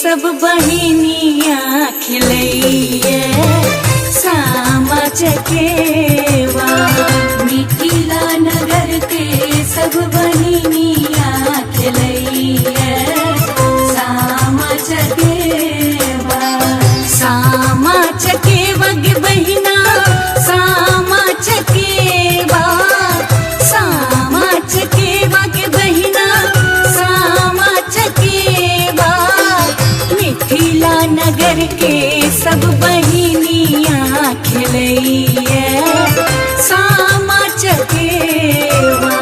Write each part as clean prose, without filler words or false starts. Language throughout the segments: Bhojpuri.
सब बहिनिया खिलैये सामा चकेवा। मिथिला नगर के सब बहिनिया खिलैये सामा चकेवा। सामा चकेवा गे बहिना सामा चकेवा। सामा चकेवा गे बहिना सामा चकेवा। मिथिला नगर के सब बहिनिया खिलैये सामा चकेवा।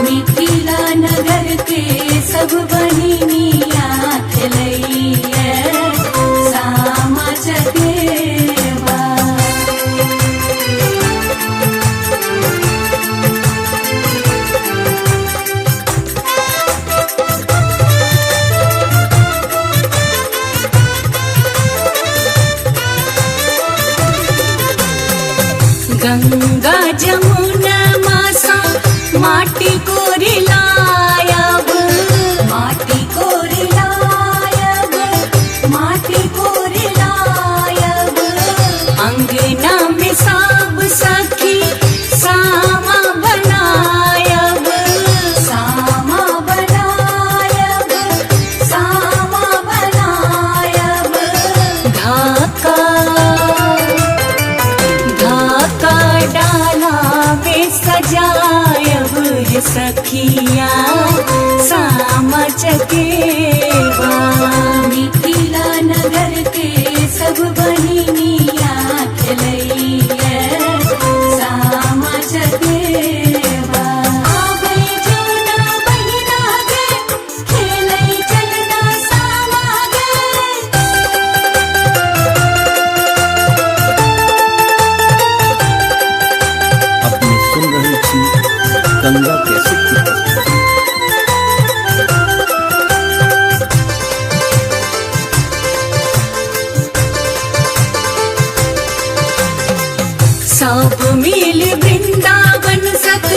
मिथिला नगर के सब बहिनिया खिलैये सामा चकेवा। गंगा जमुना मासा माटी कोरी लायब। माटी कोरी लायब। माटी कोरी लायब। अंगना में सब सखी सामा बनायब। सामा बनायब। सामा बनायब। ढाका डाला में सजायब रे सखिया सामा चकेवा। मिथिला नगर के सब बहिनिया खिलैये सामा चकेवा। आबै जौना बहिना गे खेलै चलना सामा गे। अपने सुन रही थी गंगा कैसे की प्रस्तुति। सब मिल वृंदावन सत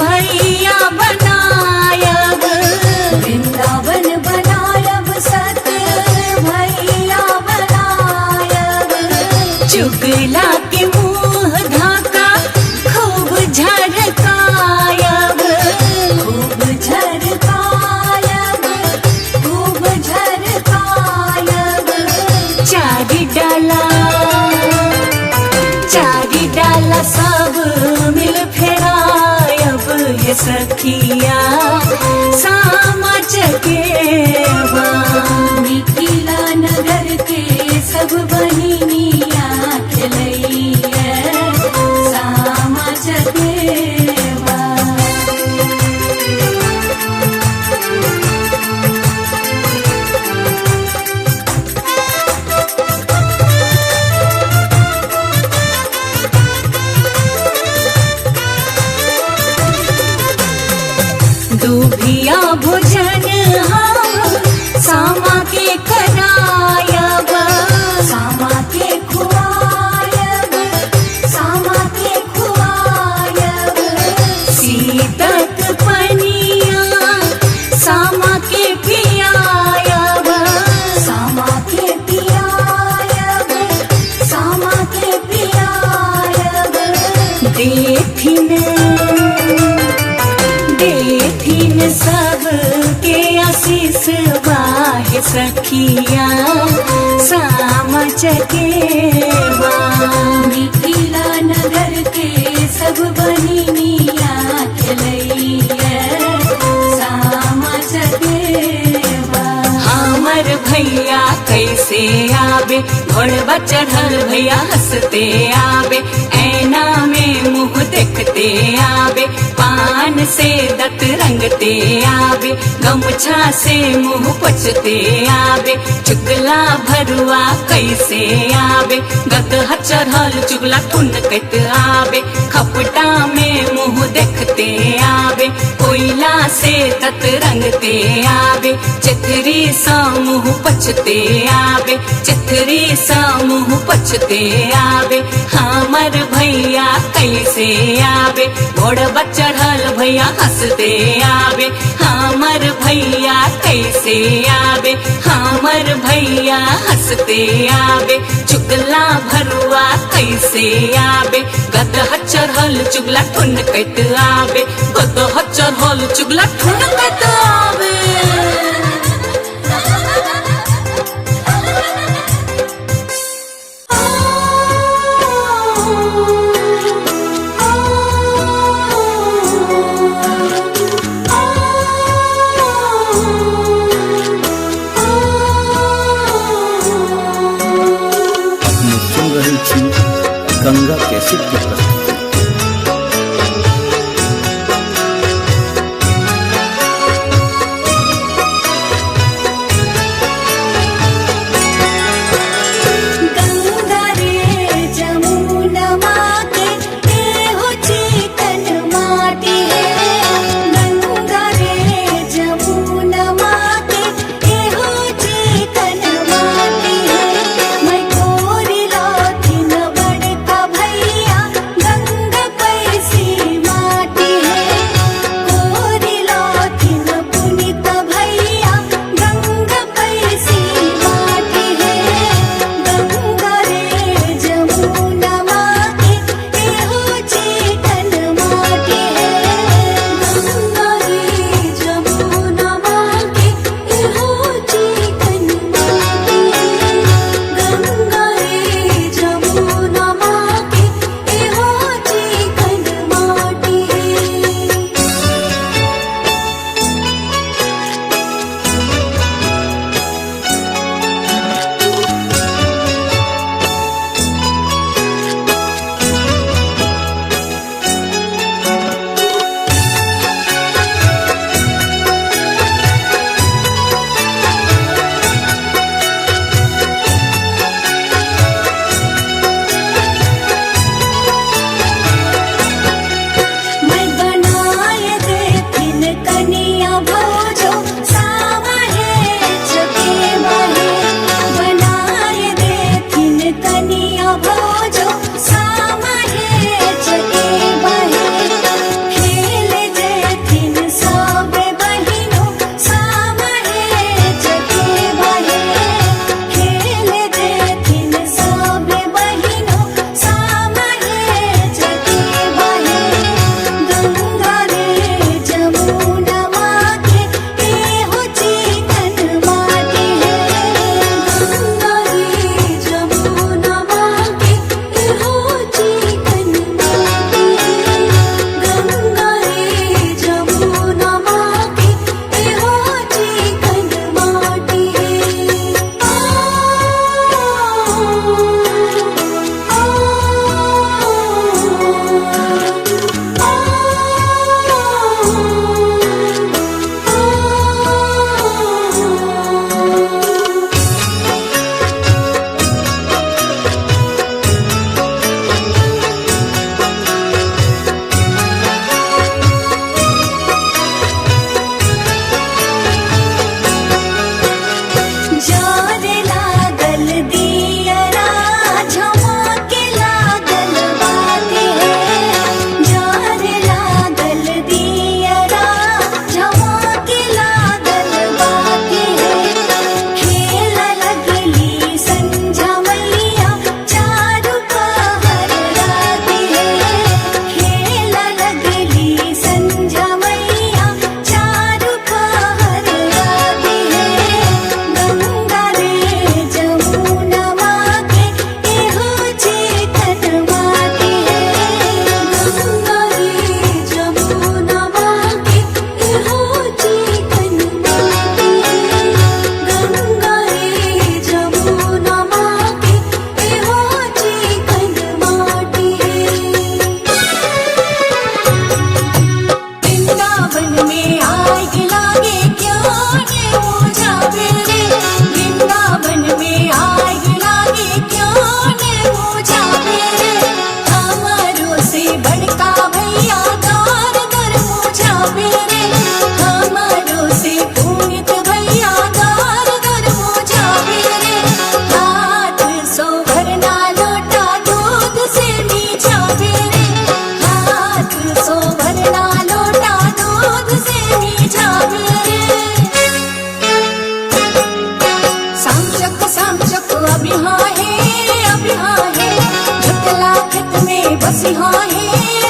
भैया बनायब। वृंदावन बनायब सत भैया बनायब। चुगला के मुँह ढाका खूब झरकायब। खूब झरकायब। खूब झरकायब। चारी डाला सब मिल फेरायब ये सखिया सामा चकेवा। मिथिला नगर के सब बहिनिया खिलैये सामा चकेवा। दूभिया भोजन हम सामा के करायब। सामा के खुआयब। सामा के खुआयब। शीतक पनिया सामा के पियायब। सामा के पियायब। सामा के पियायब। देथिन सबके आशीष बाहे सखिया सामा चकेवा। मिथिला नगर के सब बहिनिया खिलैये सामा चकेवा। हमर भैया कैसे आवे घोड़वा चढ़ल भैया हंसते आवे। ऐना में मुँह देखते आवे। पान से दत रंगते आवे। गमछा से मुँह पोछते आवे। चुगला भरुआ कैसे आवे। गदहा चढ़ल चुगला ठुनकत आवे। खपटा में मुँह देखते आवे। कोयला से दत रंगते आवे। चिथरी सा मुँह पछते आवे। चिथरी सा मुँह पछते आवे। हमर भैया कैसे कैसे आवे, घोड़वा चढ़ल भैया हंसते आवे। हमर भैया कैसे आवे, हमर भैया हंसते आवे। चुगला भरुआ कैसे आवे, गदह चढ़ल चुगला ठुनकैत आवे। गदह चढ़ल चुगला ठुनकैत आवे। अपने सुन रही थी गंगा कैसेट की प्रस्तुति। गंगा रे जमुनमा के एहो चिकन माटी है। गंगा रे जमुनमा के एहो चिकन माटी है। मैं गोरी लाथिन बड़का भैया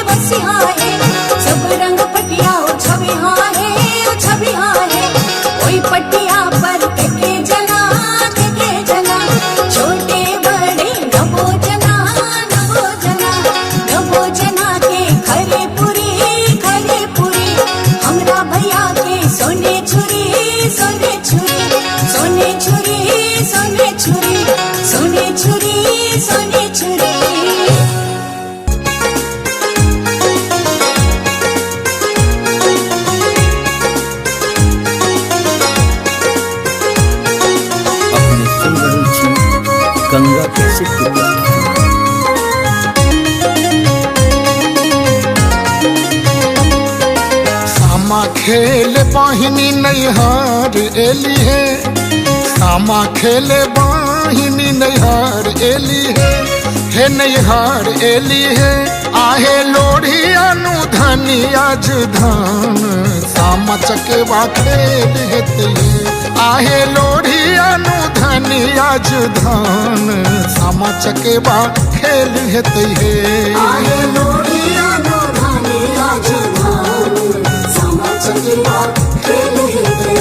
बसिहा है सब रंग पटिया ओ छबिहा है ओई पटिया पर देखे जना छोटे बड़े नवो जना के खरे पूरी हमरा भैया के सोने छुरी अपने सुन रही थी गंगा कैसेट की प्रस्तुति। सामा खेल बहिनी नैहर एली है, सामा खेले बहिनी नैहर एली है नैहर एली है। आहे लोढ़ी अनु धनी आज धान, सामा चकेवा खेल हेते आहे लोढ़ी अनु धनी आज धान, सामा चकेवा खेल हेते आहे लोढ़ी अनु धनी आज धान, सामा चकेवा खेल हेते।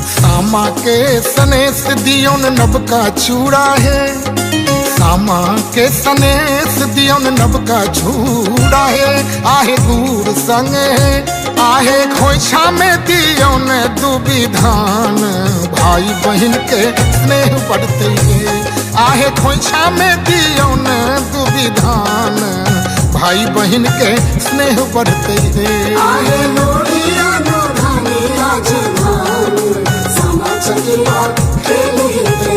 सामा के सनेस दियोन नबका चूड़ा है, सामा के सनेस दियोन नबका चूड़ा है। आहे गुड़ संग है, आहे खोइछा में दियोन दुबी धान, भाई बहन के स्नेह बढ़ते है। आहे खोइछा में दियोन दुबी धान, भाई बहन के स्नेह बढ़ते है। आहे लोढ़िया नो धानी आज धान, सामा चकेवा खेल हेते।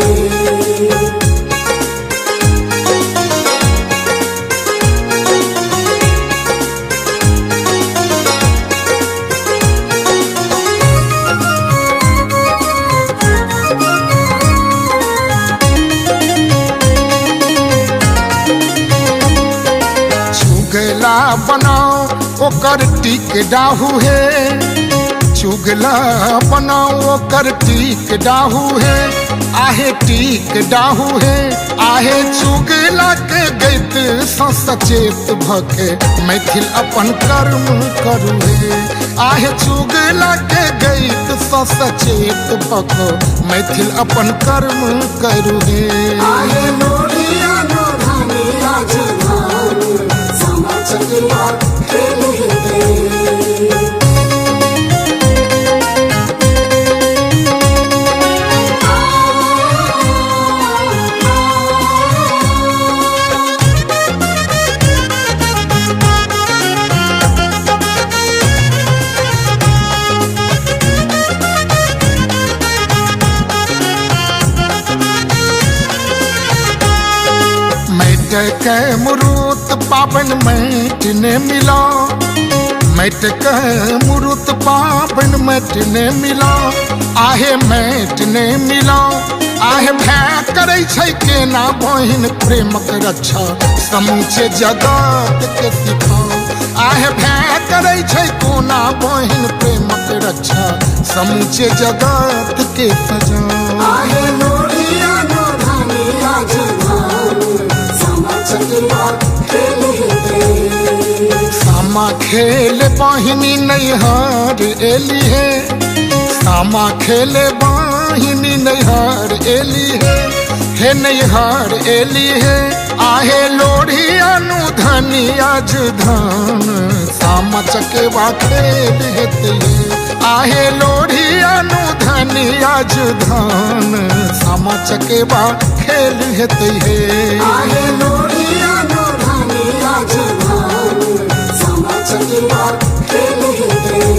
चुगला बनाओ ओकर टिक डाहू है, चुगला बनाओ ओकर टिक डाहू है। आहे टिक डाहू है, आहे चुगला के गैत सचेत भके मैथिल अपन कर्म करू है। आहे चुगला के गैत सचेत भके मैथिल अपन कर्म करू है। आहे लोढ़िया नो धानी आज धान, सामा चकेवा खेल हेते। के मुरूत पावन मैट ने मिला, मैट के मुरूत पावन मैट ने मिला। आहे मैट ने मिला, आहे भय करे छै केना बहिन प्रेमक रक्षा, समूचे जगत के सिखाओ। आहे भय करे छै कोना बहिन प्रेमक रक्षा, समूचे जगत के सजाओ। आहे लोढ़िया नो धानी आज धान, सामा चकेवा खेल हेते। सामा खेल बहिनी नैहर एली है, सामा खेले बहिनी नैहर एली है नैहर एली है। आहे लोढ़ी अनु धनी आज धान, सामा चकेवा खेल हेते आहे लोढ़ी अनु धनी आज धान, सामा चकेवा खेल हेते आहे लोढ़ी अनु धनी आज धान, सामा चकेवा खेल हेते।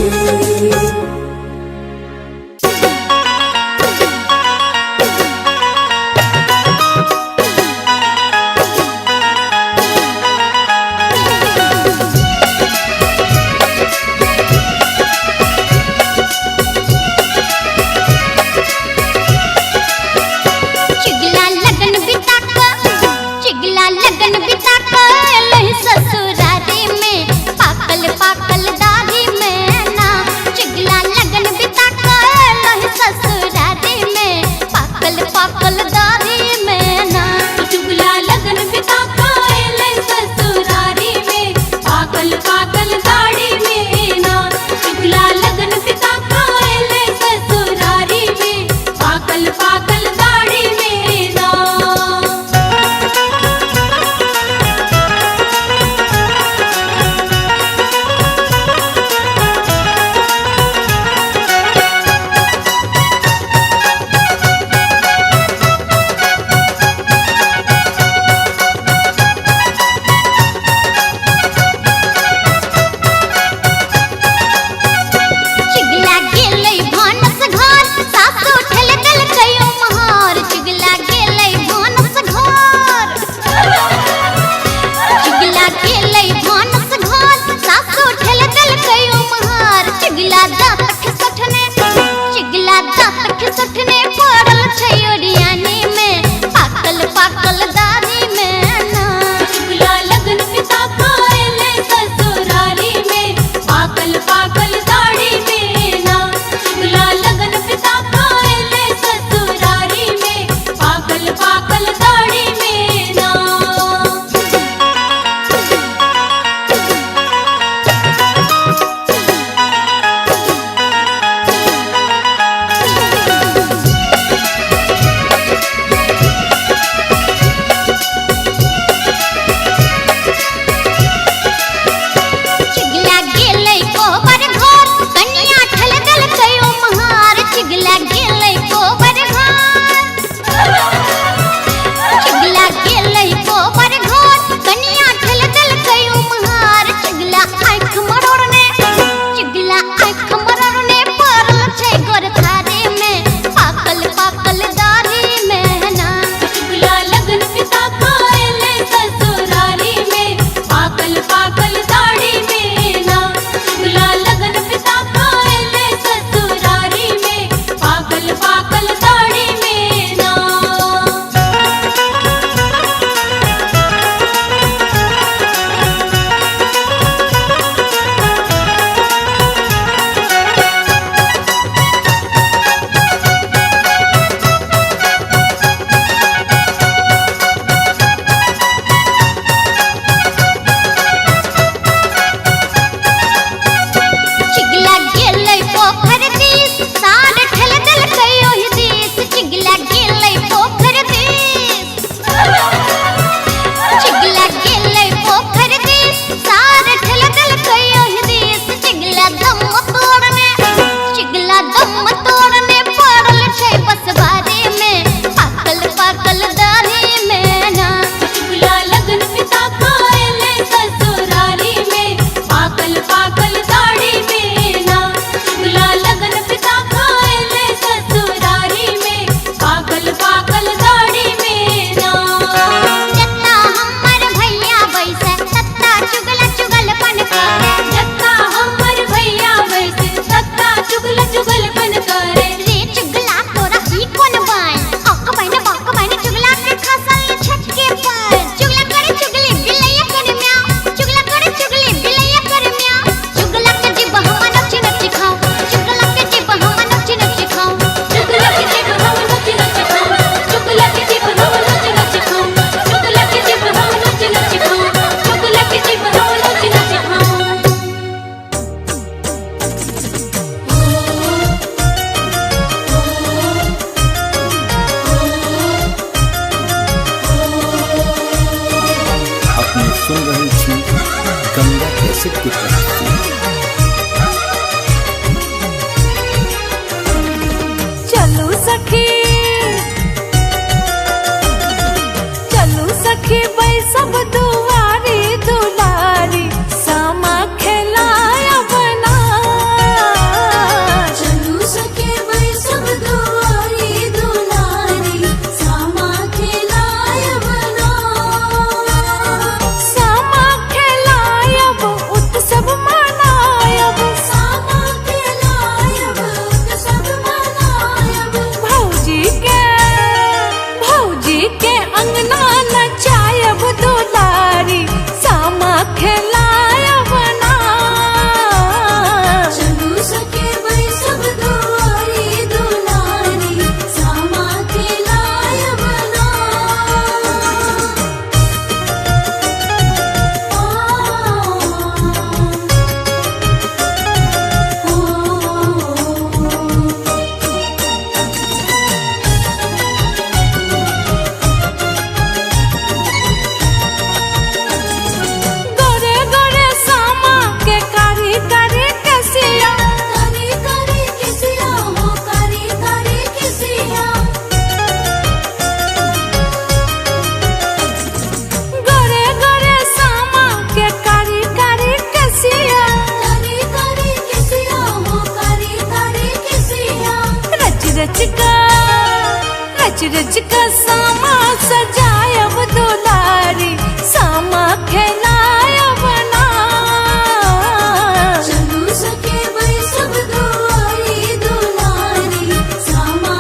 सुठने पड़ल छै ओरियानी में, पाकल पाकल दाढ़ी में ना। चुगला लगन पिता खाएले ससुरारी में, पाकल पाकल दाढ़ी में ना। चुगला लगन पिता खाएले ससुरारी में, पाकल पाकल दाढ़ी में ना। चिगला गेलै कोबर घर, कनिया ठल दल कयो महार। चिगला गेलै कोबर घर, चिगला गेलै कोबर घर, कनिया ठल दल कयो महार। चिगला आँख मरोड़ने, चिगला आँख मरोड़ने पड़ल छै गोर थारी में, पाकल पाकल दाढ़ी में ना। चुगला लगन पिता खाएले ससुरारी में, पाकल पाकल दाढ़ी में ना। चुगला लगन पिता खाएले ससुरारी में, पाकल पाकल दाढ़ी में ना। चिगला गेलै पोखर दिस, साढ़ ठल दल कयो ही दिस। चिगला गेलै पोखर दिस, चिगला गेलै पोखर दिस, साढ़ ठल दल कयो ही दिस। चिगला दम तोड़ने, चिगला दम तोड़ने पड़ल छै बसबारी में, पाकल पाकल दाढ़ी में ना। चुगला लगन पिता खाएले ससुरारी में, पाकल पाकल दाढ़ी में ना। चुगला लगन पिता खाएले ससुरारी में, पाकल पाकल दाढ़ी में ना। जत्ता हमर भैया बैसे, तत्ता चुगला चुगलपन करे। जत्ता हमर भैया वैसे, तत्ता चुगल चुगलपन करे। रे चुगला तोरा ई कोन बाय, अक बहने चुगला के खसल छटके पर। चुगला करे चुगली बिलैया कर म्याऊ, चुगला करे चुगली बिलैया कर म्याऊ। चुगला के जीभ हम नच नच खाऊं, चुगला के जीभ हम नच नच खाऊं। चुगला के जीभ हम नच नच खाऊं, चुगला के जीभ हम नच नच खाऊं। चुगला के जीभ हम नच नच खाऊं, चुगला के जीभ हम नच नच खाऊं। अपने सुन रही थी गंगा कैसेट की प्रस्तुति। चलू सखी, चलू सखी बैसब दुआरी दुलारी, सामा खेलाया बना। चलू सखी बैसब दुआरी दुलारी, सामा खेलाया बना। सामा खेलायब उत्सव मनायब, सामा खेलायब उत्सव मनायब। भौजी के अंगना नचायब दुलारी, सामा खेलायब ना। चलू सके बैसब दुआरी दुलारी, सामा खेलायब ना। गोरे गोरे सामा के कारी कारी कसिया, कारी कारी किसिया हो, कारी कारी किसिया। गोरे गोरे सामा के कारी कारी कसिया, कारी कारी किसिया हो, कारी कारी किसिया। रच रच का सामा सजायब दुलारी, सामा खेलायब ना। चलू सके बैसब दुआरी दुलारी, सामा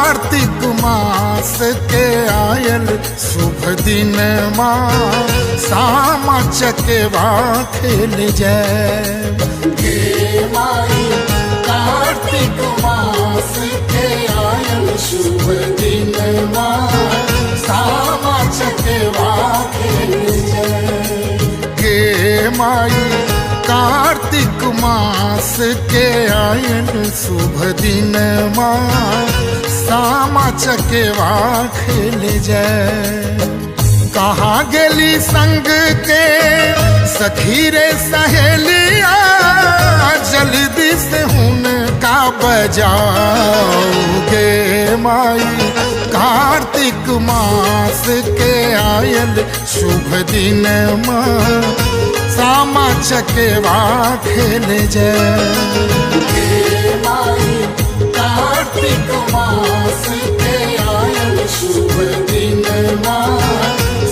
कार्तिक मास के आयल शुभ दिन माँ सामा चकेवा खेल जाए। हे माई कार्तिक मास के आयल शुभ दिन माँ सामा चकेवा खेल जाए। हे माई कार्तिक मास के आयल शुभ दिन माँ सामा चकेवा खेल जाए। कहाँ गेली संग के सखी रे सहेलिया जल्दी से उनका बजाओगे माई कार्तिक मास के आयल शुभ दिन माँ सामा चकेवा खेल जाए। हे माई कार्तिक मास के आयल शुभ दिन माँ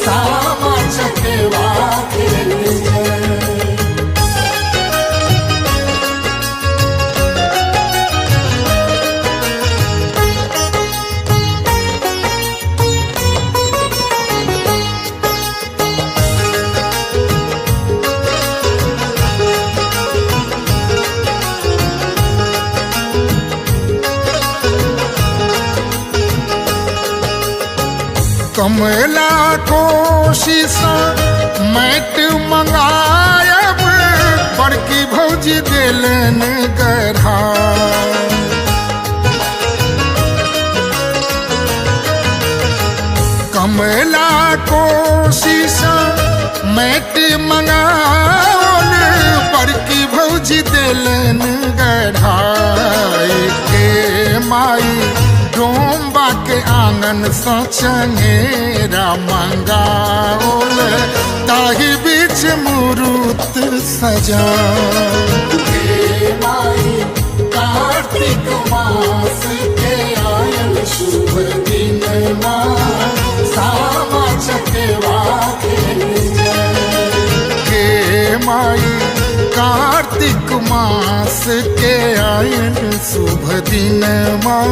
सामा चकेवा खेल जाए। कमला कोशिश मैट मंगायब बड़की भौजी दिलन गढ़ा। कमला कोशिश मैट मंगाओल बड़की भौजी दिलन गढ़ा। के माई डोंबा के आंगन सचनेरा मंगाओल ताही बीच मुरूत सजा। हे माई कार्तिक मास के आयल शुभ दिन माँ सामा चकेवा खेल जाए। हे माई कार्तिक मास के आयल शुभ दिन माँ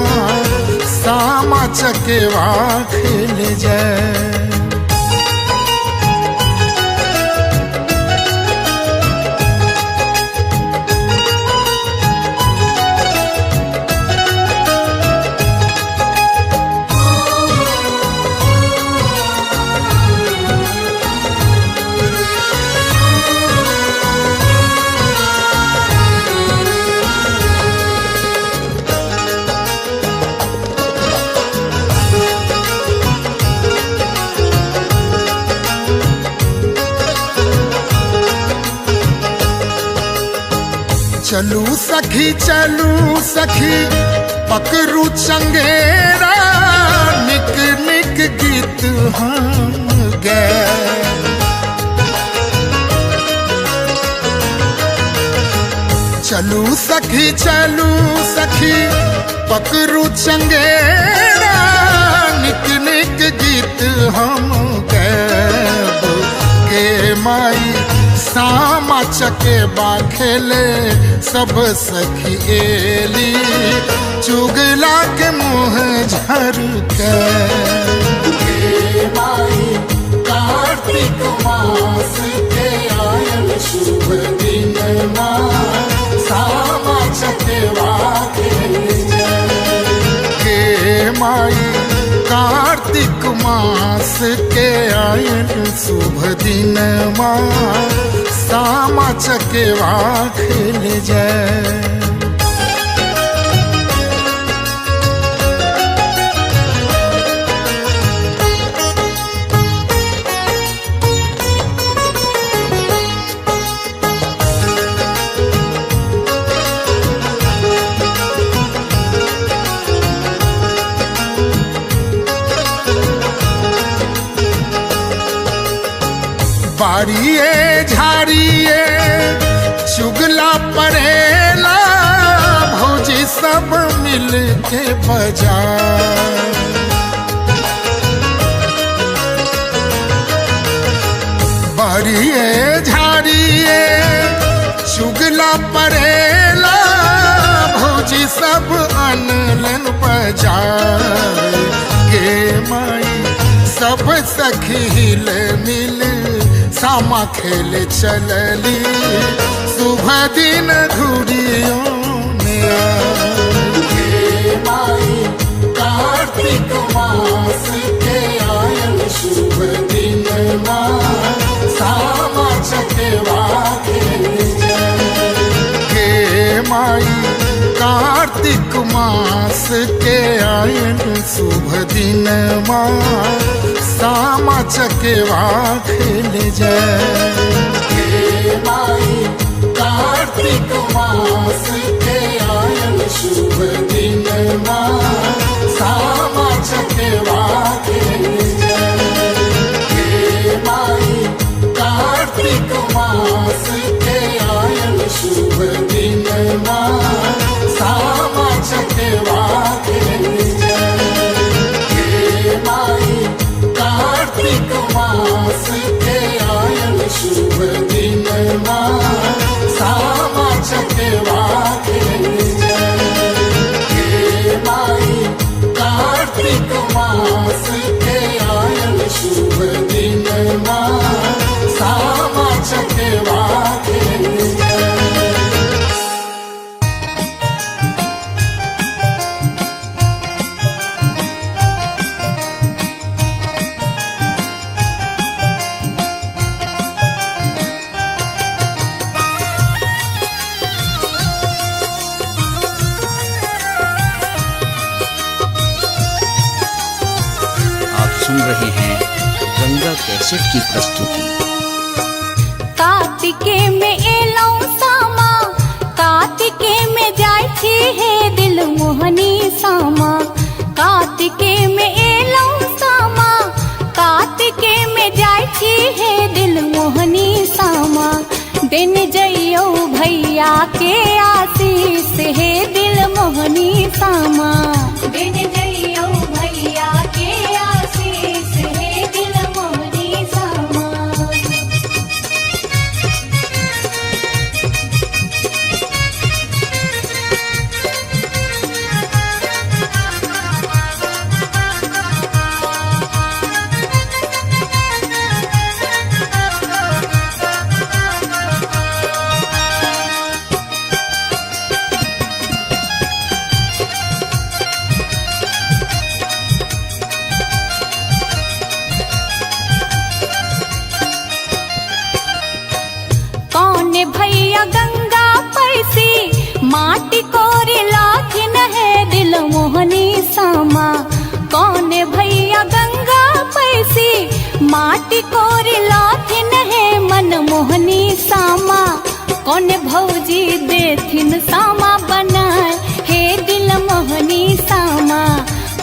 सामा चकेवा खेल जाए। चलू सखी पकड़ू चंगेरा निक निक गीत हम गए। चलू सखी पकड़ू चंगेरा निक निक गीत हम गए। के माई सामा चकेवा खेले सब सखी एली चुगला के मुँह झर के। हे माई कार्तिक मास के आयल शुभ दिन माँ सामा चकेवा खेल जाए। हे माई कार्तिक मास के आयल शुभ दिन माँ सामा चकेवा खेल जाए। बाड़िए झाड़िए चुगला पड़ेला भौजी सब मिल के बजा। बाड़िए झाड़िए चुगला पड़ेला भौजी सब बनलन बजाई गे माई सब सखी हिल मिल सामा खेल चलली सुबह दिन घुड़ियों ने आई कार्तिक मास के आयल शुभ दिन सामा चकेवा के माई कार्तिक मास के आयल शुभ दिन सामा चकेवा खेल जाए माई कार्तिक मास के आयल शुभ दिन सामा चकेवा खेल जाए माई कार्तिक मास के आयल शुभ दिन सामा चकेवा खेल जाए माई कार्तिक मास के आयल शुभ दिन सामा चकेवा खेल जाए माई कार्तिक मास के आयल शुभ दिन सामा चकेवा खेल जाए। सुन रहे हैं गंगा कैसेट की प्रस्तुति। कार्तिके में एलौ सामा, कार्तिके में जाय छी हे दिल मोहनी सामा। कार्तिके में एलौ सामा, कार्तिके में जाय छी हे दिल मोहनी सामा। दिन जइयो भैया के आशीष हे दिल मोहनी सामा। दिन जइयो भैया के आशीष हे दिल मोहनी सामा। भैया गंगा पैसी माटी कोरे लाथिन है दिल मोहनी सामा। कौन भैया गंगा पैसी माटी कोरे लाथिन है मन मोहनी सामा। कौन भौजी देथिन सामा बनाए हे दिल मोहनी सामा।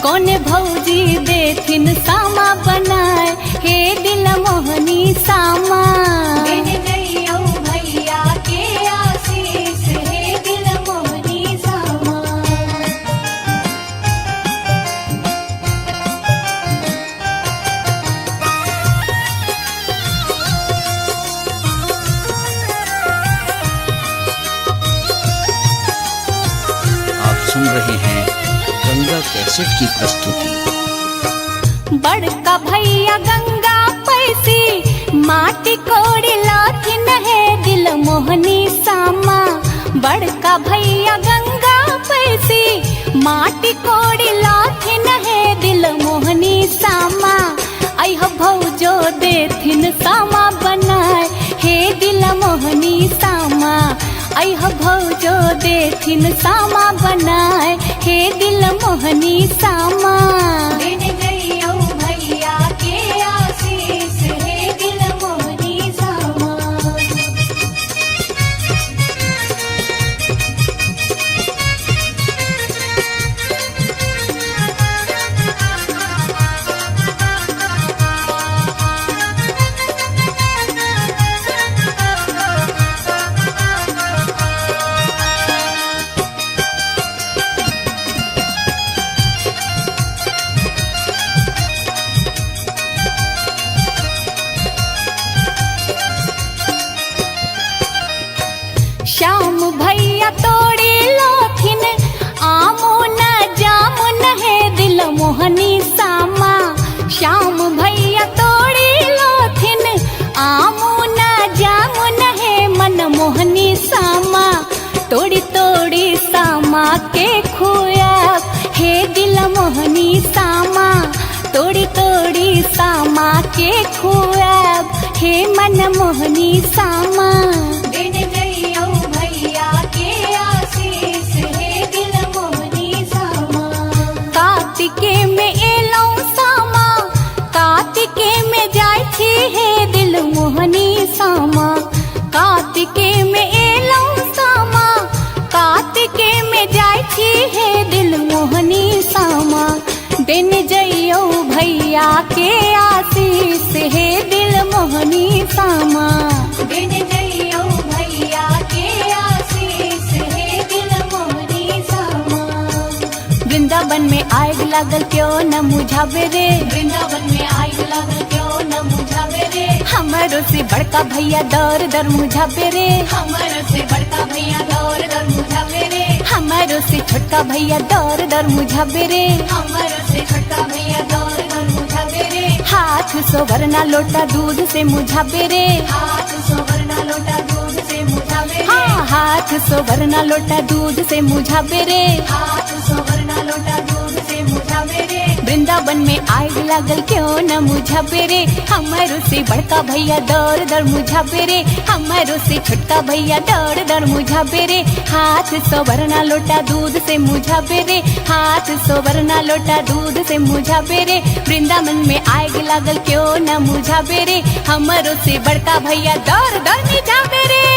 कौन भौजी देथिन सामा बनाए हे दिल मोहनी सामा। भैया के आशीष हे दिल मोहनी सामा। आप सुन रहे हैं गंगा कैसेट की प्रस्तुति। बड़का भैया गंगा पैसी माटी कोड़ी लाथिन है दिल मोहनी सामा। बड़का भैया गंगा पैसी माटी कोड़ी लाथिन है दिल मोहनी सामा। अह भौजो देथिन सामा बनाए हे दिल मोहनी सामा। अह भौजो देथिन सामा बनाए हे दिल मोहनी सामा। दिन जइयो भैया के आशीष हे दिल मोहनी सामा। श्याम भैया तोड़े लोथिन आमो न दिल मोहनी सामा श्याम भैया तोड़ी लोथिन आमू न जामुन है मन मोहनी सामा तोड़ी तोड़ी सामा के खुया हे दिल मोहनी सामा तोड़ी तोड़ी सामा के खुया हे मन मोहनी सामा दिन जइयो भैया के आशीष हे दिल मोहनी सामा कार्तिके में एलौ सामा कार्तिके में जाय छी हे दिल मोहनी सामा कार्तिके में एलौ सामा कार्तिके में जाय छी हे दिल मोहनी सामा दिन जइयो भैया के आशीष हे दिल मोहनी सामा दिन जइयो भैया के आशीष हे दिल मोहनी सामा वृंदावन में आग लागल क्यों न मुझावे रे वृंदावन में आग लागल क्यों न मुझावे रे हमारो से बड़का भैया दौर दर मुझावे रे हमारो से बड़का भैया दौर दर मुझावे रे हमारो से छोटका भैया दौर दर मुझावे रे हमारो से छोटका भैया दौर दर मुझावे रे हाथ सोवरना लोटा दूध से मुझावे रे हाथ सोवरना लोटा दूध से मुझावे रे हाँ हाथ सोवरना लोटा दूध से मुझावे रे हाथ सोवरना लोटा दूध से मुझावे रे वृंदावन में आग लागल क्यों न मुझावे रे हमारो से बड़का भैया दौर दर मुझावे रे हमारो से छोटका भैया दौर दर मुझावे रे हाथ सोवरना लोटा दूध से मुझावे रे हाथ सोवरना लोटा दूध से मुझावे रे वृंदावन में आग लागल क्यों न मुझावे रे हमारो से बड़का भैया दौर दर मुझावे रे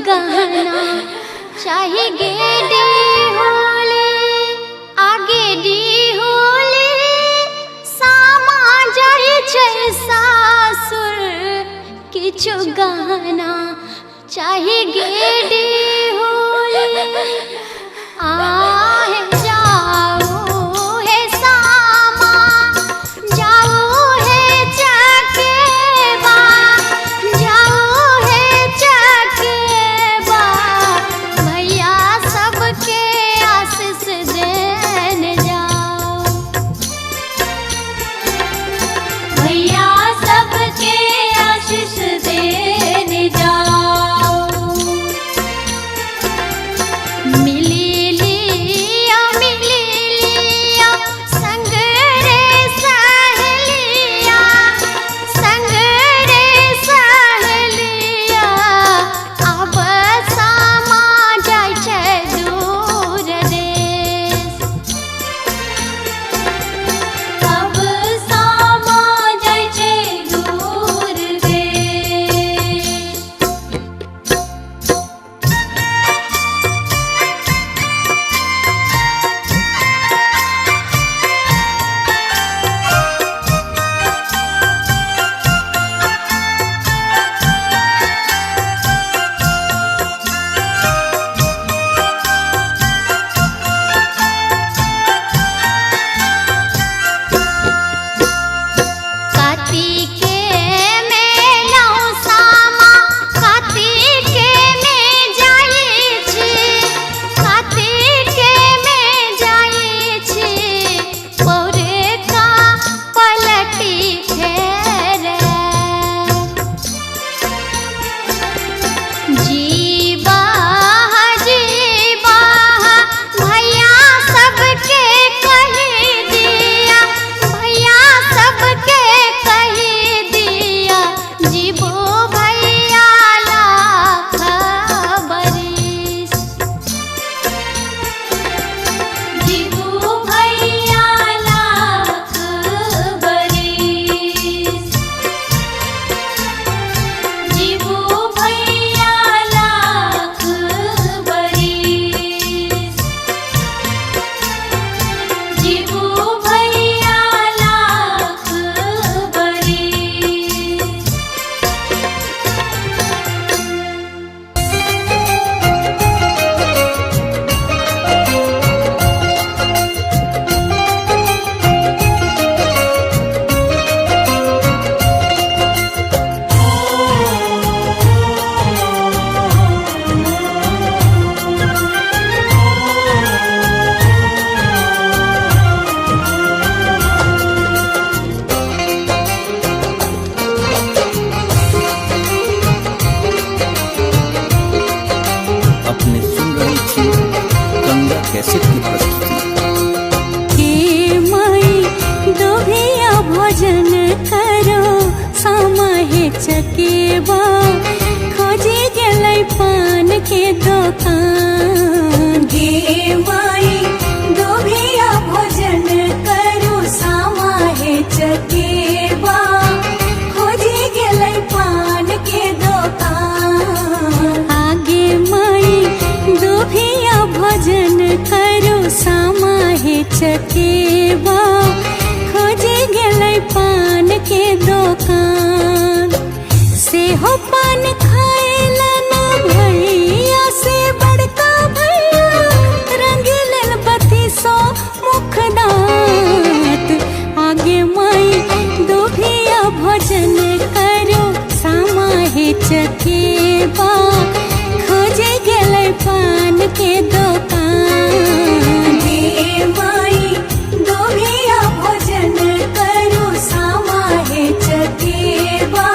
गहना चाहे गेडी होले आगे डी होले सामा जाए छे सासुर किछु गहना चाहे गेडी होले आहे जाओ हे सामा जाओ हे चकेवा चकेवा खोजे गेलै पान के दुकान से हो पान खाएला ना भैया से बड़का भैया रंग लेल बत्तीसो मुख दांत आगे माई दुभिया भोजन करो सामा हे चकेवा खोजे गेलै पान के दुकान हे माई दुभिया भोजन करो सामा हे चकेवा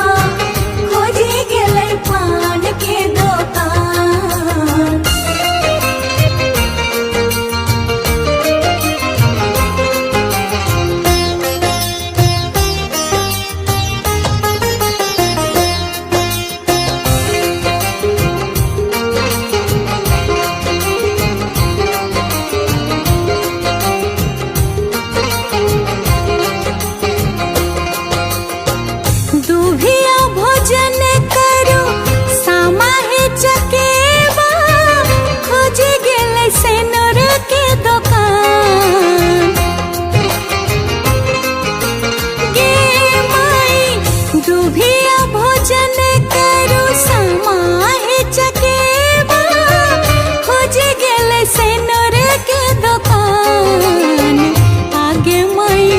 खोजे गेलै पान के दुकान। दुभिया भोजन करो सामा हे चकेवा खोजे गेलै सेनुर के दुकान गे माई दुभिया भोजन करो सामा हे चकेवा खोजे गेलै सेनुर के दुकान आगे माई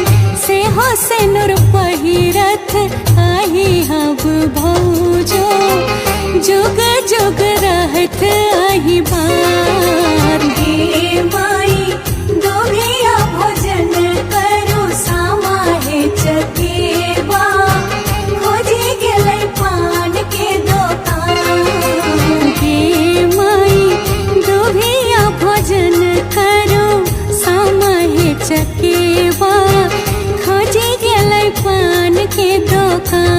से हो सेनुर पहिरथ आही हब भौजो जुग जुग रहत आही बार हे माई दुभिया भोजन करो सामा हे चकेवा खोजे गेलै पान के दुकान हे माई दुभिया भोजन करो सामा हे चकेवा खोजे गेलै पान के दुकान।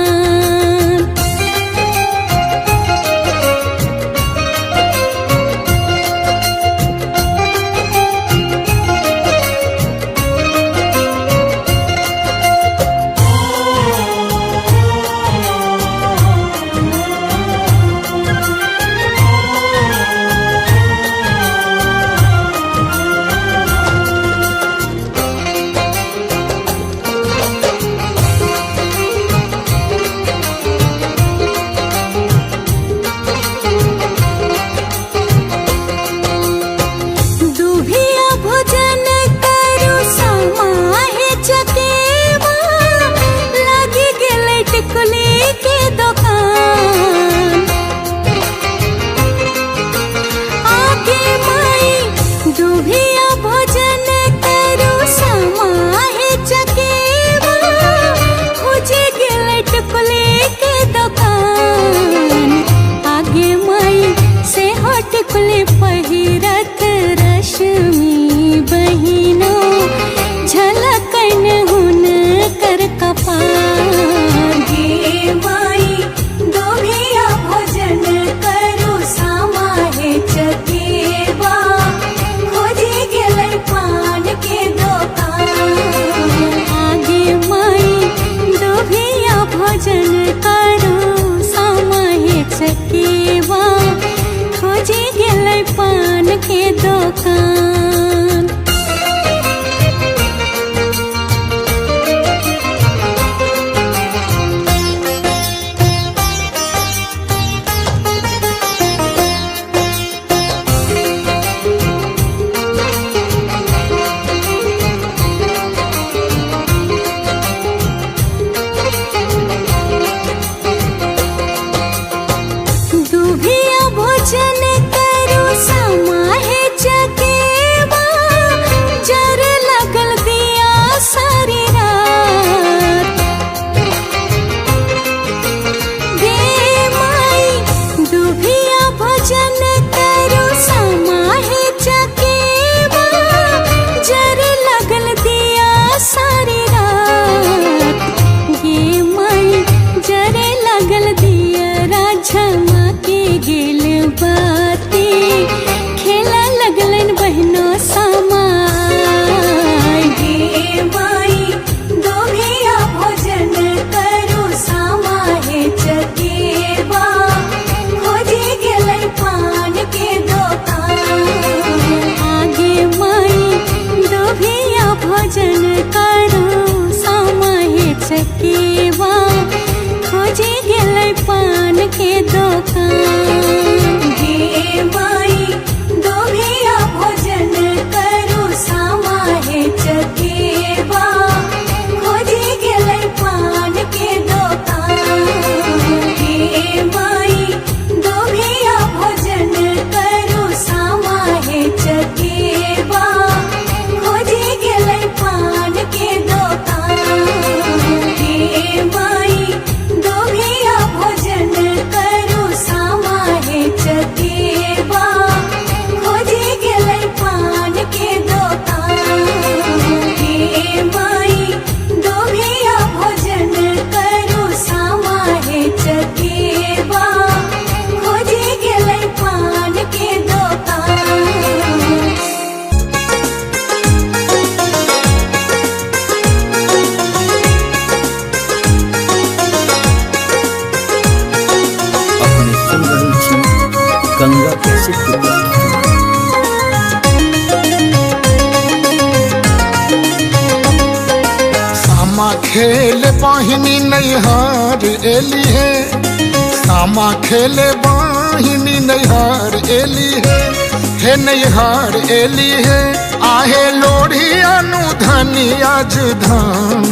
दुभिया भोजन करो सामा हे चकेवा लागी गेलै टिकुली के दुकान आगे माई दुभिया भोजन करो सामा हे चकेवा खोजे गेलै टिकुली के दुकान आगे माई से हो टिकुली पहिरत रश्मि बहिनो झलकन हुन कर कपार हे माई दुभिया भोजन करो सामा हे चकेवा खोजे गेलै पान के दुकान आगे माई दुभिया भोजन करो सामा हे चकेवा खोजे गेलै पान के दुकान। गंगा कैसेट की प्रस्तुति। सामा खेल बहिनी नैहर एली है, सामा खेले बहिनी नैहर एली है, हे नैहर एली है। आहे लोढ़ी अनुधनी आज धान,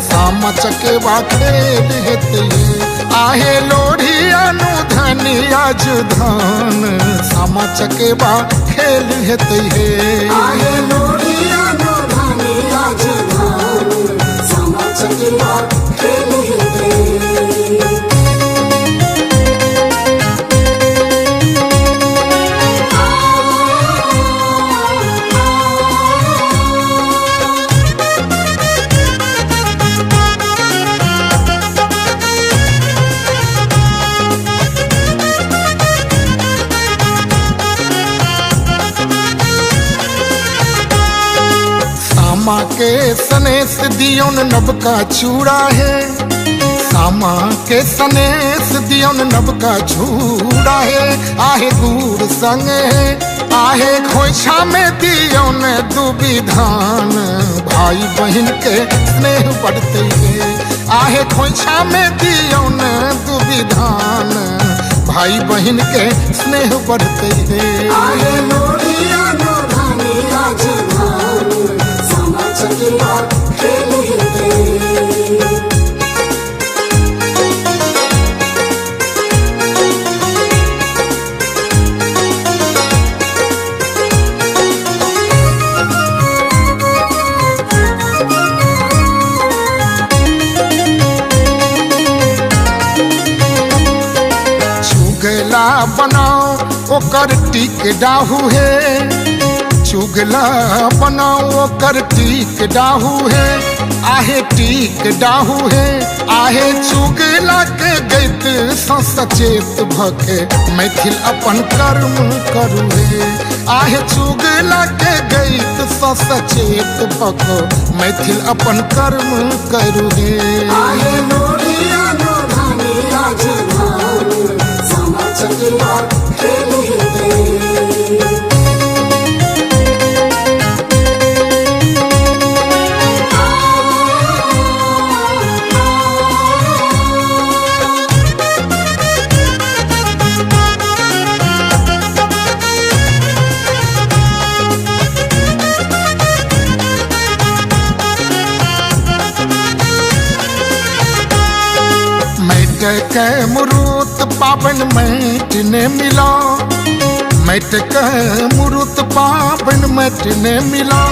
सामा चकेवा खेल हेते आहे लोढ़ी अनुधनी आज धान, सामा चकेवा खेल हेते आहे लोढ़ी अनुधनी आज धान, सामा चकेवा खेल हेते। सामा के सनेस दियोन नब का चूड़ा है, सामा के सनेस दियोन नब का चूड़ा है। आहे गुड़ संग है, आहे खोइछा में दियोन दुबी धान, भाई बहन के स्नेह बढ़ते है। आहे खोइछा में दियोन दुबी धान, भाई बहन के स्नेह बढ़ते है। आहे लोढ़िया अनुधनी आज धान, सामा चकेवा खेल हेते। चुगला बनाओ ओकर टीक डाहू है, चुगला बनाओ ओकर टीक डाहू है। आहे टीक डाहू है, आहे चुगला के गैत सचेत भके मैथिल अपन कर्म करू है। आहे चुगला के गैत सचेत भके मैथिल अपन कर्म करू है। आहे लोढ़िया अनुधनी आज धान, सामा चकेवा खेल हेते। के मुरूत पावन मैट ने मिला, मैट के मुरूत पावन मैट ने मिला।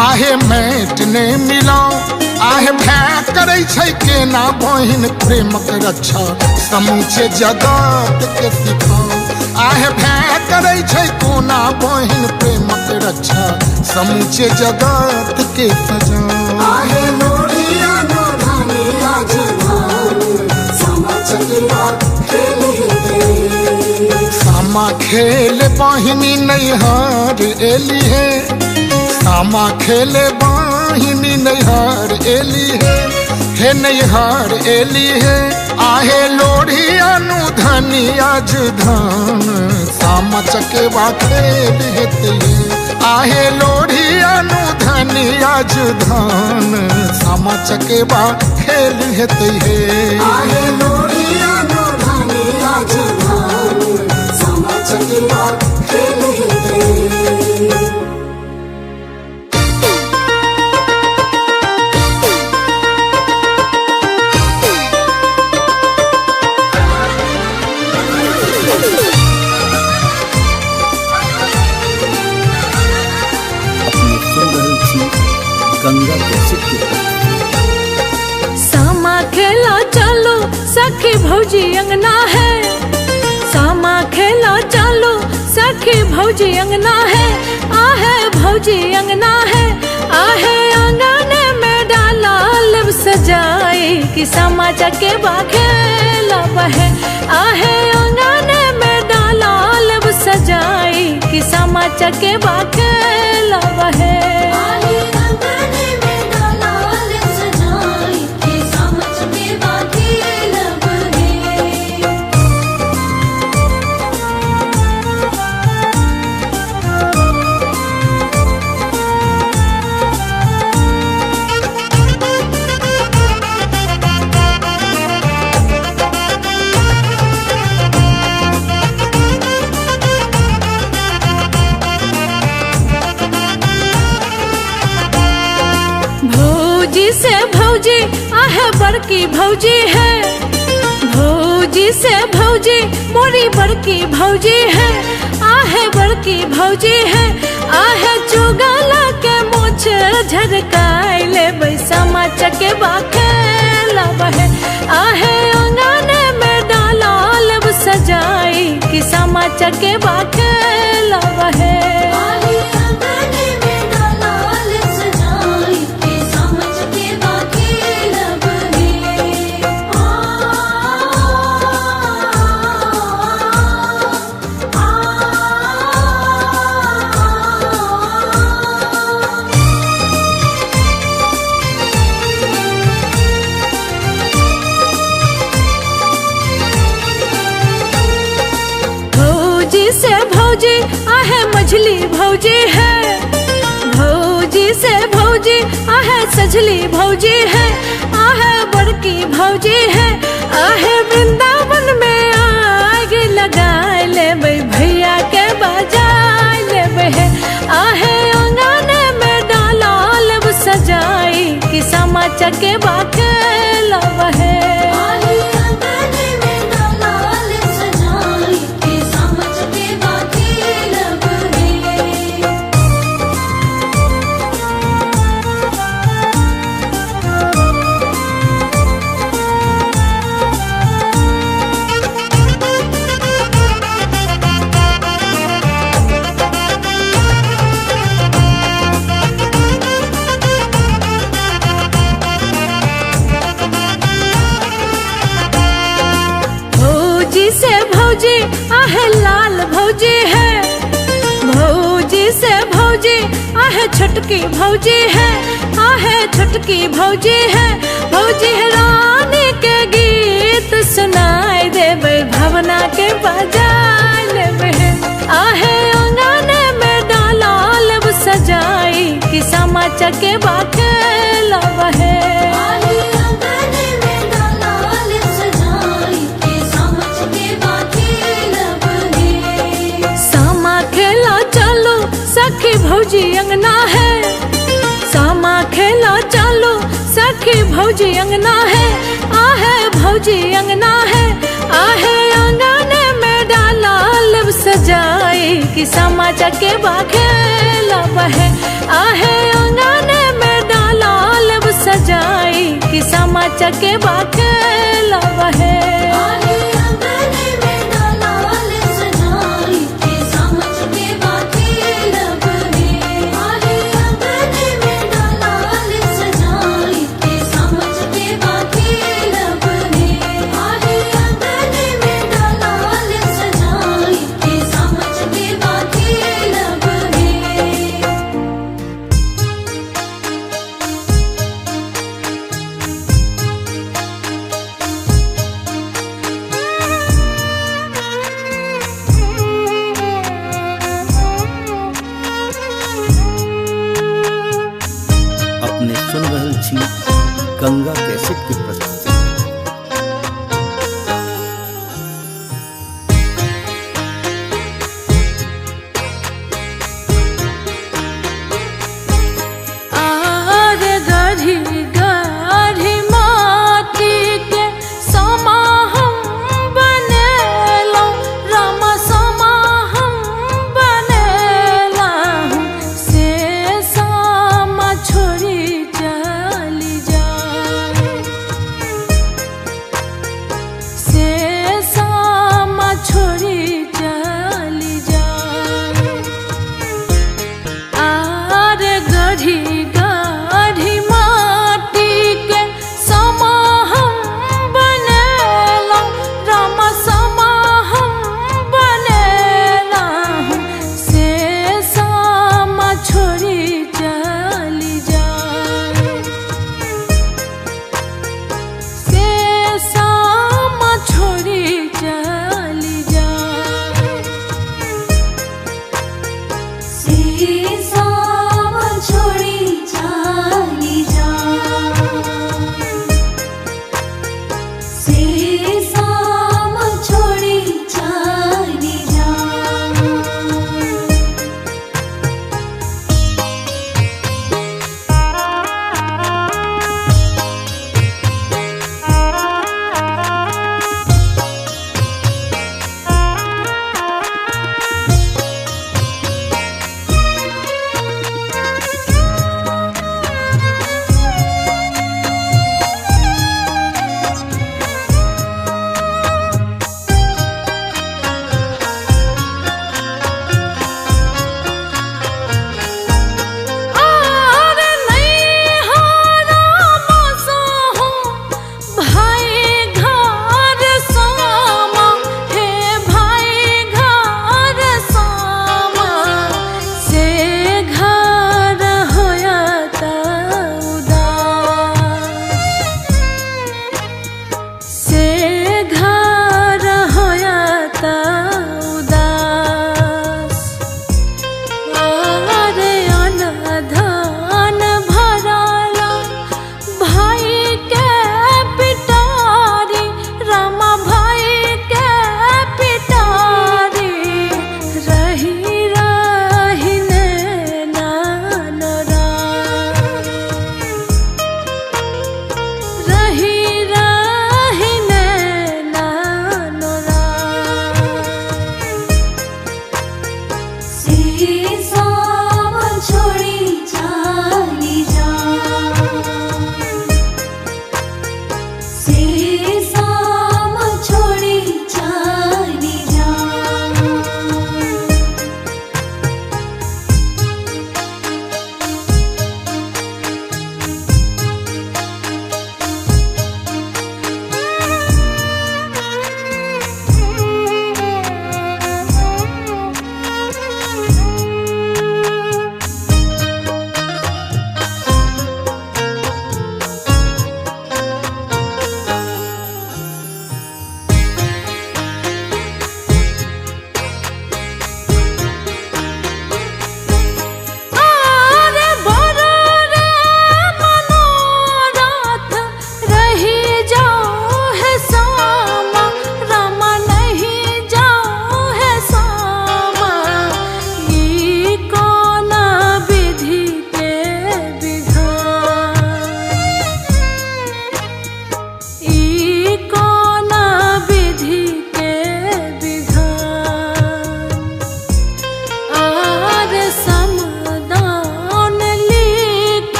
आहे मैट ने मिला, आहे भय करे छै केना बहिन प्रेमक रक्षा, समूचे जगत के सिखाओ। आहे भय करे छै कोना बहिन प्रेमक रक्षा, समूचे जगत के सजाओ। आहे लोढ़िया अनुधनी आज धान, सामा चकेवा खेल हेते। सामा खेल बहिनी नैहर एली है, सामा खेले बहिनी नैहर एली है, हे नैहर एली है। आहे लोढ़ी अनुधनी आज धान, सामा चकेवा खेल हेते आहे लोढ़ी अनुधनी आज धान, सामा चकेवा खेल हेते आहे लोढ़ी अनुधनी आज धान, सामा चकेवा खेल हेते। गंगा कैसेट की प्रस्तुति। सामा खेला चलो सखी भौजी अंगना है, सामा खेला चलो सखी भौजी अंगना है। आहे भौजी अंगना है, आहे आंगन में डाला लब सजाए, कि सामा चकेवा खेलब है। आहे आंगन में डाला लब सजाए, कि सामा चकेवा खेलब है। बड़की भौजी है, भौजी से भौजी मोरी बड़की भौजी है, आहे बड़की भौजी है, आहे चुगला के मोछ झरकाई ले बैसामा चकेबा खेलब है, आहे अंगने में डाला लब सजाई कि सामा चकेबा खेलब है। भौजी आहे मझली भौजी है, भौजी से भौजी आहे सजली भौजी है, आहे बड़की भौजी है, आहे वृंदावन में आग लगाए ले भैया के बजाए ले है, आहे अंगने में डाला लब सजाई कि सामा चकेबा खेलब है। भौजी आहे लाल भौजी है, भौजी से भौजी आहे छोटकी भौजी है, आहे छोटकी भौजी है, भौजी है रानी के गीत सुनाई देवे भावना के बजाए लेवे है, आहे अंगने में डाला लब सजाई कि सामा चकेबा खेलब है। सखी भौजी अंगना है, सामा खेला चालो सखी भौजी अंगना है, आहे भौजी अंगना है, आहे अंगने में डाला लब सजाई कि सामा चकेबा खेलब है, आहे अंगने में डाला लब सजाई कि सामा चकेबा खेलब है। गंगा कैसेट की प्रस्तुति।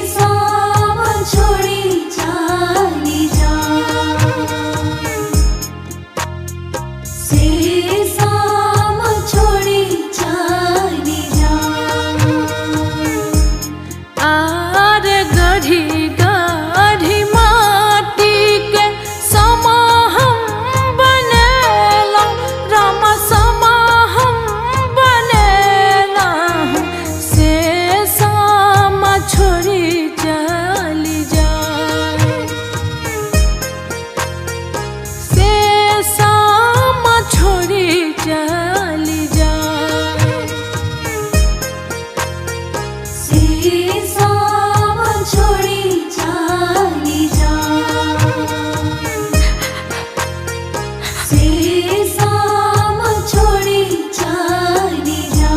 साम छोड़ी चाली जा से साम छोड़ी चाली जा आर गढ़ी गढ़ी माटी के समा हम बनेला रामा समा हम बनेला से सामा छोड़ी चली जाए से सामा छोड़ी चली जाए से साम छोड़ी चाली जा से साम छोड़ी चाली जा।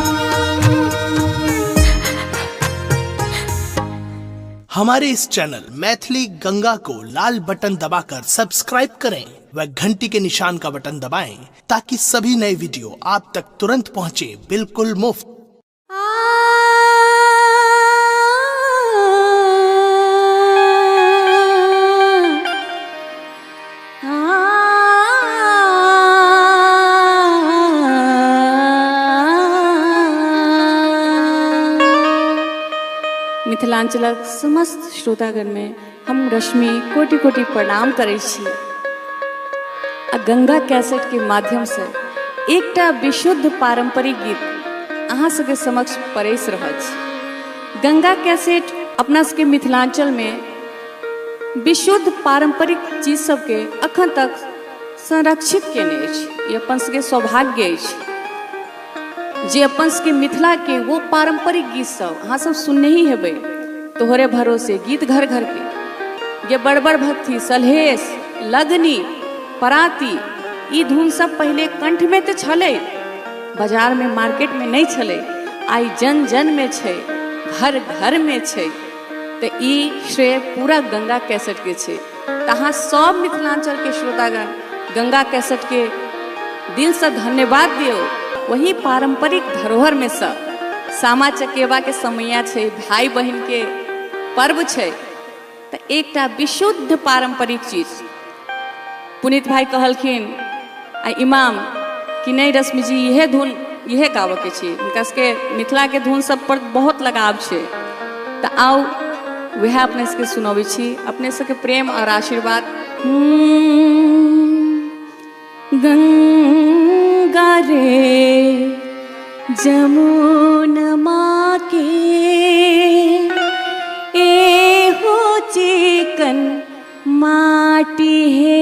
हमारे इस चैनल मैथिली गंगा को लाल बटन दबाकर सब्सक्राइब करें व घंटी के निशान का बटन दबाएं ताकि सभी नए वीडियो आप तक तुरंत पहुंचे बिल्कुल मुफ्त। मिथिलांचलक समस्त श्रोतागण में हम रश्मि कोटि कोटि प्रणाम करै छी। आ गंगा कैसेट के माध्यम से एकटा विशुद्ध पारंपरिक गीत अहाँ सबके समक्ष परस रहल छी। गंगा कैसेट अपना सबके मिथिलांचल में विशुद्ध पारंपरिक चीज सबके अखन तक संरक्षित केने अछि। ई अपन सबके सौभाग्य अछि जे अपन सबके मिथिला के वो पारंपरिक गीत सब अहाँ सब सुनने ही हेबै। तोहरे भरोसे गीत घर घर के ये बड़बड़ भक्ति सलहेश लगनी पराती ई धुन सब पहले कंठ में तो छले, बाजार में मार्केट में नहीं छले, आई जन जन में छै, घर घर में छै। तो ई श्रेय पूरा गंगा कैसेट के छै। तहाँ सब मिथिलांचल के श्रोतागण गंगा कैसेट के दिल से धन्यवाद दियो। वही पारंपरिक धरोहर में से सामा चकेवा के समैया छै, भाई बहन के पर्व छै। तो एकटा विशुद्ध पारंपरिक चीज पुनीत भाई कहलखिन आ इमाम कि नहीं रश्मि जी यह धुन यह गावऽ के छै, हुनका सबके मिथिला के धुन सब पर बहुत लगाव छै। तो आओ वह अपने सबके सुनबै छी, अपने सबके प्रेम और आशीर्वाद। गंगा रे जमुनमा के ए हो चिकन माटी है।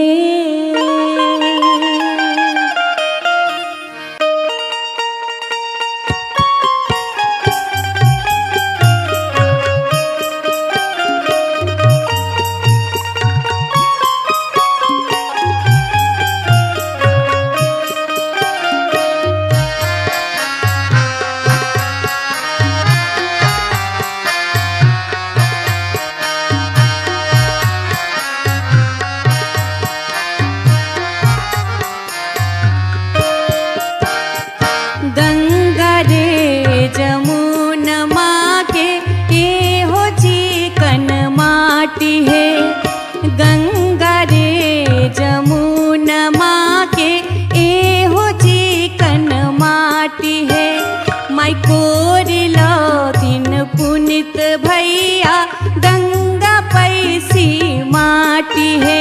भैया गंगा पैसी माटी है,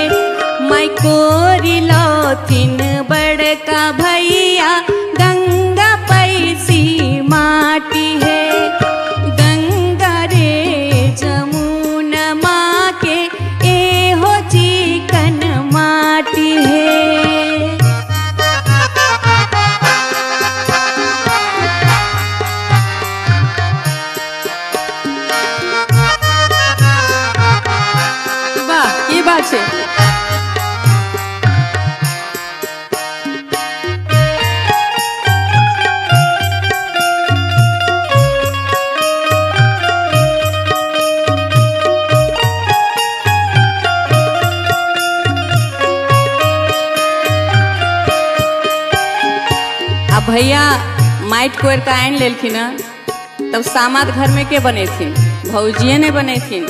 मैं कोरी लौथिन बड़का भैया गंगा पैसी माटी है। गंगा रे जमुनमा के ए हो चिकन माटी है। છે अब भैया माइट कोर का आन लेलखिन तब सामा घर में के बने थे भौजिए नहीं बनेथिन।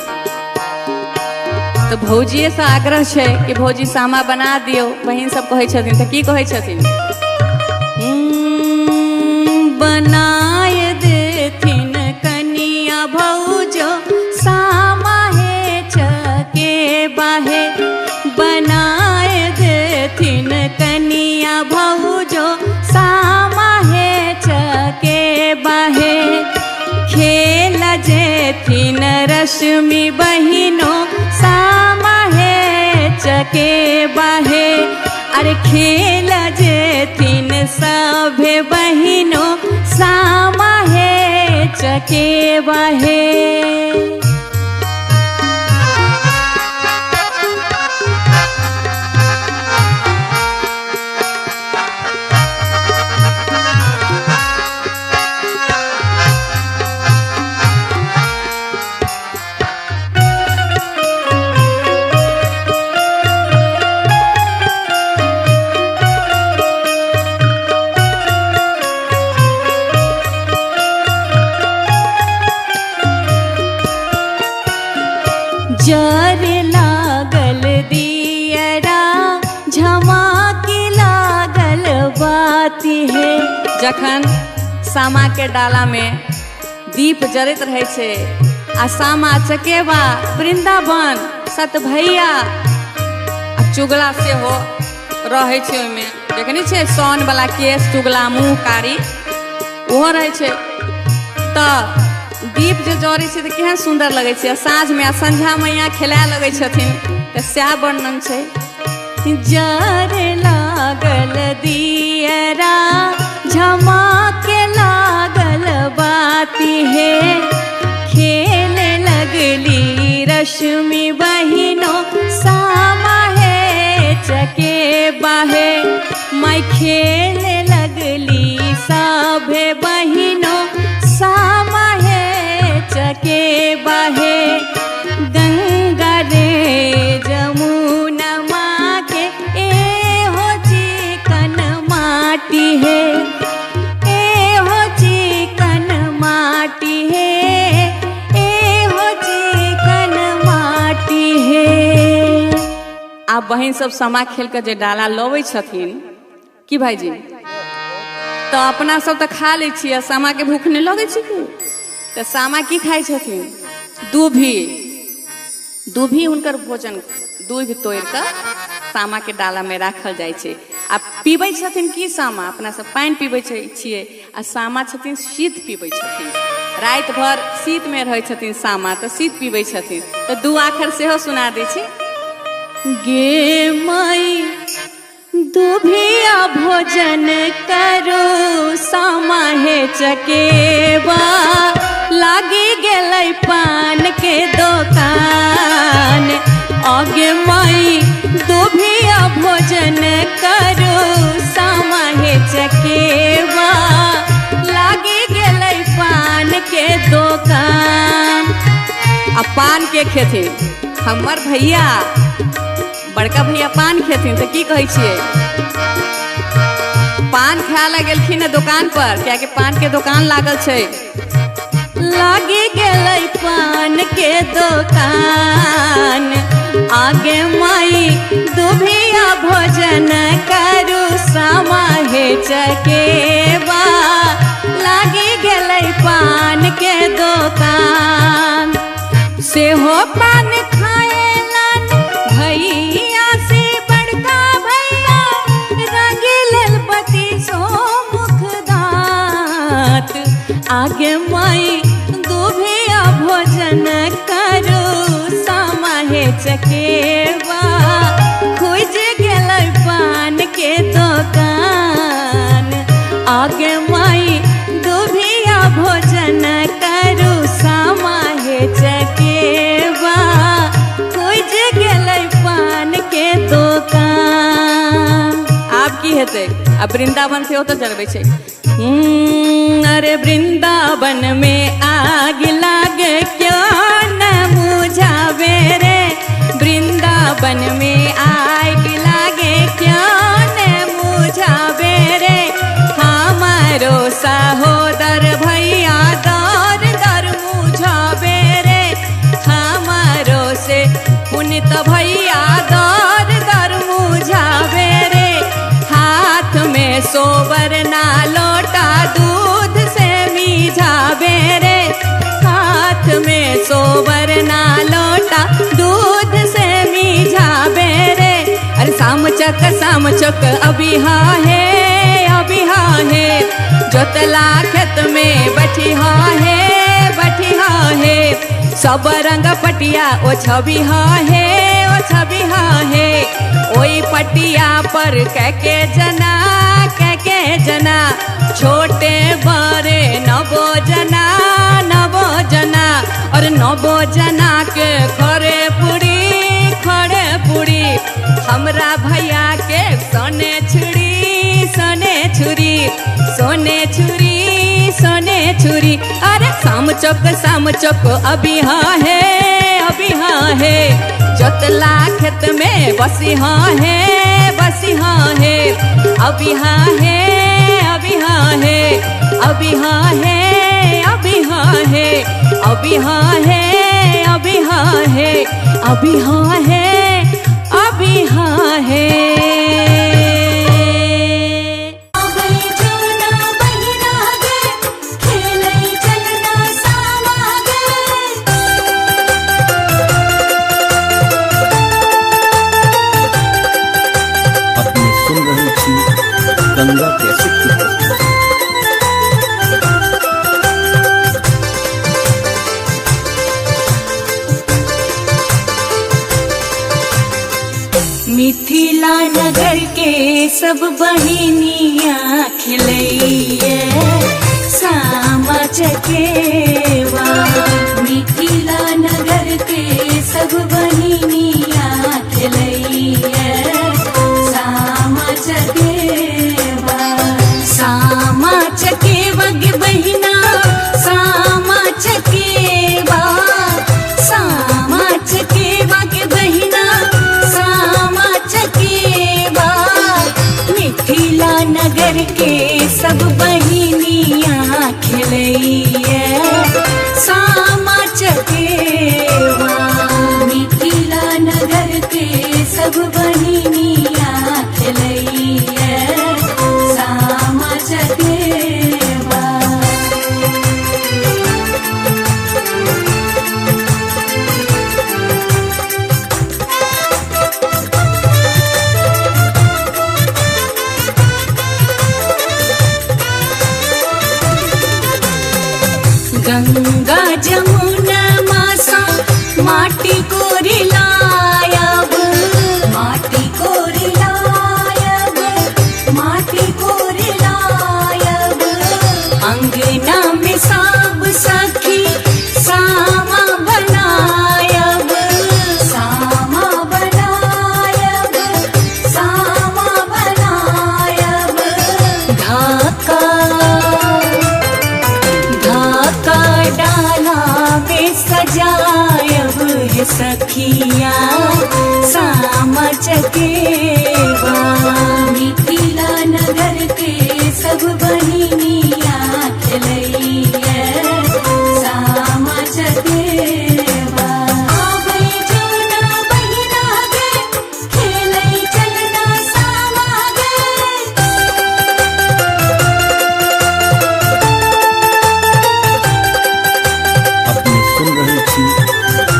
तो भौजिए से आग्रह है कि भौजी सामा बना दियो। बहन सब कहे छथिन तो की कहे छथिन? बनाए देथिन कनिया भौजो सामा है चके बाहे। बनाए देथिन कनिया भौजो सामा है चके बाहे। खेल जेथिन रश्मि बहिनो सामा है चके बाहे। अरे खेल जेथिन सभे बहिनो सामा है चके बाहे। जर लागल दियरा झमाकी लागल बाती है। जखन सामा के डाला में दीप जरत रहे छे आ सामा चकेबा वृंदावन सत भैया चुगला से हो रहे छे। ओइमे देखनी छे सोन वाला केस चुगला मुंह कारी ओहो रहे छे। तो दीप जो जरे छे तो केहन सुंदर लगे छे। साँझ में संझा मैया खेलाए लगे छथिन तो सएह वर्णन छे। जर लागल दियरा झमाके लागल बाती है। खेले लगली रश्मि बहिनो सामा है चके बाहे। मैं खेले लगली सभे बहिनो सामा है चके बाहे। गंगा रे जमुना माँ के ए हो चिकन माटी है। ए हो चिकन माटी है। ए हो चिकन माटी है। आप बहन सब सामा खेल कर जे डाला लवे छथिन कि भाईजी तो अपना सब तो खा ले छियै। सामा के भूख नहीं लगे छी तो सामा की खाई छथिन? दूभी। दूभी उनकर भोजन दूध तोड़ कर सामा के डाला में राखल जाय छे। आ पीबै छथिन की सामा? अपना सब पानी पीबै छियै आ सामा छथिन शीत पीबै छथिन। रात भर शीत में रहे छथिन सामा तो शीत पीबै छथिन। तो दू आखर सेहो सुना दै छी। गे माई दूभिया भोजन करो सामा है चकेबा। लागी गेलै पान के दुकान। आगे माई दूभिया भोजन करो सामा है चकेबा। लागी गेलै पान के दुकान। आ पान के खेथिन हमर भैया बड़का भैया पान खेथिन तो की कहै छियै? पान खाय ला गेलखिन दुकान पर क्या के पान के दुकान लागल छे। लागी गेलै पान के दुकान। आगे माई दूभिया भोजन करू सामा है चकेबा। लागी गेलै पान के दुकान। से हो पान खाए लान भैया से बड़का भैया। रंगील पति सो मुख दांत। आगे माई दूभिया भोजन करू सामा है चकेबा। खोज गेलै पान के दुकान। आगे माई दूभिया भोजन करू सामा है चकेबा। खोज गेलै पान के दुकान। आप की हेतै? अब वृंदावन से हो तो जरबै छै। अरे वृंदावन में आग लाग क्यों न मुझावे रे। वृंदावन में आग लागे क्यों न मुझावे रे। हमारो सहोदर भैया दर दर मुझावे रे। अमित भैया दर दर मुझावे रे, हाथ में सोबर ना लोटा दूध से मिझावे रे, हाथ में सोबर ना लोटा दूध से मिझावे रे। अरे शाम चक अभी हाँ है, जोतला खेत में बैठी हाँ है, सब रंग पटिया ओ छवि हाँ है, ओई पटिया पर के जना, छोटे बड़े नवो जना, और नवो जना के खड़े पूरी, हमरा भैया के सोने छुरी, अरे शाम चौक अभी हाँ है, जोतला खेत में बसी हाँ है, अभी हाँ है। अबई जौना बहिना गे, खेलै चलना सामा गे। अपने सुन रही थी गंगा कैसेट की प्रस्तुति। मिथिला नगर के सब बहिनिया खिलैये सामा चकेवा, मिथिला नगर के सब बहिनिया खिलैये सामा चकेवा, सामा चकेवा गे बहिना, सामा चकेवा, सामा चकेवा गे बहिना, मिथिला नगर के सब बहिनिया खिलैये सामा चकेवा, मिथिला नगर के सब बहिनिया खिलैये सामा चकेवा। गंगा जमुना मासा माटी कोरी लायब, माटी कोरी लायब, माटी कोरी लायब, अंगना में सब सखी सामा बनायब, सामा बनायब, सामा बनायब, ढाका डाला में सजायब है सखिया सामा चकेवा, मिथिला नगर के सब बहिनिया खिलैये सामा चकेवा। अबई जौना बहिना गे, खेलै चलना सामा गे। अपने सुन रही थी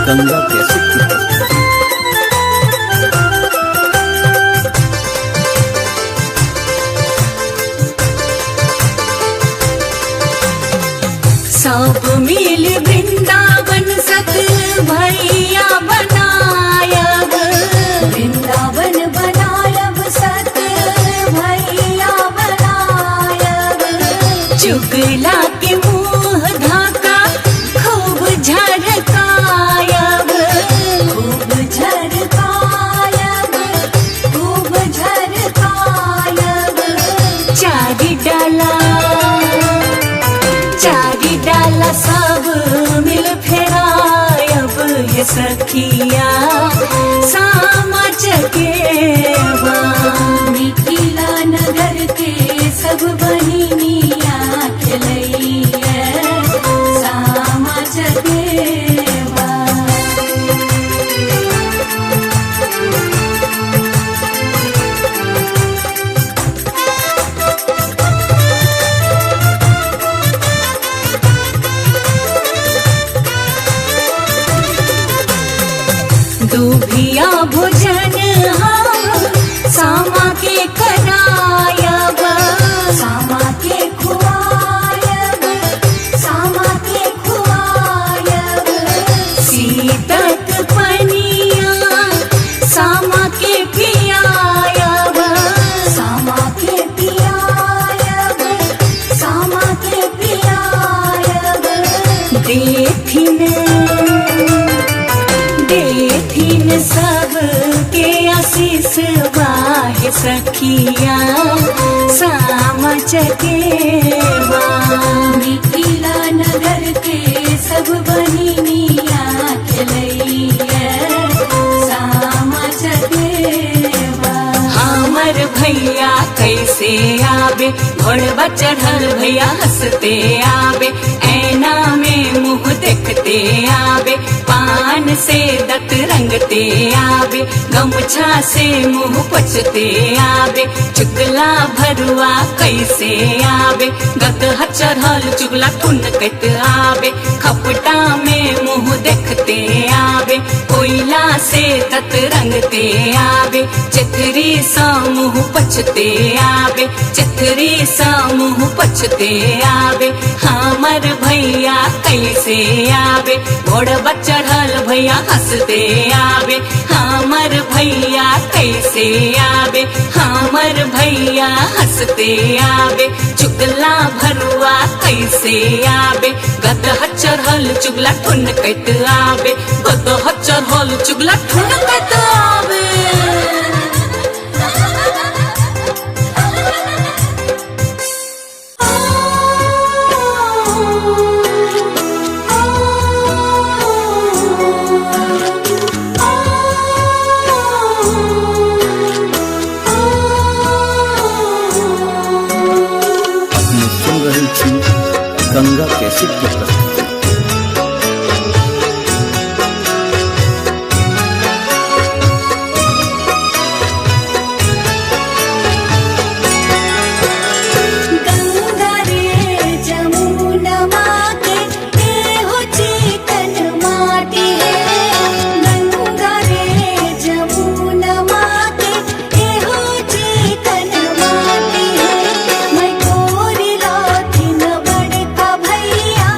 गंगा कैसेट की प्रस्तुति। सब मिल वृंदावन सत भैया बनायब, वृंदावन बनायब सत भैया बनायब, चुगला के मुँह ढाका खूब झरकायब, खूब झरकायब, खूब झरकायब, चारी डाला सब मिल फेरायब है सखिया सामा चकेवा, मिथिला नगर के सब बहिनिया खिलैये सामा चकेवा। दूभिया भोजन हम सामा के करायब, सामा के खुआयब, सामा के खुआयब। सीतक पनिया सामा के पियायब, सामा के पियायब, सामा के पियायब। देथिन सबके आशीष वाहे सखिया सामा चकेवा। मिथिला नगर के सब बहिनिया खेलैया सामा चकेवा। हमर भैया कैसे आवे, घोड़वा चढ़ल भैया हंसते आवे, ऐना में मुँह देखते आवे, पान से दत रंगते आवे, गमछा से मुँह पचते आवे। चुगला भरुआ कैसे आवे, गदहा चढ़ल चुगला ठुनकत आवे, खपटा में मुँह देखते आवे, कोयला से दत रंगते आवे, चथरी सा मुँह पचते आवे, चथरी सा मुँह पचते आवे। हमर भैया कैसे आवे, घोड़वा चढ़ल भैया हंसते आवे, हमर भैया कैसे आवे, हमर भैया हंसते आवे। चुगला भरुआ कैसे आवे, गदहा चढ़ल चुगला ठुनकत आवे, गदहा चढ़ल चुगला ठुनकत आवे। गंगा कैसेट की प्रस्तुति। गंगा रे जमुना के हो चेतन माटी है, गंगा रे जमुना के हो चेतन माटी है। मैं कोरी रात न बड़का भैया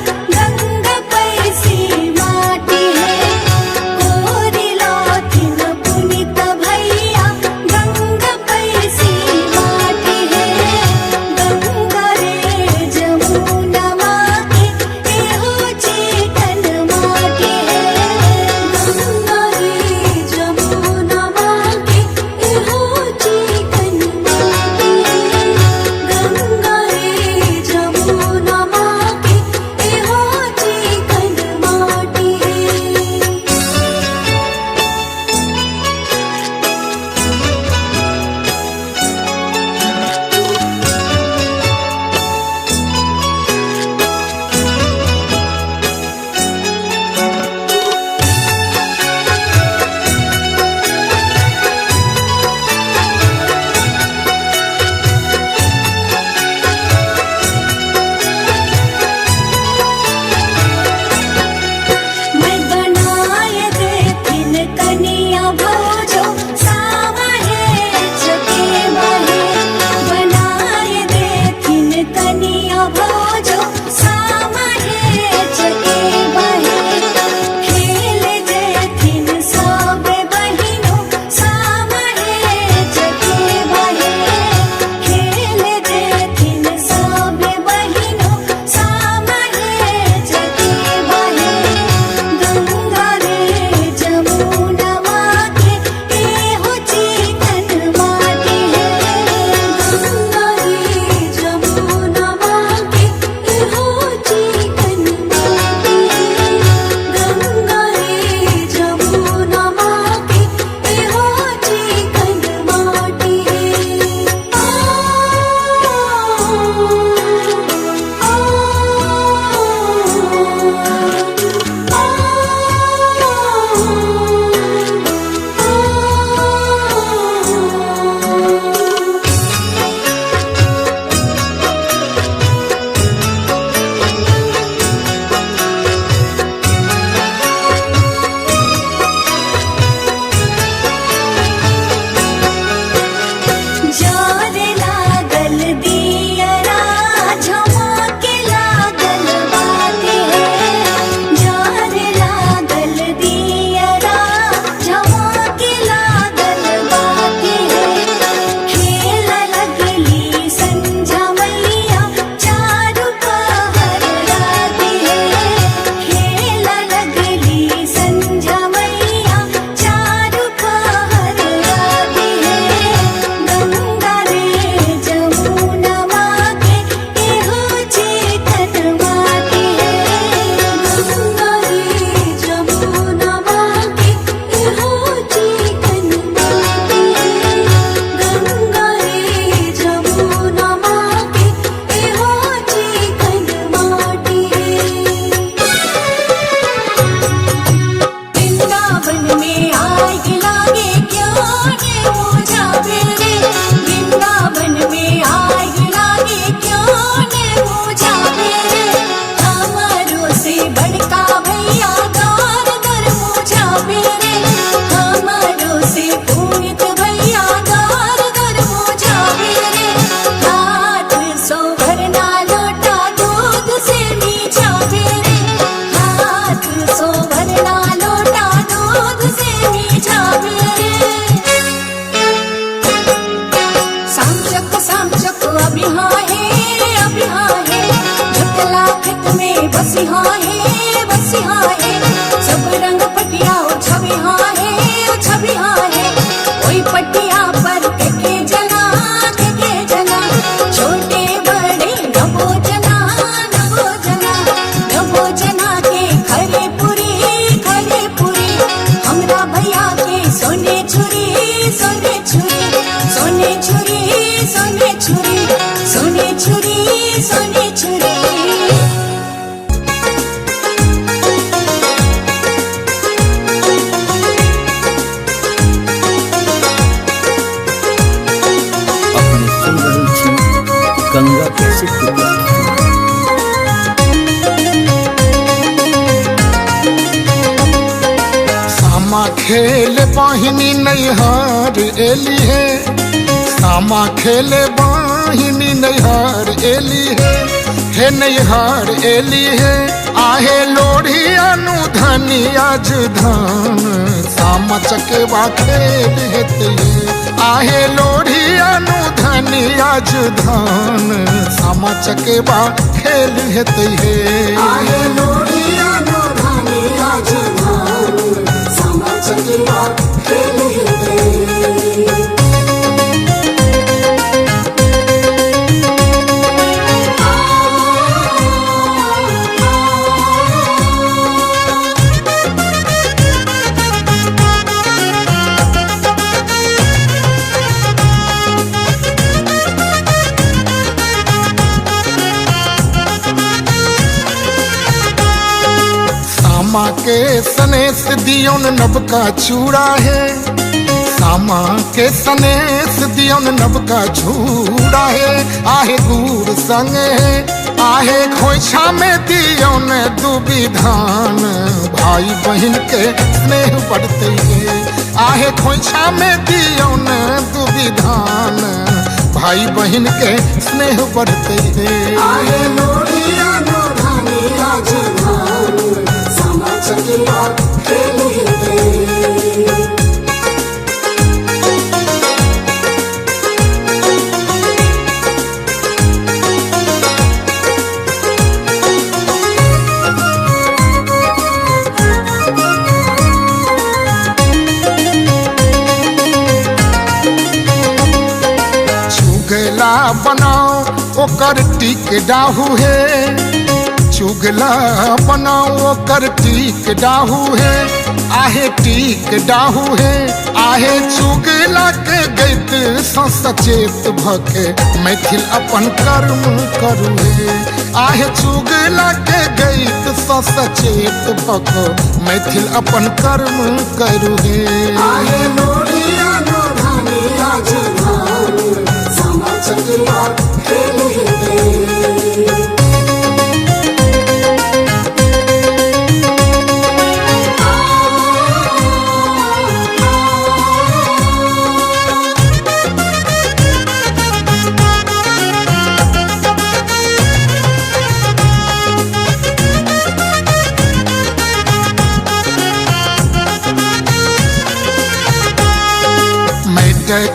छापे रे हमारो से पुनित भैया दर दर हो जावे रे हाथ सो भरना लोटा दूध से मीठावे रे हाथ सो भरना लोटा दूध से मीठावे रे सामचक अभी हाँ है झुकला खेत में बसी हाँ है सब रंग पटिया छवि हाँ है कोई पटिया पर देखे जना छोटे बड़े नवो जना के खरे पूरी हमरा भैया के सोने छुरी अपने सुन रही छी गंगा कैसेट की प्रस्तुति। सामा खेल बहिनी नैहर एली है सामा खेले बहिनी नैहर एली है नैहर एली है आहे लोढ़ी अनुधनी आज धान सामा चकेवा खेल हेते आहे लोढ़ी अनुधनी आज धान सामा चकेवा खेल हेते आहे लोढ़ी अनुधनी आज धान सामा चकेवा खेल हेते। सामा के सनेस दियोन नबका चूड़ा है सामा के सनेस दियोन नबका चूड़ा है आहे गुड़ संग है आहे खोइछा में दियोन दुबी धान भाई बहन के स्नेह बढ़ते है आहे खोइछा में दियोन दुबी धान भाई बहन के स्नेह बढ़ते है आहे लोढ़िया लोढ़ानी आज धान सामा चकेवा खेल हेते। चुगला बनाओ ओकर टिक डाहू है चुगला बनाओ ओकर टीक डाहू है आहे टीक डाहू है आहे चुगला के गैत सचेत भके मैथिल अपन कर्म करू है आहे चुगला के गैत सचेत भके मैथिल अपन कर्म करू है आहे लोढ़िया लोढ़ानी आज धान सामा चकेवा खेल हेते।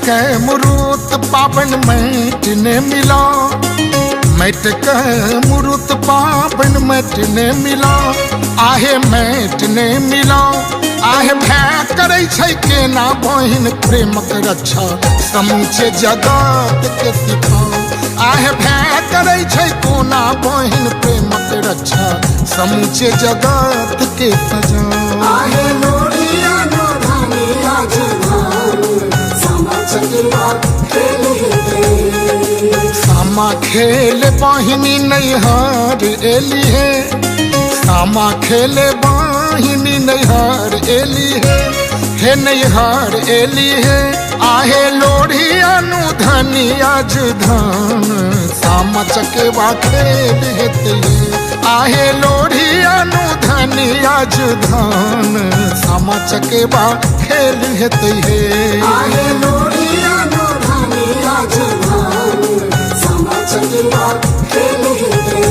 के मुरूत पावन मैट ने मिला मैट के मुरूत पावन मैट ने मिला आहे मैट ने मिला आहे भय करे छै केना बहिन प्रेमक रक्षा समूचे जगत के सिखाओ आहे भय करे छै कोना बहिन प्रेमक रक्षा समूचे जगत के सजाओ आहे लोढ़िया लोढ़ानी आज धान सामा चकेवा खेल हेते। सामा खेल बहिनी नैहर एली है सामा खेले बहिनी नैहर एली है नैहर एली है आहे लोढ़ी अनुधनी आज धान सामा चकेवा खेल हेते आहे लोढ़ी अनुधनी आज धान सामा चकेबा खेल हेतै हे आहे लोढ़ी अनुधनी आज धान सामा चकेबा खेल हेतै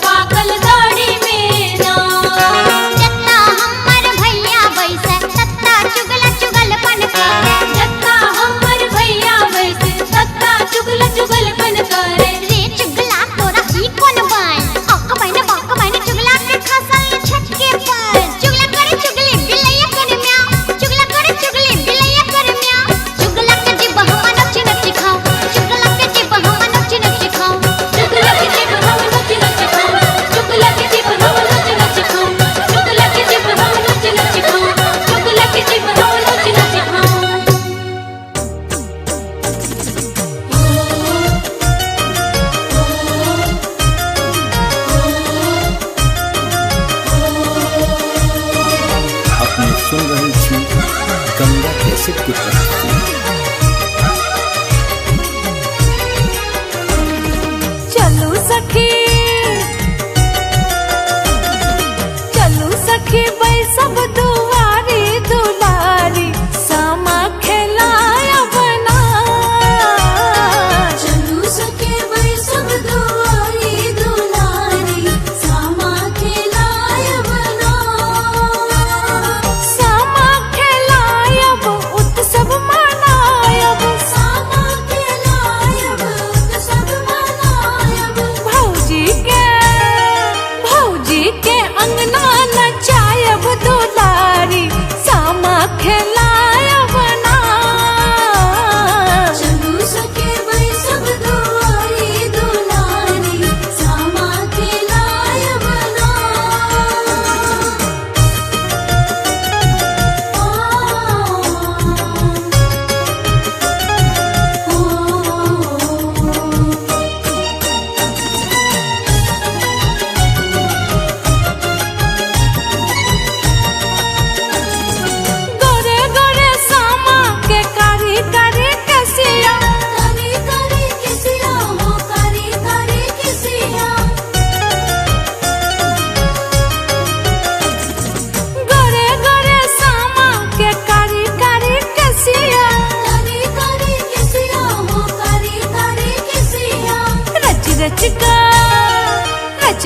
पाकल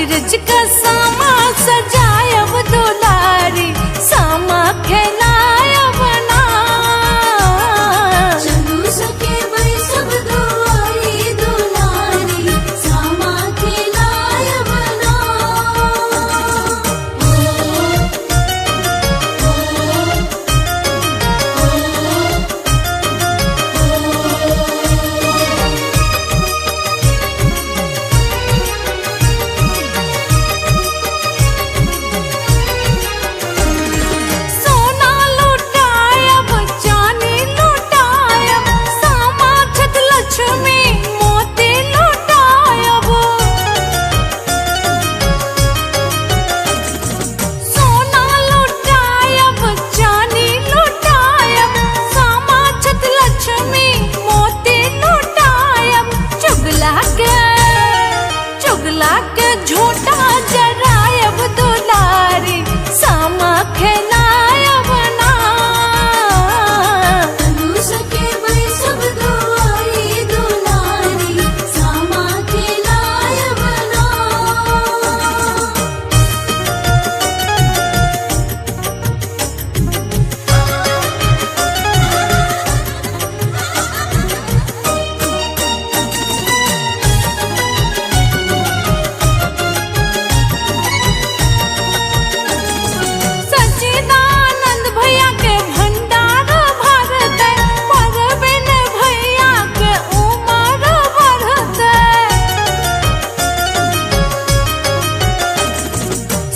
अचरज का सामा सजायब दुलारी सामा खेलायब ना। चलू सके भाई सब दुआरी दुलारी सामा खिलायब ना। सोना लुटायब चांदी लुटायब सामा छत लक्ष्मी मोती लुटायब। सोना लुटायब चांदी लुटायब सामा छत लक्ष्मी मोती लुटायब। चुगला के झूठा जरायब दुलारी सामा खेलायब ना। चलू सके भाई सब दुआरी दुलारी सामा खिलायब ना। सच्चिदानंद भैया के भंडार भर दे परवीन भैया के उमर बढ़ दे।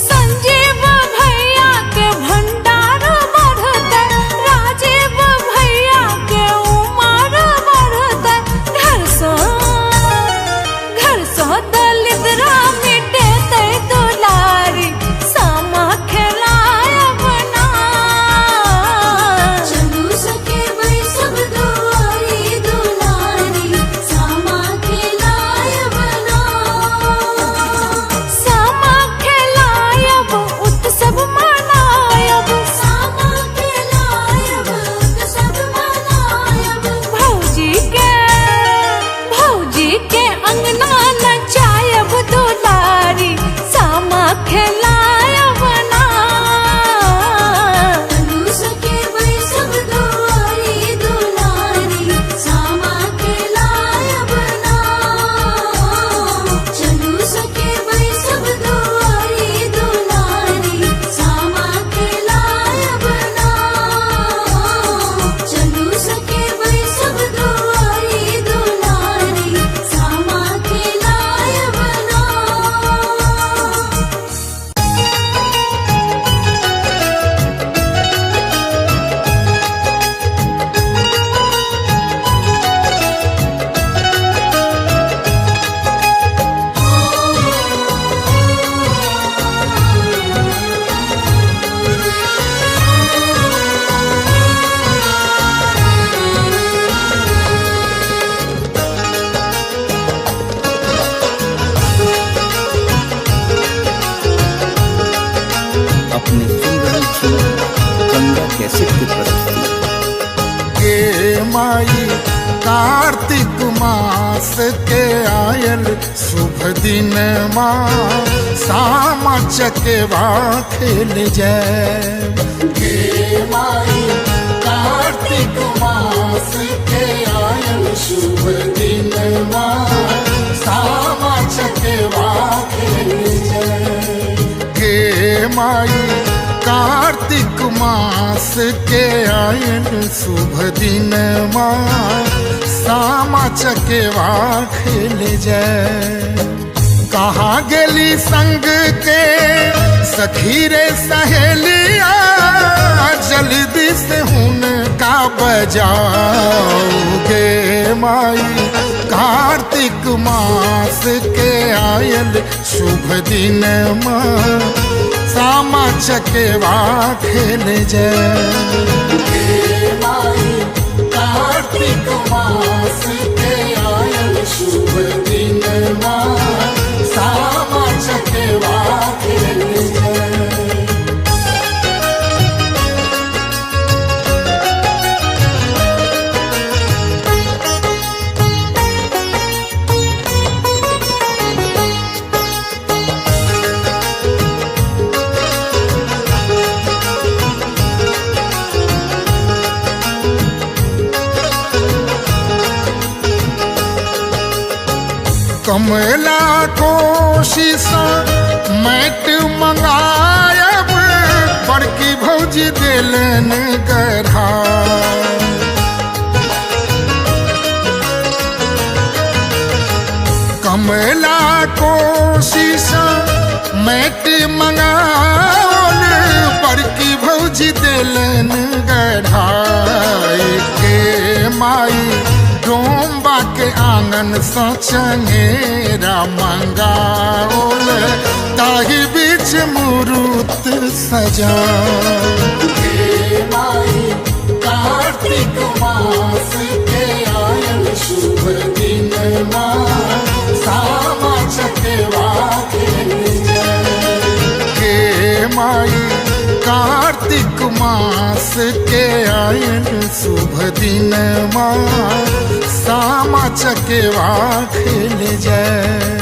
संजीव भैया के भंडार बढ़ दे राजीव भैया के उमर बढ़ दे। घर सो दलिद्रा मिटे ते दुलारी सामा खेलायब ना। चलू सके भाई सब दुआरी दुलारी सामा खिलायब ना। सामा खेलायब उत्सव मनायब सामा खिलायब उत्सव मनायब। भौजी के अंगना नचायब दुलारी सामा खेलायब ना। चलू सके भाई सब दुआरी दुलारी सामा खिलायब ना। चलू सके भाई सब दुआरी दुलारी सामा खिलायब ना। चलू सके भाई सब दुआरी दुलारी सामा खिलायब ना। अपने सुन रहे थी गंगा कैसेट की प्रस्तुति। के माई कार्तिक मास के आयल शुभ दिन माँ सामा चकेवा खेल जाए। के माई कार्तिक मास के आयल शुभ दिन माँ सामा चकेवा खेल जाए। के माई कार्तिक मास के आयल शुभ दिन माँ सामा चकेवा खेल जाए। कहाँ गेली संग के सखी रे सहेलिया जल्दी से उनका बजाओगे माई कार्तिक मास के आयल शुभ दिन माँ सामा चकेवा खेल जाए। माई कार्तिक मास के आयल शुभ दिन माँ सामा चकेवा खेल जाए। कमला कोशिश मैट मंगायब बड़की भौजी दिलन गढ़ा कमला कोशिश मैट मंगाओल बड़की भौजी दिलन गढ़ाई के माई डोंबा के आंगन सा चंगेरा मंगाओल ताही बीच मुरूत सजा कार्तिक मास के आयल शुभ दिन सामा चकेवा के माई कार्तिक मास के आयल शुभ दिन सामा चकेवा खेल जाए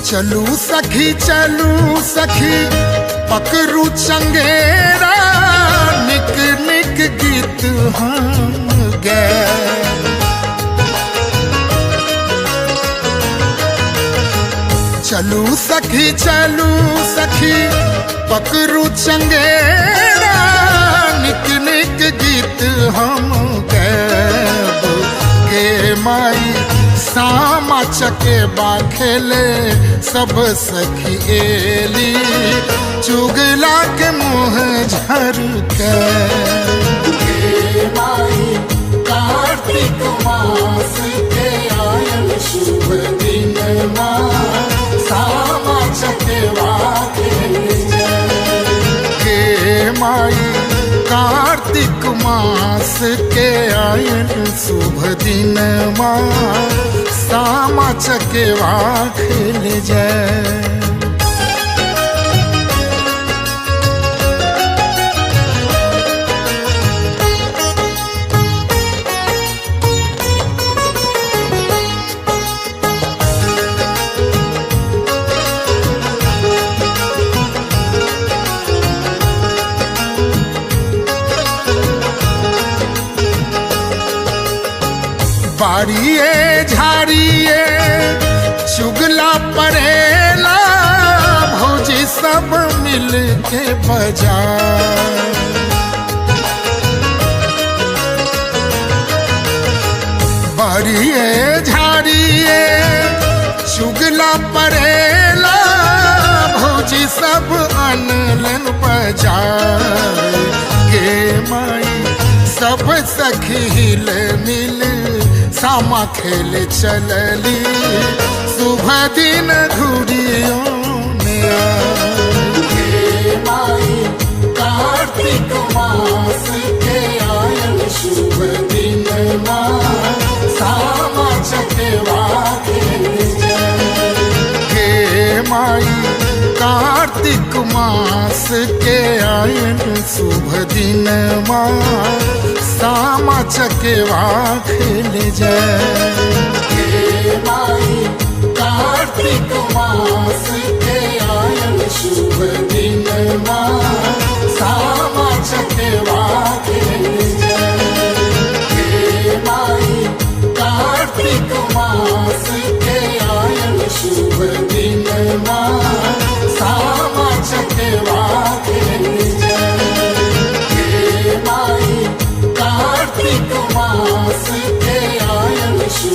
चलू सखी पकड़ू चंगेरा निक निक गीत हम गए चलू सखी पकड़ू चंगेरा निक निक गीत हम गए के माई सामा चकेबा खेले सब सखी एली चुगला के मुँह झर के कार्तिक मास के आयल शुभ दिन सामा चकेवा के माई कार्तिक मास के आयल शुभ दिन सामा चकेवा खेल जाए बाड़िए झाड़िए चुगला पड़ेला भौजी सब मिल के बजा बाड़िए झाड़िए चुगला पड़ेला भौजी सब अनलन बजा के माई सब सखी हिल मिल सामा खेल चलली शुभ दिन घुड़ियों कार्तिक मास के आयल शुभ दिन सामा चकेवा के माई कार्तिक मास के आयल शुभ दिन सामा चकेवा खेल जाए कार्तिक मास के आयल शुभ दिन सामा चकेवा कार्तिक मास के आयल शुभ दिन सामा चकेवा कार्तिक मास के आयल शुभ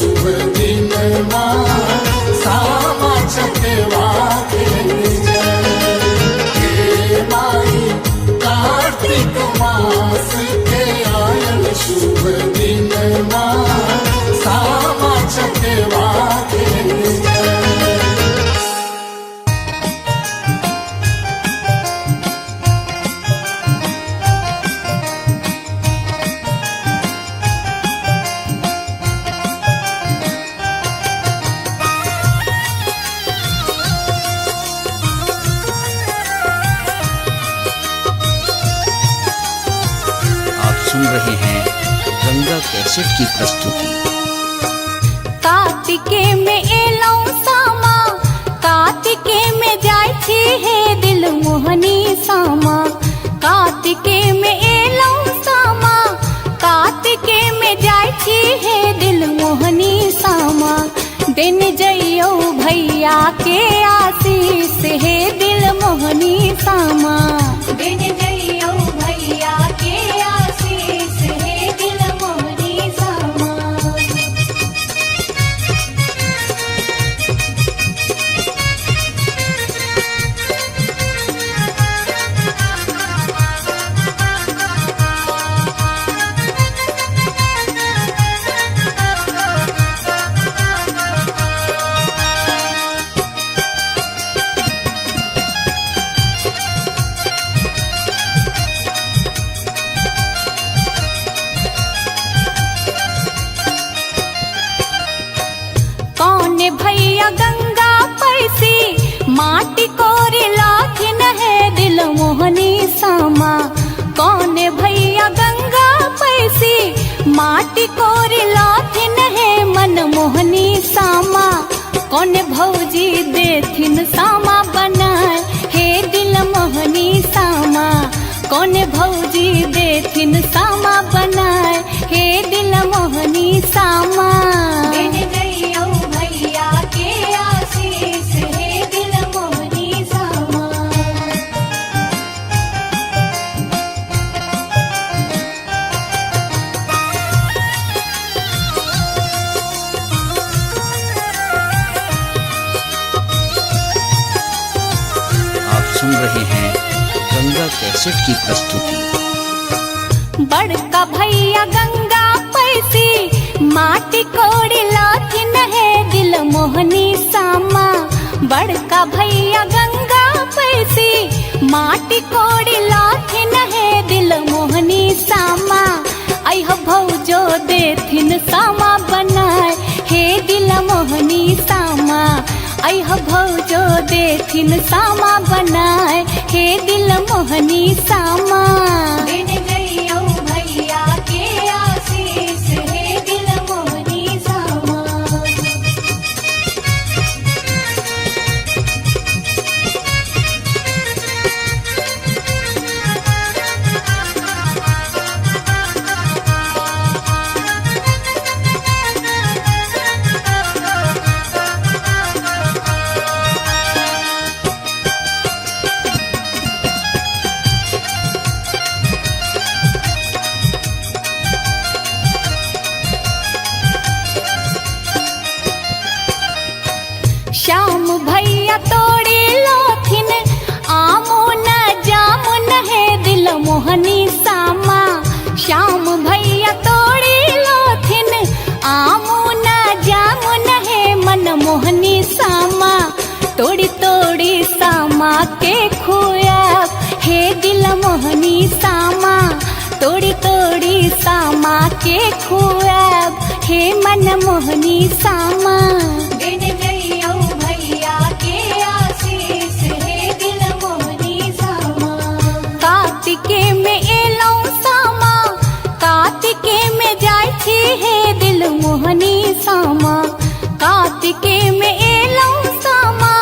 कैसेट की प्रस्तुति। कार्तिके में एलौ सामा, कार्तिके में जाय छी हे दिल मोहनी सामा। कार्तिके में एलौ सामा, कार्तिके में जाय छी हे दिल मोहनी सामा। दिन जइयो भैया के आशीष हे दिल मोहनी सामा। दिन जइयो भैया के आशीष हे दिल मोहनी सामा। कौन भैया गंगा पैसी माटी कोरी लाखिन है दिल मोहनी सामा। कौन भैया गंगा पैसी माटी कोरी लाखिन है मन मोहनी सामा। कौन भौजी देथिन सामा बनाए हे दिल मोहनी सामा। कौन भौजी देथिन सामा बनाए हे दिल मोहनी सामा। दिन जइयो भैया के आशीष हे दिल मोहनी सामा। आप सुन रहे हैं गंगा कैसेट की प्रस्तुति। बड़का भैया गंगा पैसी माटी कोड़ी लाथिन है दिल मोहनी सामा। बड़का भैया गंगा पैसी माटी कोड़ी लाथिन है दिल मोहनी सामा। अह भौजो देथिन सामा बनाए हे दिल मोहनी सामा। अह भौजो देथिन सामा बनाए हे दिल मोहनी सामा। दिन जइयो भैया के आशीष हे दिल मोहनी सामा। श्याम भैया तोड़ी लोथिन आमो न जामुन है दिल मोहनी सामा। श्याम भैया तोड़ी लोथिन आमो न जामुन है मन मोहनी सामा। तोड़ी तोड़ी सामा के खुआ हे दिल मोहनी सामा। तोड़ी तोड़ी सामा के खुआ हे मन मोहनी सामा। दिन जइयो भैया के आशीष हे दिल मोहनी सामा। कार्तिके में एलौ सामा, कार्तिके में जाय छी हे दिल मोहनी सामा। कार्तिके में एलौ सामा,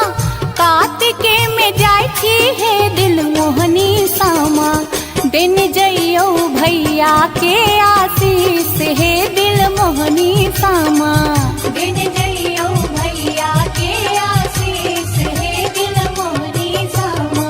कार्तिके में जाय छी हे दिल मोहनी सामा। दिन जइयो भैया के आशीष हे दिल मोहनी सामा। दिन जइयो भैया के आशीष हे दिल मोहनी सामा।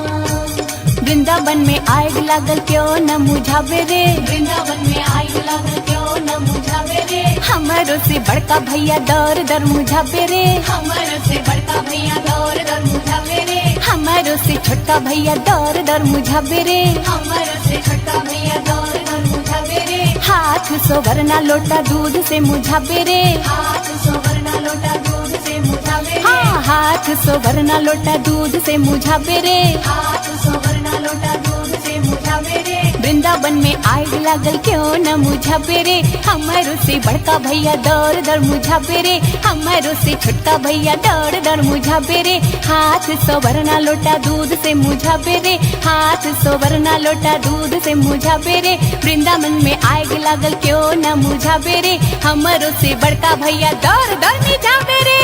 वृंदावन में आग लागल क्यों न मुझावे रे। वृंदावन में आग लागल क्यों न मुझावे रे। हमारो से बड़का भैया दौर दर मुझावे रे। हमारो से बड़का भैया दौर दर मुझावे रे। हमारो से छोटका भैया दौर दर मुझावे रे। हमारो से छोटका भैया दौर दर मुझावे रे। हाथ सोवरना लोटा दूध से मुझावे रे। हाथ सोवरना लोटा दूध से मुझावे रे। हाँ, हाथ सोवरना लोटा दूध से मुझावे रे। हाथ सोवरना लोटा दूध से मुझावे रे। वृंदावन में आग लागल क्यों न मुझा पेरे, हमारो से बड़का भैया दौड़ दौड़ मुझा पेरे, हमारो से छोटका भैया दौड़ दौड़ मुझा पेरे। हाथ सोवरना लोटा दूध से मुझा पेरे, हाथ सोवरना लोटा दूध से मुझा पेरे। वृंदावन में आग लागल क्यों न मुझा पेरे, हमारो से बड़का भैया दौड़ दौड़ मुझा पेरे।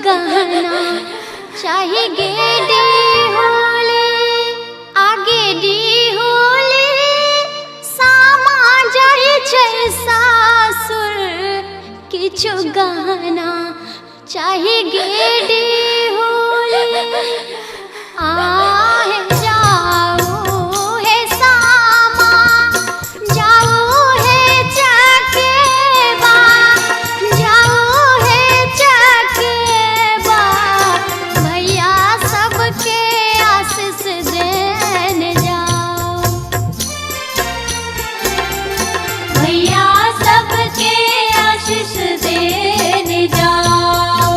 गहना चाहे गेडी होले आगे डी होले सामा जाए छै सासुर किछु गहना चाहे गेडी होले आहे जाओ हे सामा जाओ हे चकेबा जाओ हे चकेबा भैया सबके आशीष देने जाओ भैया सबके आशीष देने जाओ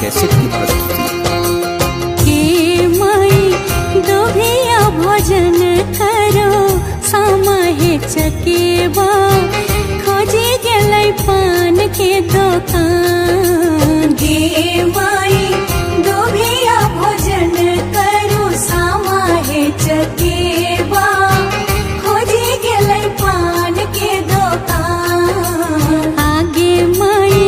कैसेट की प्रस्तुति। हे माई दोभिया भोजन करो समाहे चकेबा खोजे गेलै पान के दुकान। हे माई दोभिया भोजन करो समाहे चकेबा खोजे गेलै पान के दुकान। आगे माई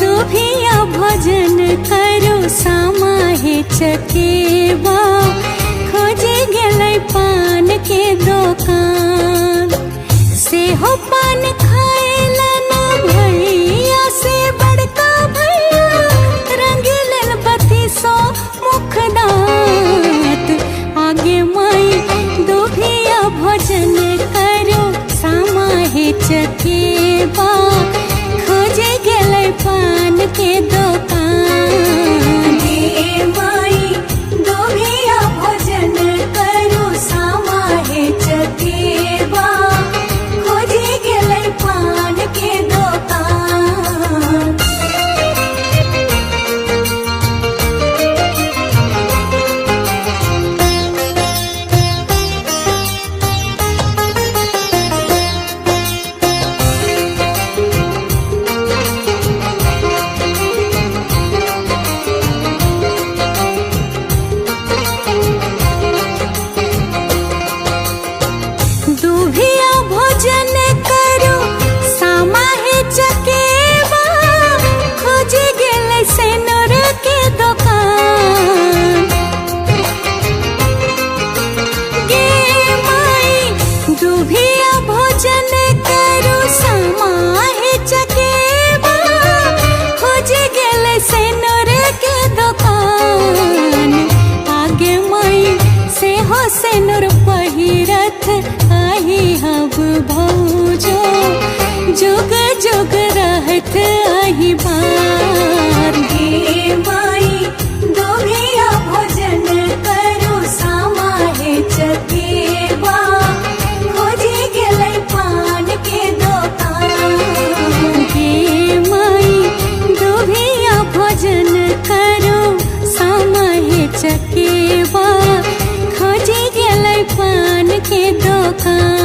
दोभिया भोजन करो समाहे चकेबा खोजे गेलै पान के दुकान। से हो पान खाएला ना भैया से बड़का भैया रंग लेल बत्तीसो मुख दांत। आगे माई दोभिया भोजन करो समाहे चकेबा खोजे गेलै पान के दुकान। हे माई दोभिया भोजन करो समाहे चकेबा खोजे गेलै पान के दुकान। दुभिया भोजन करो समाहे चकेबा खोजे गेलै सेनुर के दुकान। गे माई दुभिया भोजन करो समाहे चकेबा खोजे गेलै सेनुर के दुकान। आगे माई से हो सेनुर पहिरथ आही हब भौजो जुग जुग रहत आही बार। हे माई दोभिया भोजन करो समाहे चकेबा खोजे गेलै पान के दुकान। हे माई दोभिया भोजन करो समाहे चकेबा खोजे गेलै पान के दुकान।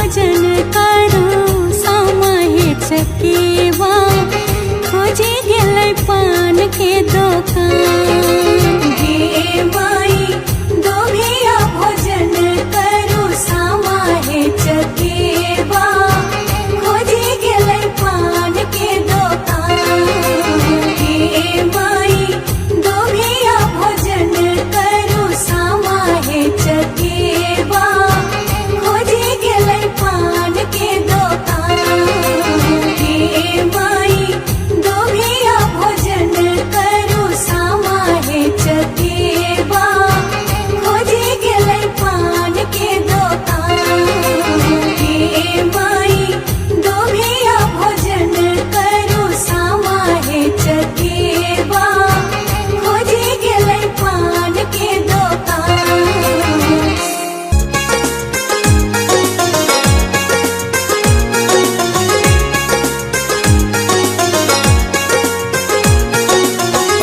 भोजन करू समय चकेवा खोजे गेलै पान के दुकान गे माई दोभिया भोजन करू समय चकेवा खोजे गेलै पान के दुकान गे माई दोभिया भोजन करू समय चकेवा खोजे गेलै पान के दुकान गे माई दोभिया भोजन करू समय चकेवा खोजे गेलै पान के दुकान गे माई दोभिया भोजन करू समय चकेवा खोजे गेलै पान के दुकान।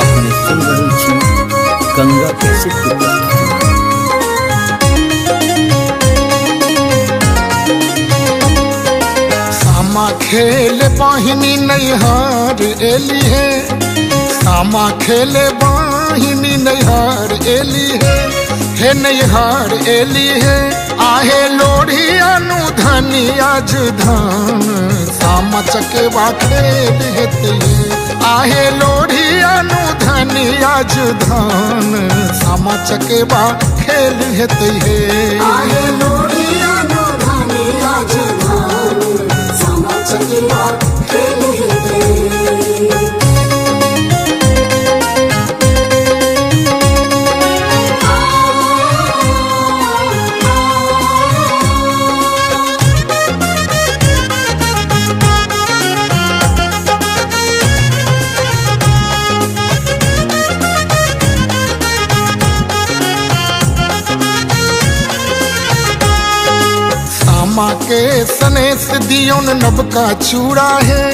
अपने सुन रही थी गंगा कैसेट की प्रस्तुति। सामा खेल बाहिनी नैहर एली है, सामा खेले बाहिनी नैहर एली है नैहर एली है। आहे लोढ़ी अनु धनी आज धान सामा चकेवा खेल हेते आहे लोढ़ी अनु धनी आज धान सामा चकेवा खेल हेते आहे लोढ़िया नो धानी आज धान सामा चकेवा खेल हेते। सामा के सनेस दियोन नबका चूड़ा है,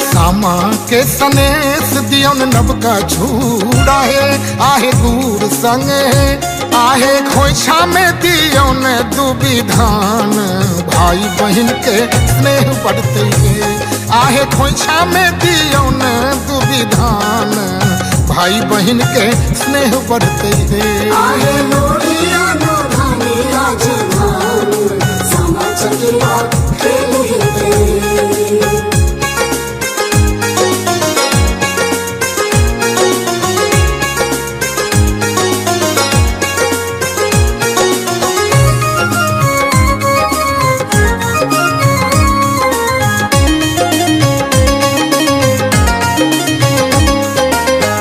सामा के सनेस दियोन नबका चूड़ा है। आहे गुड़ संग है, आहे खोइछा में दियोन दुबी धान भाई बहन के स्नेह बढ़ते है। आहे खोइछा में दियोन दुबी धान भाई बहन के स्नेह बढ़ते है। आहे लोढ़िया नो धानी आज धान सामा चकेवा खेल हेते।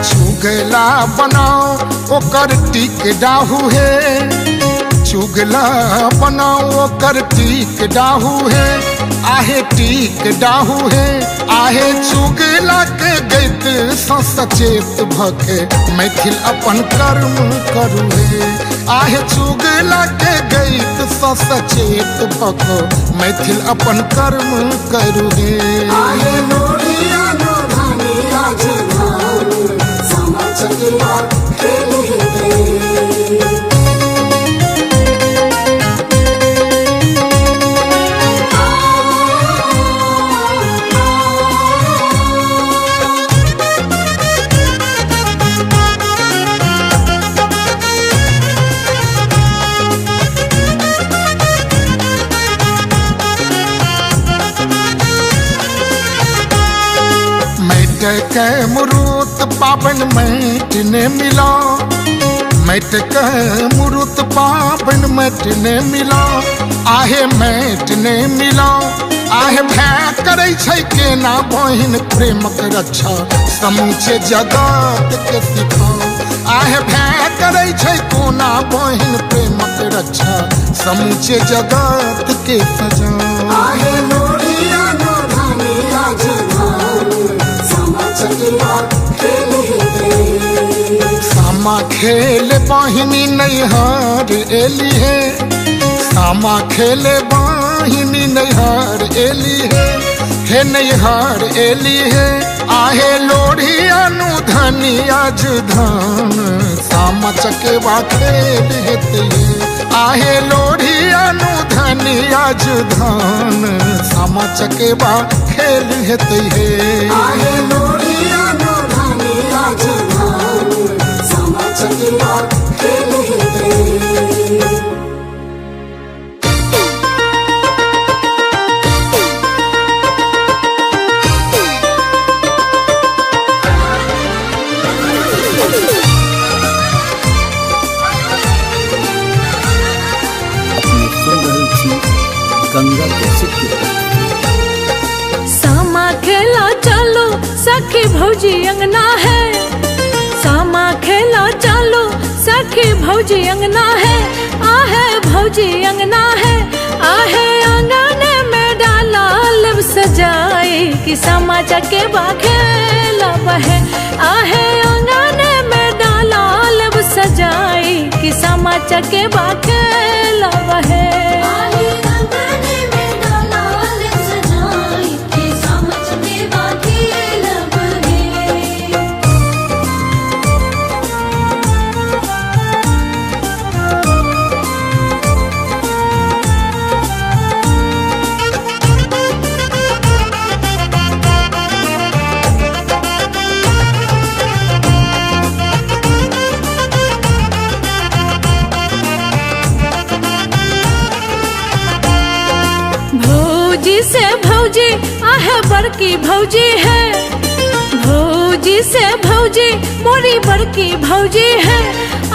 चुगला बनाओ ओकर टिक डाहू है, चुगला बनाओ ओकर टिक डाहू है। आहे टिक डाहू है, आहे चुगला के गैत सचेत भके मैथिल अपन कर्म करू है। आहे चुगला के गैत सचेत भके मैथिल अपन कर्म करू है। आहे लोढ़िया नो धानी आज धान सामा चकेवा खेल हेते। मैट के मुरूत पाबन मैट ने मिला, मैट के मुरूत पाबन मैट ने मिला। आहे मैट ने मिला, आहे भय करे छै केना बहिन प्रेमक रक्षा समूचे जगत के सिखाओ। आहे भय करे छै कोना बहिन प्रेमक रक्षा समूचे जगत के सजाओ। आहे लोढ़िया नो धानी आज धान सामा चकेवा खेल हेते। सामा खेल बाहिनी नैहर एली है, सामा खेले बाहिनी नैहर एली है नैहर एली है। आहे लोढ़ी अनु धनी आज धान सामा चकेवा खेल हेते आहे लोढ़ी अनु धनी लोढ़ी आज धान सामा चकेबा खेल हेतै हे आहे लोढ़िया नो धानी आज धान सामा चकेबा खेल हेतै गंगा कैसेट की प्रस्तुति। सामा खेला चलो सखी भौजी अंगना है, सामा खेला चलो सखी भौजी अंगना है, आहे भौजी अंगना है, आहे आंगन में डाला लब सजाए कि सामा चकेबा खेला बहे, आहे आंगन में डाला लब सजाए कि सामा चकेबा खेला बहे। भौजी से भौजी आहे बड़की भौजी है, भौजी से भौजी मोरी बड़की भौजी है,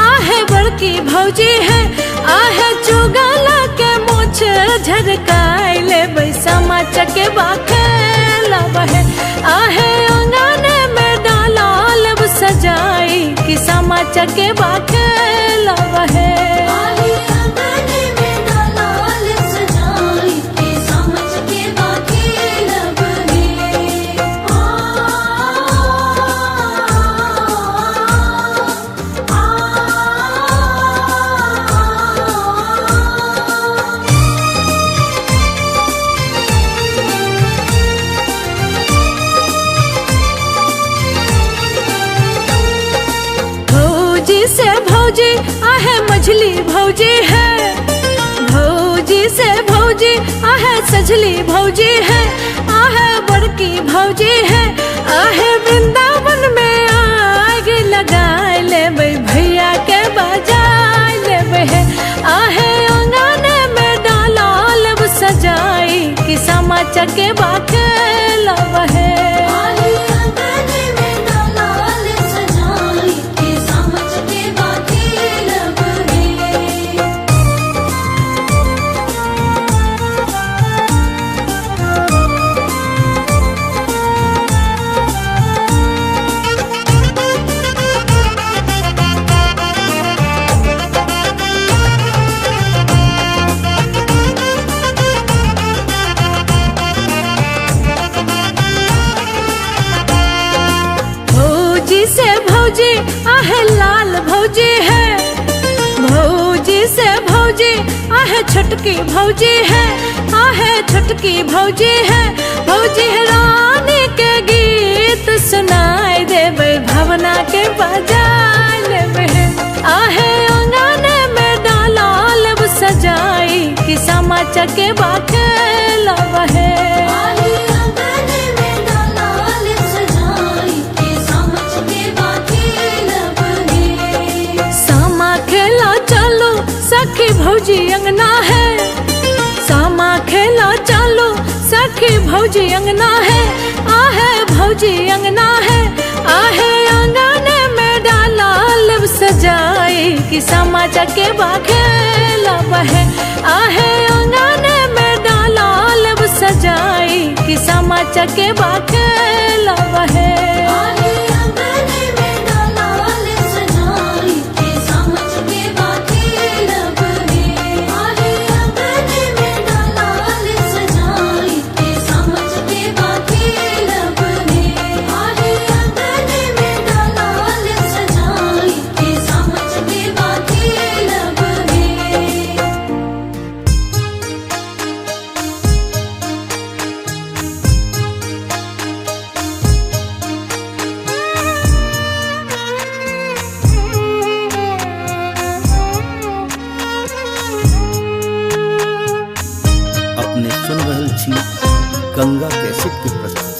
आहे बड़की भौजी है, आहे चुगला के मोछ झरकाई ले बैसामा चकेबा खेला बहे, आहे आंगन में डाला लब सजाई कि सामा चकेबा खेला बहे। भौजी से भौजी आहे मझली भौजी है, भौजी से भौजी आहे सजली भौजी है, आहे बड़की भौजी है, आहे वृंदावन में आग लगाए ले भैया के बजाए ले है, आहे आंगन में डाला लब सजाई कि सामा चकेबा खेला बहे। भौजी से भौजी आहे लाल भौजी है, भौजी से भौजी आहे छोटकी भौजी है, आहे छोटकी भौजी है, भौजी रानी के गीत सुनाई देवे भावना के बजाए लेवे, आहे आंगन में डाला लब सजाई कि सामा चकेबा खेला बहे। सखी भौजी अंगना है, सामा खेला चलो सखी भौजी अंगना है, आहे भौजी अंगना है, आहे आंगन में डाला लब सजाए कि सामा चकेबा खेला बहे, आहे आंगन में डाला लब सजाए कि सामा चकेबा खेला बहे। अपने सुन रहल छी गंगा कैसेट की प्रस्तुति।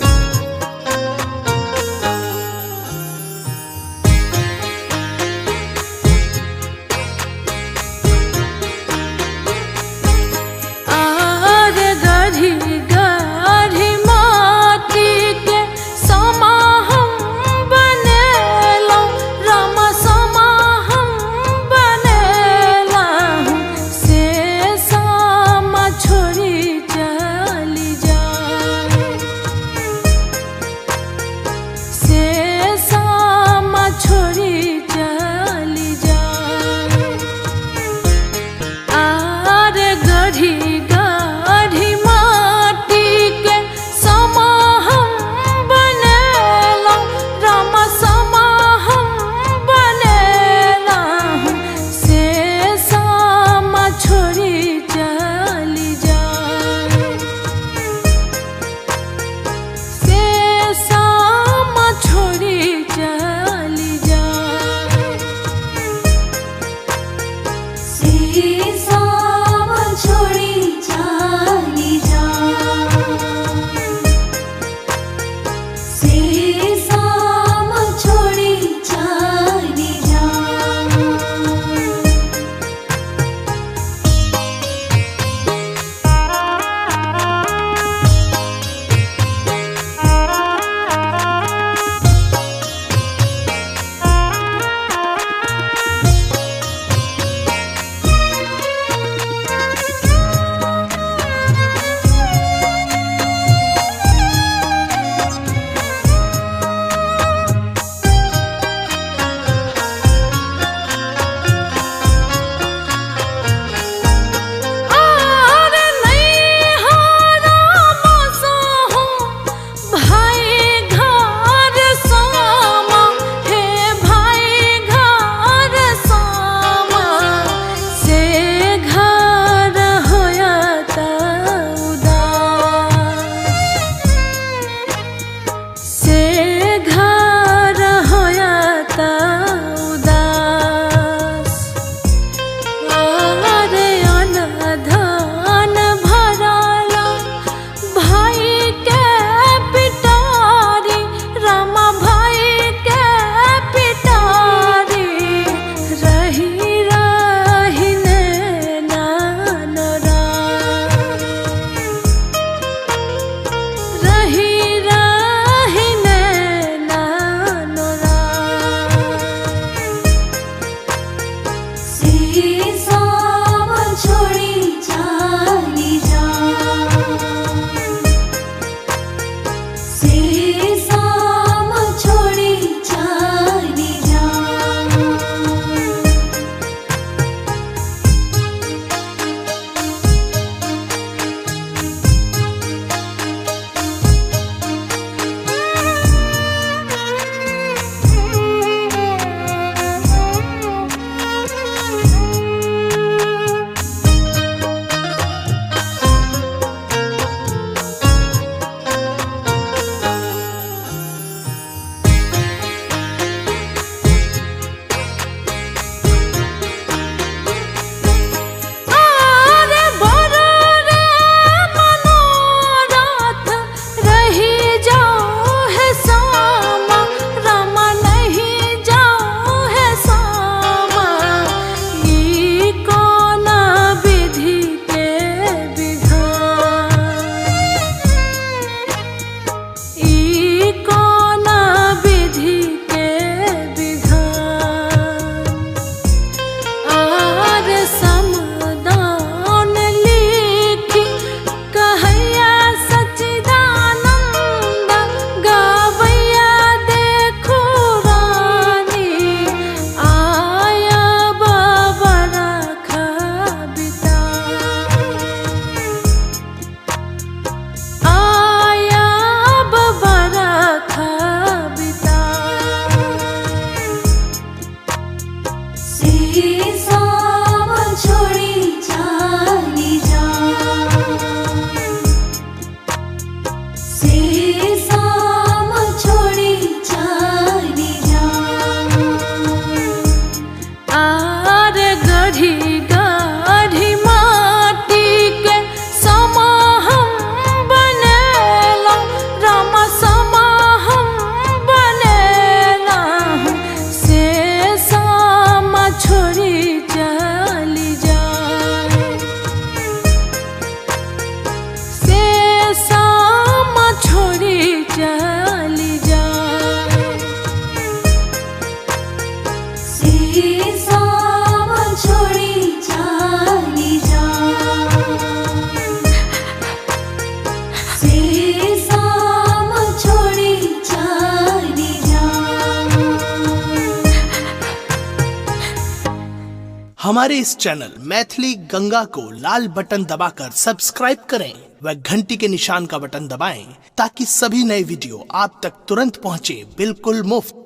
हमारे इस चैनल मैथिली गंगा को लाल बटन दबाकर सब्सक्राइब करें व घंटी के निशान का बटन दबाएं ताकि सभी नए वीडियो आप तक तुरंत पहुंचे बिल्कुल मुफ्त।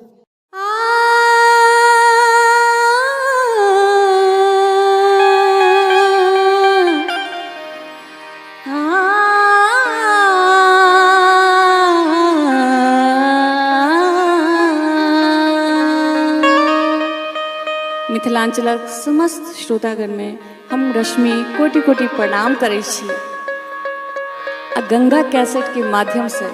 मिथिलांचलक समस्त श्रोतागण में हम रश्मि कोटि कोटि प्रणाम करै छी। आ गंगा कैसेट के माध्यम से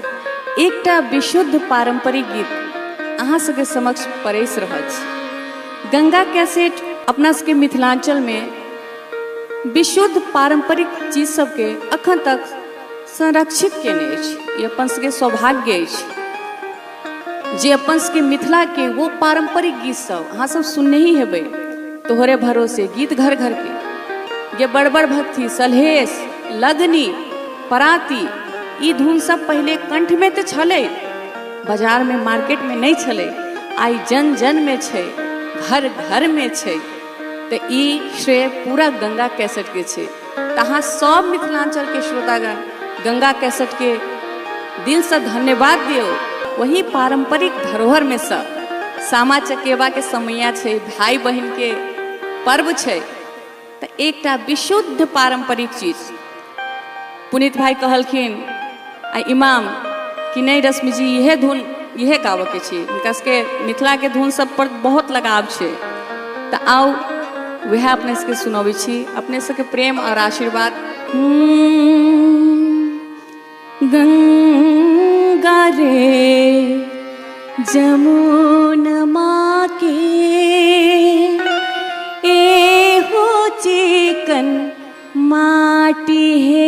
एकटा विशुद्ध पारंपरिक गीत अहाँ सबके समक्ष परस रहल छी। गंगा कैसेट अपना सबके मिथिलांचल में विशुद्ध पारंपरिक चीज सबके अखन तक संरक्षित केने अछि। ई अपन सबके सौभाग्य अछि जे अपन सबके मिथिला के वो पारंपरिक गीत सब अहाँ सब सुनने ही हेबै। तोहरे भरोसे गीत घर घर के ये बड़बड़ भक्ति सलहेश लगनी पराती ई धुन सब पहले कंठ में तो छले, बाजार में मार्केट में नहीं छले, आई जन जन में छे, घर घर में छे। तो ई श्रेय पूरा गंगा कैसेट के छे। तहाँ सब मिथिलांचल के श्रोतागण गंगा कैसेट के दिल से धन्यवाद दियो। वही पारंपरिक धरोहर में सब सामा चकेवा के समैया छे, भाई बहन के पर्व छे। तो एकटा विशुद्ध पारंपरिक चीज पुनीत भाई कहलखिन आ इमाम कि नहीं रश्मि जी यह धुन यह गावे के छे, हुनका सबके मिथिला के धुन सब पर बहुत लगाव छे। तो आओ वह अपने सबके सुनबै छी, अपने सबके प्रेम और आशीर्वाद। गंगा रे जमुना के ए हो चिकन माटी है।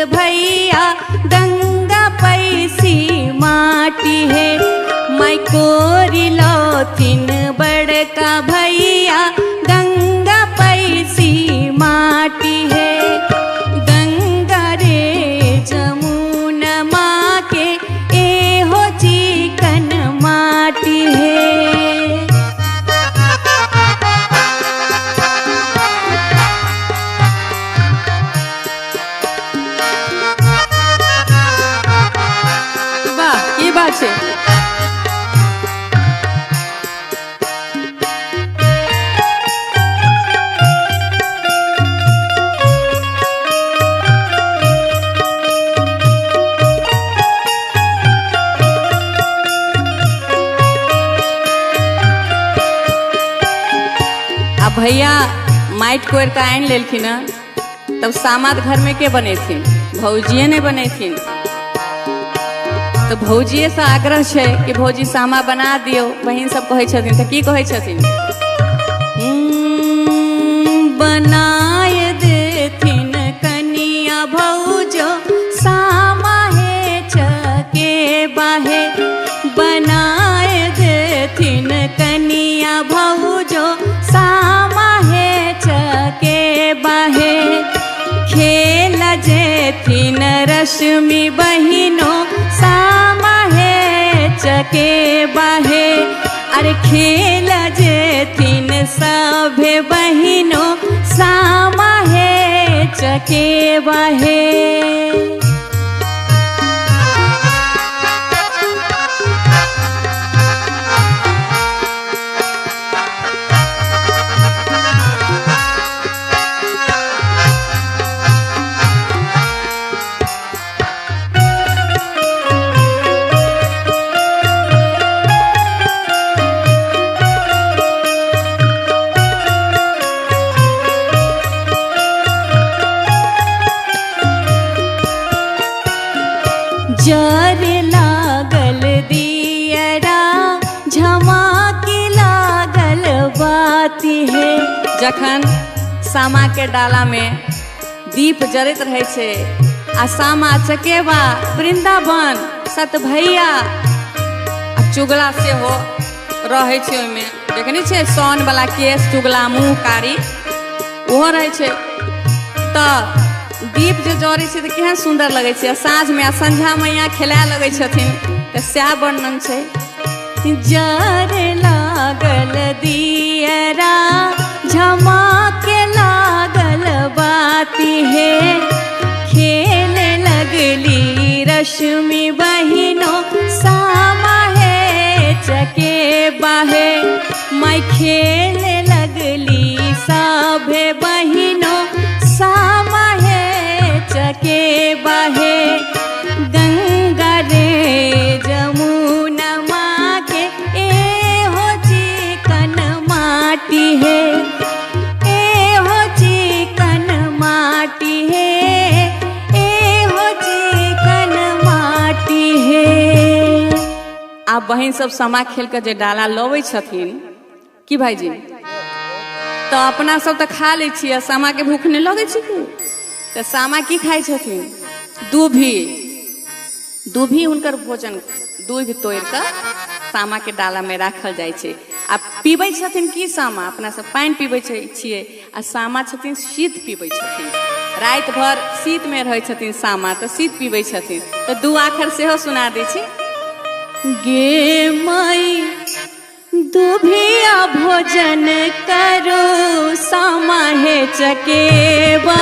भैया गंगा पैसी माटी है, मैं कोरी लौथिन बड़का भैया गंगा पैसी माटी है। गंगा रे जमुना माँ के ए हो चिकन माटी है। भैया माइट कोर का आन लेलखिन, तब सामाद घर में के बने थी, भौजिए नहीं बने थी। तो भौजिए से आग्रह है कि भौजी सामा बना दियो। बहन सब कहे छथिन तो की कहे छथिन, बनाए देथिन कनिया भौजो सामा है चके बाहे। बनाए देथिन कनिया भौजो सामा है चके बाहे। खेल जेथिन रश्मि बहिनो सामा है चके बाहे। अरे खेल जेथिन सभे बहिनो सामा है चके बाहे। जखन सामा के डाला में दीप जरैत रहे छे आ सामा चकेबा वृंदावन सत भैया आ चुगला से हो रहे छे ओइमे देखनी छे सोन वाला केस चुगला मुंह कारी ओहो रहे छे त दीप जे जरै छे त केहन सुंदर लगे छे साँझ में आ संझा मैया खेलाए लगे छथिन त सएह वर्णन छे जरे लागल दियरा झमाके लागल बाती है खेले लगली रश्मि बहिनों सामा है चकेबा है मैं खेले लगली सभे बहिनों सामा है चकेबा है गंगा रे जमुना माँ के ए हो चिकन माटी है ए हो चिकन माटी है ए हो चिकन माटी है। आप बहन सब सामा खेल के जे डाला लबै छथिन कि भाईजी तो अपना सब तो खा ले छियै सामा के भूख नहीं लगे छै तो सामा की खाई छथिन दूभी हुनकर भोजन दूध तोड़ कर सामा के डाला में राखल जाय छै आ पीबै छथिन की सामा अपना सब पानि पीबै छियै आ सामा छथिन शीत पीबै छथिन रात भर शीत में रहै छथिन सामा तो शीत पीबै छथिन तो दू आखर सेहो सुना दै छी गे माई दुभिया भोजन करो सामा है चकेबा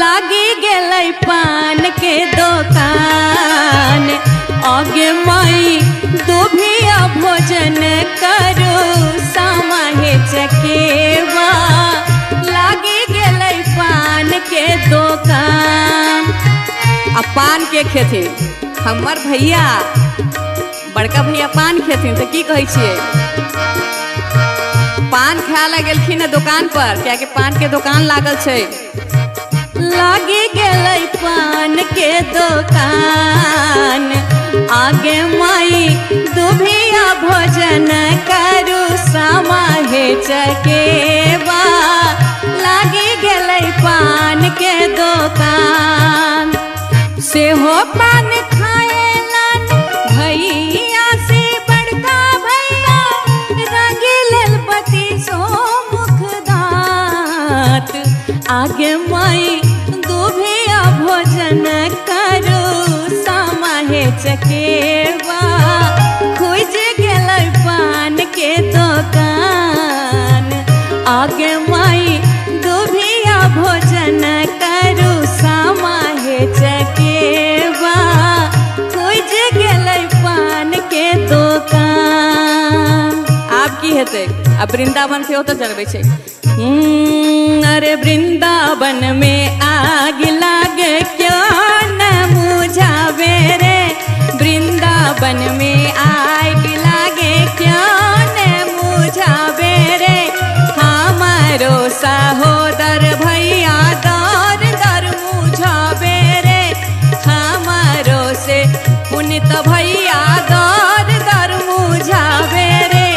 लागी गेलै पान के दुकान आगे माई दुभिया भोजन करो सामा है चकेबा लागी गेलै पान के दुकान आ पान के खेथिन हमर भैया बड़का भैया पान खेथिन तो की कहै छियै पान खाय ला गेलखिन दुकान पर क्या के पान के दुकान लागल छै लागी गेलै पान के दुकान आगे माई दुभिया भोजन करू सामा हे चकेबा लागी गेलै पान के दुकान से हो पान खाए लान भैया से बड़का भैया रंगील पति सो मुख दात आगे माई दुभिया भोजन करू सामा हे चकेबा खोज गेलै पान के दुकान आगे माई दुभिया भोजन करू सामा हे चकेबा खोज गेलै पान के दुकान। आब की हेतै अब वृंदावन से तो जरबै छै अरे वृंदावन में आग लाग क्यों न मुझावे रे वृंदावन में आग लागे क्यों न मुझावे रे हमारो सहोदर भैया दर दर मुझावे रे हमारो से पुनित भैया दर दर मुझावे रे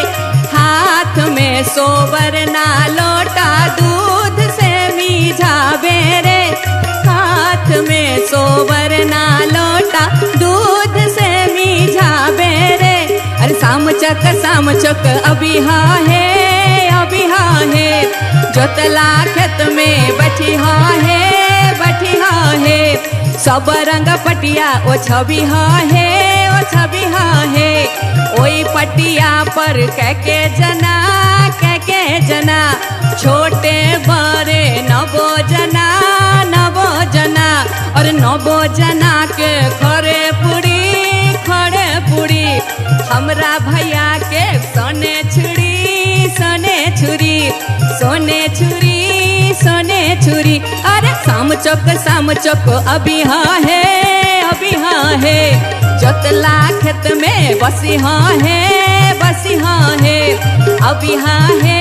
हाथ में सोबर ना लोटा दूध से मीझावे रे हाथ में सोबर ना लोटा दूध से मीझावे रे अरे साम चक अभी हाँ है जोतला खेत में बैठी हाँ है सब रंग पटिया ओ छवि हाँ है ओई पटिया पर के जना छोटे बड़े नवो जना और नवो जना के खड़े पुड़ी हमरा भैया के सोने छुरी अरे शाम चौक अभी हाँ है जोतला खेत में बसी हाँ है अभी हाँ है।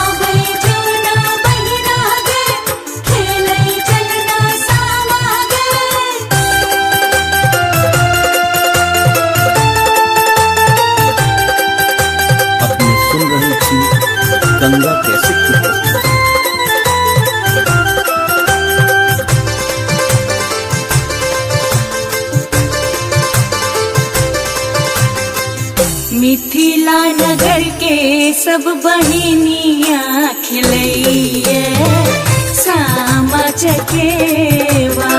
अबे जोना बन मिथिला नगर के सब बहिनिया खिलैया सामा चकेवा।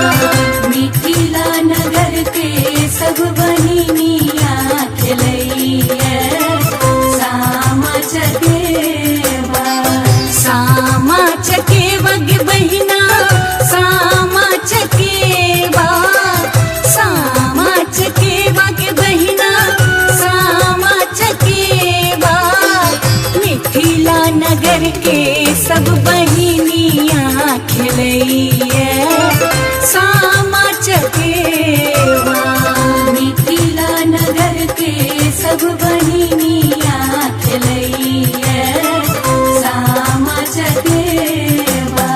मिथिला नगर के सब बहिनिया खिलैया सामा चकेवा। सामा चकेवा गे बहिना सामा चकेवा। सामा चकेवा गे बहिना सामा चकेवा। मिथिला नगर के सब बहिनिया खिलैया सामा चकेवा। मिथिला नगर के सब बहिनिया खिलैया सामा चकेवा।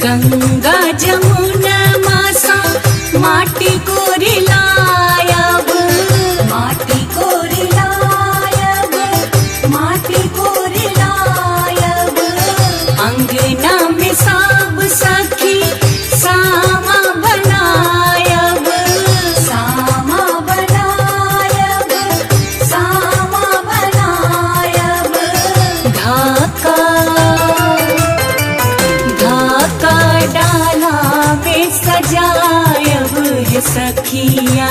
गंगा जमुना मासा माटी कोरी लायब। माटी कोरी लायब माटी कोरी लायब। अंगना में सब सखी सामा बनायब। सामा बनायब सामा बनायब। ढाका ढाका डाला में सजायब है सखिया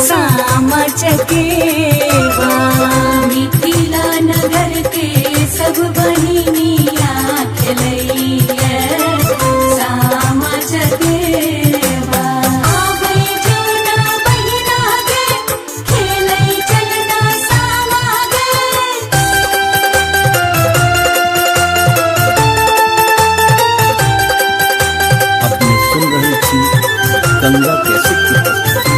सामा चकेवा। मिथिला नगर के सब बहिनिया खिलैया सामा चकेवा। आबै जौना बहिना गे खेलै चलना सामा गे। अपने सुन रही थी गंगा कैसेट की प्रस्तुति।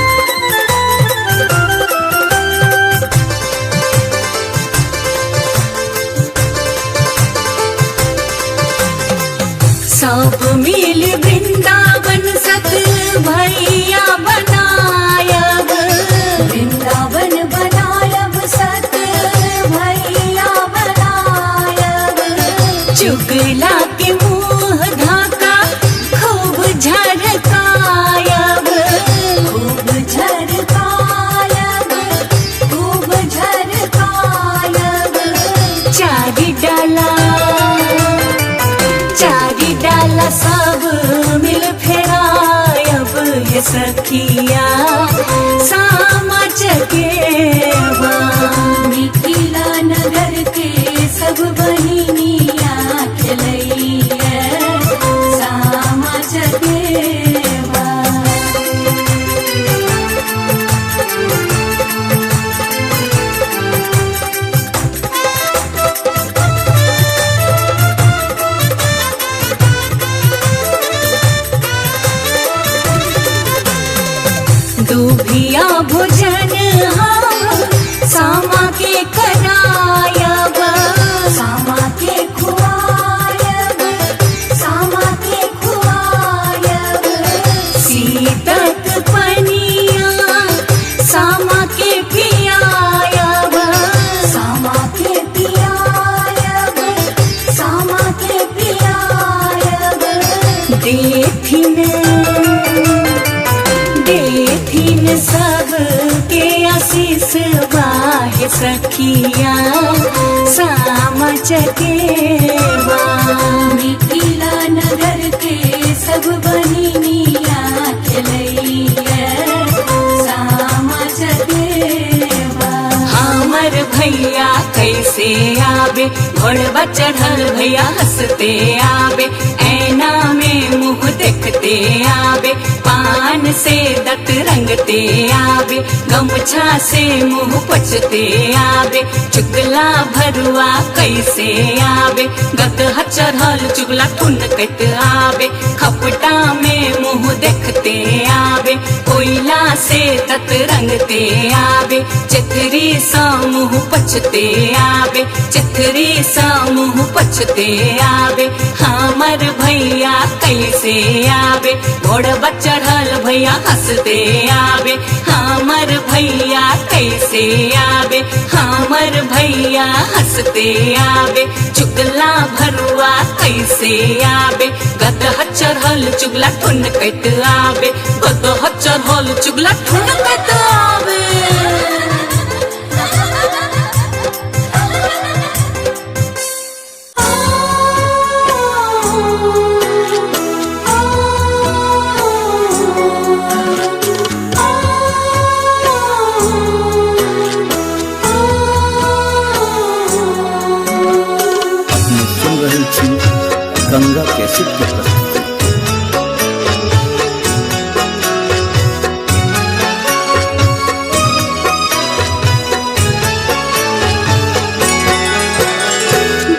सब मिल वृंदावन सत भैया बनायब। वृंदावन बनायब सत भैया बनायब। चुगला के मुँह ढाका खूब झरकायब। खूब झरकायब खूब झरकायब। चारी डाला सब मिल फेरायब है सखिया सामा चकेवा। मिथिला नगर के सब बहिनिया खिलैया सामा चकेवा। दूभिया भोजन हम सामा के करायब। सामा के खुआयब सामा के खुआयब। सीतक पनिया सामा के पियायब। सामा के पियायब सामा के पियायब। देथिन सब के आशीष बाहे सखिया सामा चकेवा। मिथिला नगर के सब बहिनिया खिलैया सामा चकेवा। हमर भैया कैसे आवे घोड़वा चढ़ल भैया हंसते आवे। ऐना में मुँह देखते आवे। पान से दत रंगते आवे। गमछा से मुँह पोछते आवे। चुगला भरुआ कैसे आवे गदहा चढ़ल चुगला ठुनकत आवे। खपटा में मुँह देखते आवे। कोयला से दत रंगते आवे। चिथरी सा मुँह पछते आवे। चिथरी सा मुँह पछते आवे। हमर भैया कैसे आवे घोड़वा चढ़ल भैया हंसते आवे, हमर भैया कैसे आवे, हमर भैया हंसते आवे, चुगला भरुआ कैसे आवे, गदह चढ़ल चुगला ठुनकैत आवे, गदह चढ़ल चुगला ठुनकैत आवे। अपने सुन रही थी गंगा कैसेट की प्रस्तुति।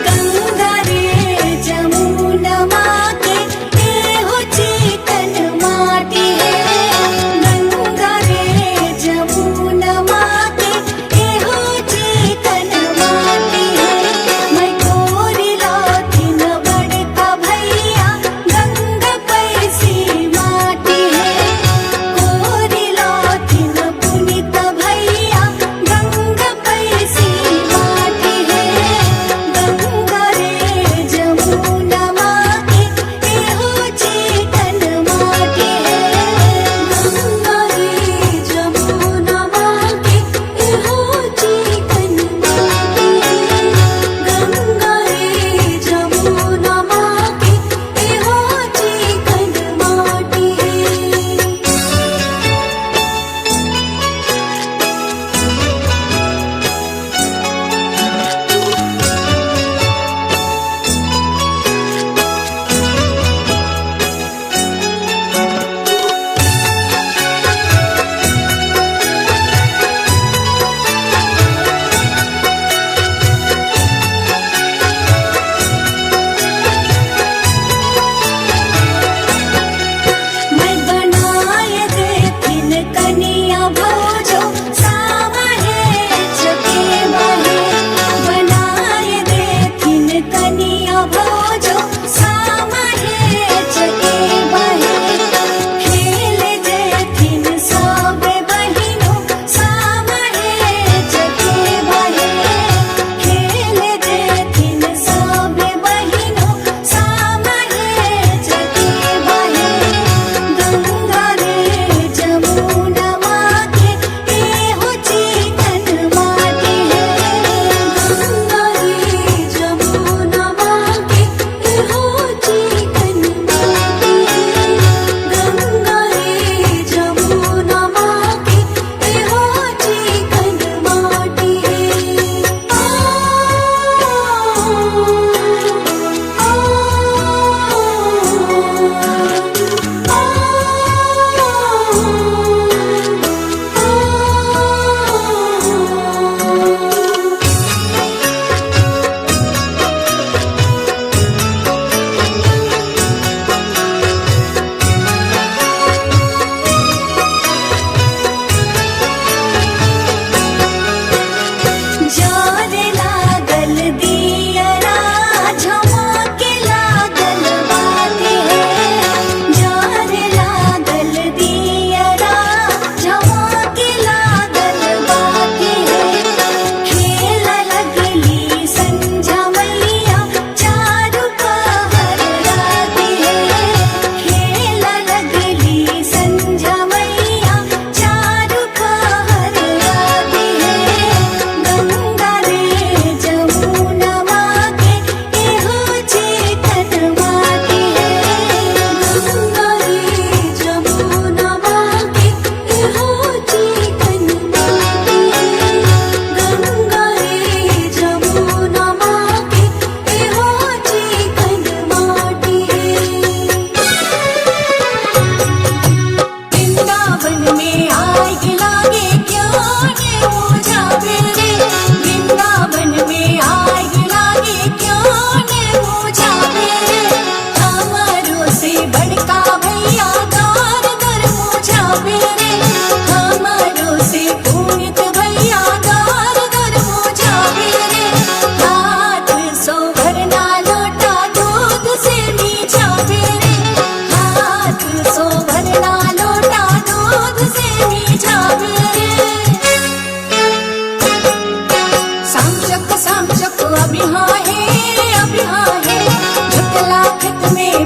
गंगा रे जमुनमा के एहो चेतन माटी है, गंगा रे जमुनमा के एहो चेतन माटी है। मैं गोरी लाथिन बड़का भैया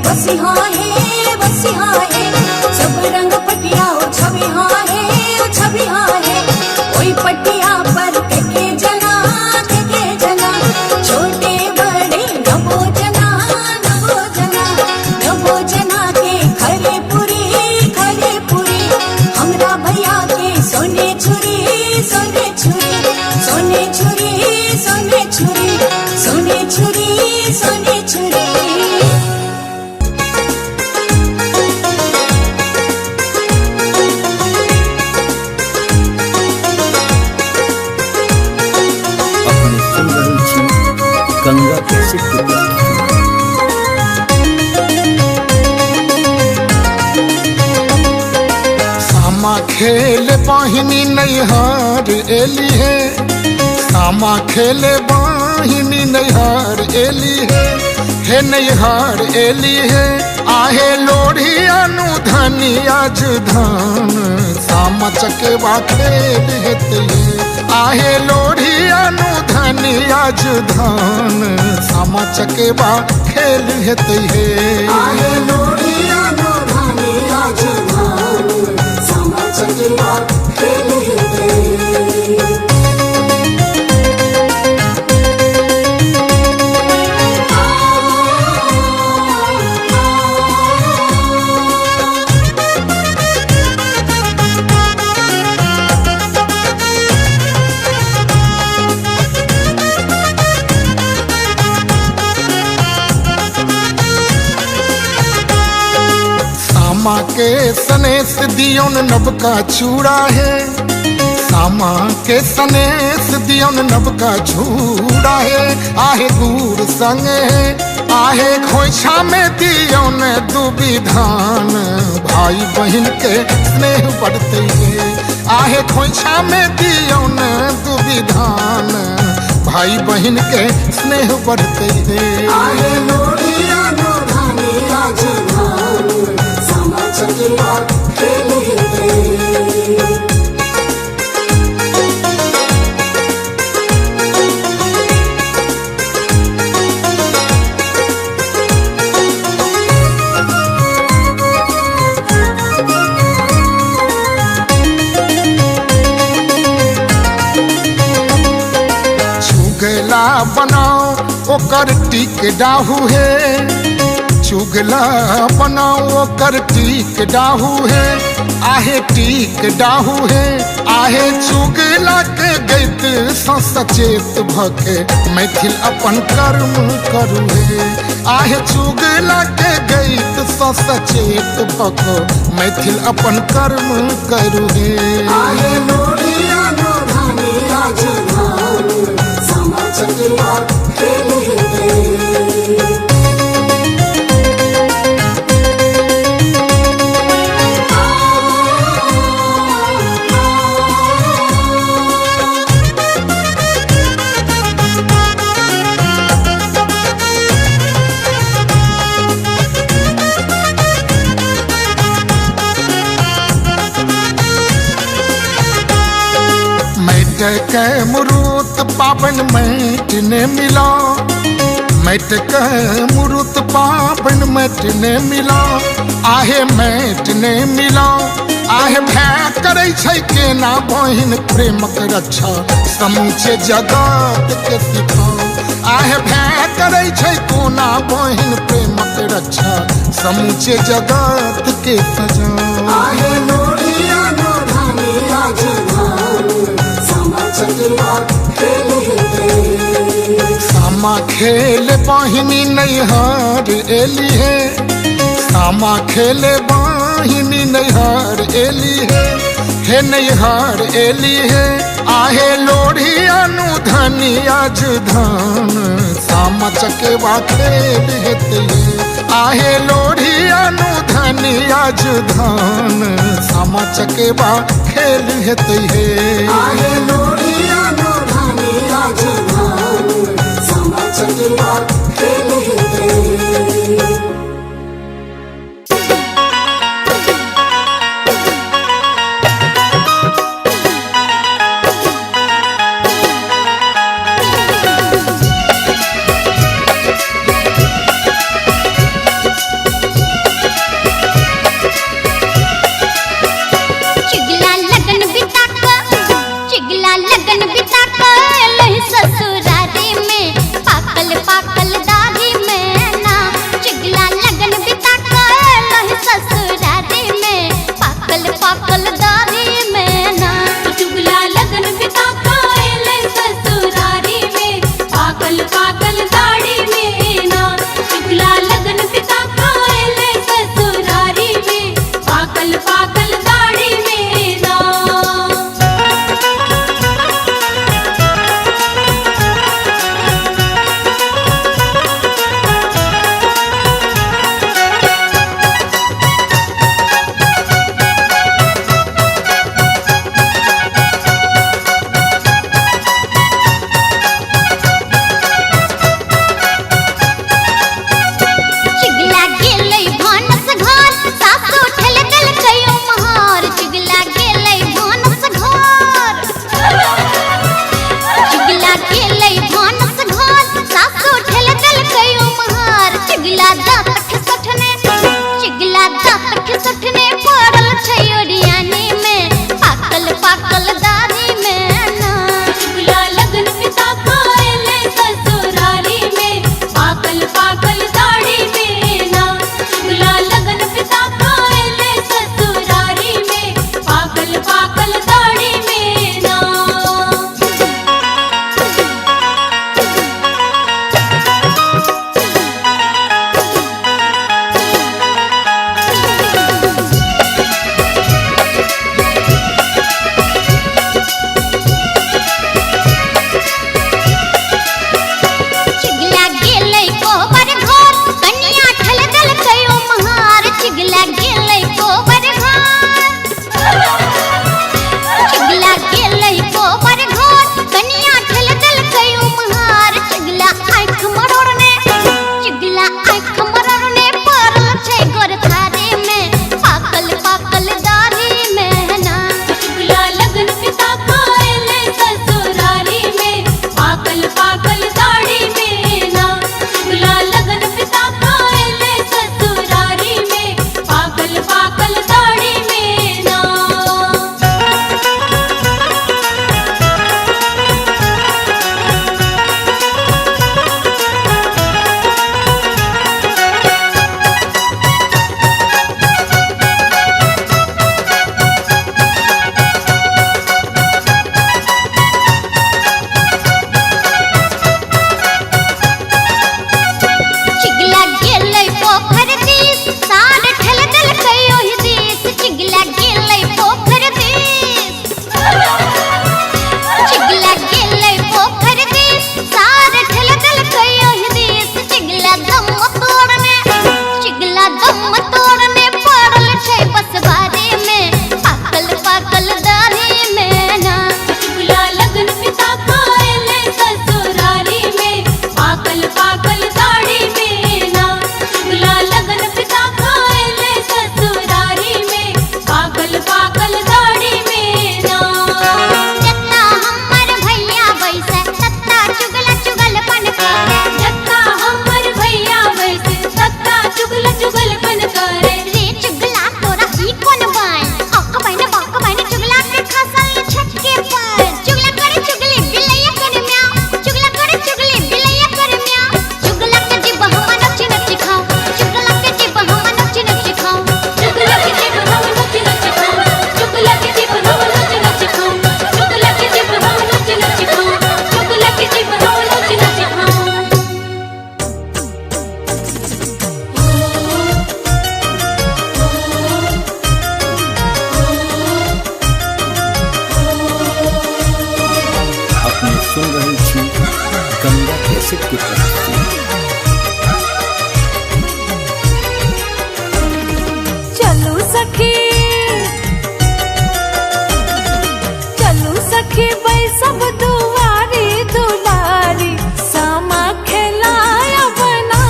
बसिहा है सब रंग पटिया ओ छबिहा है ओई पटिया पर के जना छोटे बड़े नवो जना के खरे पूरी हमरा भैया के सोने छुरी अपने सुन रही थी गंगा कैसेट की प्रस्तुति। सामा खेल बहिनी नैहर एली है, सामा खेले बहिनी नैहर एली है नैहर एली है। आहे लोढ़ी अनु धनी आज धान सामा चकेवा खेल हेते आहे लोढ़ी अनु धनी आज धान सामा चकेवा खेल हेते आहे लोढ़ी अनु धनी आज धान सामा चकेवा खेल हेते। सामा के सनेस दियोन नबका चूड़ा है, सामा के सनेस दियोन नबका चूड़ा है। आहे गुड़ संग है आहे खोइछा में दियोन दुबी धान भाई बहन के स्नेह बढ़ते है। आहे खोइछा में दियोन दुबी धान भाई बहन के स्नेह बढ़ते है। आहे लोढ़िया नो धानी आज धान सामा चकेवा खेल हेते। चुगला बनाओ ओकर टिक डाहू है, चुगला बनाओ ओकर टिक डाहू है। आहे टिक डाहू है आहे चुगला के गैत सचेत भके मैथिल अपन कर्म करू है। आहे चुगला के गैत सचेत भके मैथिल अपन कर्म करू है। आहे लोढ़िया नो धानी आज धान सामा चकेवा खेल हेते। के मुरूत पावन मैट ने मिला, मैट के मुरूत पावन मैट ने मिला। आहे मैट ने मिला आहे भय करे छै केना बहिन प्रेमक रक्षा समूचे जगत के सिखाओ। आहे भय करे छै कोना बहिन प्रेमक रक्षा समूचे जगत के सजाओ। आहे लोढ़िया नो धानी आज धान सामा चकेवा खेल हेते। सामा खेल बहिनी नैहर एली है, सामा खेले बहिनी नैहर एली है नैहर एली है। आहे लोढ़ी अनु धनी आज धान सामा चकेवा खेल हेते आहे लोढ़ी अनु धनी आज धान सामा चकेवा खेल हेते आहे लोढ़ी अनु धनी आज धान सामा चकेवा खेल हेते। पिता कहले ससुरारी में पाकल पाकल दाढ़ी में ना चुगला लगन पिता कहले ससुरारी में पाकल पाकल दाढ़ी में ना चुगला लगन पिता कायल ससुरारी में पाकल पाकल दाढ़ी में ना चुगला लगन पिता कायल ससुरारी में पाकल पाकल दाढ़ी में ना चुगला गेलै भानस घर सासु ठेल दल कयो महार चुगला गेलै भानस घर चुगला गेलै भानस घर सासु ठेल दल कयो महार चुगला दांत खसठने पड़ल छै ओरियानी में पाकल पाकल दाढ़ी में ना चुगला लगन पिता कायल ससुरारी में पाकल पाकल दाढ़ी में ना चुगला लगन पिता कायल ससुरारी में पाकल पाकल दाढ़ी में ना चुगला गेलै कोबर घर कन्या ठल दल कयो महार चुगला गेलै कोबर घर चुगला गेलै कोबर घर कन्या ठल दल कयो महार चुगला आँख मरोड़ने पड़ल छै गोर थारी में पाकल पाकल दाढ़ी में ना चुगला लगन पिता कायल ससुरारी में पाकल पाकल दाढ़ी में ना चुगला लगन पिता कायल ससुरारी में पाकल पाकल दाढ़ी में ना चुगला गेलै पोखर दिस सार ठल दल कयो ही दिस चुगला गेलै पोखर दिस चुगला गेलै पोखर दिस सार ठल दल कयो ही दिस चुगला दम तोड़ने पड़ल छै बसवारी में पाकल पाकल दाढ़ी में ना चुगला लगन पिता कायल ससुरारी में पाकल पाकल दाढ़ी में ना चुगला लगन पिता कायल ससुरारी में पाकल पाकल दाढ़ी में ना जत्ता हमर भैया बैसे तत्ता चुगला चुगलपन करे जत्ता हमर भैया वैसे सत्ता चुगल चुगलपन करे रे चुगला तोरा ई कोन बन अक बहने चुगला के खसल छटके पर चुगला करे चुगली बिलैया कर म्याऊ चुगला करे चुगली बिलैया कर म्याऊ चुगला के जीभ हम नच नच खाओ चुगला के जीभ हम नच नच खाओ चुगला के जीभ हम नच नच खाओ चुगला के जीभ हम नच नच खाओ चुगला के जीभ हम नच नच खाओ चुगला के जीभ हम नच नच खाओ अपने सुन रही थी गंगा कैसेट की प्रस्तुति। चलू सखी बैसब दुआरी दुलारी सामा खेलाया बना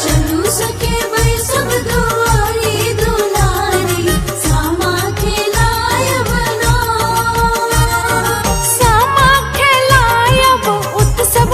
चलू सके बैसब दुआरी दुलारी सामा खेलाय बना सामा खेलायब उत्सव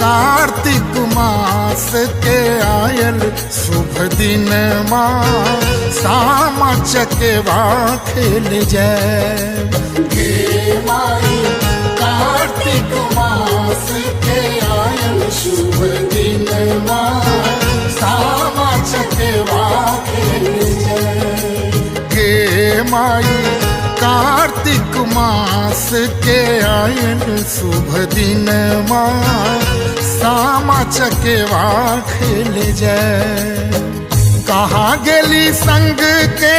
कार्तिक मास के आयल शुभ दिन माँ सामा चकेवा खेल जाए। हे माई कार्तिक मास के आयल शुभ दिन माँ सामा चकेवा खेल जाए। हे माई कार्तिक मास के आयल शुभ दिन माँ सामा चकेवा खेल जाए। कहाँ गेली संग के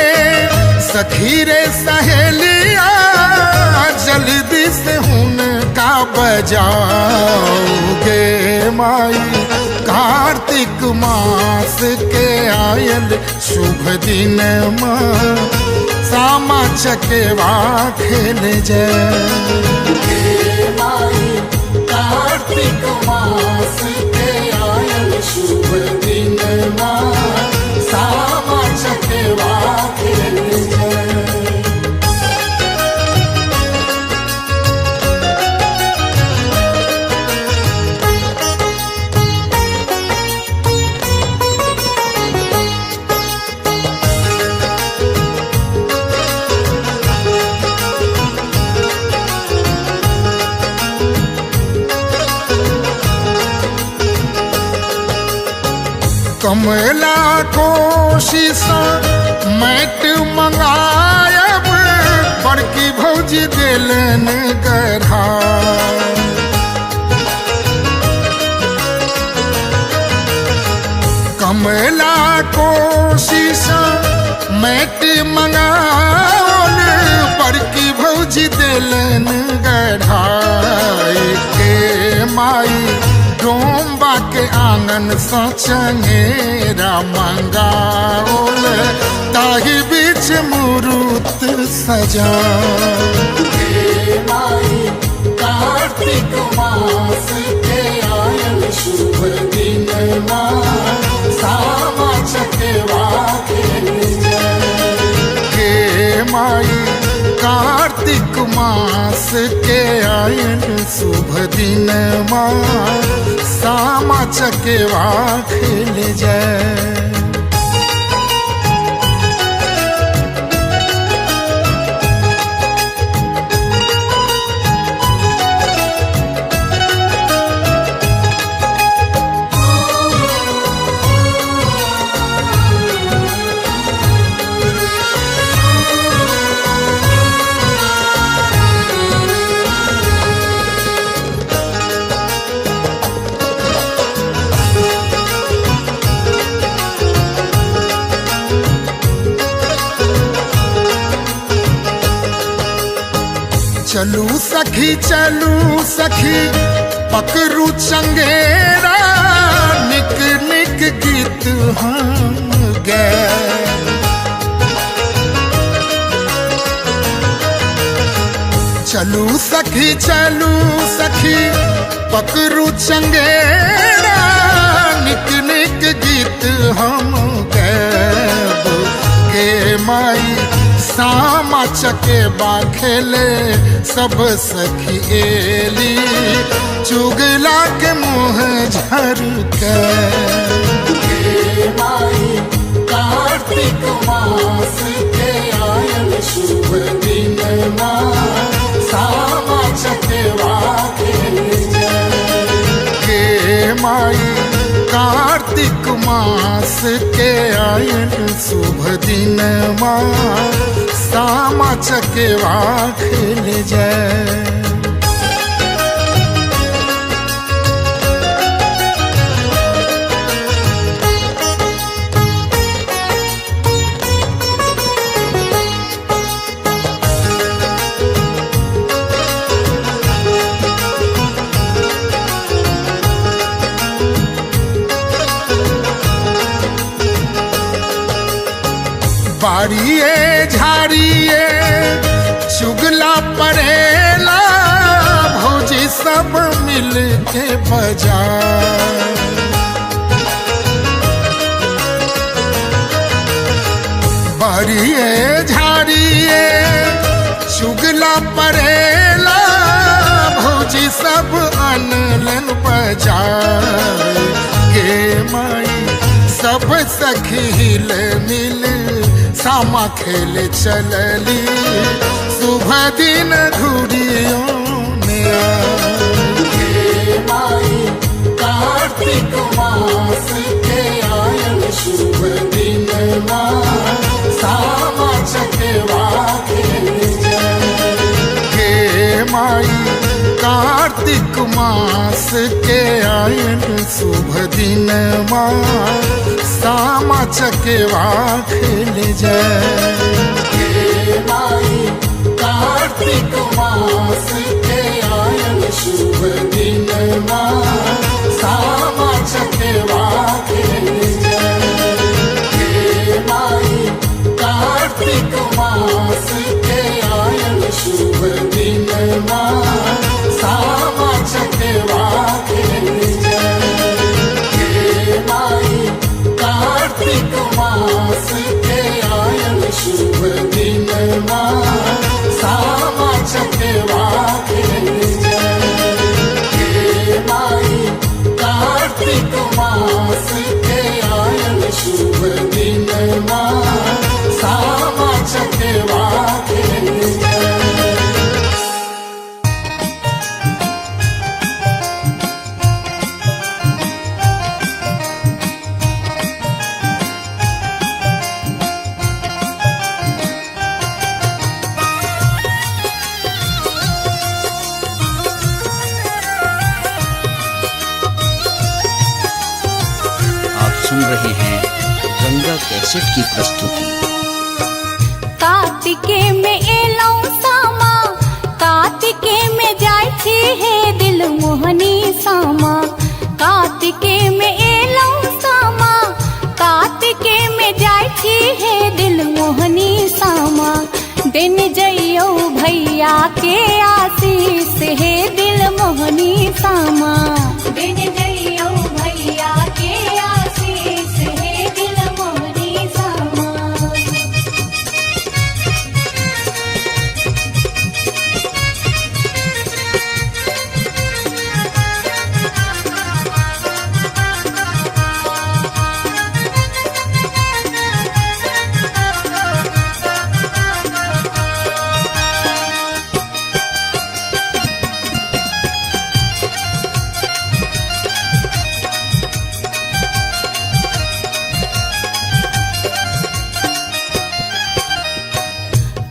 सखी रे सहेलिया जल्दी से उनका बजाओगे माई कार्तिक मास के आयल शुभ दिन माँ सामा चकेवा खेल जाए। हे माई कार्तिक मास के आयल शुभ दिन माँ सामा चकेवा खेल जाए। कमला कोशिश मैट मंगायब बड़की भौजी दिलन गढ़ा। कमला कोशिश मैट मंगाओल बड़की भौजी दिलन गढ़ा। के माई डोंबा के आंगन सचंगेरा मंगाओल ताही बीच मुरूत सजा। हे माई कार्तिक मास के आयल शुभ दिन माँ सामा चकेवा खेल जाए। के माई कार्तिक मास के आयल शुभ दिन माँ सामा चकेवा खेल जाए। चलू सखी पकड़ू चंगेरा निक निक गीत हम गए। चलू सखी पकड़ू चंगेरा निक निक गीत हम गए। के माई सामा चकेवा खेले सब सखी एली चुगला के मुँह झर के। हे माई कार्तिक मास के आयल शुभ दिन माँ सामा चकेवा खेल जाए। के माई कार्तिक मास के आयल शुभ दिन माँ सामा चकेवा खेल जाए। बाड़िए झाड़िए चुगला पड़ेला भौजी सब मिल के बजा। बाड़िए झाड़िए चुगला पड़ेला भौजी भौजी सब अनलन बजाए गे माई सब सखी हिल मिल सामा खेल चलली सुबह दिन घुड़ियों में हे माई कार्तिक मास के आयल शुभ दिन सामा चकेवा हे माई कार्तिक मास के आयल शुभ दिन सामा चकेवा खेल जाए हे माई कार्तिक मास के आयल शुभ दिन सामा चकेवा हे माई कार्तिक मास के आयल शुभ दिन सामा चकेवा हे माई कार्तिक मास के आयल शुभ दिन सामा चकेवा हे माई कार्तिक मास के आयल शुभ दिन सामा चकेवा आप सुन रहे हैं गंगा कैसेट की प्रस्तुति। कार्तिके में एलौ सामा कार्तिके में जाय छी हे दिल मोहनी सामा कार्तिके में एलौ सामा कार्तिके में जाय छी हे दिल मोहनी सामा दिन जइयो भैया के आशीष हे दिल मोहनी सामा दिन जइयो भैया के आशीष हे दिल मोहनी सामा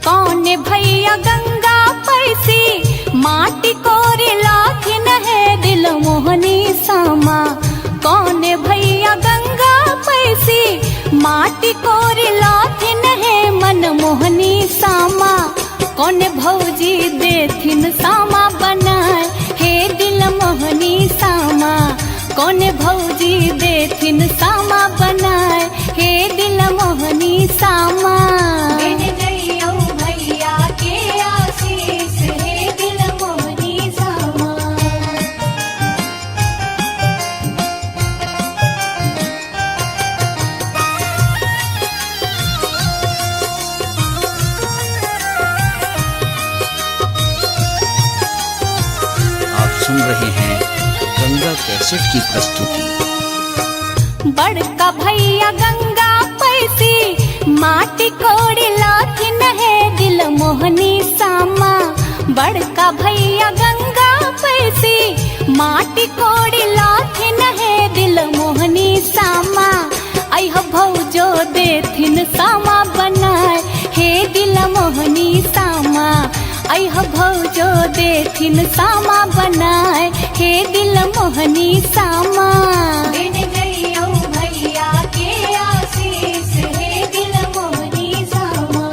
कौन भैया गंगा पैसी माटी कोरी लाखिन है दिल मोहनी सामा कौन भैया गंगा पैसी माटी कोरी लाखिन है मन मोहनी सामा कौन भौजी देथिन सामा बनाए हे दिल मोहनी सामा कौन भौजी देथिन सामा बनाए हे दिल मोहनी सामा दिन जइयो भैया के आशीष हे दिल मोहनी सामा आप सुन रहे हैं गंगा कैसेट की प्रस्तुति। बड़का भैया गंगा पैसी माटी कोड़ी लाथिन है दिल मोहनी सामा बड़का भैया गंगा पैसी माटी कोड़ी लाथिन है दिल मोहनी सामा अह भौजो देथिन सामा बनाए हे दिल मोहनी सामा अह भौजो देथिन सामा बनाए हे दिल मोहनी सामा दिन जइयो भैया के आशीष हे दिल मोहनी सामा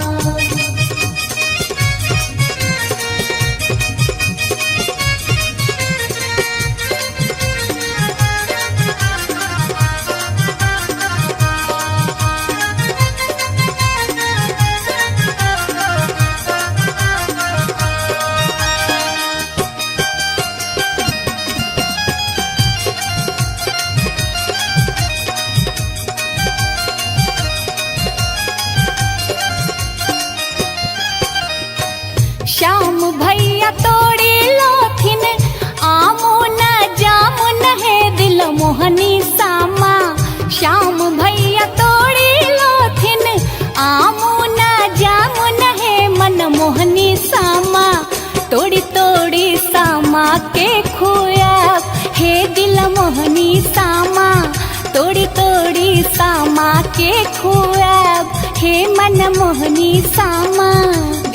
श्याम भैया तोड़ी लोथिन मोहनी सामा श्याम भैया तोड़ी लोथिन आमू न जामुन है मन मोहनी सामा तोड़ी तोड़ी सामा के खोया हे दिल मोहनी सामा तोड़ी तोड़ी सामा के खोया हे मन मोहनी सामा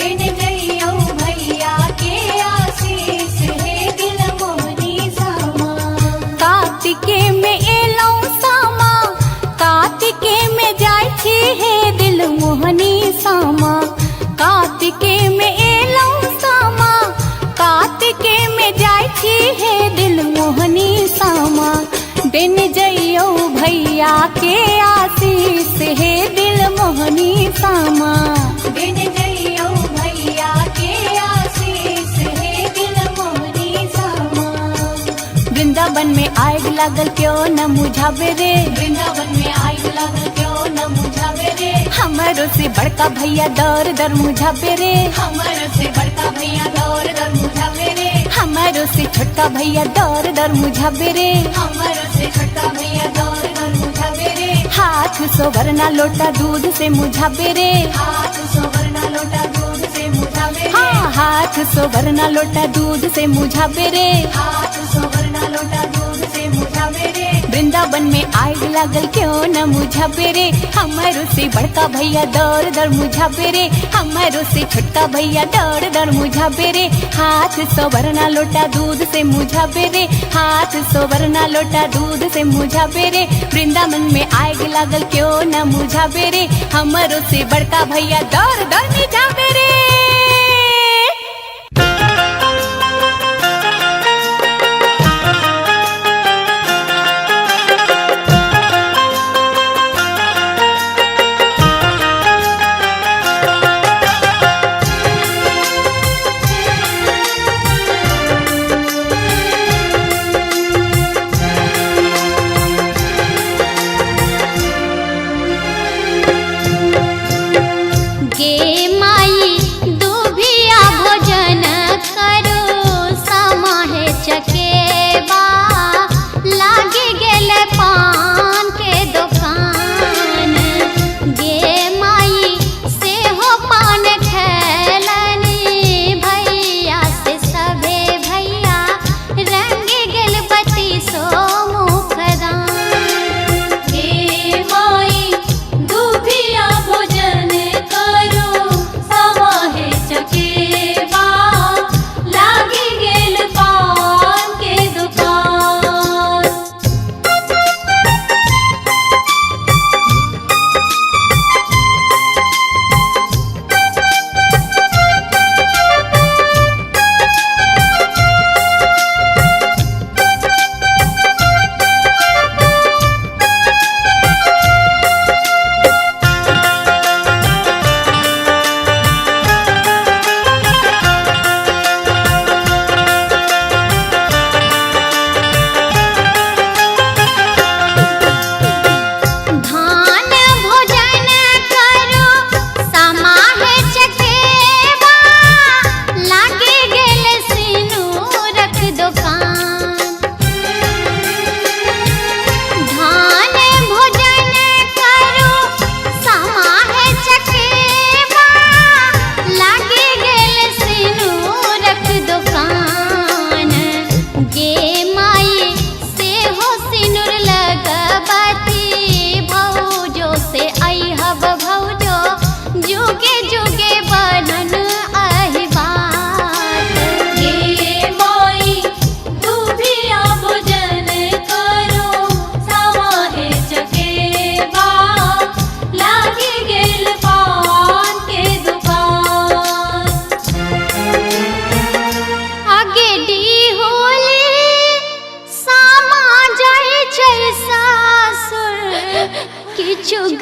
दिन जइयो भैया के आशीष हे दिल मोहनी सामा कार्तिके में एलौ सामा कार्तिके में जाय छी हे दिल मोहनी सामा कार्तिके में एलौ सामा कार्तिके में जाय छी हे दिल मोहनी सामा दिन जइयो भैया के आशीष हे दिल मोहनी सामा दिन जइयो भैया के आशीष हे दिल मोहनी सामा वृंदावन में आग लागल क्यों न मुझावे रे वृंदावन में आग लागल क्यों न मुझावे रे हमारो से बड़का भैया दौर दर मुझावे रे हमारो से बड़का भैया दौर दर मुझावे रे हमारो से छोटका भैया दौर दर मुझावे रे हमारो से छोटका भैया दौर दर मुझावे रे हाथ सोवरना लोटा दूध से मुझावे रे हाथ सोवरना लोटा दूध से मुझावे रे हाँ हाथ सोवरना लोटा दूध से मुझावे रे हाथ सोवरना लोटा दूध से मुझावे रे वृंदावन में आग लागल क्यों न मुझावे रे हमारो से बड़का भैया दौर दर मुझावे रे हमारो से छोटका भैया दौर दर मुझावे रे हाथ सोवरना लोटा दूध से मुझावे रे हाथ सोवरना लोटा दूध से मुझावे रे वृंदावन में आग लागल क्यों न मुझावे रे हमारो से बड़का भैया दौर दर मुझावे रे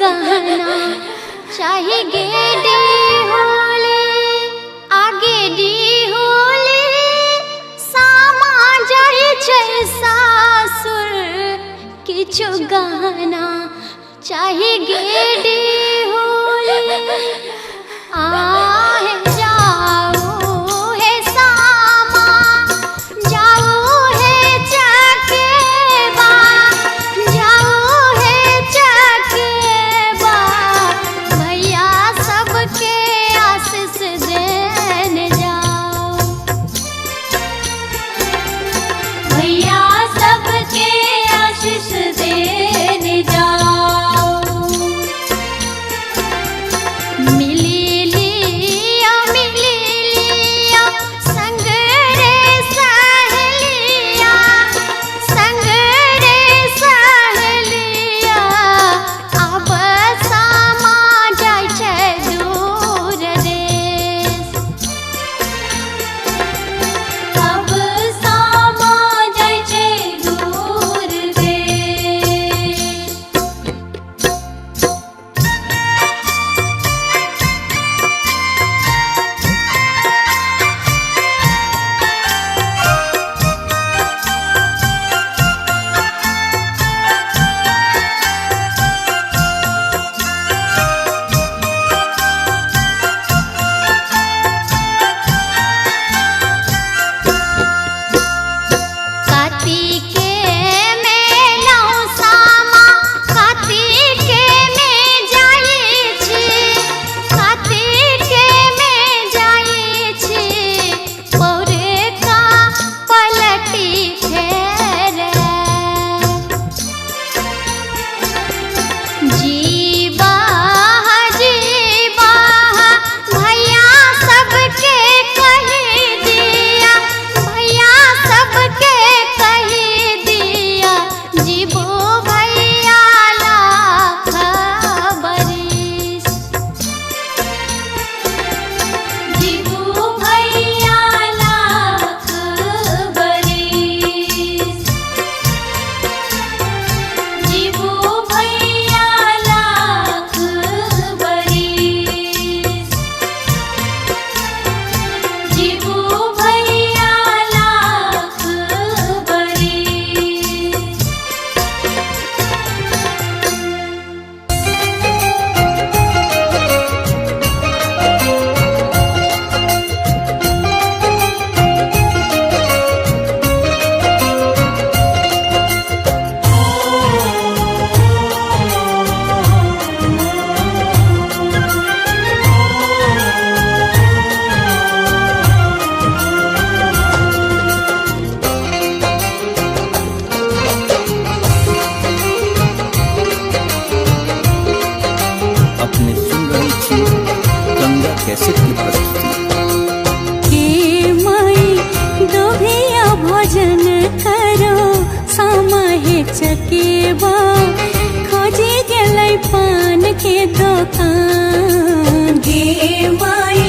गहना चाहे गेडी होले आगे डी होले सामा जाय छै सासुर किछु गहना चाहे गेडी होले आहे जाओ हे सामा जाओ हे चकेवा भोजन करो समाहे चकेबा खोजे गेलै पान के दुकान। गे माई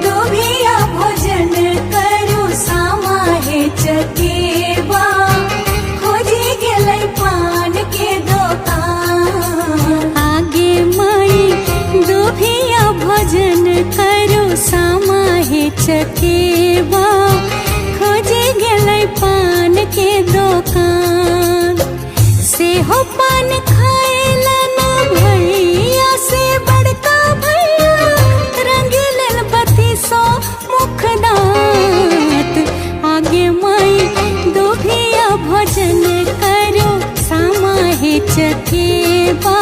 दोभिया भोजन करू समाहे चकेबा खोजे गेलै पान के दुकान। आगे माई दोभिया भोजन करो समाहे चकेबा खोजे गेलै पान के दुकान। सेहो पान खाएलन भैया से बड़का भैया रंग लेल बत्तीसो मुख दांत। आगे माई दोभिया भोजन करो समाहे चकेबा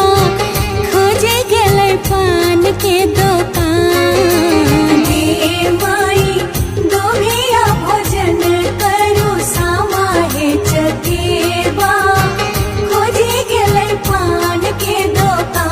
खोजे गेलै पान के दुकान। गे माई दोभिया भोजन करू समाहे चकेबा खोजे गेलै पान के दुकान।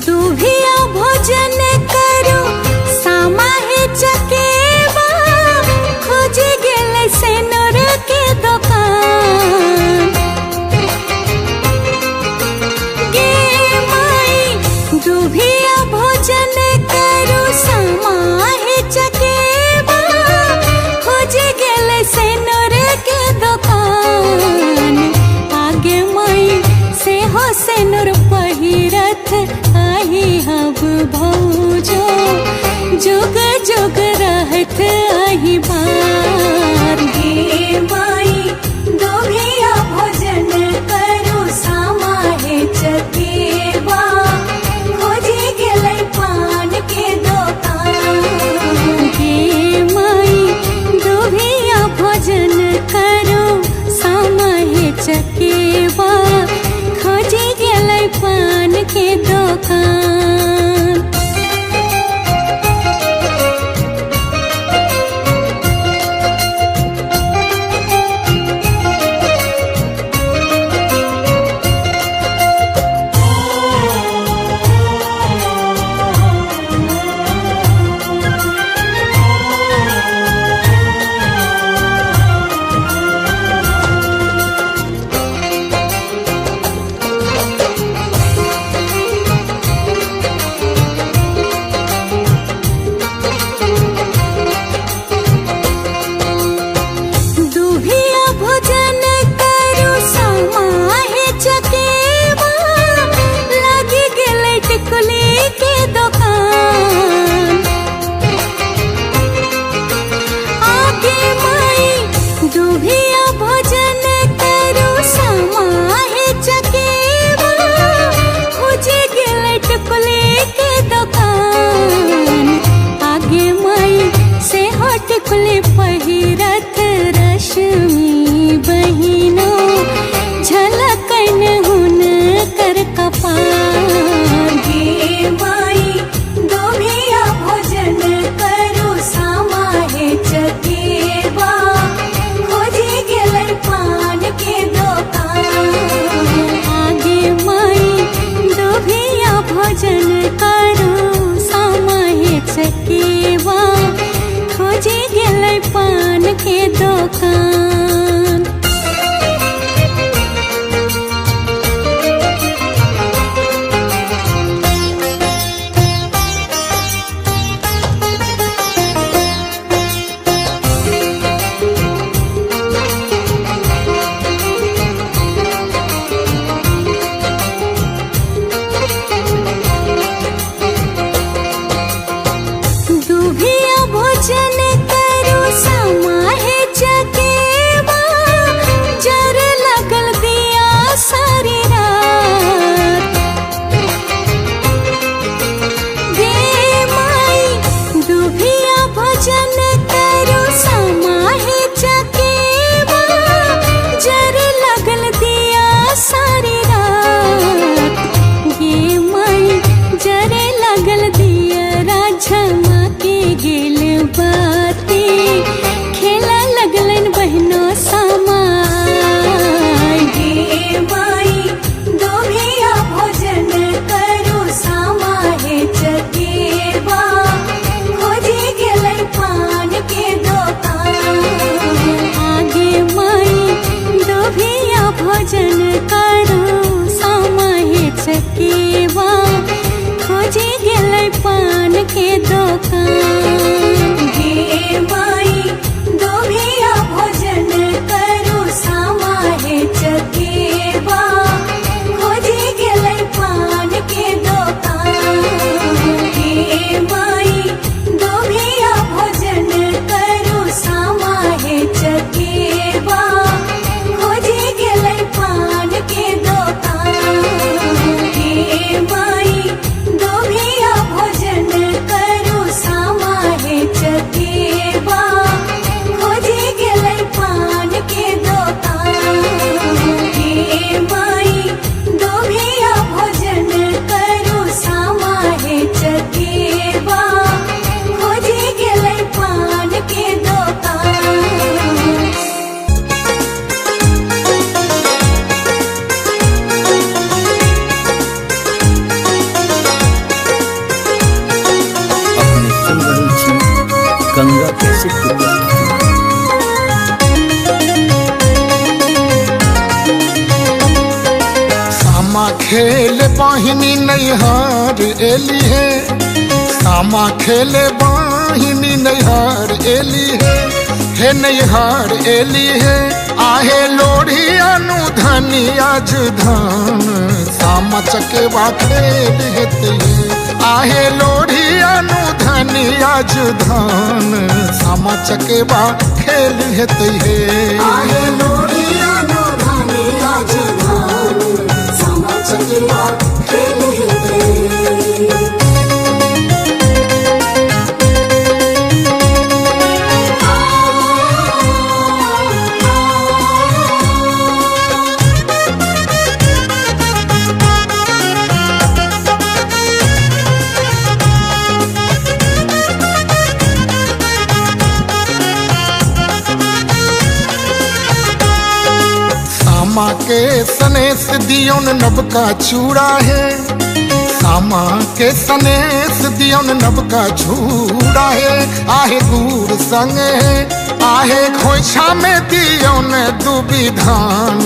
दुभिया भोजन करो समाहे चकेबा खोजे गेलै सेनुर के दुकान। गे माई दुभिया भोजन करो समाहे चकेबा खोजे गेलै सेनुर के दुकान। आगे माई सेहो सेनुर पहिरथ आही हब भौजो जुग जुग रहत आही बार। गे माई दोभिया भोजन करू समाहे चकेबा खोजे गेलै पान के दुकान। हे माई दुभिया भोजन करो समाहे चकेबा खोजे गेलै पान के दुकान। खेले बहिनी नैहर एली है, सामा खेले बहिनी नैहर एली है नैहर एली है। आहे लोढ़ी अनुधनी आज धान, सामा चकेवा खेल हेते आहे लोढ़ी अनुधनी आज धान, सामा चकेवा खेल हेते आहे लोढ़ी अनुधनी आज धान, सामा चकेवा खेल हेते। सामा के सनेस दियोन नबका चूड़ा है, सामा के सनेस दियोन नबका चूड़ा है। आहे गुड़ संग है, आहे खोइछा में दियोन दुबी धान,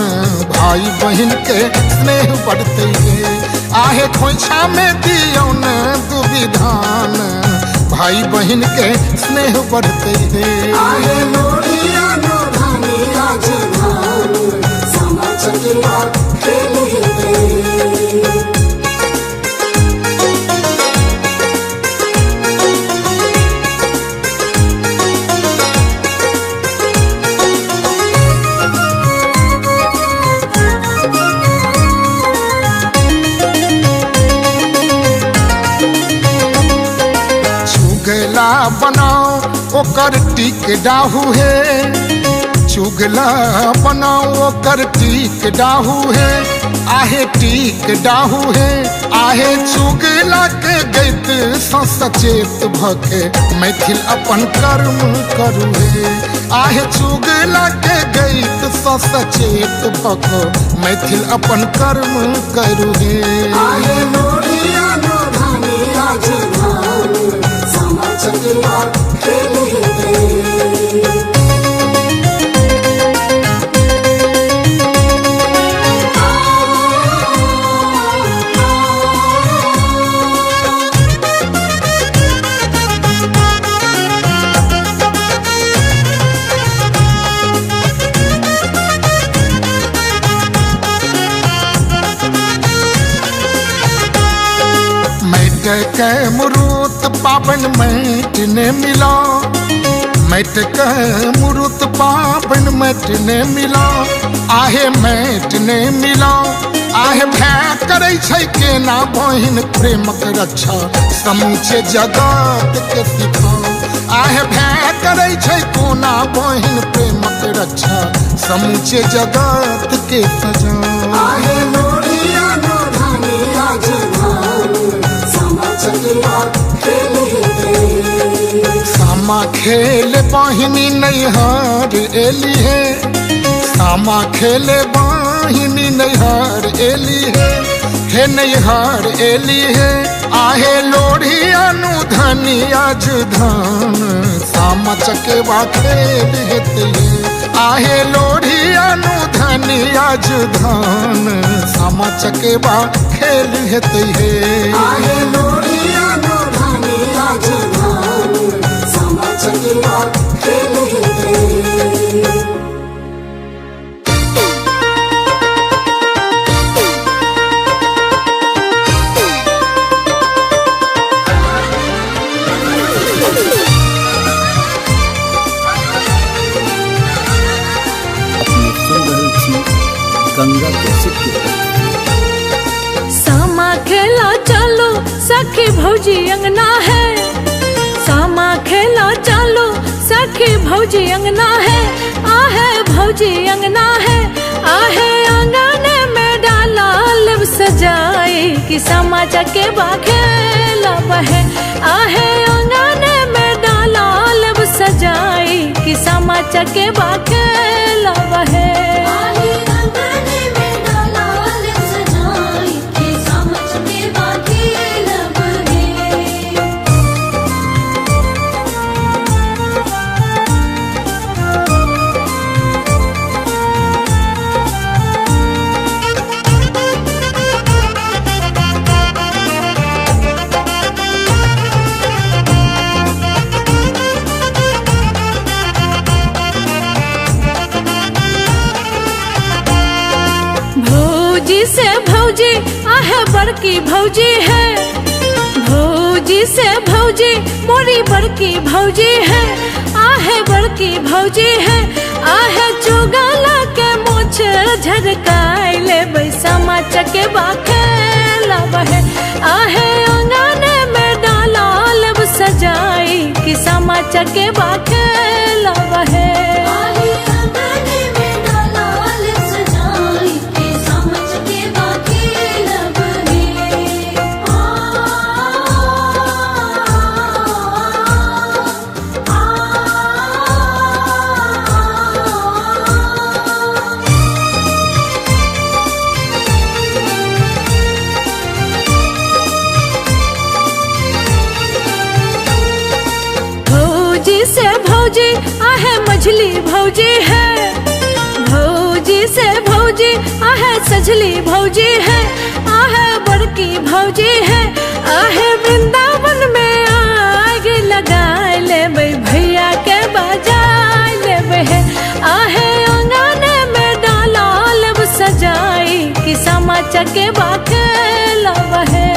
भाई बहन के स्नेह बढ़ते है। आहे खोइछा में दियोन दुबी धान, भाई बहन के स्नेह बढ़ते है। आहे लोढ़ी अनुधनी आज धान, सामा चकेवा खेल हेते। चुगला बनाओ ओकर टिक डाहू है, चुगला बनाओ ओकर टिक डाहू है। आहे टिक डाहू है, आहे चुगला के गैत सचेत भके मैथिल अपन कर्म करू है। आहे चुगला के गैत सचेत भके मैथिल अपन कर्म करू है। आहे लोढ़ी अनुधनी आज धान, सामा चकेवा खेल हेते। के मुरूत पावन मैट ने मिला, मैट के मुरूत पावन मैट ने मिला। आहे मैट ने मिला, आहे भै करे छै केना बहिन प्रेमक रक्षा, समूचे जगत के सिखाओ। आहे भै करे छै कोना बहिन प्रेमक रक्षा, समूचे जगत के सजाओ। आहे लोढ़ी अनुधनी आज धान, सामा चकेवा खेल हेते। सामा खेले बहिनी नैहर एली है, सामा खेले बहिनी नैहर एली है नैहर एली है। आहे लोढ़ी अनुधनी आज धान, सामा चकेवा खेल हेते आहे लोढ़ी अनुधनी आज धान, सामा चकेवा खेल हेते आहे लोढ़ी अनुधनी आज धान, सामा चकेवा खेल हेते। गंगा कैसेट की सामा खेला चलो सखी भौजी अंगना है, सामा खेला चलो सखी भौजी अंगना है। आहे भौजी अंगना है, आहे आंगन में डाला लब सजाए, कि सामा चकेवा खेला बहे। आहे आंगन में डाला लब सजाए, कि सामा चकेवा खेला बहे। से भौजी आहे बड़की भौजी है, भौजी से भौजी मोरी बड़की भौजी है, आहे बड़की भौजी है, आहे चुगला के मुछ झरकाई ले बैसामा चके बाखेला बहे, आहे अंगने में डाला लब सजाई कि सामा चके बाखेला बहे। भौजी से भौजी आहे मझली भौजी है, भौजी से भौजी आहे सजली भौजी है, आहे बड़की भौजी है, आहे वृंदावन में आग लगाए ले भैया के बजाए ले है, आहे अंगने में डाला लब सजाई कि सामा चके बाखेला बहे।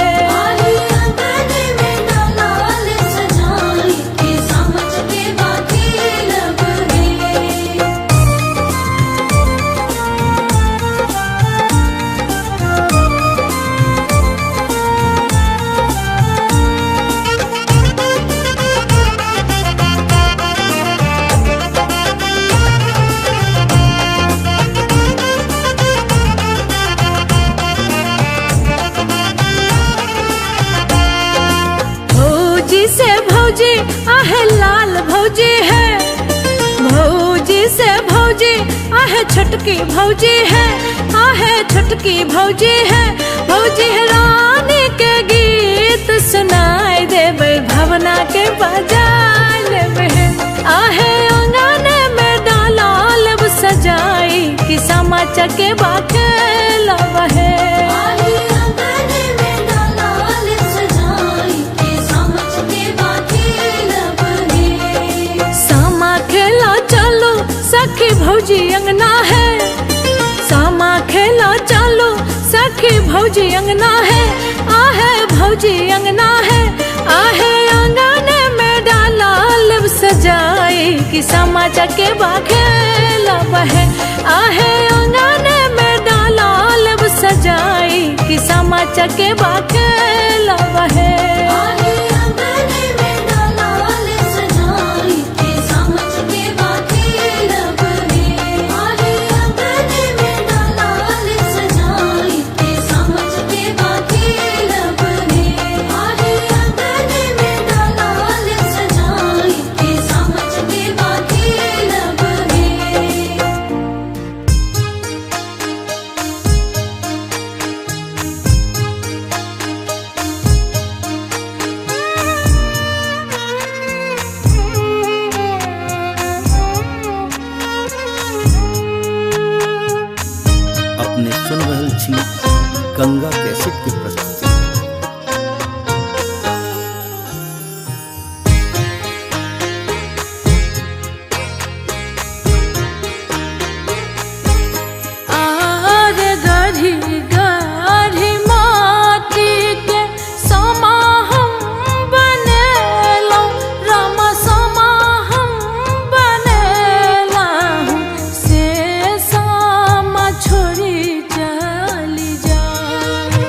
भौजी से भौजी आहे लाल भौजी है, भौजी से भौजी आहे छोटकी भौजी है, आहे छोटकी भौजी है, भौजी रानी के गीत सुनाई देवे भावना के बजाए लेवे, आहे अंगने में डाला लब सजाई कि सामा चके बाखेला बहे। सखी भौजी अंगना है, सामा खेला चालो सखी भौजी अंगना है, आहे भौजी अंगना है, आहे अंगने में डाला लब सजाई कि सामा चके बाखेला बहे, आहे अंगने में डाला लब सजाई कि सामा चके बाखेला बहे। अपने सुन रहल छी गंगा कैसेट की प्रस्तुति। आरे गढ़ी गढ़ी माटी के समा हम बनेला, रामा समा हम बनेला, से सामा छोड़ी चली जाए।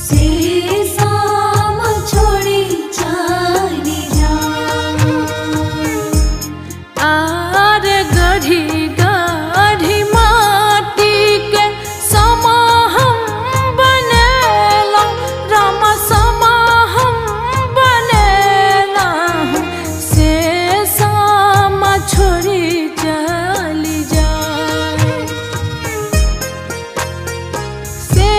से साम छोड़ी चली जा आर गढ़ी गढ़ी माटी के समा हम बनेला रामा समा हम बनेला से सामा छोड़ी चली जाए से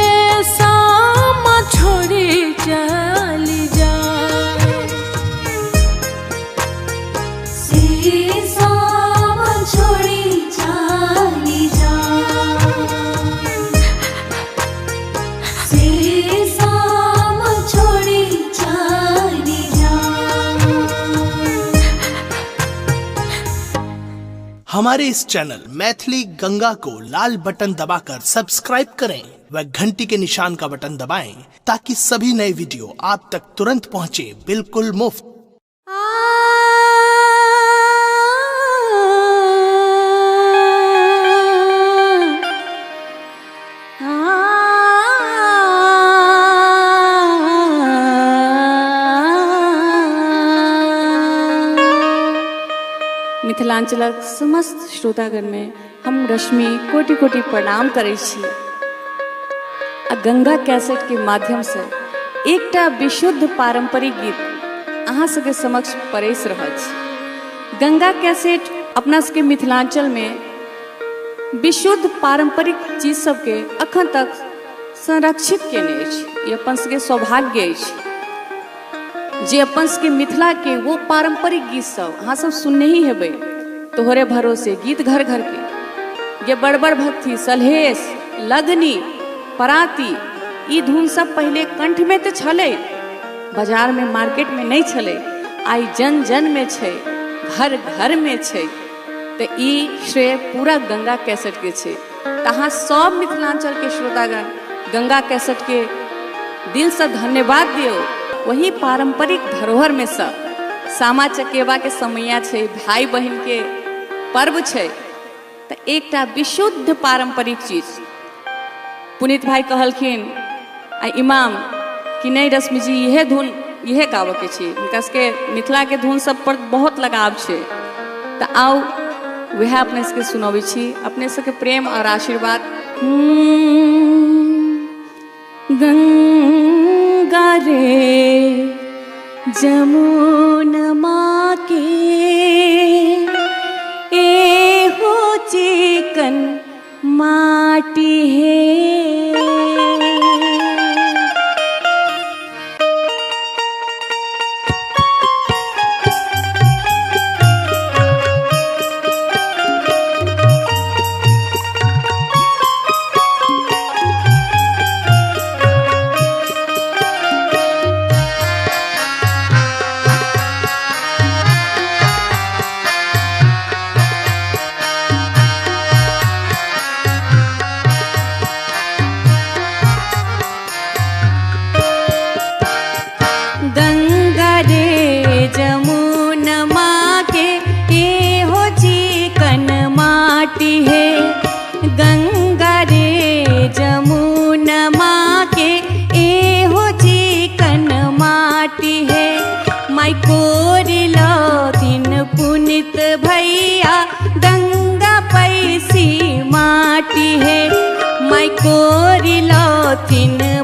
सामा छोड़ी चली जाए से साम छोड़ी चली जा से साम छोड़ी चली जा हमारे इस चैनल मैथिली गंगा को लाल बटन दबाकर सब्सक्राइब करें व घंटी के निशान का बटन दबाएं ताकि सभी नए वीडियो आप तक तुरंत पहुंचे बिल्कुल मुफ्त। मिथिलांचलक समस्त श्रोतागण में हम रश्मि कोटि कोटि प्रणाम करै छी। आ गंगा कैसेट के माध्यम से एकटा विशुद्ध पारंपरिक गीत अहाँ सबके समक्ष परस रहल छी। गंगा कैसेट अपना सबके मिथिलांचल में विशुद्ध पारंपरिक चीज सबके अखन तक संरक्षित केने अछि। ई अपन सबके सौभाग्य अछि जे अपन सबके मिथिला के वो पारंपरिक गीत सब अहाँ सब सुनने ही हेबै। तोहरे भरोसे गीत घर घर के ये बड़बड़ भक्ति सलहेश लगनी पराती ई धुन सब पहले कंठ में तो छले, बाजार में मार्केट में नहीं छले, आई जन जन में छे, घर घर में छे। तो ई श्रेय पूरा गंगा कैसेट के छे। तहाँ सब मिथिलांचल के श्रोतागण गंगा कैसेट के दिल से धन्यवाद दियो। वही पारंपरिक धरोहर में सब सामा चकेवा के समैया छे, भाई बहन के पर्व छे। तो एकटा विशुद्ध पारंपरिक चीज पुनीत भाई कहलखिन आ इमाम कि नहीं रश्मि जी यह धुन यह गावे के छे, हुनका सबके मिथिला के धुन सब पर बहुत लगाव छे। तो आओ वह अपने सबके सुनबै छी, अपने सबके प्रेम और आशीर्वाद। गंगा रे जमुनमा के ए हो चिकन माटी है।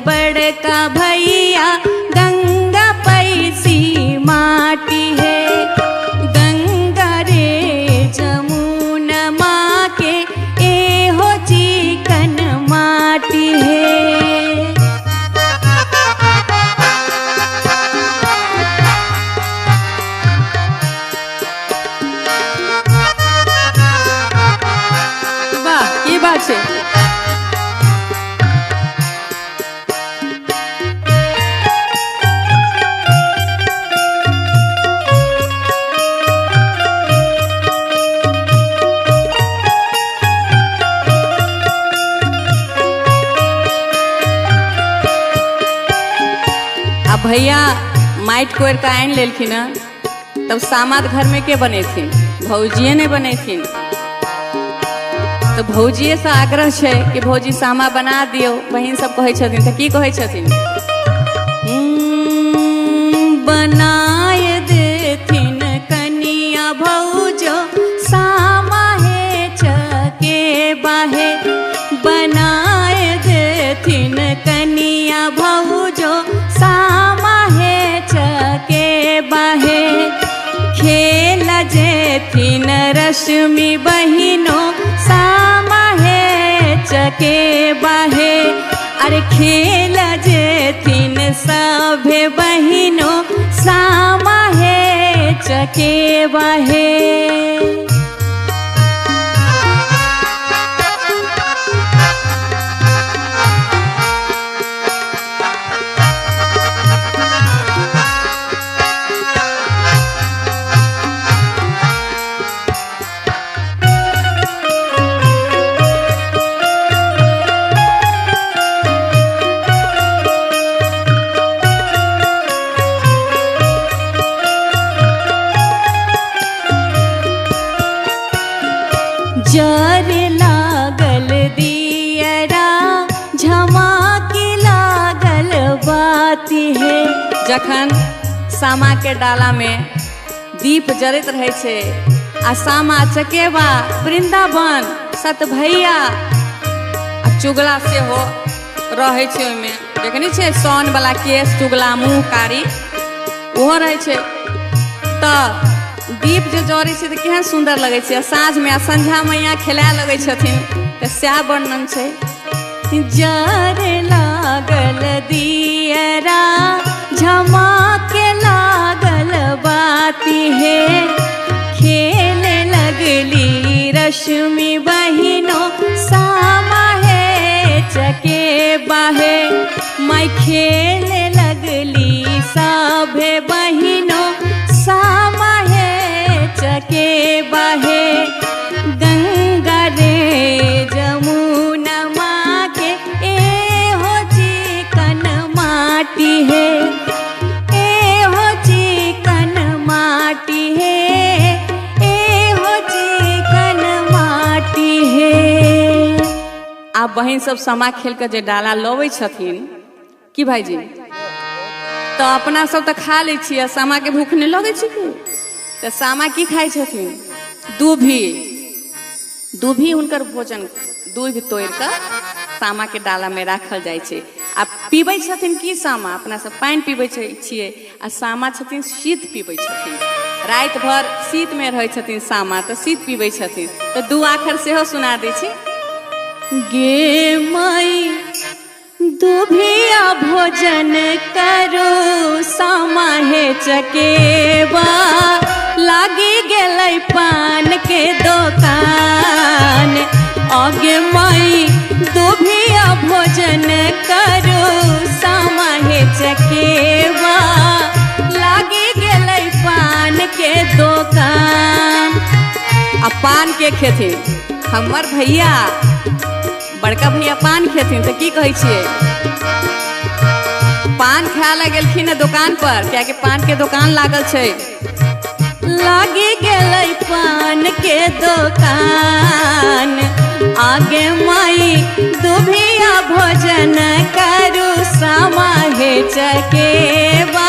बड़का भैया गंगा पैसी माटी है। गंगा रे जमुनमा के ए हो चिकन माटी है। वाह की बात है। भैया माइट कोर का आन लेलखिन तब सामाद घर में के बनेथिन, भौजिए ने बनेथिन। तो भौजिए से आग्रह है कि भौजी सामा बना दियो। बहन सब कहे छथिन तो की कहे छथिन बनाए देथिन कनिया भौजो सामा है चके बाहे बनाए देथिन कनिया भौजो सामा है चके बाहे खेल जेथिन रश्मि बहिनो सामा है चके बाहे अरे खेल जेथिन सभे बहिनो सामा है चके बाहे। जरे लागल दियरा झमाकी लागल बाती है जखन सामा के डाला में दीप जरत रहे छे आ सामा चकेबा वृंदावन सत भैया आ चुगला से हो रहे छे ओमे देखनी छे सोन वाला केस चुगला मुंह कारी ओहो रहे छे त दीप जो जरे छे त केहन सुंदर लगे छे साँझ में आ संझा मैया खेलाए लगे छथिन त सएह वर्णन छे जरे लागल दियरा झमाके लागल बाती है खेले लगली रश्मि बहिनो सामा है चके बाहे माई खेले लगली सभे बहिनो सामा है चके बाहे गंगा रे जमुना माँ के ए हो चिकन माटी है ए हो चिकन माटी है ए हो चिकन माटी है। आप बहन सब सामा खेल कर जे डाला लवे छथिन कि भाईजी तो अपना सब तो खा ले छियै सामा के भूख नहीं लगे छै तो सामा की खाई छथिन दूभी दूभी उनकर भोजन दूध तोड़ कर सामा के डाला में राखल जाय छै आ पीबै छथिन की सामा अपना सब पानी पीबै छियै आ सामा छथिन शीत पीबै छथिन रात भर शीत में रहै छथिन सामा तो शीत पीबै छथिन तो दू आखर सेहो सुना दै छी गे माई दुभिया भोजन करो सामा है चकेबा लागी गेलै पान के दुकान आगे माई दुभिया भोजन करो सामा है चकेबा लागी गेलै पान के दुकान आ पान के खेती हमर भैया बड़का भैया पान खेथिन तो की कहै छियै पान खाय लग गेलखिन दुकान पर क्या कि पान के दुकान लागल छै लागी गेलै पान के दुकान आगे माई दुभिया भोजन करू सामा हे चकेबा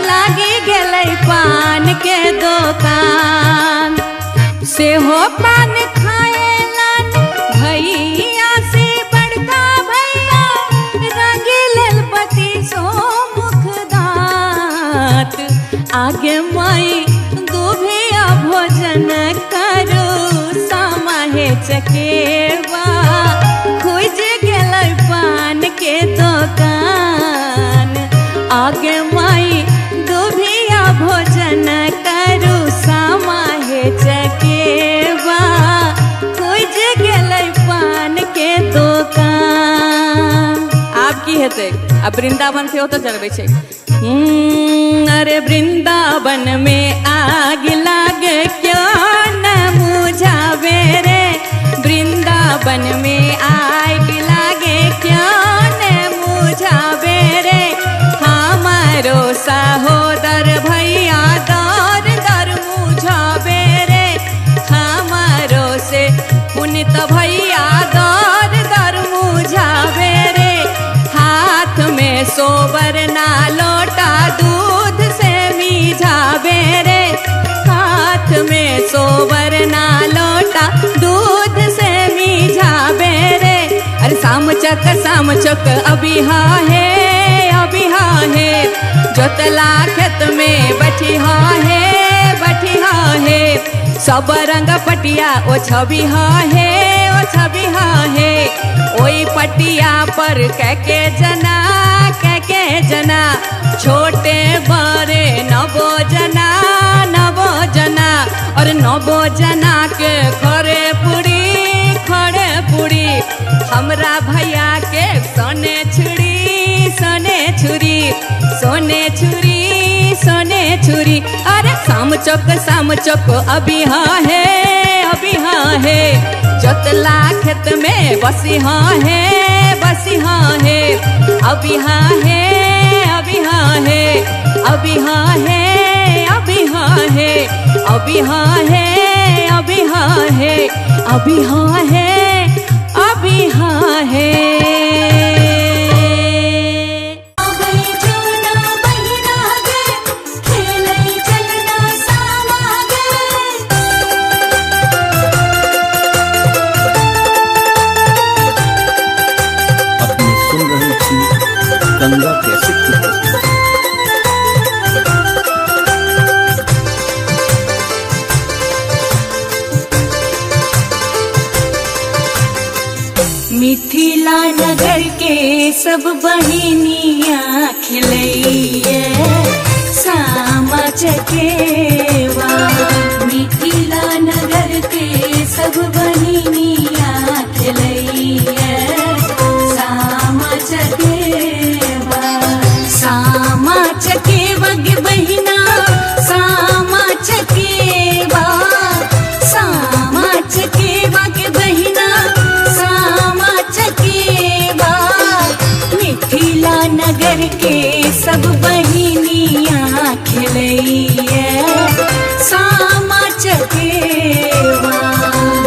लागी गेलै पान के दुकान से हो पान खाएलन भैया से बड़का भैया रंगील पति सो मुख दांत आगे माई दुभिया भोजन करू सामा हे चकेबा खोज गेलै पान के दुकान आगे माई दुभिया भोजन करू सामा हे चकेबा खोज गेलै पान के दुकान। आब की हेतै अब वृंदावन से तो जरबै छै अरे वृंदावन में आग लागे क्यों न मुझावे रे वृंदावन में आग लागे क्यों न मुझावे रे हमारो सहोदर भैया दर दर मुझावे रे हमारो से पुनित भैया दर दर मुझावे रे हाथ में सोबर ना लोटा दूध सोबर ना लोटा दूध से मीझाबे रे। अरे साम चक अभी हाँ है जोतला खेत में बैठी हाँ है सब रंग पटिया ओ छवि हाँ है ओई पटिया पर के जना छोटे बड़े नवो जना और नवो जना के खड़े पूरी हमरा भैया के सोने छुरी अरे शाम चौक अभी हाँ है जोतला खेत में बसी हाँ है अभी हाँ है। अबै जौना बहिना गे खेलै चलना सामा गे। अपने सुन रहे थी गंगा कैसेट की प्रस्तुति। मिथिला नगर के सब बहिनिया खिलैये सामा चकेवा। मिथिला नगर के सब बहिनिया खिलैये सामा चकेवा। सामा चकेवा गे बहिना सामा चकेवा। सामा चकेवा के बहिना मिथिला नगर के सब बहिनिया खिलैये सामा चकेवा।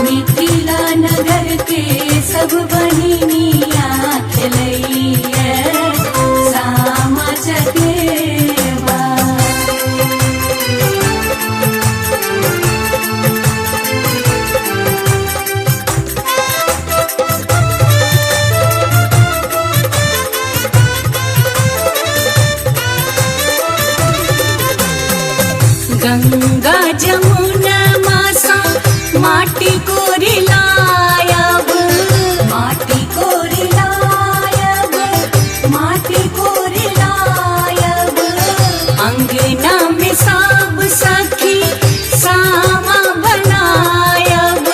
मिथिला नगर के सब बहिनिया खिलैये सामा चकेवा। गंगा जमुना मासा माटी कोरिलायब अंगना में सब सखी सामा बनायब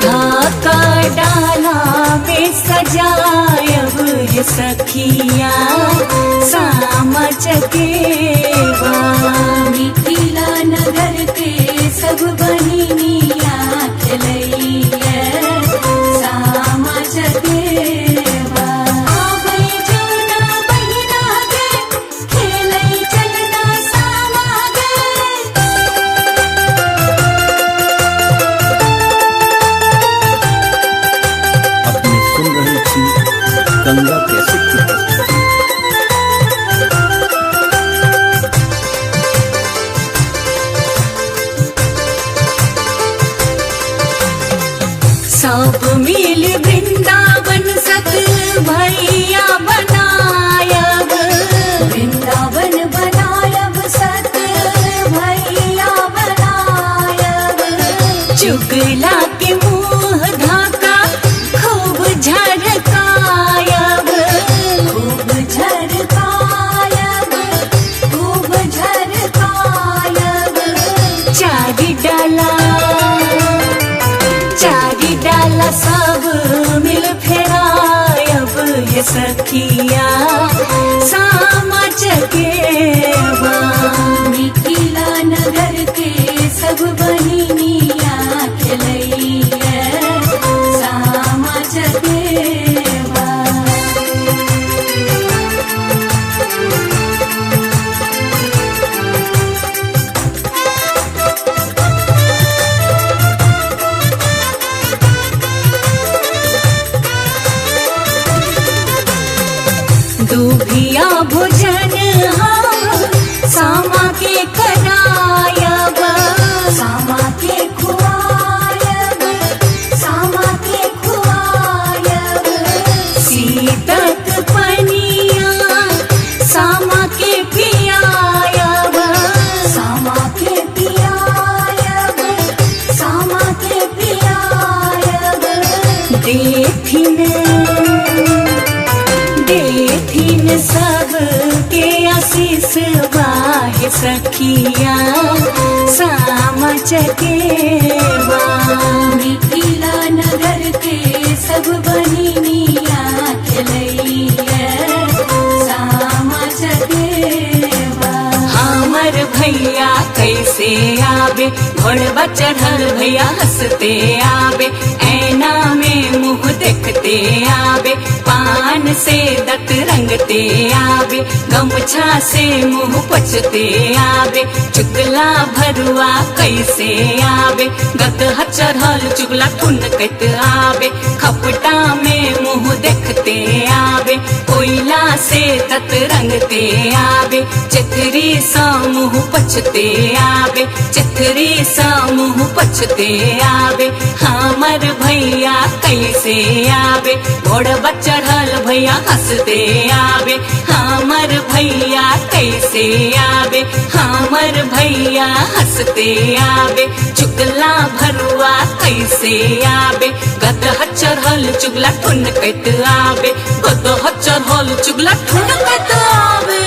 ढाका डाला में सजायब है सखिया सामा चकेवा। मिथिला नगर के सब बहिनिया खिलैये सामा चकेवा। अबै जौना बहिना गे खेलै चलना सामा गे। अपने सुन रहे थी गंगा कैसेट की प्रस्तुति। सब मिल वृंदावन सत भैया बनायब। वृंदावन बनायब सत भैया बनायब। चुगला के मुँह धाका खूब झरकायब। चारी डाला सब मिल फेरायब है सखिया सामा चकेवा। मिथिला नगर के सब बहिनिया खिलैये सामा चकेवा। दूभिया भोजन हम सामा के करायब, सामा के खुआयब, सामा के खुआयब। सीतक पनिया सामा के पियायब, सामा के पियायब, सामा के पियायब। देखिन सबके आशीष बाहे सखिया सामा चकेवा। मिथिला नगर के सब बहिनिया खेलैया सामा चकेवा। हमर भैया कैसे आवे, घोड़वा चढ़ल भैया हंसते आवे, ऐना में मुँह देखते आवे, पान से दत रंगते आवे, गमछा से मुँह पचते आवे। चुगला भरुआ कैसे आवे, गदहा चढ़ल चुगला ठुनकत आवे, खपटा में मुँह देखते आवे, कोयला से दत रंगते आवे, चथरी सा मुँह पचते आवे, चथरी सा मुँह पचते आवे। हमर भैया कैसे आवे, घोड़वा चढ़ल भैया हंसते आवे, हमर भैया कैसे आवे, हमर भैया हंसते आवे। चुगला भरुआ कैसे आवे, गदहा चढ़ल चुगला ठुनकत आवे, गदहा चढ़ल चुगला ठुनकत आवे।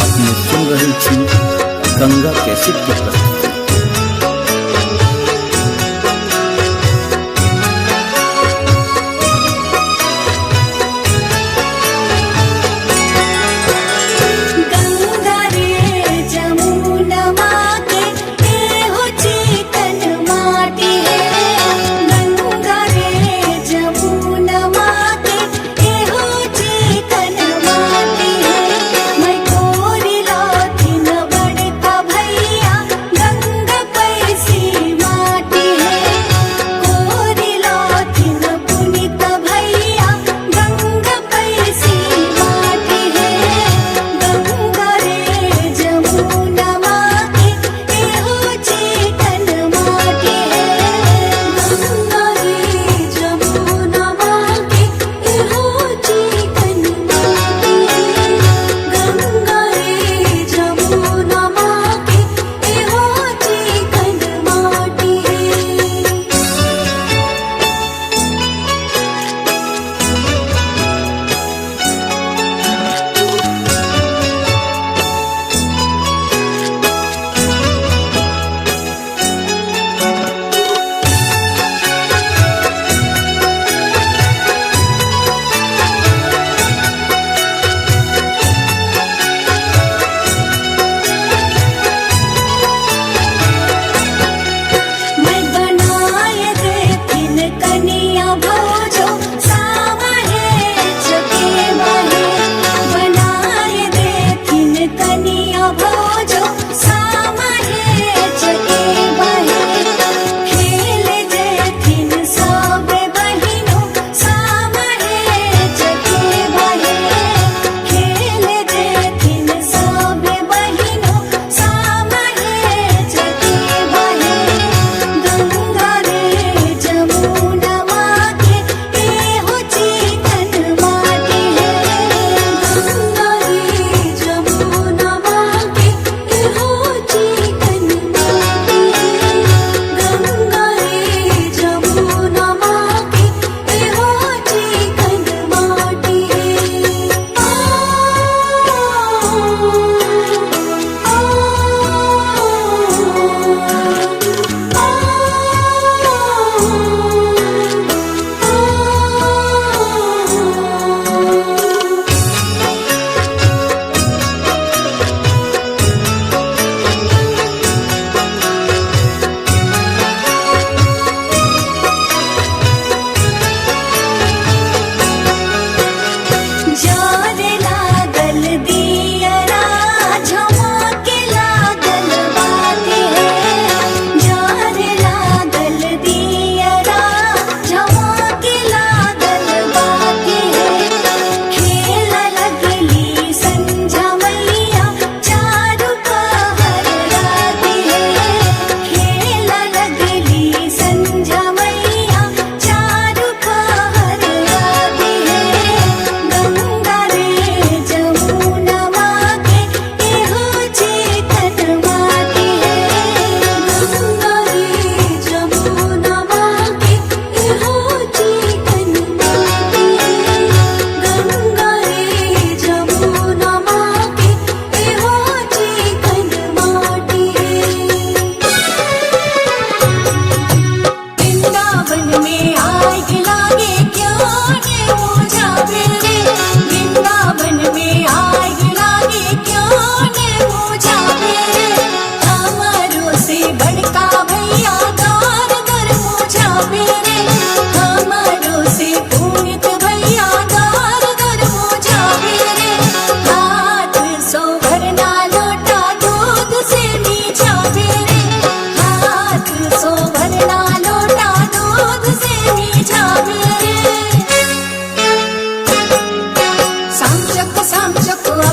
अपने सुन रही थी गंगा कैसेट की प्रस्तुति। गंगा रे जमुनमा के एहो चेतन माटी है, गंगा रे जमुनमा के एहो चेतन माटी है। मैं तोरी लाथिन बड़का भैया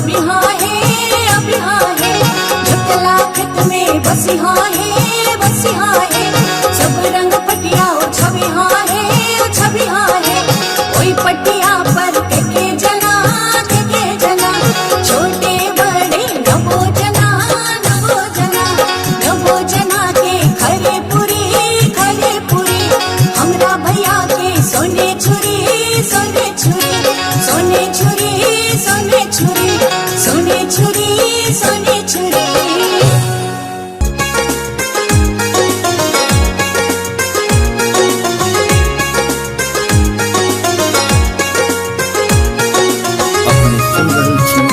अभी हाँ है झुकला खत में बसी हाँ है सब रंग पटिया ओ छवि हाँ है कोई पटिया पर के जना छोटे बड़े नवो जना के खरे पूरी हमरा भैया के सोने छुरी अपने सुन रही थी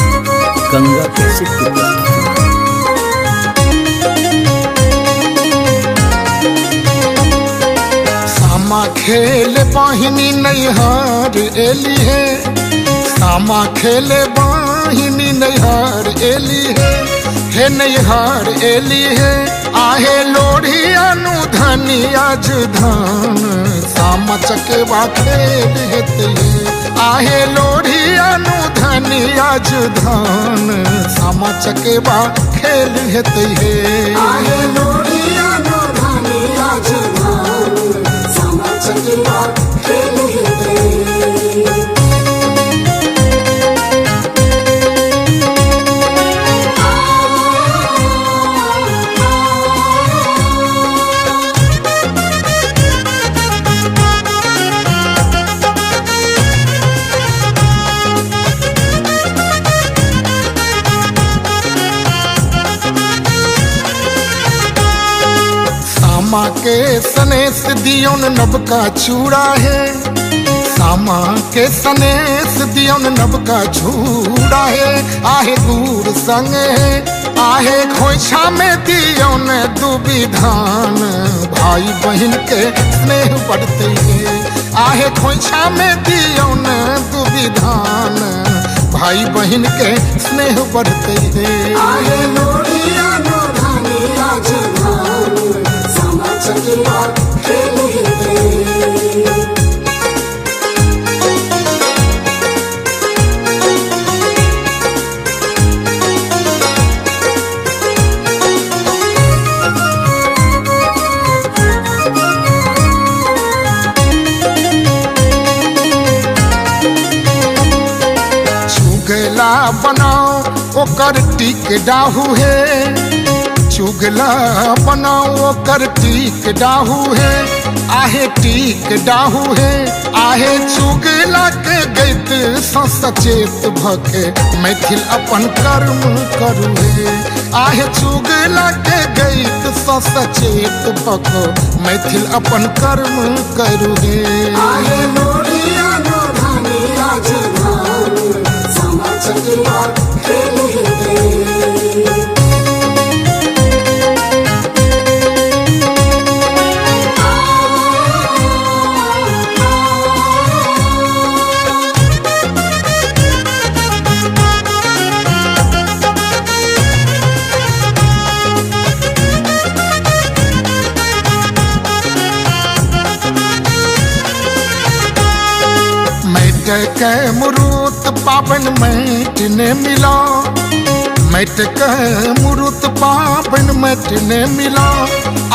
गंगा कैसेट की प्रस्तुति। सामा खेल बाहिनी नैहर एली है, सामा खेले बाहिनी नैहर एली है नैहर एली है। आहे लोढ़ी अनुधनी आज धान सामा चकेवा खेल हेते आहे लोढ़ी अनुधनी आज धान सामा चकेवा खेल हेते आहे लोढ़ी अनुधनी आज धान सामा चकेवा खेल हेते। सामा के सनेस दियोन नबका चूड़ा है, सामा के सनेस दियोन नबका चूड़ा है। आहे गुड़ संग है आहे खोइछा में दियोन दुविधान भाई बहन के स्नेह बढ़ते है। आहे खोइछा में दियोन दुविधान भाई बहन के स्नेह बढ़ते है। आहे लोढ़िया नोधानी आज धान सामा चकेवा खेल हेते। चुगला बनाओ ओकर टिक डाहू है, चुगला बनाओ ओकर टिक डाहू है। आहे टिक डाहू है आहे चुगला के गैत सचेत भके मैथिल अपन कर्म करू है। आहे चुगला के गैत सचेत भके मैथिल अपन कर्म करू है। आहे लोढ़िया नोधानी आज धान सामा चकेवा खेल हेते। के मुरूत पावन मैट ने मिला, मैट के मुरूत पावन मैट ने मिला।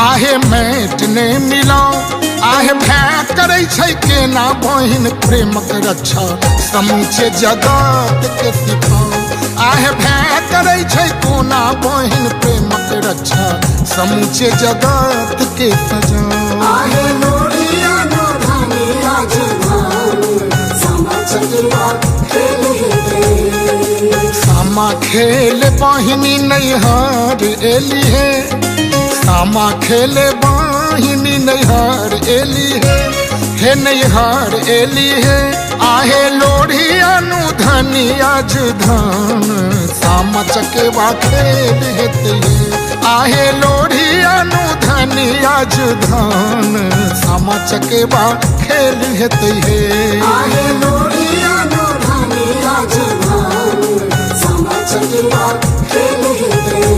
आहे मैट ने मिला आहे भै करे छै के ना बहिन प्रेमक रक्षा समूचे जगत के सिखाओ। आहे भै करे छै कोना बहिन प्रेमक रक्षा समूचे जगत के सजाओ। आहे लोढ़िया नोधानी आज धान सामा चकेवा खेल हेते। सामा खेल बाहिनी नैहर एली है, सामा खेले बाहिनी नैहर एली है नैहर एली है। आहे लोढ़ी अनुधनी आज धान सामा चकेवा खेल हेते। आहे लोढ़ी अनुधनी आज धान सामा चकेवा खेल हेते। आहे लोढ़ी अनुधनी आज धान सामा चकेवा खेल हेते।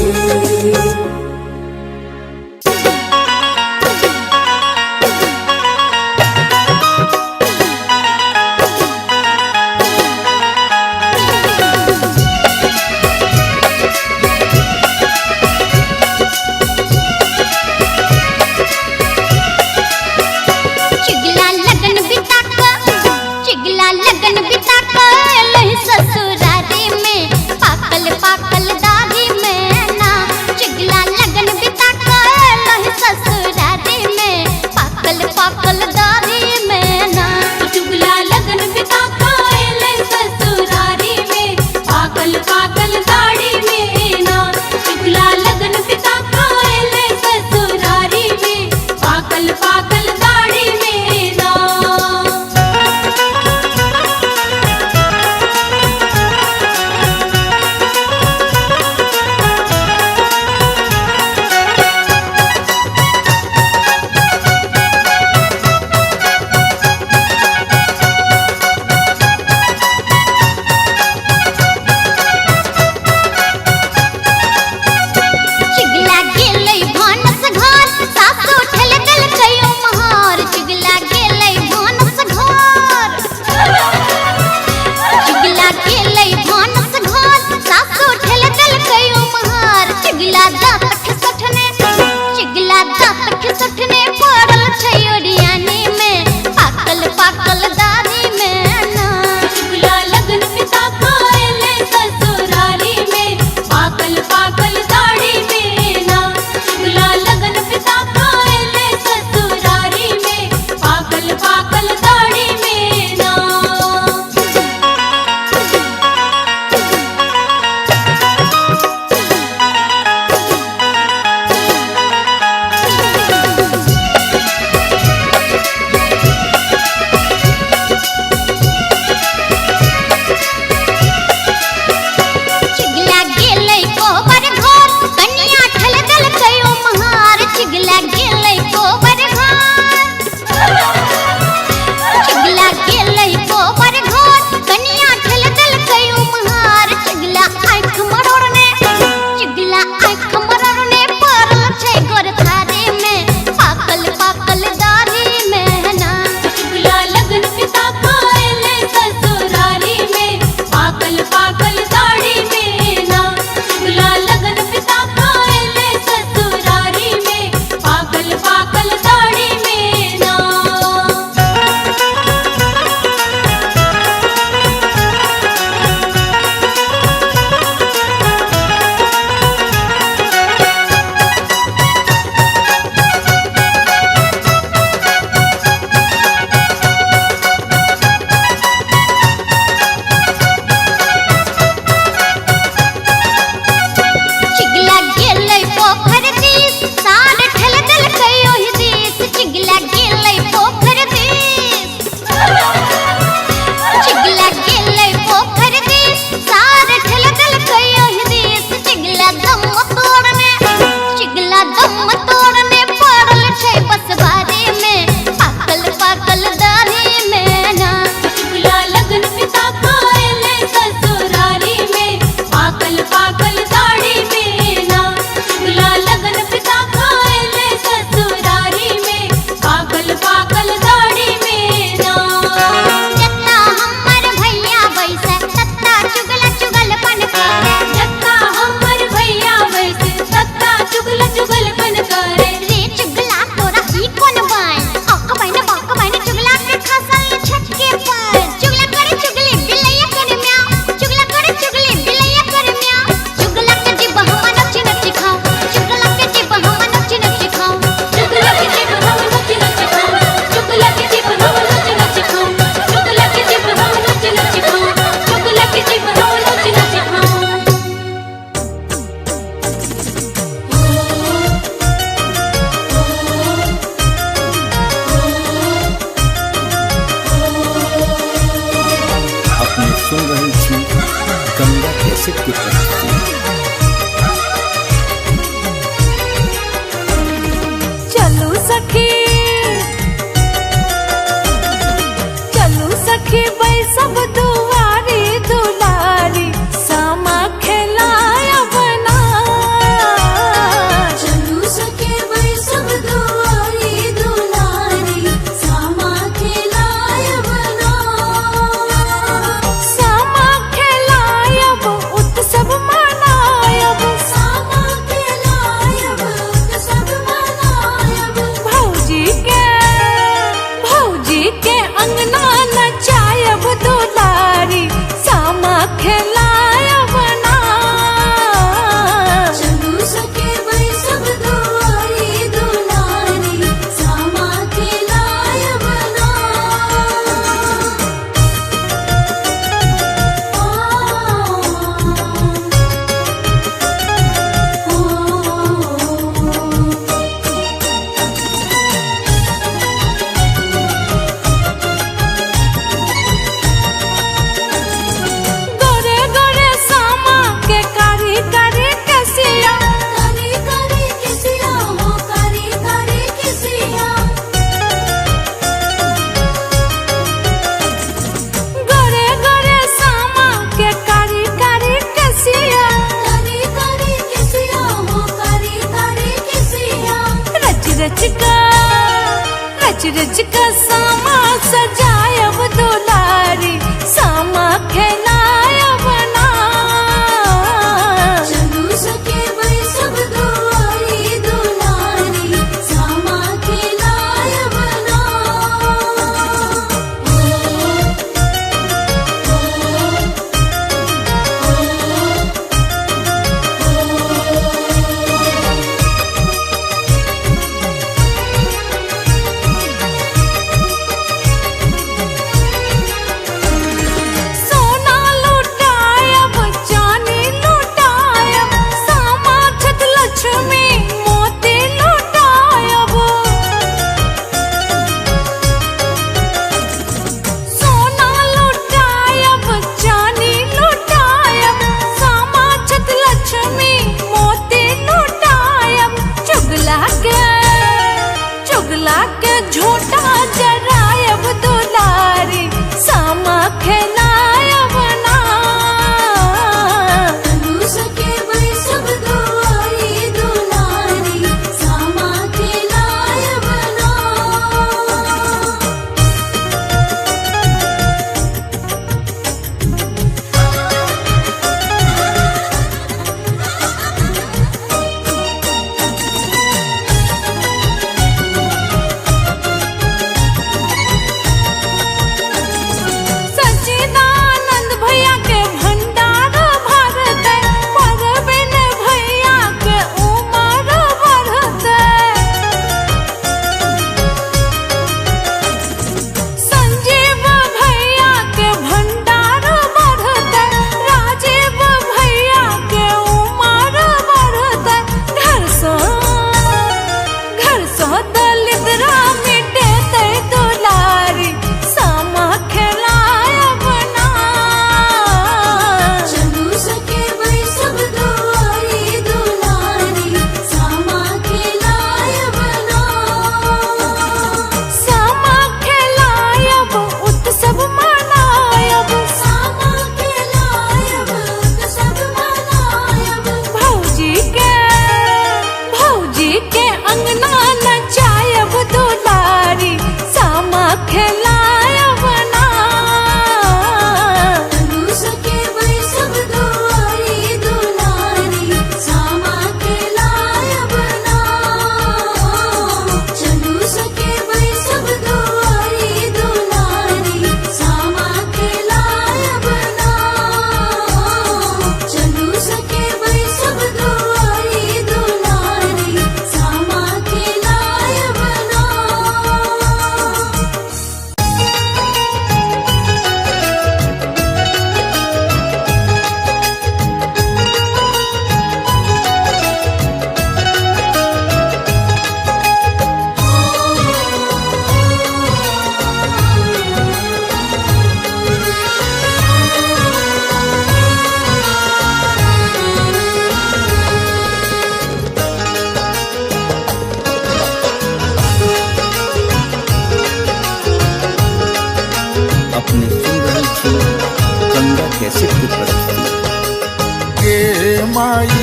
गे माई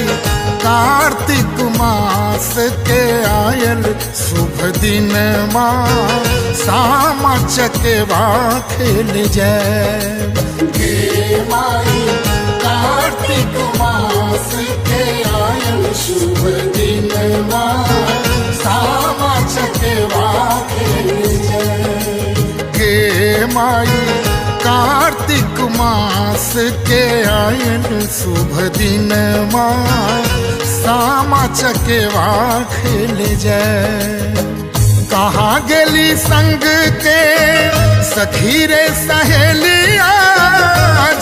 कार्तिक मास के आयल शुभ दिन माँ सामा चकेवा खेल जाए। गे माई कार्तिक मास के आयल शुभ दिन माँ सामा चकेवा खेल जाए। गे माई कार्तिक मास के आयल शुभ दिन माँ सामा चकेवा खेल जाए। कहाँ गेली संग के सखी रे सहेलिया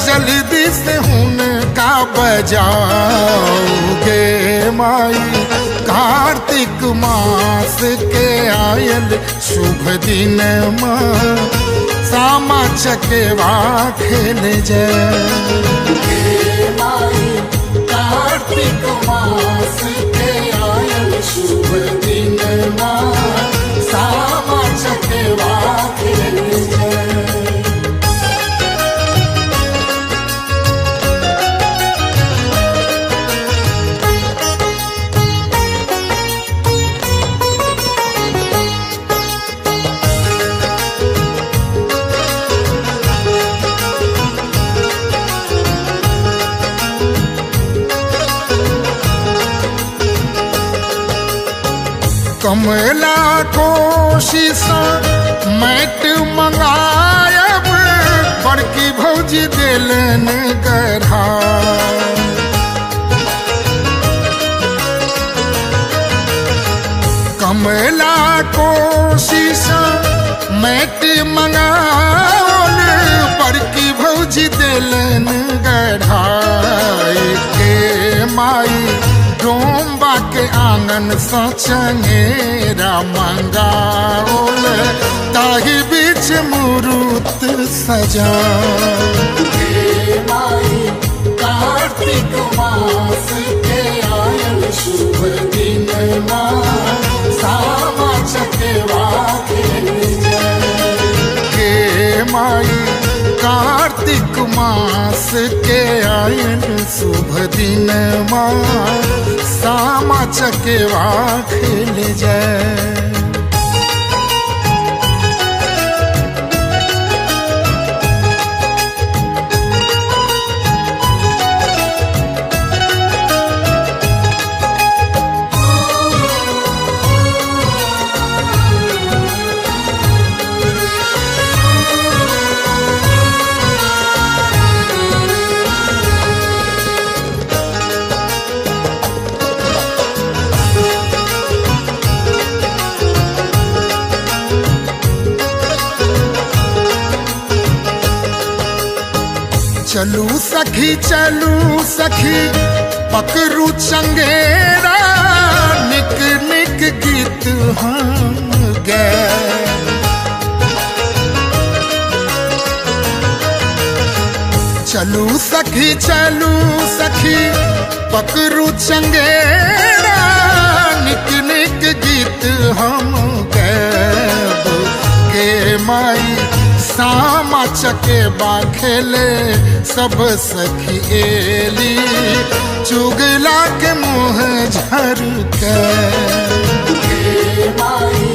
जल्दी से हुनका बजाओ। गे माई कार्तिक मास के आयल शुभ दिन माँ सामा चकेवा खेल जाए। गे माई कार्तिक मास के आयल शुभ दिन माँ सामा चकेवा खेल जाए। कमला कोशिश मैट मंगायब बड़की भौजी दिलन गढ़ा। कमला कोशिश मैट मंगाओल बड़की भौजी दिलन गढ़ा। के माई डोंबा के आंगन सचंगेरा मंगाओल ताही बीच मुरूत सजा। गे माई कार्तिक मास के आयल शुभ दिन माँ सामा चकेवा खेल जाए। गे माई कार्तिक मास के आयल शुभ दिन माँ सामा चकेवा खेल जाए। चलू सखी पकड़ू चंगेरा निक निक गीत हम गए। चलू सखी पकड़ू चंगेरा निक निक गीत हम गए। के माई सामा चकेवा खेले सब सखी एली चुगला के मुँह झर के। गे माई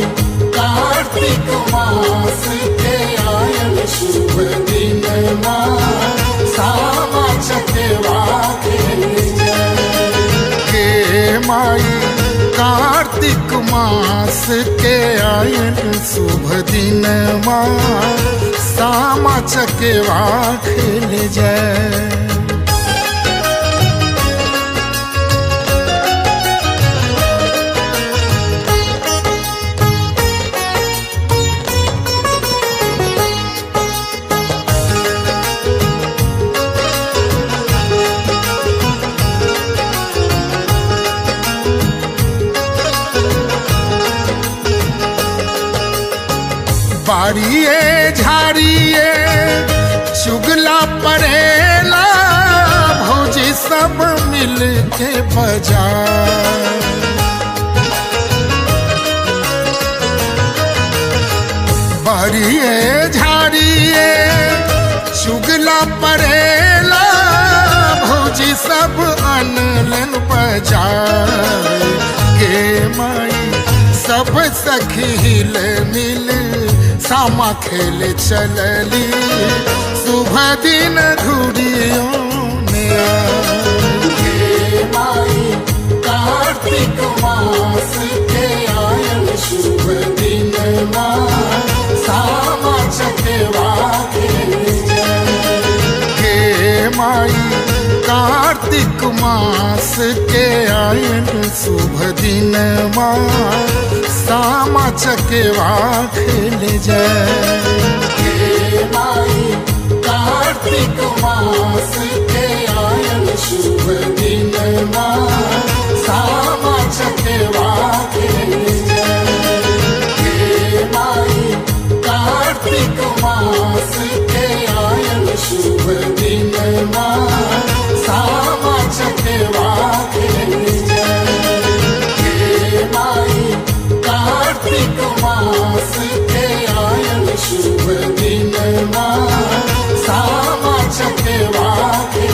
कार्तिक मास के आयल शुभ दिन माँ सामा चकेवा खेल जाए। के माई कार्तिक मास के आयल शुभ दिन माँ सामा चकेवा खेल जाए। बाड़िए झाड़िए चुगला पड़ेला भौजी सब मिल के बजा। बाड़िए झाड़िए चुगला पड़ेला भौजी सब बन लन बजाए गे माई सब सखी हिल मिल सामा खेल चलली सुबह दिन घुड़ियों ने हे माई कार्तिक मास के आयल शुभ दिन सामा चकेवा हे माई कार्तिक मास के आयल शुभ दिन सामा चकेवा खेल जाए हे माई कार्तिक मास के आयल शुभ दिन सामा चकेवा हे माई कार्तिक मास के आयल शुभ दिन सामा चकेवा हे माई कार्तिक मास के आयल शुभ दिन सामा चकेवा हे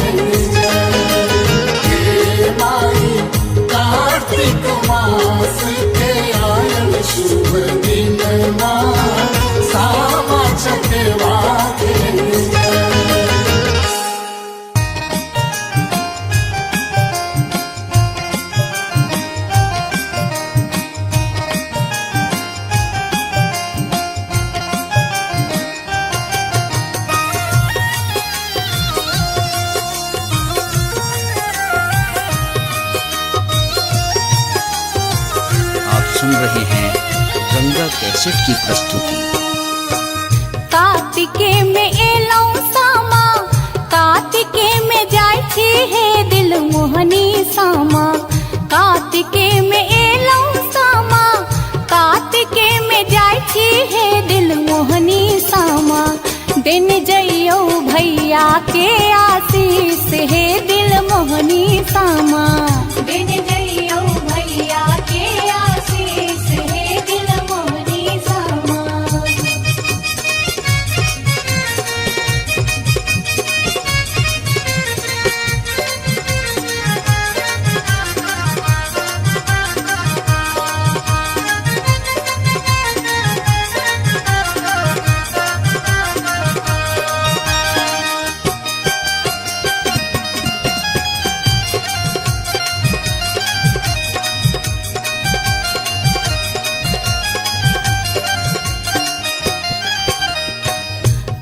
माई कार्तिक मास के आयल शुभ दिन सामा चकेवा आप सुन रहे हैं गंगा कैसेट की प्रस्तुति। कार्तिके में एलौ सामा कार्तिके में जाय छी हे दिल मोहनी सामा कार्तिके में एलौ सामा कार्तिके में जाय छी हे दिल मोहनी सामा दिन जइयो भैया के आशीष हे दिल मोहनी सामा दिन जइयो भैया के आशीष हे दिल मोहनी सामा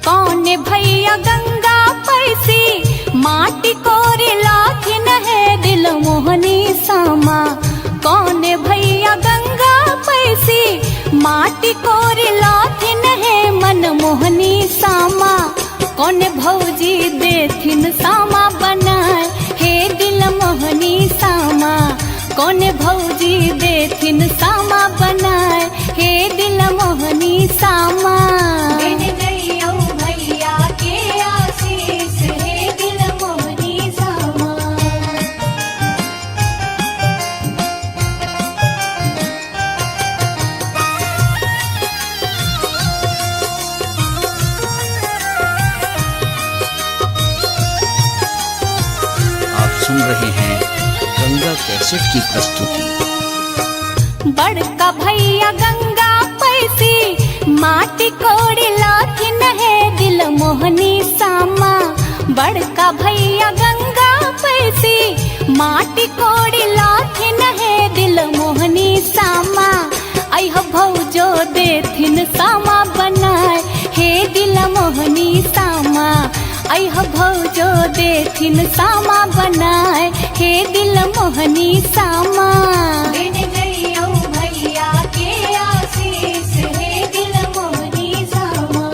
कौन भैया गंगा पैसी माटी कोरे लाथिन है दिल मोहनी सामा कौन भैया गंगा पैसी माटी कोरे लाथिन है मन मोहनी सामा कौन भौजी देथिन सामा बनाए हे दिल मोहनी सामा कौन भौजी देथिन सामा बनाए हे दिल मोहनी सामा दिन जइयो भैया के आशीष हे दिल मोहनी सामा आप सुन रहे हैं गंगा कैसेट की प्रस्तुति। बड़का भैया गंगा पैसी माटी कोड़ी लाथिन है दिल मोहनी सामा बड़का भैया गंगा पैसी माटी कोड़ी लाथिन है दिल मोहनी सामा अह भौजो देथिन सामा बनाए हे दिल मोहनी सामा अह भौजो देथिन सामा बनाए हे दिल मोहनी सामा दिन जइयो भैया के आशीष हे दिल मोहनी सामा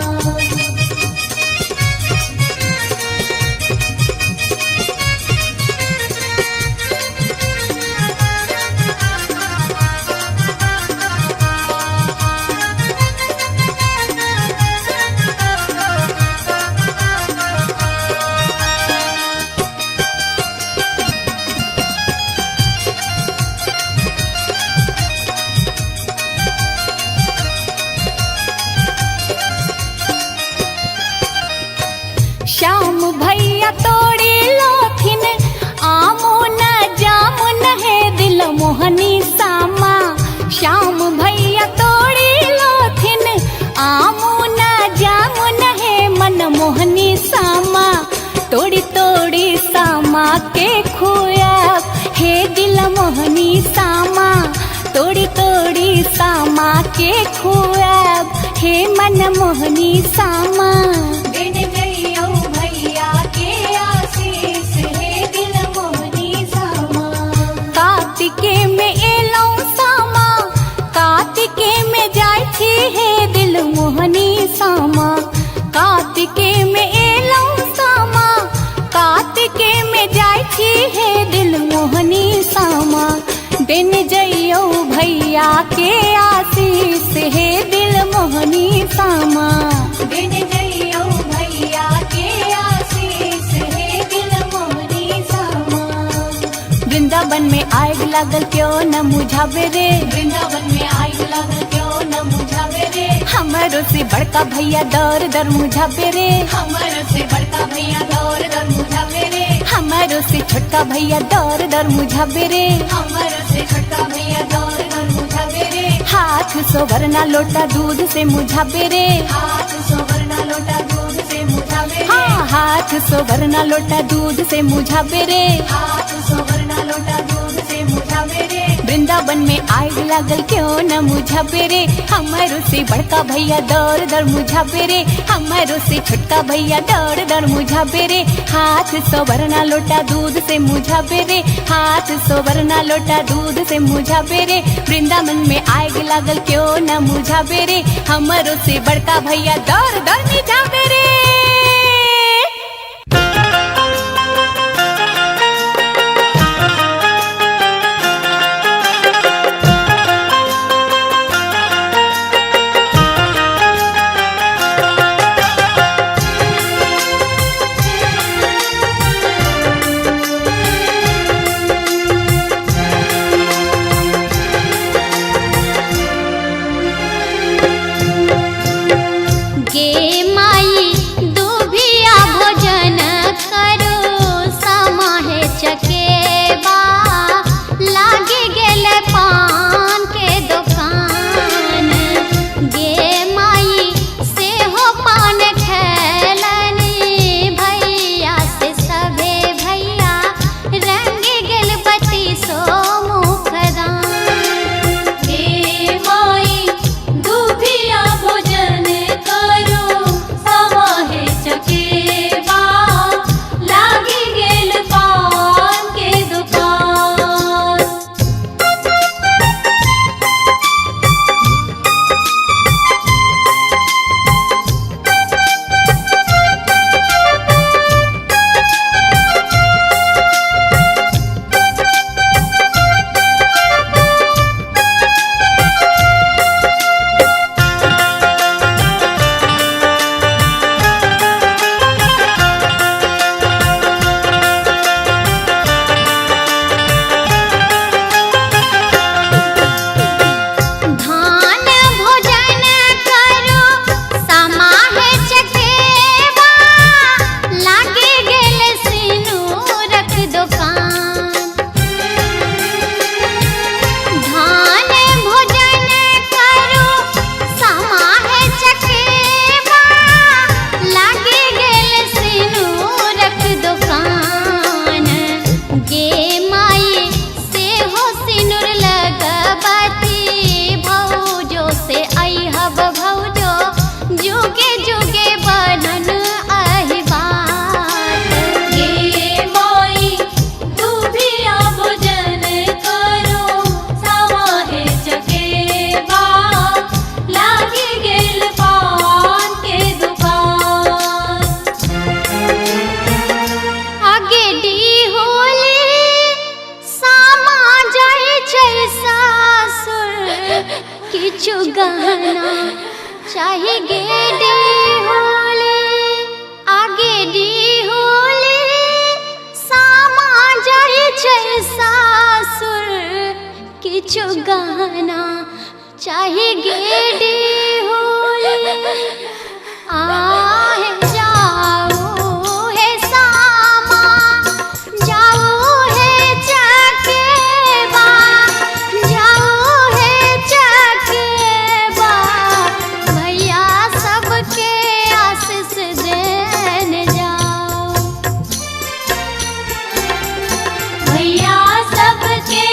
मोहनी सामा तोड़ी तोड़ी सामा के खुआब हे मन मोहनी सामा। दिन जइयो भैया के आशीष हे दिल मोहनी सामा। कार्तिके में एलौ सामा कार्तिके में जाय छी हे दिल मोहनी सामा। कार्तिके में एलौ सामा कार्तिके में जाय छी हे दिल मोहनी सामा। दिन जइयो भैया के आशीष हे दिल मोहनी सामा। दिन जइयो भैया के आशीष हे दिल मोहनी सामा। वृंदावन में आग लागल क्यों न मुझावे रे। वृंदावन में आग लागल क्यों न मुझावे रे। हमारो से बड़का भैया दर दर मुझावे रे। हमारो से बड़का भैया दौर दर मुझावे रे। हमारो से छोटका भैया दर दर मुझावे रे। हमारो से छोटका भैया दौर दर मुझावे रे। हाथ सोवरना लोटा दूध से मुझावे रे। हाथ सोवरना लोटा दूध से मुझावे रे। हाँ हाथ सोवरना लोटा दूध से मुझावे रे। हाथ सोवरना लोटा दूध से मुझावे रे। वृंदावन में आग लागल क्यों न मुझावे रे। हमारो से बड़का भैया दर दर मुझावे रे। हमारो से छोटका भैया दर दर मुझावे रे। हाथ सोवरना लोटा दूध से मुझावे रे। हाथ सोवरना लोटा दूध से मुझावे रे। वृंदावन में आग लागल क्यों न मुझावे रे। हमारो से बड़का भैया दर दर मुझावे रे। गहना चाहे गेडी होले आगे डी होले सामा जाए छे सासुर किछु गहना चाहे गेडी होले आहे जाओ हे सामा जाओ हे चकेबा जाओ हे चकेबा भैया सबके आशीष देने जाओ भैया सबके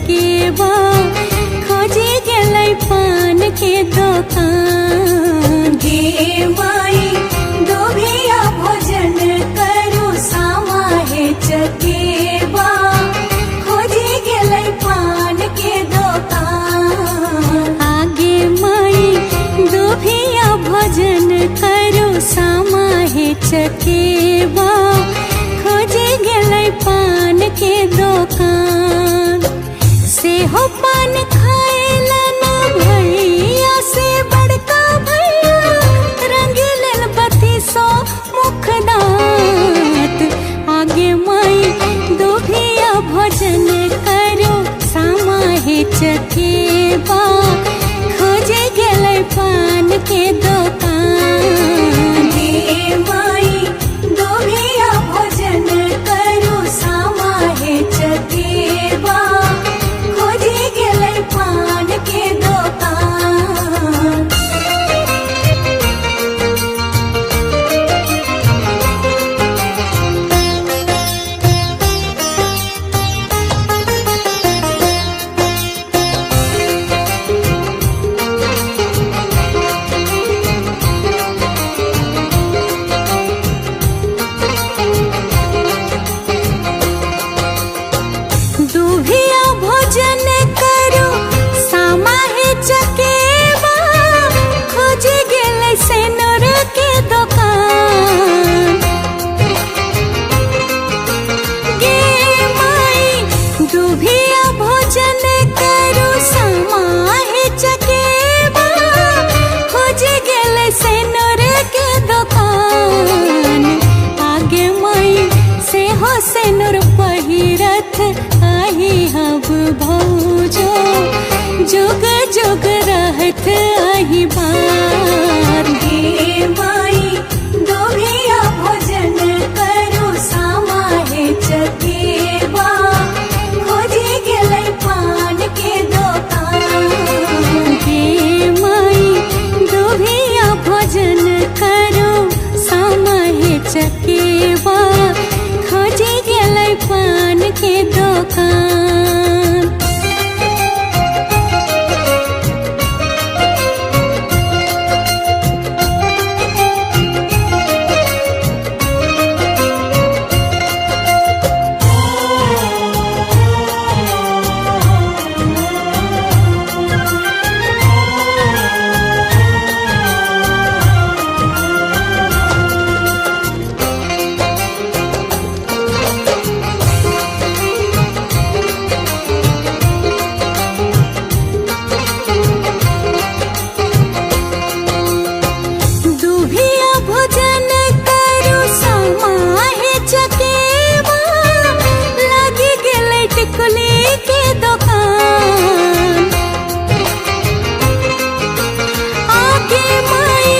चकेवा खोजे गेलै पान के दुकान। गे माई दोभिया भोजन करू सामा हे चकेवा खोजे गेलै पान के दुकान। आगे माई दोभिया भोजन करू सामा हे चकेवा खोजे गेलै पान के दुकान। से हो पान खाएला ना भैया से बड़का भैया रंग लेल बत्तीसो मुख दांत। आगे माई दोभिया भोजन करो सामा हे चकेवा खोजे गेलै पान के दुकान। हे माई दोभिया भोजन करो सामा हे चकेवा खोजे गेलै पान के दुकान। दुभिया भोजन करो सामा हे चकेवा खोजे गेलै सेनुर के दुकान। गे माई दुभिया भोजन करो सामा हे चकेवा खोजे गेलै सेनुर के दुकान। आगे माई से हो सेनुर पहिरथ आही हब भौजो जुग जुग रहत आही बार। हे माई दोभिया भोजन करो सामा हे चकेवा खोजे गेलै पान के दुकान। हे माई दोभिया भोजन करो सामा हे चकेवा खोजे गेलै पान के दुकान। दुभिया भोजन करू सामा हे चकेवा लगी गेलै टिकुली के दुकान। आगे माई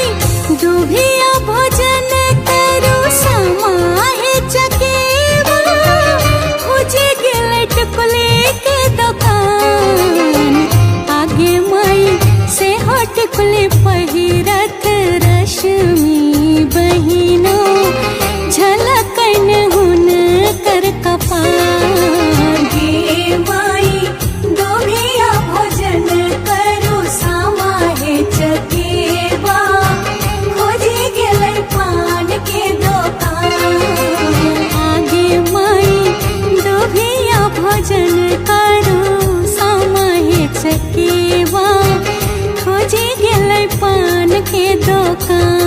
दुभिया भोजन करू सामा हे चकेवा खोजे गेलै टिकुली के दुकान। आगे माई से हो टिकुली पहिरत रश्मि बहिनो झलकन हुन कर कपार। हे माई दोभिया भोजन करू सामा हे चकेवा खोजे गेलै पान के दुकान। आगे माई दोभिया भोजन करू सामा हे चकेवा खोजे गेलै पान के दुकान।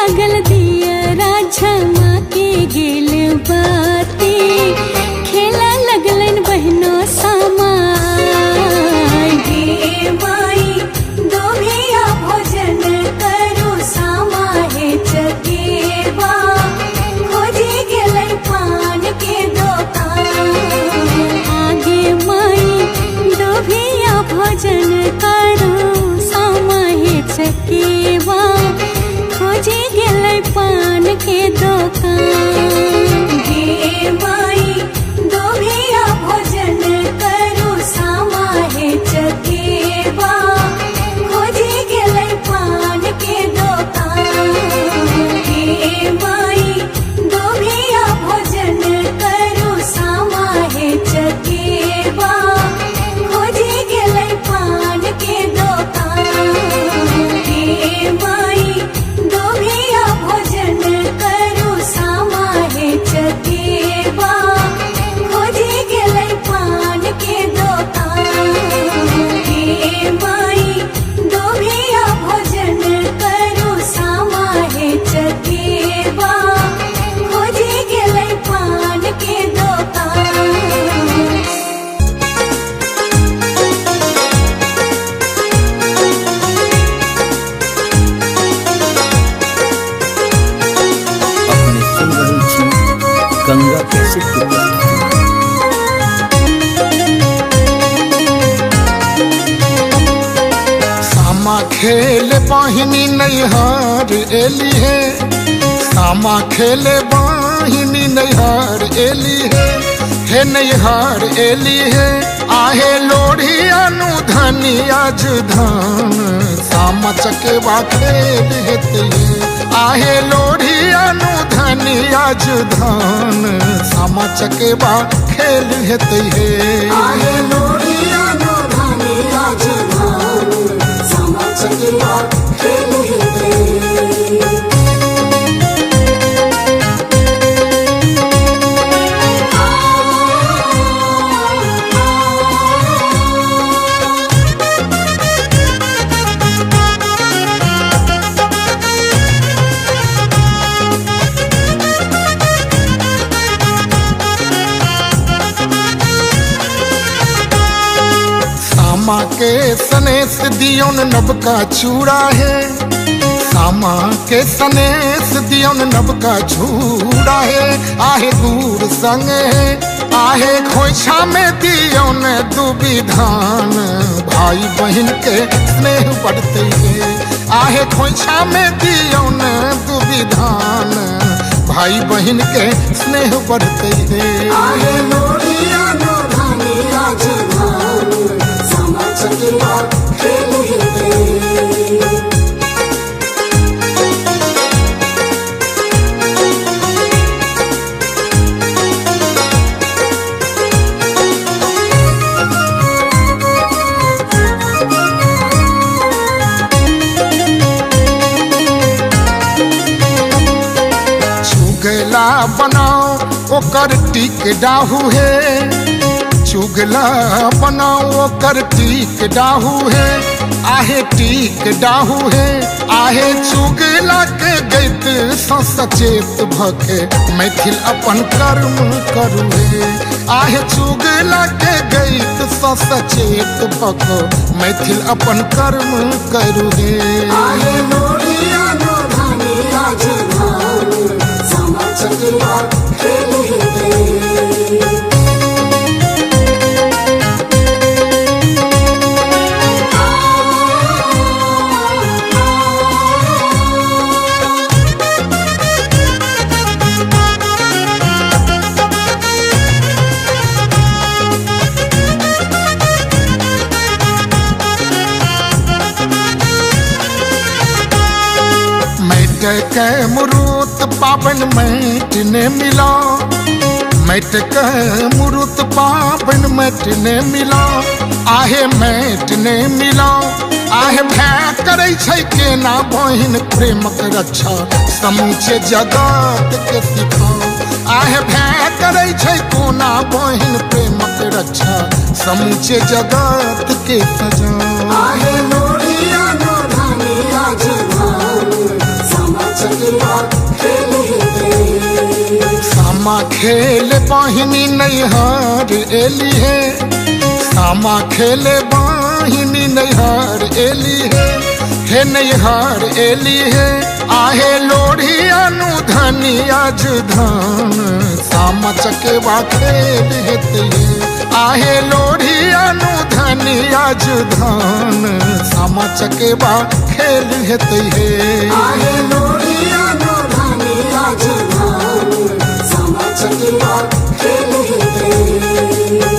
लागल दियरा झमके गेल बाती खेला लगलन बहनो समाय हे माई दोभिया भोजन करू सामा हे चकेवा खोजी गेलै पान के दोकान आगे माई दोभिया भोजन करू समाहे चकेवा खोजी गेलै पान के दोकान हे माई दोभिया भोजन करू सामा हे चकेवा खोजी गेलै पान के दोकान हे माई दोभिया भोजन करू सामा हे चकेवा खोजी गेलै पान के दोकान हे माई दोभिया भोजन करू सामा हे चकेवा खोजी गेलै पान के दोकान हे माई दोभिया भोजन करू सामा हे चकेवा खोजी गेलै पान के दोकान अपने सुन रही थी गंगा कैसेट की प्रस्तुति। सामा खेल बाहिनी नैहर एली है, सामा खेले बाहिनी नैहर एली है नैहर एली है। आहे लोढ़ी अनुधनी आज धान सामा चकेवा खेल हेते आहे लोढ़ी अनुधनी आज धान सामा चकेवा खेल हेते आहे लोढ़िया नो धानी आज धान सामा चकेवा खेल हेते। सामा के सनेस दियोन नबका चूड़ा है, सामा के सनेस दियोन नबका चूड़ा है। आहे दूर संग है आहे खोइछा में दियोन दुविधान भाई बहन के स्नेह बढ़ते है। आहे खोइछा में दियोन दुविधान भाई बहन के स्नेह बढ़ते है। आहे लोढ़िया नो धानी आज धान सामा चकेवा खेल हेते। चुगला बनाओ ओकर टिक डाहू है, चुगला बनाओ ओकर टिक डाहू है। आहे टिक डाहू है आहे चुगला के गैत सचेत भके मैथिल अपन कर्म करू है। आहे चुगला के गैत सचेत भके मैथिल अपन कर्म करू है। आहे लोढ़िया नो धानी आज धान सामा चकेवा खेल हेते। के मुरूत पावन मैट ने मिला, मैट के मुरूत पावन मैट ने मिला। आहे मैट ने मिला आहे भय करे छै केना बहिन प्रेमक रक्षा समूचे जगत के सिखाओ। आहे भय करे छै कोना बहिन प्रेमक रक्षा समूचे जगत के सजाओ। आहे लोढ़िया नो धानी आज धान सामा चकेवा चकिया खेल हेते सामा खेल बाहिनी नैहार एली है सामा खेले बाहिनी नैहार एली है नैहार एली है आहे लोढ़ी अनुधनी आज धान सामा चकेवा खेल हेते आहे लोढ़ी अनुधनी आज धान सामा चकेवा खेल हेते आहे लोढ़िया नो धानी आज धान सामा चकिया खेल हेते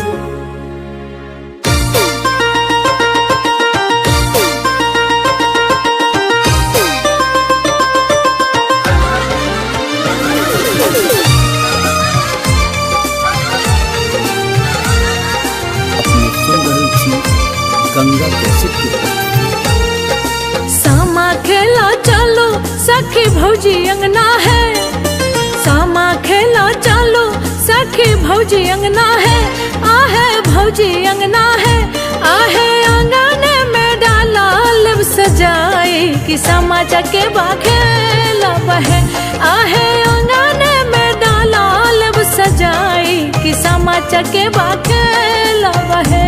अपने सुन रहे थी गंगा कैसेट की प्रस्तुति। सामा खेला चलो सखी भौजी अंगना है सामा खेला चलो सखी भौजी अंगना है आहे भौजी अंगना है आहे आंगन में डाला लब सजाई कि सामा चकेवा खेला बहे आहे आंगन में डाला लब सजाई कि सामा चकेवा खेला बहे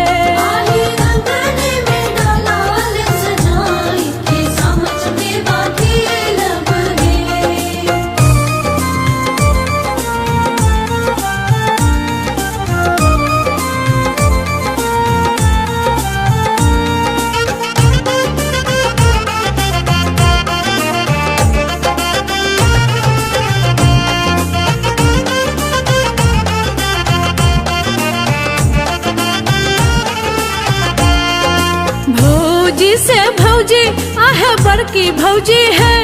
भौजी से भौजी आहे बड़की भौजी है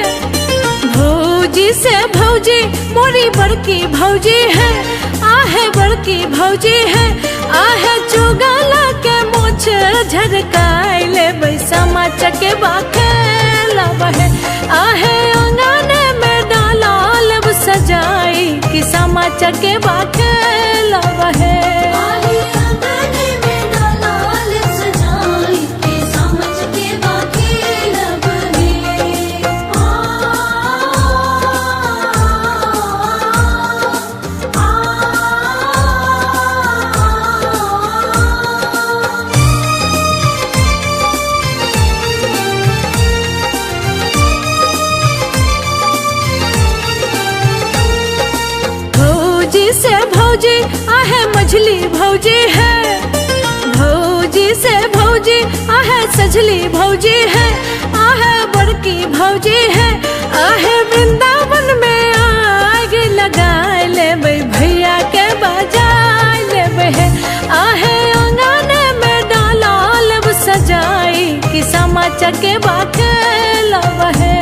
भौजी से भौजी मोरी बड़की भौजी है आहे बड़की भौजी है आहे चुगला के मोछ झरकाई ले बैसामा चकेवा खेला बहे आहे आंगन में डाला लब सजाई कि सामा चकेवा खेला बहे भौजी से भौजी आहे मझली भौजी है भौजी से भौजी आहे सजली भौजी है आहे बड़की भौजी है आहे वृंदावन में आग लगाए ले भैया के बजाए ले है आहे आंगन में डाला लब सजाई कि सामा चकेवा खेला है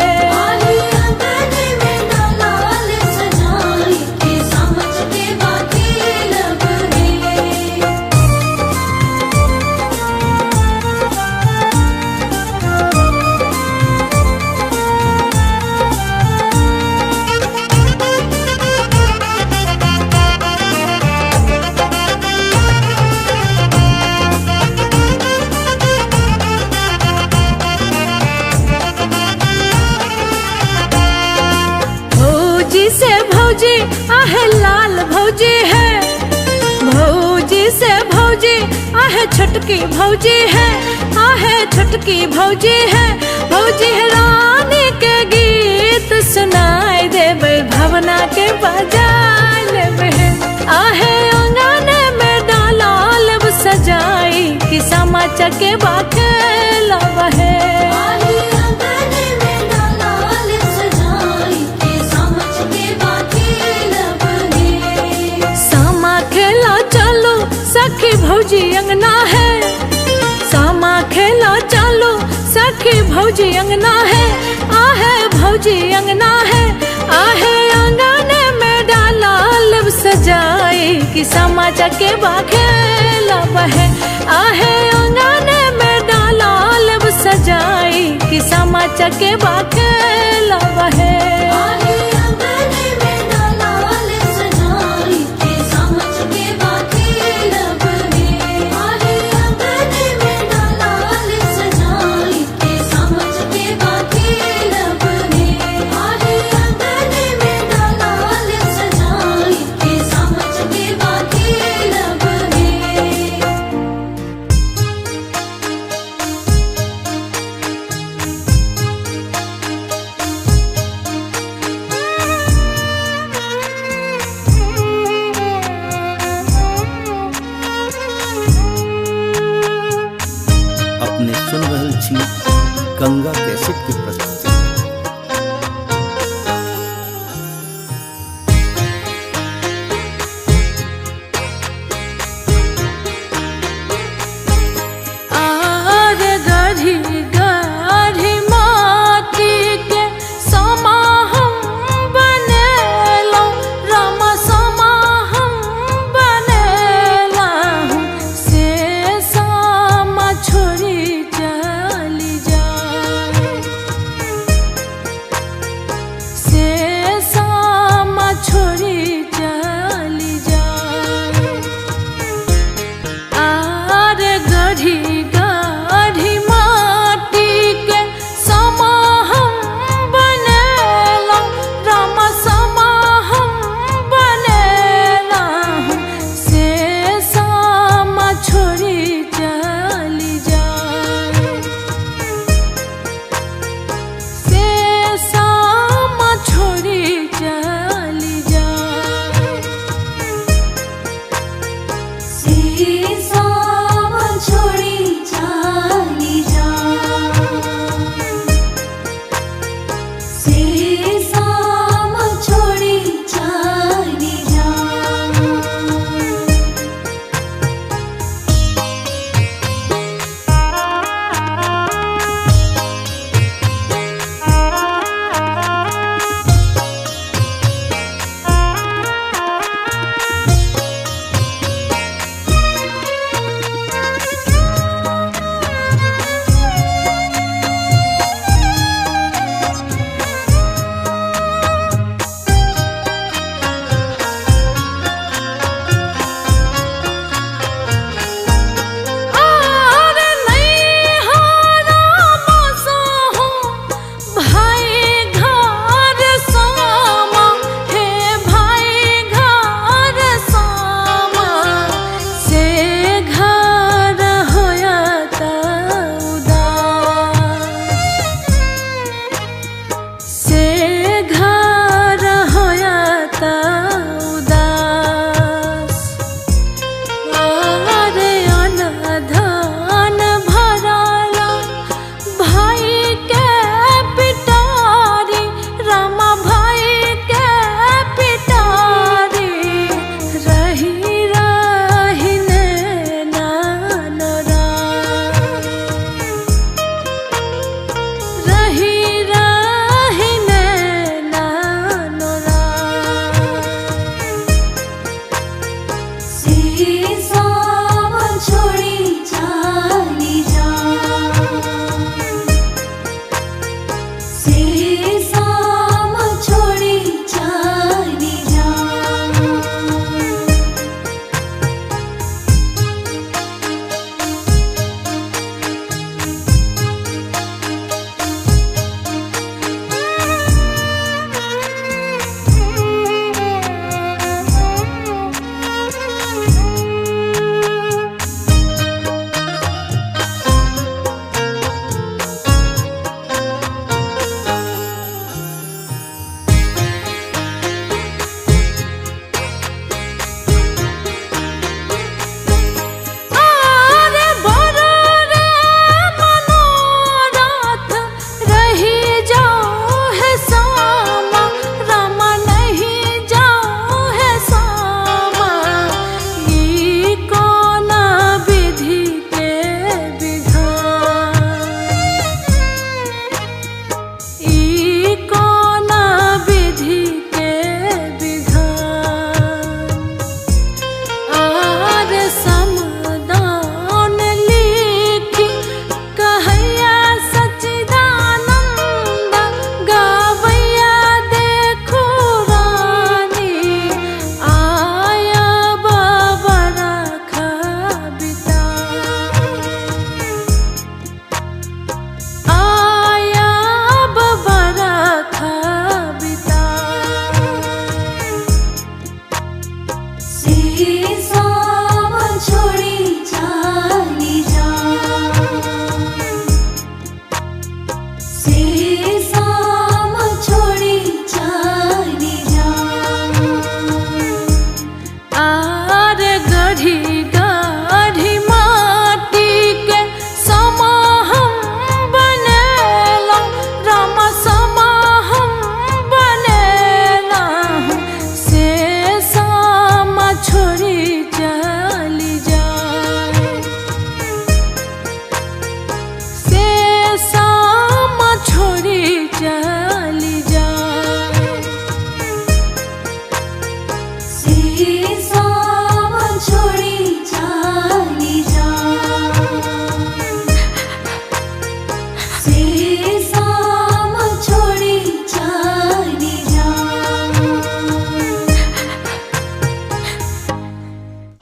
भौजी आहे लाल भौजी है भौजी से भौजी आहे छोटकी भौजी है आहे छोटकी भौजी है भौजी रानी के गीत सुनाई देवे भावना के बजाए लेवे आहे आंगन में डाला लब सजाई कि सामा चकेवा खेला है सखी भौजी अंगना है सामा खेला चलो सखी भौजी अंगना है आहे भौजी अंगना है आहे आंगन में डाला लब सजाई कि सामा चकेवा खेला है आहे आंगन में डाला लब सजाई कि सामा चकेवा खेला है के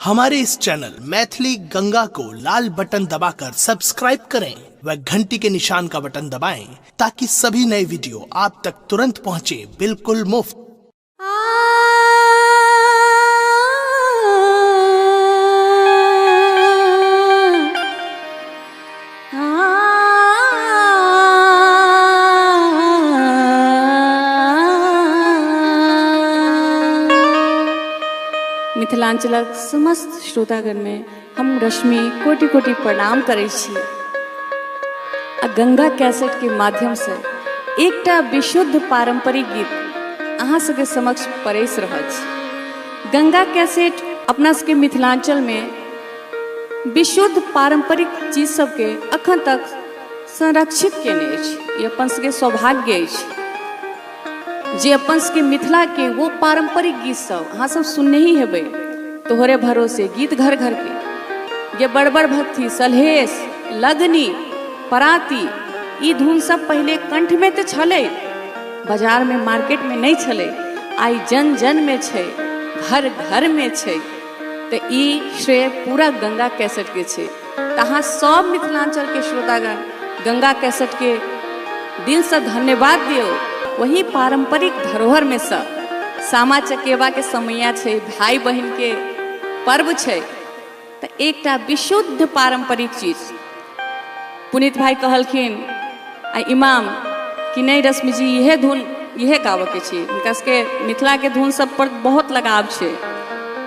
हमारे इस चैनल मैथिली गंगा को लाल बटन दबाकर सब्सक्राइब करें व घंटी के निशान का बटन दबाएं ताकि सभी नए वीडियो आप तक तुरंत पहुंचे बिल्कुल मुफ्त। मिथिलांचलक समस्त श्रोतागण में हम रश्मि कोटि कोटि प्रणाम करै छी। आ गंगा कैसेट के माध्यम से एकटा विशुद्ध पारंपरिक गीत अहाँ सबके समक्ष परस रहल छी। गंगा कैसेट अपना सबके मिथिलांचल में विशुद्ध पारंपरिक चीज सबके अखन तक संरक्षित केने अछि। ई अपन सबके सौभाग्य अछि जे अपन सबके मिथिला के वो पारंपरिक गीत सब अहाँ सब सुनने ही हेबै। तोहरे भरोसे गीत घर घर के ये बड़बड़ भक्ति सलहेश लगनी पराती ई धुन सब पहले कंठ में तो छले, बाजार में मार्केट में नहीं छले, आई जन जन में छे, घर घर में छे। तो ई श्रेय पूरा गंगा कैसेट के छे। तहाँ सब मिथिलांचल के श्रोतागण गंगा कैसेट के दिल से धन्यवाद दियो। वही पारंपरिक धरोहर में सब सामा चकेवा के समैया छे, भाई बहन के पर्व छे। तो एकटा विशुद्ध पारंपरिक चीज पुनीत भाई कहलखिन आ इमाम कि नहीं रश्मि जी यह धुन यह गावे के छी, हुनका सबके मिथिला के धुन सब पर बहुत लगाव छे।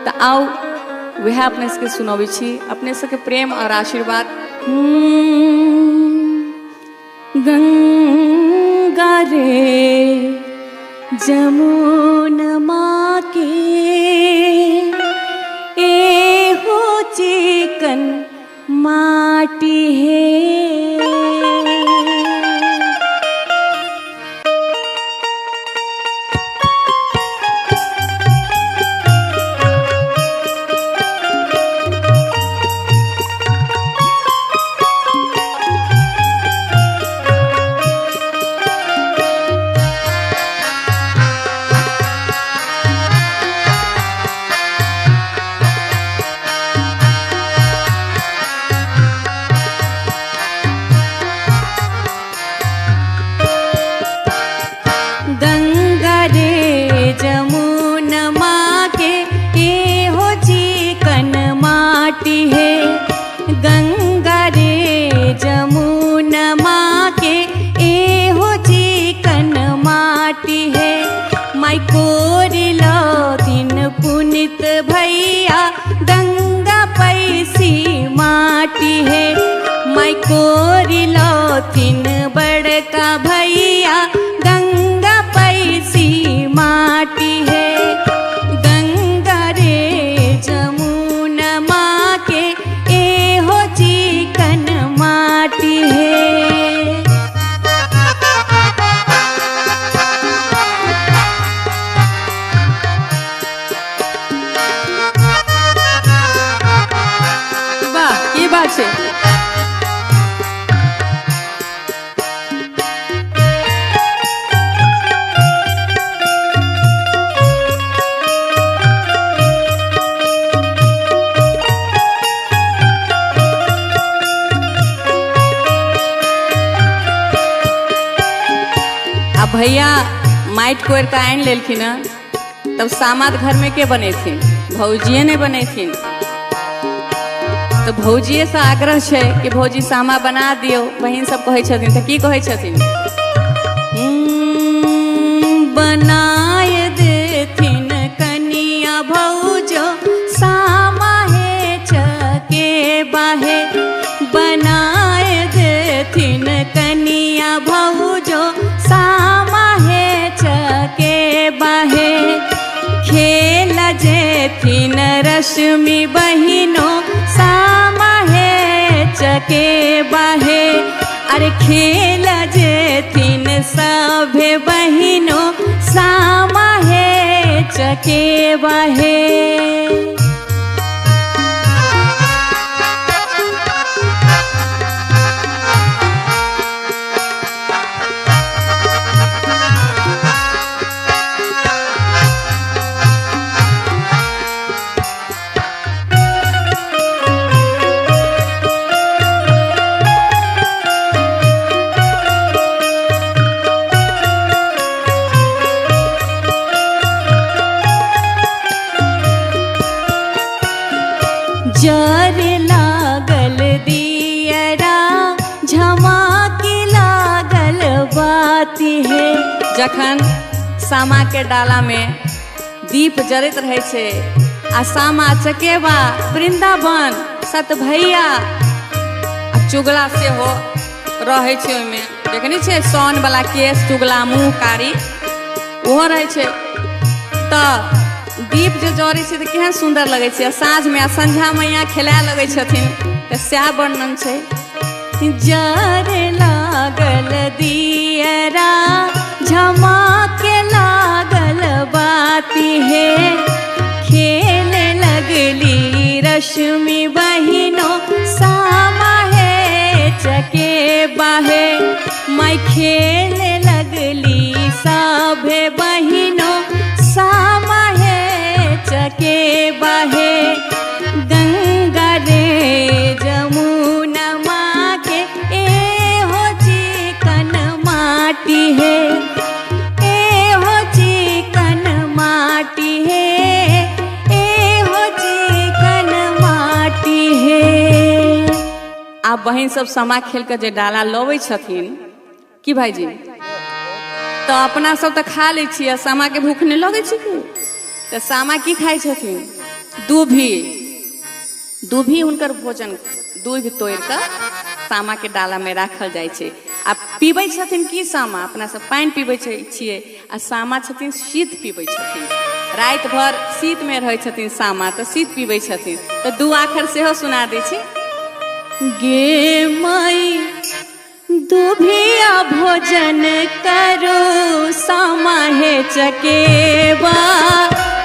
तो आओ वह अपने सबके सुनबै छी, अपने सबके प्रेम और आशीर्वाद। गंगा रे जमुनमा के ए हो चिकन माटी है। बड़का भैया गंगा पैसी माटी है। गंगा रे जमुनमा के ए हो चिकन माटी है। वाह की बात है। भैया माइट कोर का आन लेलखिन तब सामाद घर में के बनेथिन, भौजिए ने बनेथिन। तो भौजिए से आग्रह छे कि भौजी सामा बना दियो। बहन सब कहे छथिन तो की कहे छथिन, बनाए देथिन कनिया भौजो सामा है चके बाहे। बनाए देथिन कनिया भौजो सामा है चके बाहे। खेल जेथिन रश्मि बहिनो सामा है चके बाहे। अरे खेल जेथिन सभे बहिनो सामा है चके बाहे। जरे लागल दियरा झमाके लागल बाती है। जखन सामा के डाला में दीप जरत रहे छे आ सामा चकेबा वृंदावन सत भैया आ चुगला से हो रहे छे। ओइमे देखनी छे सोन वाला केस चुगला मुंह कारी ओहो रहे छे। त दीप जो जरे छे त केहन सुंदर लगे छे। साँझ में आ संझा मैया खेलाए लगे छथिन त सएह वर्णन छे। जरे लागल दियरा झमाके लागल बाती है। खेले लगली रश्मि बहिनो सामा है चकेबा है। मैं खेले लगली सभे बहिनो सामा है चकेबा है। गंगा रे जमुना माँ के ए हो चिकन माटी है। ए हो चिकन माटी है। ए हो चिकन माटी है। आप बहन सब सामा खेल कर जे डाला लबै छथिन कि भाईजी तो अपना सब तो खा ले छियै। सामा के भूख नहीं लगे छै तो सामा की खाई छथिन दूभी। दूभी उनकर भोजन दूध तोड़ कर सामा के डाला में राखल जाय छै। आ पीबै छथिन की सामा अपना सब पानी पीबै छियै आ सामा छथिन शीत पीबै छथिन। रात भर शीत में रहै छथिन सामा तो शीत पीबै छथिन। तो दू आखर सेहो सुना दै छी। गे माई दुभिया भोजन करो सामा है चकेबा।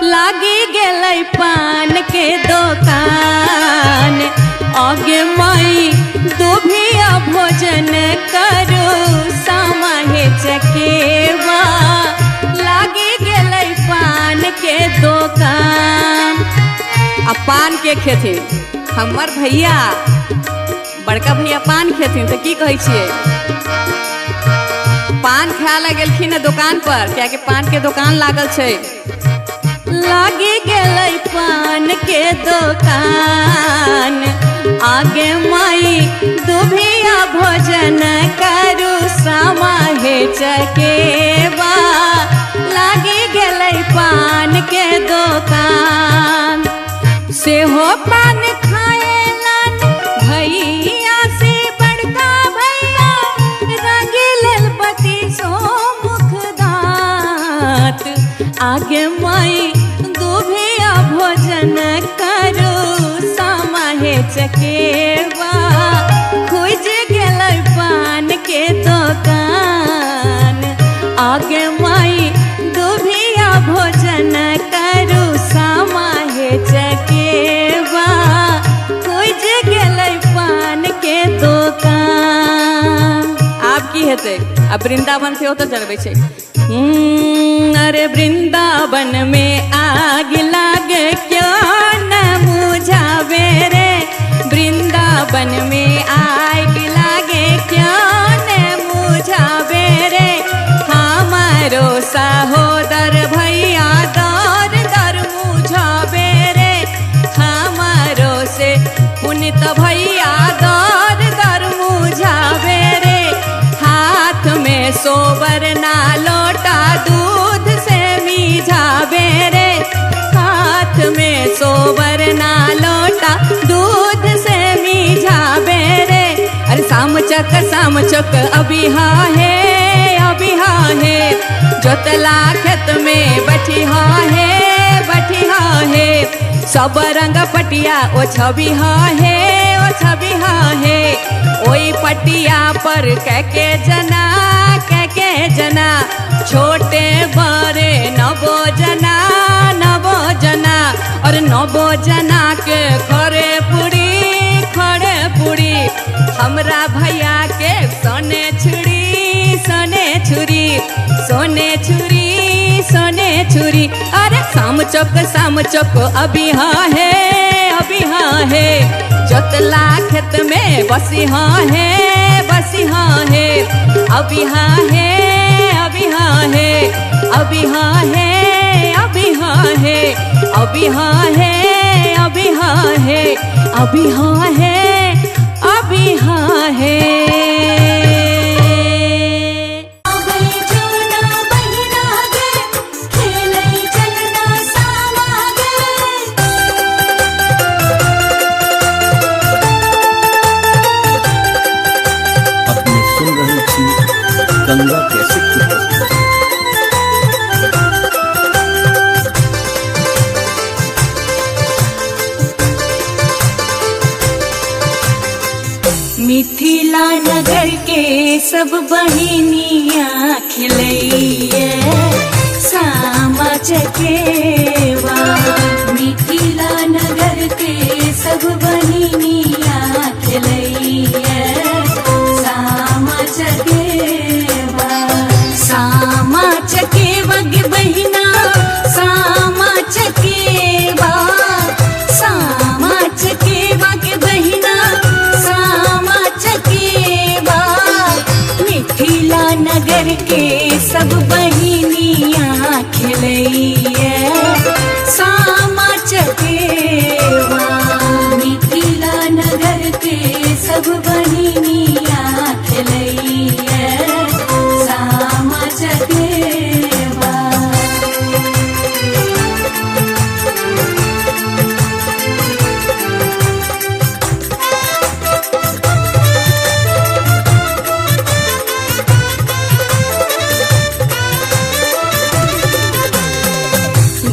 लागी गेलै पान के दुकान। आगे माई दुभिया भोजन करो सामा है चकेबा। लागी गेलै पान के दुकान। आ पान के खेथिन हमर भैया बड़का भैया पान खेथिन तो की कहै छियै। पान खाए ला गेलखिन दुकान पर क्या कि पान के दुकान लागल छै। लागी गेलै पान के दुकान। आगे माई दुभिया भोजन करू सामा हे चकेबा। लागी गेलै पान के दुकान। सेहो पान खाए लन भैया से बड़का भैया। रंगी लेल पति सो मुख दांत। आगे माई दुभिया भोजन करू सामा हे चकेबा। खुज गेलै पान के दुकान। आगे माई दुभिया भोजन करू सामा हे चकेबा। खुज गेलै पान के दुकान। आब की हेतै अब वृंदावन से तो जरबै छै। अरे वृंदावन में आग लागे क्यों न मुझावे रे। वृंदावन में आग लागे क्यों न मुझावे रे। हमारो सहोदर भैया दर दर मुझावे रे। हमारो से पुनित भैया दर दर मुझावे रे। हाथ में सोबर ना लोटा दूध से मिझावे रे। हाथ में सोबर ना लोटा दूध से मिझावे रे। अरे साम चक अभी हाँ है जोतला खेत में बैठी हाँ है। सब रंग पटिया ओ छवि हाँ है। ओई पटिया पर के जना छोटे बड़े नवो जना और नवो जना के खड़े पूरी। हमरा भैया के सोने छुरी। अरे शाम चौक अभी हाँ है जोतला खेत में बसी हाँ है। अभी हाँ है। अभी हाँ है, अभी हाँ है, अभी हाँ है। अपने सुन रही थी गंगा कैसेट की प्रस्तुति। मिथिला नगर के सब बहिनिया खिलैये सामा चकेवा। मिथिला नगर के सब बहिनिया खिलैये सामा चकेवा। सामा चकेवा गे बहिना सामा चकेवा। सामा चकेवा गे बहिना सामा चकेवा। मिथिला नगर के सब बहिनिया खिलैये सामा चकेवा। मिथिला नगर के सब बहिनिया खिलैये सामा चकेवा।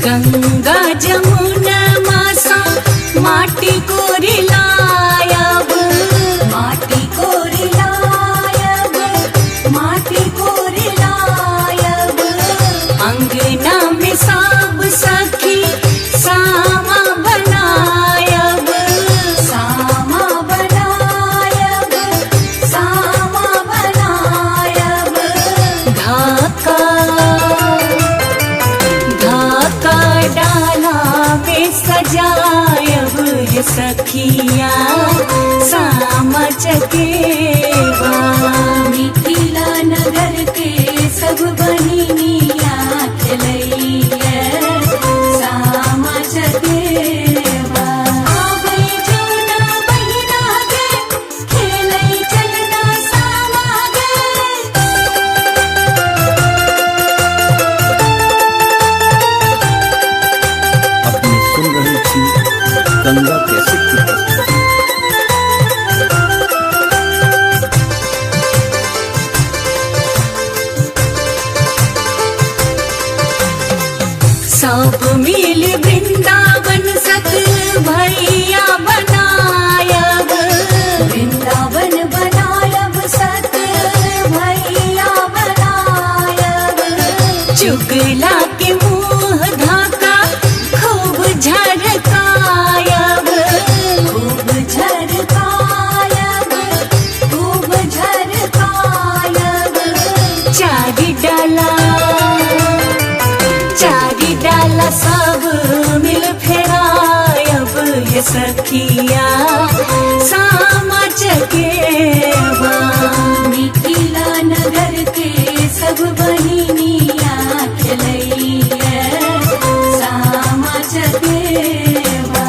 गंगा जमुना मासा माटी कोरिलायब। माटी कोरिलायब। माटी कोरिलायब। अंगना में सब सखी सामा बनायब। सामा बनायब। सामा बनायब। ढाका डाला में सजायब है सखिया सामा चकेवा। मिथिला नगर के सब बहिनिया खिलैये सामा चकेवा। आवे जौना बहिना गे खेलै चलना सामा गे। अपने सुन रही थी गंगा कैसेट की प्रस्तुति। सब मिल वृंदावन सत भैया बनायब। वृंदावन बनायब सत भैया बनायब। चुगला के मुँह धाका खूब झरकायब। खूब झरकायब। खूब झरकायब। चारी डाला सब मिल फेरायब है सखिया सामा चकेवा। मिथिला नगर के सब बहिनिया खिलैये सामा चकेवा।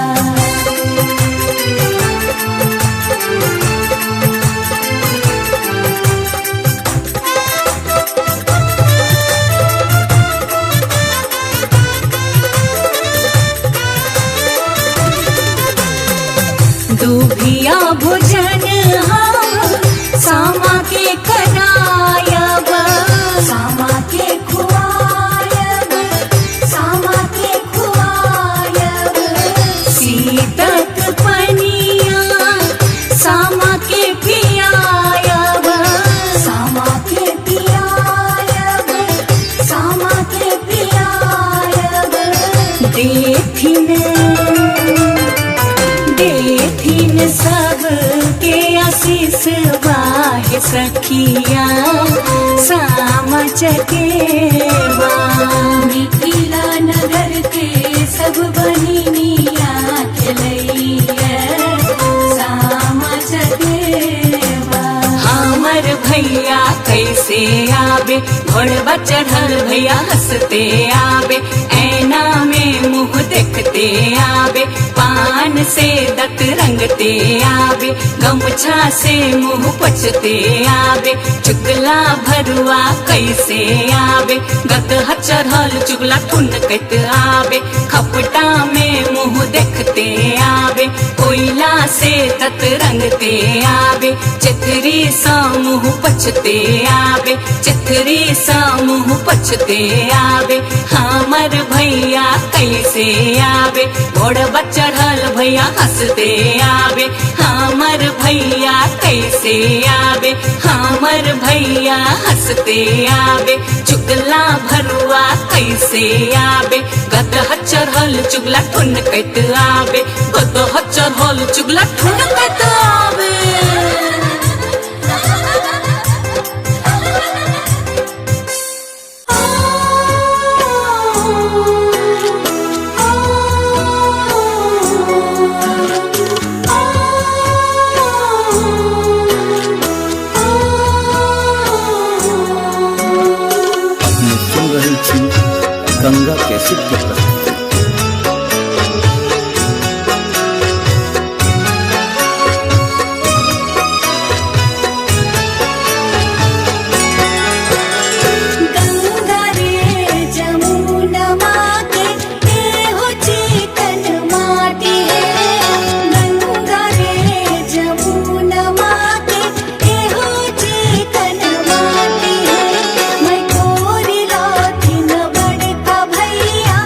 दूभिया भोजन हम सामा के करायब। सामा के खुआयब। सामा के खुआयब। सीतक पनिया सामा के पियायब। सामा के पियायब। सामा के पियायब। देथिन सब के आशीष बाहे सखिया सामा चकेवा। मिथिला नगर के सब बहिनिया खिलैये सामा चकेवा। हमर भैया कैसे आवे घोड़वा चढ़ल भैया हंसते आवे। ऐना में मुँह देखते आवे। पान से दत रंगते आवे, गमछा से मुंह पचते आवे, चुगला भरुआ कैसे आवे, गत चढ़ल चुगला ठुनकत आवे, खपटा में मुंह देखते आवे, कोयला से दत रंगते आवे, चिथरी सा मुंह पचते आवे, चिथरी सा मुंह पचते आवे, हमर भैया कैसे आवे, घोड़वा चढ़ल भैया हंसते आवे, हमर भैया कैसे आवे, हमर भैया हंसते आवे, चुगला भरुआ कैसे आवे, गदह चढ़ल चुगला ठुनकत आवे, गदह चढ़ल चुगला ठुनकत आवे। गंगा कैसेट की प्रस्तुति। गंगा रे जमुनमा के एहो चेतन माटी है, गंगा रे जमुनमा के एहो चेतन माटी है, मैं कोरी लाथिन बड़का भैया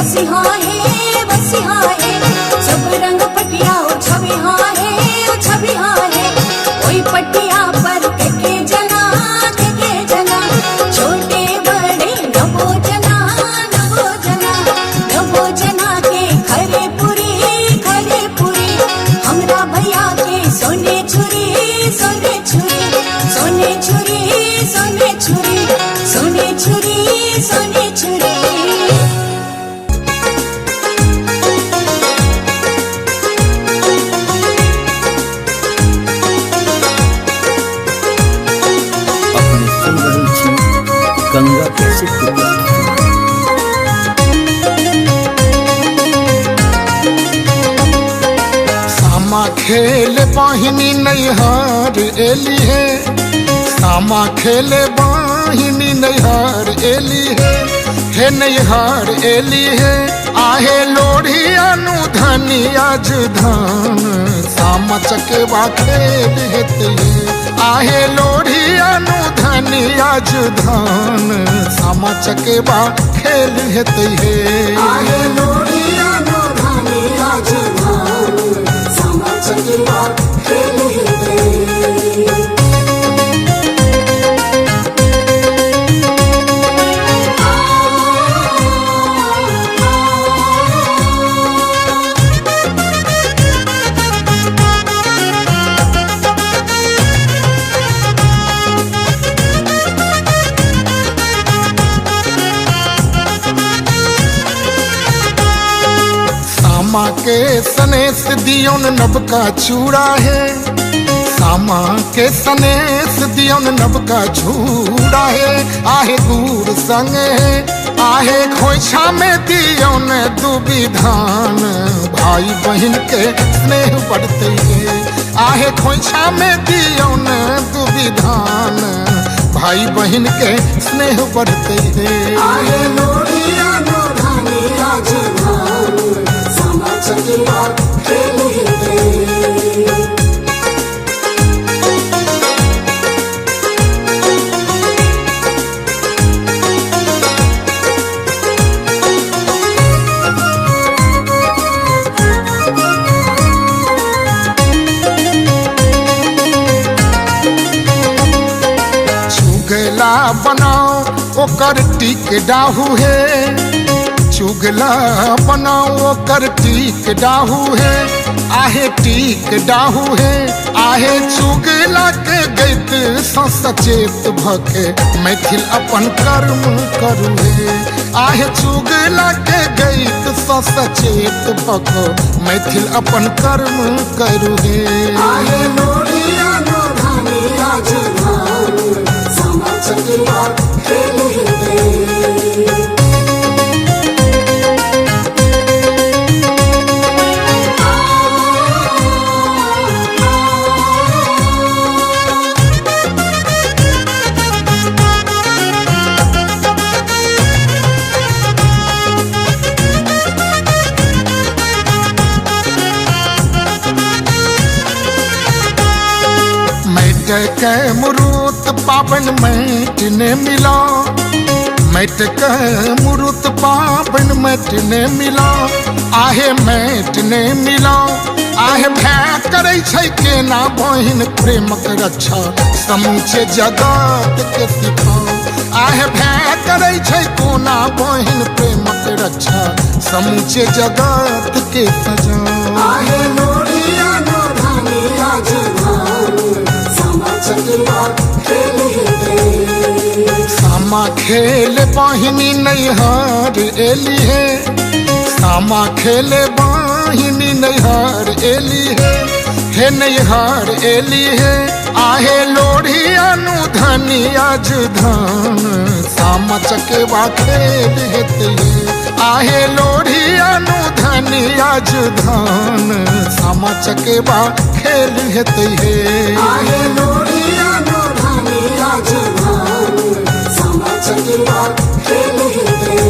बसिहा है बसिहा है सब रंग पटिया ओ छबिहा है ओई पटिया पर के जना छोटे बड़े नवो जना के खरे पुरी हमरा भैया के सोने छुरी अपने सुन रही थी गंगा कैसेट की प्रस्तुति। सामा खेल बाहिनी नैहर एली है, सामा खेले बाहिनी नैहर एली है, हे नैहर एली है। आहे लोढ़ी अनु धनी आज धान सामा चकेवा खेल हेते है। आहे लोढ़ी अनु धनी आज धान सामा चकेवा खेल हेते है। आहे लोढ़ी अनु धनी आज धान सामा चकेवा खेल हेते। सामा के सनेस दियोन नब का चूड़ा है, सामा के सनेस दियोन नब का चूड़ा है। आहे गुड़ संग है, आहे खोइछा में दियोन दुबी धान भाई बहन के स्नेह बढ़ते है। आहे खोइछा में दियोन दुबी धान भाई बहन के स्नेह बढ़ते है। आहे लोढ़ी अनु धनी आज धान सामा चकेवा खेल हेते। चुगला बनाओ ओकर टीक डाहू है, चुगला बनाओ ओकर टीक डाहू है। आहे टीक डाहू है, आहे चुगला के गैत सचेत भके मैथिल अपन कर्म करू है। आहे चुगला के गैत सचेत भके मैथिल अपन कर्म करू है। आहे लोढ़ी अनु धनी आज धान सामा चकेवा खेल हेते। मैट के मुरूत पावन मैट ने मिला, मैट के मुरूत पावन मैट ने मिला। आहे मैट ने मिला, आहे भय करे छै केना बहिन प्रेमक रक्षा समूचे जगत के सिखा। आहे भय करे छै कोना बहिन प्रेमक रक्षा समूचे जगत के सजा। आहे लोढ़ी अनु धनी आज धान सामा चकेवा खेल हेते। सामा खेल बाहिनी नैहर एली है, सामा खेले बाहिनी नैहर एली है, हे नैहर एली है। आहे लोढ़ी अनु धनी आज धान सामा चकेवा खेल हेते है। आहे लोढ़ी अनु धनी आज धान सामा चकेवा खेल हेते है। आहे लोढ़ी अनु धनी आज धान सामा चकेवा खेल हेते।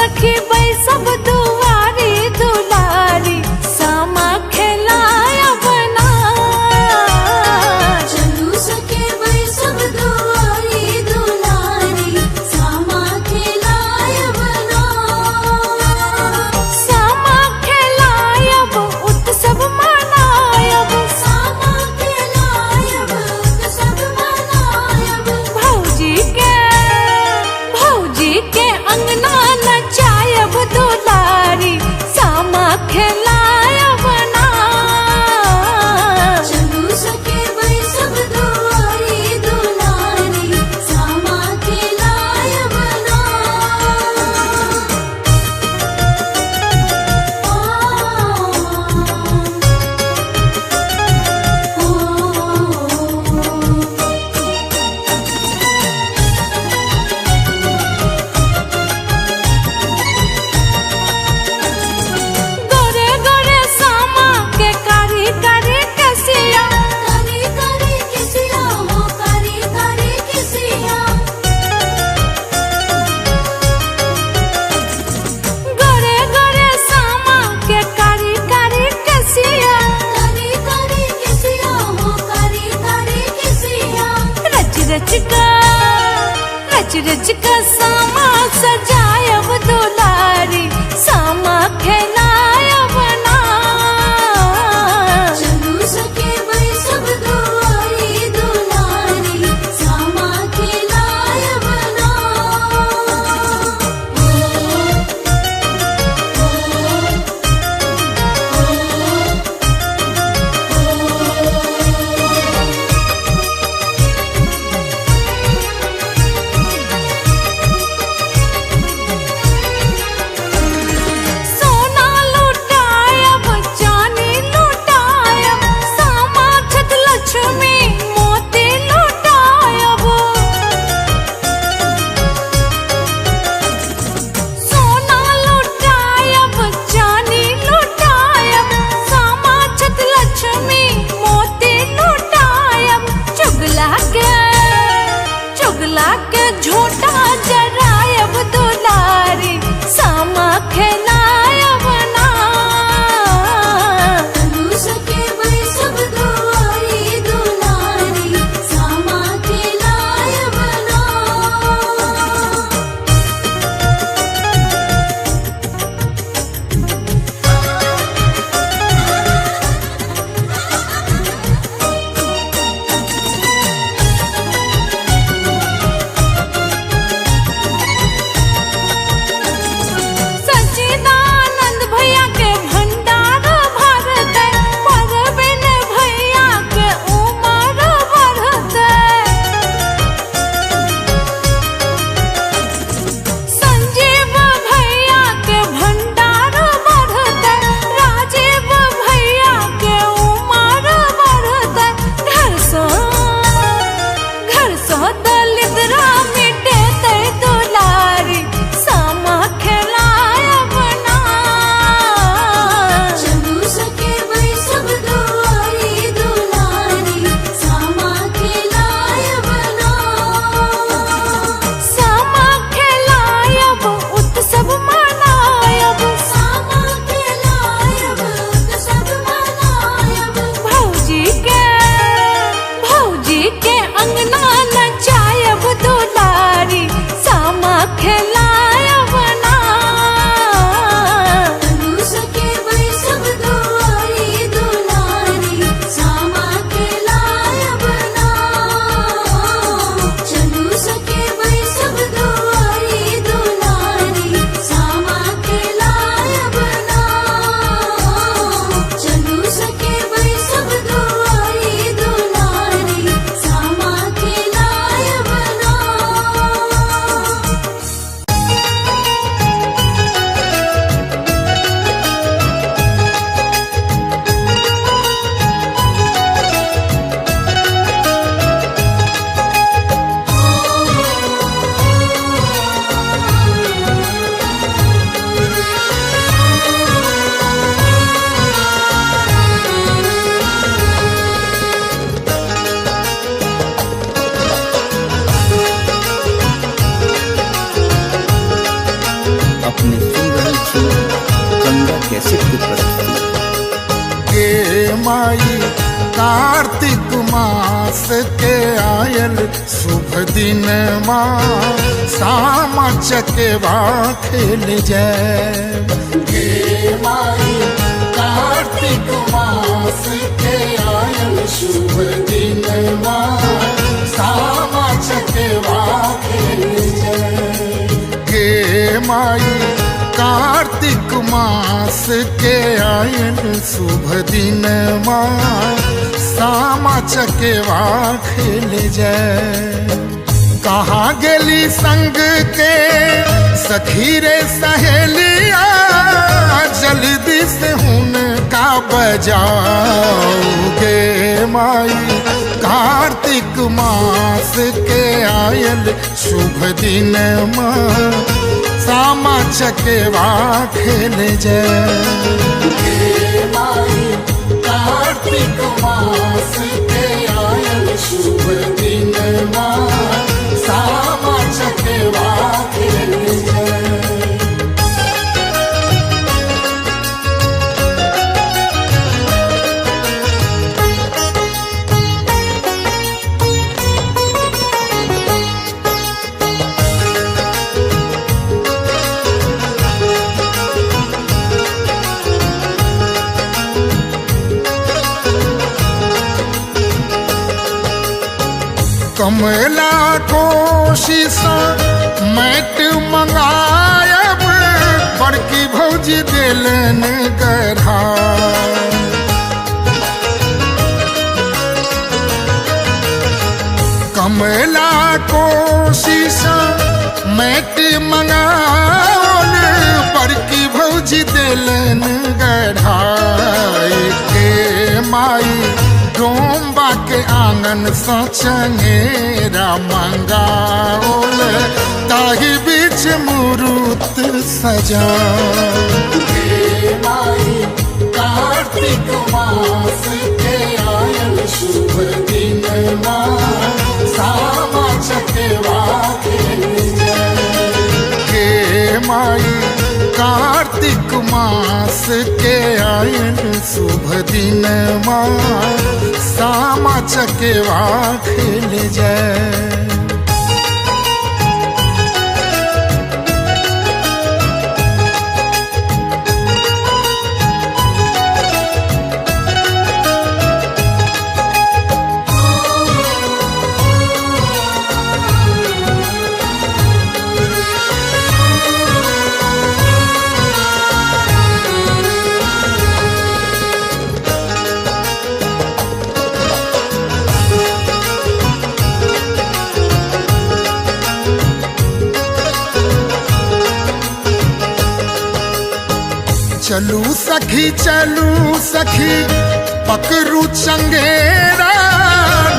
सखी बै सब दुआरी दुलारी सामा खेलाया बना। चलू सके बै सब दुआरी दुलारी सामा खेलाय बना। सामा खेलायब उत्सव मनायब सामा खेलायब उत्सव मनायब। भौजी के अंगना नचायब दुलारी सामा खेलायब ना। चलू सके बै सब दुआरी दुलारी सामा खेलाय बना। गोरे गोरे सामा के कारी कारी कसिया कारी कारी किसिया हो कारी कारी किसिया। गोरे गोरे सामा के कारी कारी कसिया कारी कारी किसिया हो कारी कारी किसिया। रच रच का सामा सजायब दुलारी सामा खेलायब ना। चलू सके बै सब दुआरी दुलारी सामा खेलाय बना। सोना लुटायब चांदी लुटायब सामा छत लक्ष्मी मोती लुटायब। सोना लुटायब चांदी लुटायब सामा छत लक्ष्मी मोती लुटायब। चुगला के झूठा जरायब दुलारी सामा खेलायब ना। चलू सके बै सब दुआरी दुलारी सामा खेलाय बना। सच्चिदानंद भैया के भंडार भरते परवीन भैया के उमर बढ़ते। संजीव भैया के भंडार बढ़ते राजीव भैया के उमर बढ़ते। घर सो दलिद्रा मिटेते दुलारी सामा खेलायब ना। चलू सके बै सब दुआरी दुलारी सामा खेलाय बना। सामा खेलायब उत्सव मनायब सामा खेलायब उत्सव मनायब। भौजी के अंगना नचायब दुलारी सामा खेलायब ना। चलू सके बै सब दुआरी दुलारी सामा खेलाय बना। चलू सके बै सब दुआरी दुलारी सामा खेलाय बना। चलू सके बै सब दुआरी दुलारी सामा खेलाय कार्तिक मास के आयल शुभ दिन माँ सामा चकेवा खेल जाए। हे माई कार्तिक मास के आयल शुभ दिन माँ सामा चकेवा खेल जाए। हे माई कार्तिक मास के आयल शुभ दिन माँ सामा चकेवा खेल जाए। कहाँ गेली संग के सखी रे सहेलिया जल्दी से उनका बजाओगे माई कार्तिक मास के आयल शुभ दिन माँ सामा चकेवा खेल जाए। हे माई कार्तिक मास के आयल शुभ दिन माँ सामा चकेवा खेल जाए। कमला कोशिशा मैट मंगायब बड़की भौजी दिलन गढ़ा। कमला कोशिशा मैट मंगाओल बड़की भौजी दिलन गढ़ा। के माई डोंबा के आंगन सोचंगेरा मंगाओल ताही बीच मुरूत सजा। हे माई कार्तिक मास के आयल शुभ दिन माँ सामा चकेवा खेल जाए। हे माई कार्तिक मास के आयल शुभ दिन माँ सामा चकेवा खेल जाए। चलू सखी पकड़ू चंगेरा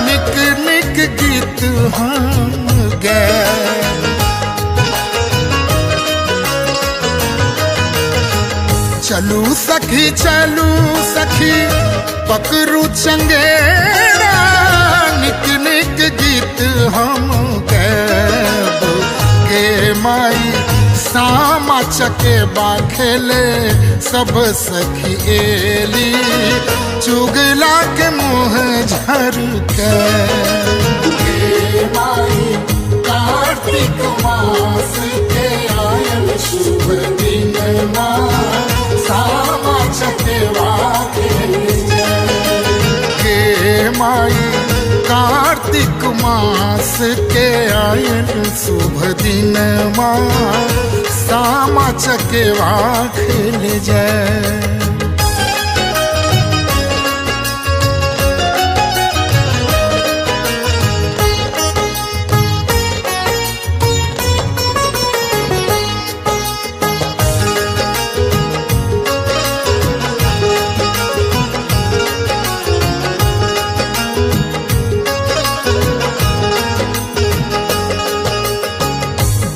निक निक गीत हम गए। चलू सखी पकड़ू चंगेरा निक निक गीत हम गैब। के माई सामा चकेवा खेले सब सखी एली चुगला के मुँह झर के। हे माई कार्तिक मास के आयल शुभ दिन माँ सामा चकेवा खेल जाए। हे माई कार्तिक मास के आयल शुभ दिन माँ सामा चकेवा खेल जाए।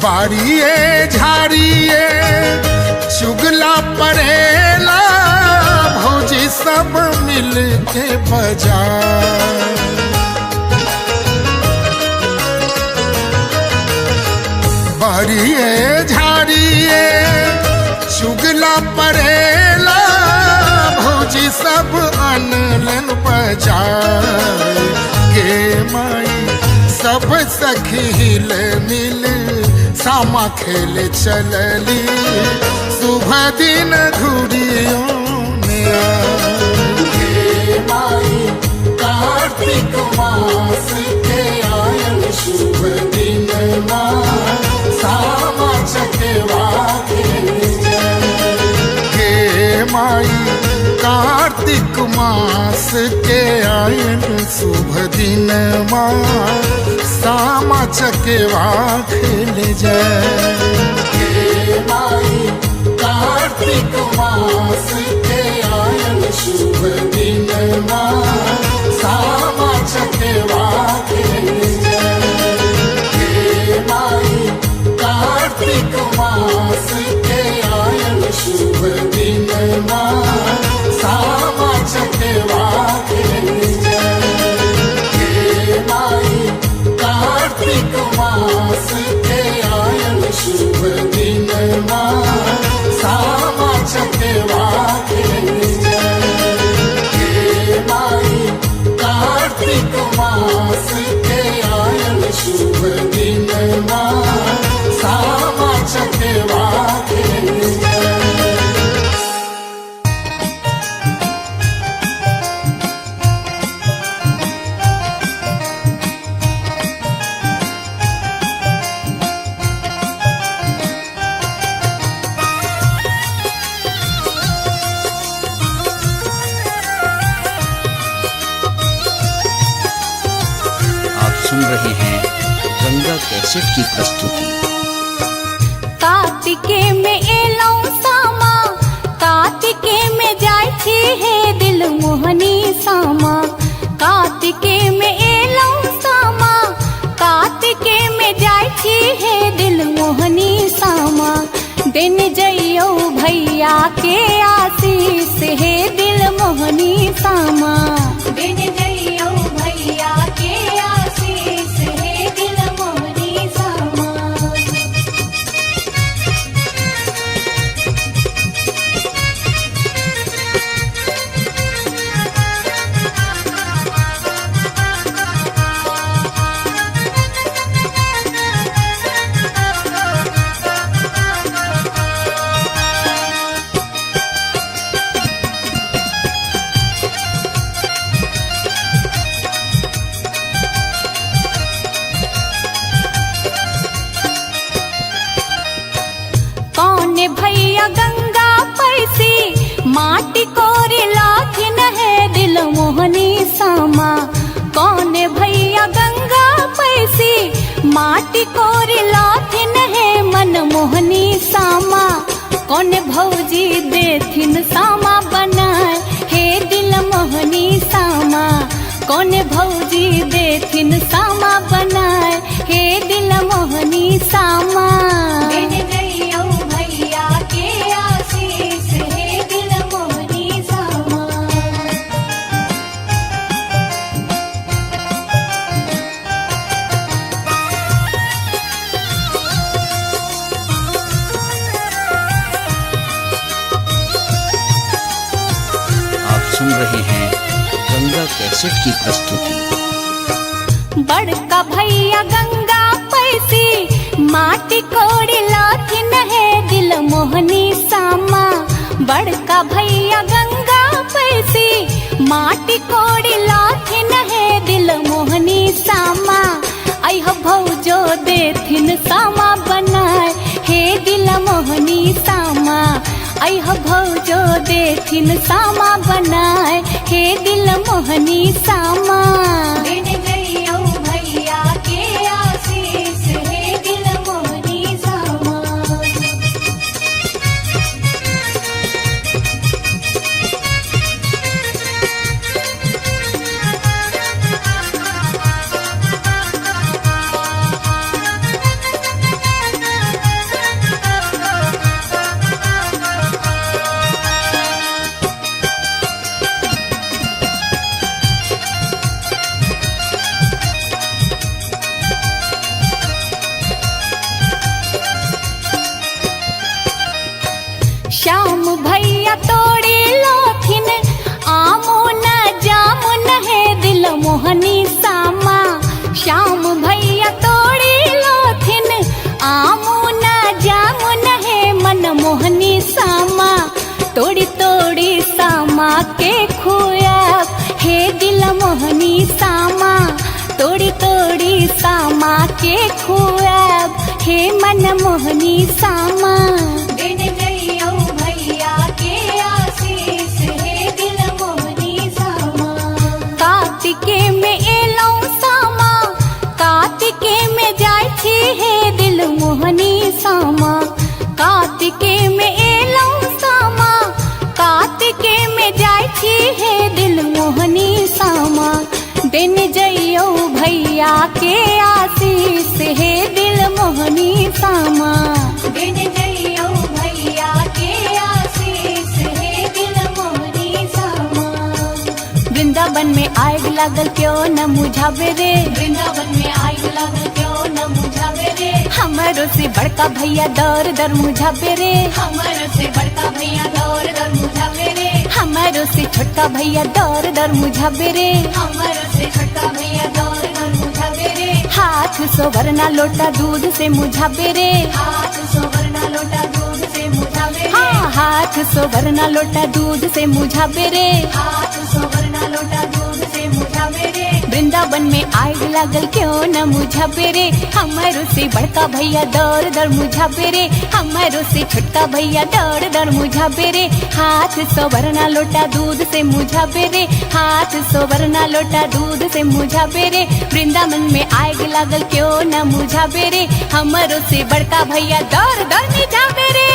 बाड़िए झाड़िए चुगला पड़ेला भौजी सब मिल के बजा। बाड़िए झाड़िए चुगला पड़ेला भौजी सब अनलन बजा। जाए गे माई सब सखी हिल मिल सामा खेले चलली सुबह दिन घुड़ियों में हे माई कार्तिक मास के आयल शुभ दिन माँ सामा चकेवा खेले हे माई कार्तिक मास के आयल शुभ दिन माँ सामा चकेवा खेले जाए हे माई कार्तिक मास के आयल शुभ दिन माँ सामा चकेवा खेले हे माई कार्तिक मास के आयल शुभ दिन माँ सामा चकेवा खेले हे माई कार्तिक मास के आयल शुभ दिन माँ सामा चकेवा खेले हे माई कार्तिक मास के आयल शुभ दिन माँ सामा चकेवा खेले आप सुन रहे हैं गंगा कैसेट की प्रस्तुति। कार्तिके में एलौ सामा कार्तिके में जाय छी हे दिल मोहनी सामा कार्तिके में एलौ सामा कार्तिके में जाय छी हे दिल मोहनी सामा दिन जइयो भैया के आशीष हे दिल मोहनी सामा दिन जइयो भैया के आशीष हे दिल मोहनी सामा कौन भैया गंगा पैसी माटी कोरी लाथिन है दिल मोहनी सामा कौन भैया गंगा पैसी माटी कोरी लाथिन है मन मोहनी सामा कौन भौजी देथिन सामा बनाए हे दिल मोहनी सामा कौन भौजी देथिन सामा बनाए हे दिल मोहनी सामा भैया के आशीष हे दिल मोहनी सामा आप सुन रहे हैं गंगा कैसेट की प्रस्तुति। बड़का भैया गंगा पैसी माटी कोड़ी लाथिन है दिल मोहनी सामा बड़का भैया गंगा पैसी माटी कोड़ी लाथिन है दिल मोहनी सामा अह भौजो देथिन सामा बनाए हे दिल मोहनी सामा अह भौजो देथिन सामा बनाए हे दिल मोहनी सामा भैया के आशीष हे दिल मोहनी सामा रोटी तोड़ी सामा के खुआब हे मन मोहनी सामा। दिन जइयो भैया के आशीष हे दिल मोहनी सामा। कार्तिके में एलौ सामा, कार्तिके में जाय छी हे दिल मोहनी सामा। कार्तिके में एलौ सामा, कार्तिके में जाय छी हे दिल मोहनी सामा। दिन जइयो भैया के आशीष हे दिल मोहनी सामा। दिन जइयो भैया के आशीष हे दिल मोहनी सामा। वृंदावन में आग लागल क्यों न मुझावे रे, वृंदावन में आग लागल क्यों न मुझावे रे। हमारो से बड़का भैया दर दर मुझावे रे, हमारो से बड़का भैया दौर दर मुझावे रे। हमारो से छोटका भैया दर दर मुझावे रे। हमारो से छोटका भैया दौर दर मुझावे रे। हाथ सोवरना लोटा दूध से मुझावे रे। हाथ सोवरना लोटा दूध से मुझावे रे। हाँ, हाथ सोवरना लोटा दूध से मुझावे रे। हाथ सोवरना लोटा दूध से मुझावे रे। वृंदावन में आग लागल क्यों न मुझावे रे। हमारो से बड़का भैया दर दर मुझावे रे। हमारो से छोटका भैया दर दर मुझावे रे। हाथ सोवरना लोटा दूध से मुझावे रे। हाथ सोवरना लोटा दूध से मुझावे रे। वृंदावन में आग लागल क्यों न मुझावे रे। हमारो से बड़का भैया दर दर मुझावे रे।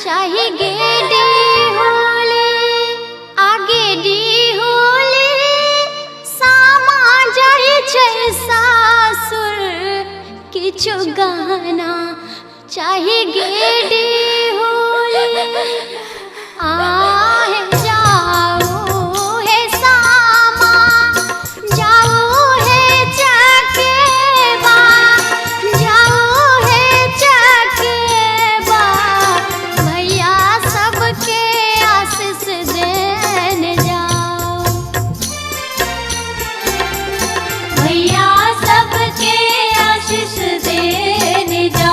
चाहे गेडी होले आगे डी होले सामा जाए छे सासुर किछु गाना चाहे गेडी होले आहे जाओ हे सामा जाओ हे चकेबा जाओ हे चकेबा भैया सबके आशीष देने जाओ भैया सबके आशीष देने जाओ।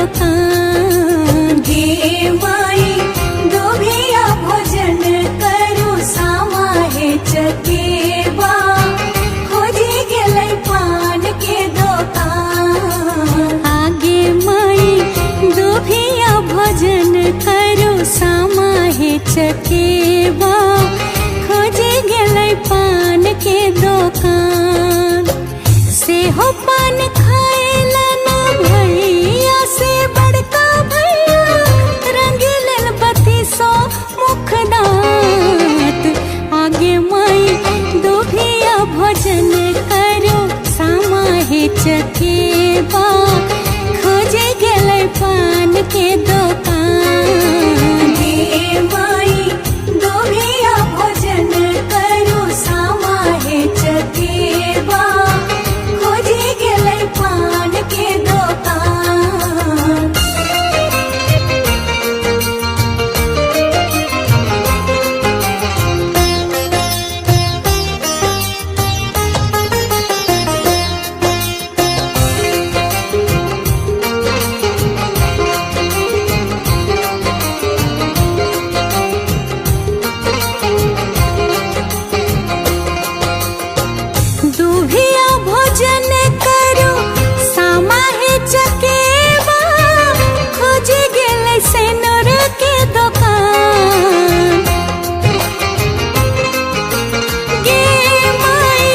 दुकान। हे माई दुभिया भोजन करू सामा हे चकेबा खोजी गेलै पान के दुकान। आगे माई दुभिया भोजन करू सामा हे चकेबा खोजे गेलै पान के दुकान। से हो पान खाएला ना भैया से बड़का भैया रंग लेल बत्ती सो मुख दांत। आगे माई दुभिया भोजन करो सामा हे चकेबा खोजे गेलै पान के दुकान। हे माई दुभिया भोजन करू सामा हे चकेबा खोजी गेलै पान के दुकान। दुभिया भोजन करो सामा हे चकेबा खोजे गेलै सेनुर के दुकान। गे माई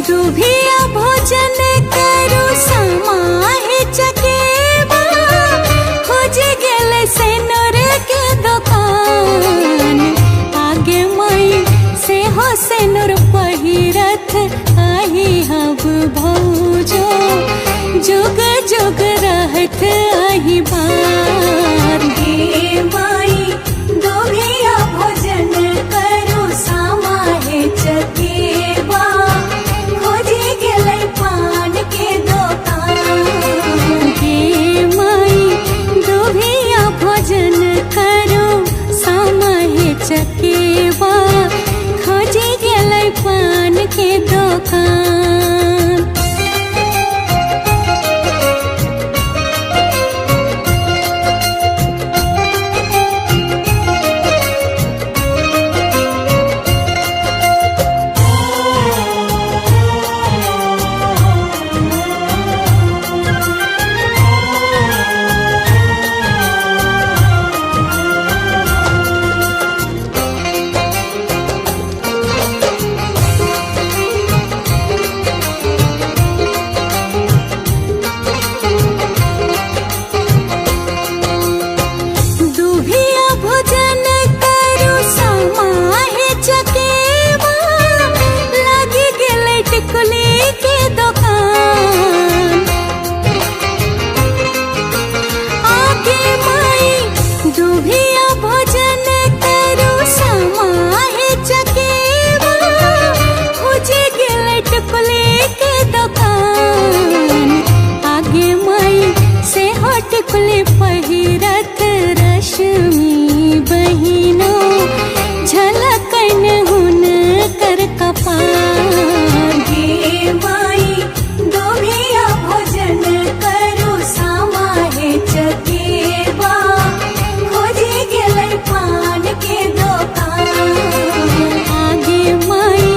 दुभिया भोजन करो सामा हे चकेबा खोजे गेलै सेनुर के दुकान। आगे माई से हो सेनुर पहिरथ आही हब भौजो जुग जुग रहत आही बार। हे माई दुभिया भोजन करू सामा हे चकेबा खोजी गेलै पान के दुकान। हे माई दुभिया भोजन करो सामा हे चकेबा खोजे गेलै पान के दुकान। दुभिया भोजन करू सामा हे चकेबा लागी गेलै टिकुली के दुकान। आगे माई दुभिया भोजन करू सामा हे चकेबा खोजे गेलै टिकुली के दुकान। आगे माई से हो टिकुली पहिरत रश्मि बहिनो झलकन हुन कर कपार। हे माई दुभिया भोजन करू सामा हे चकेबा खोजी गेलै पान के दुकान। आगे माई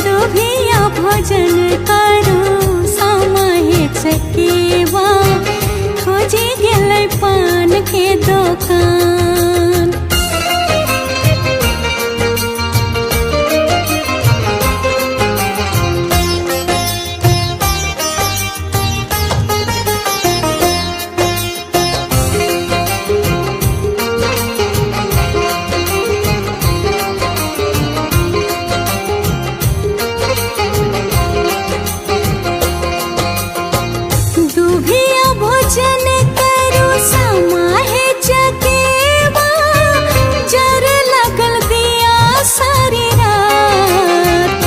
दुभिया भोजन करो सामा हे चकेबा खोजे गेलै पान के दुकान। दुभिया भोजन करो सामा हे चकेबा जर लगल दिया सारी रात।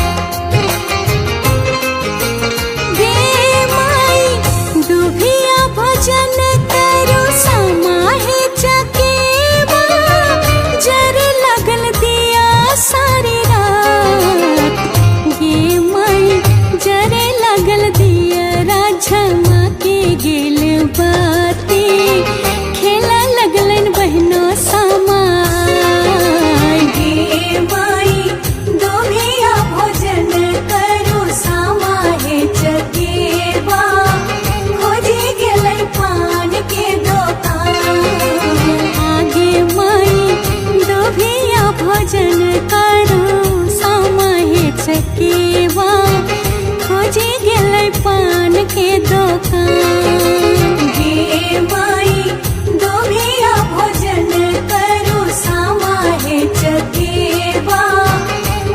गे माई दुभिया भोजन करो सामा हे चकेबा जर लगल दिया सारी रात। गे माई जरे लगल दिया राझमा के गेल बाती भोजन करू समय चकेवा खोजे गेलै पान के दुकान हे माई दोभिया भोजन करू समय चकेवा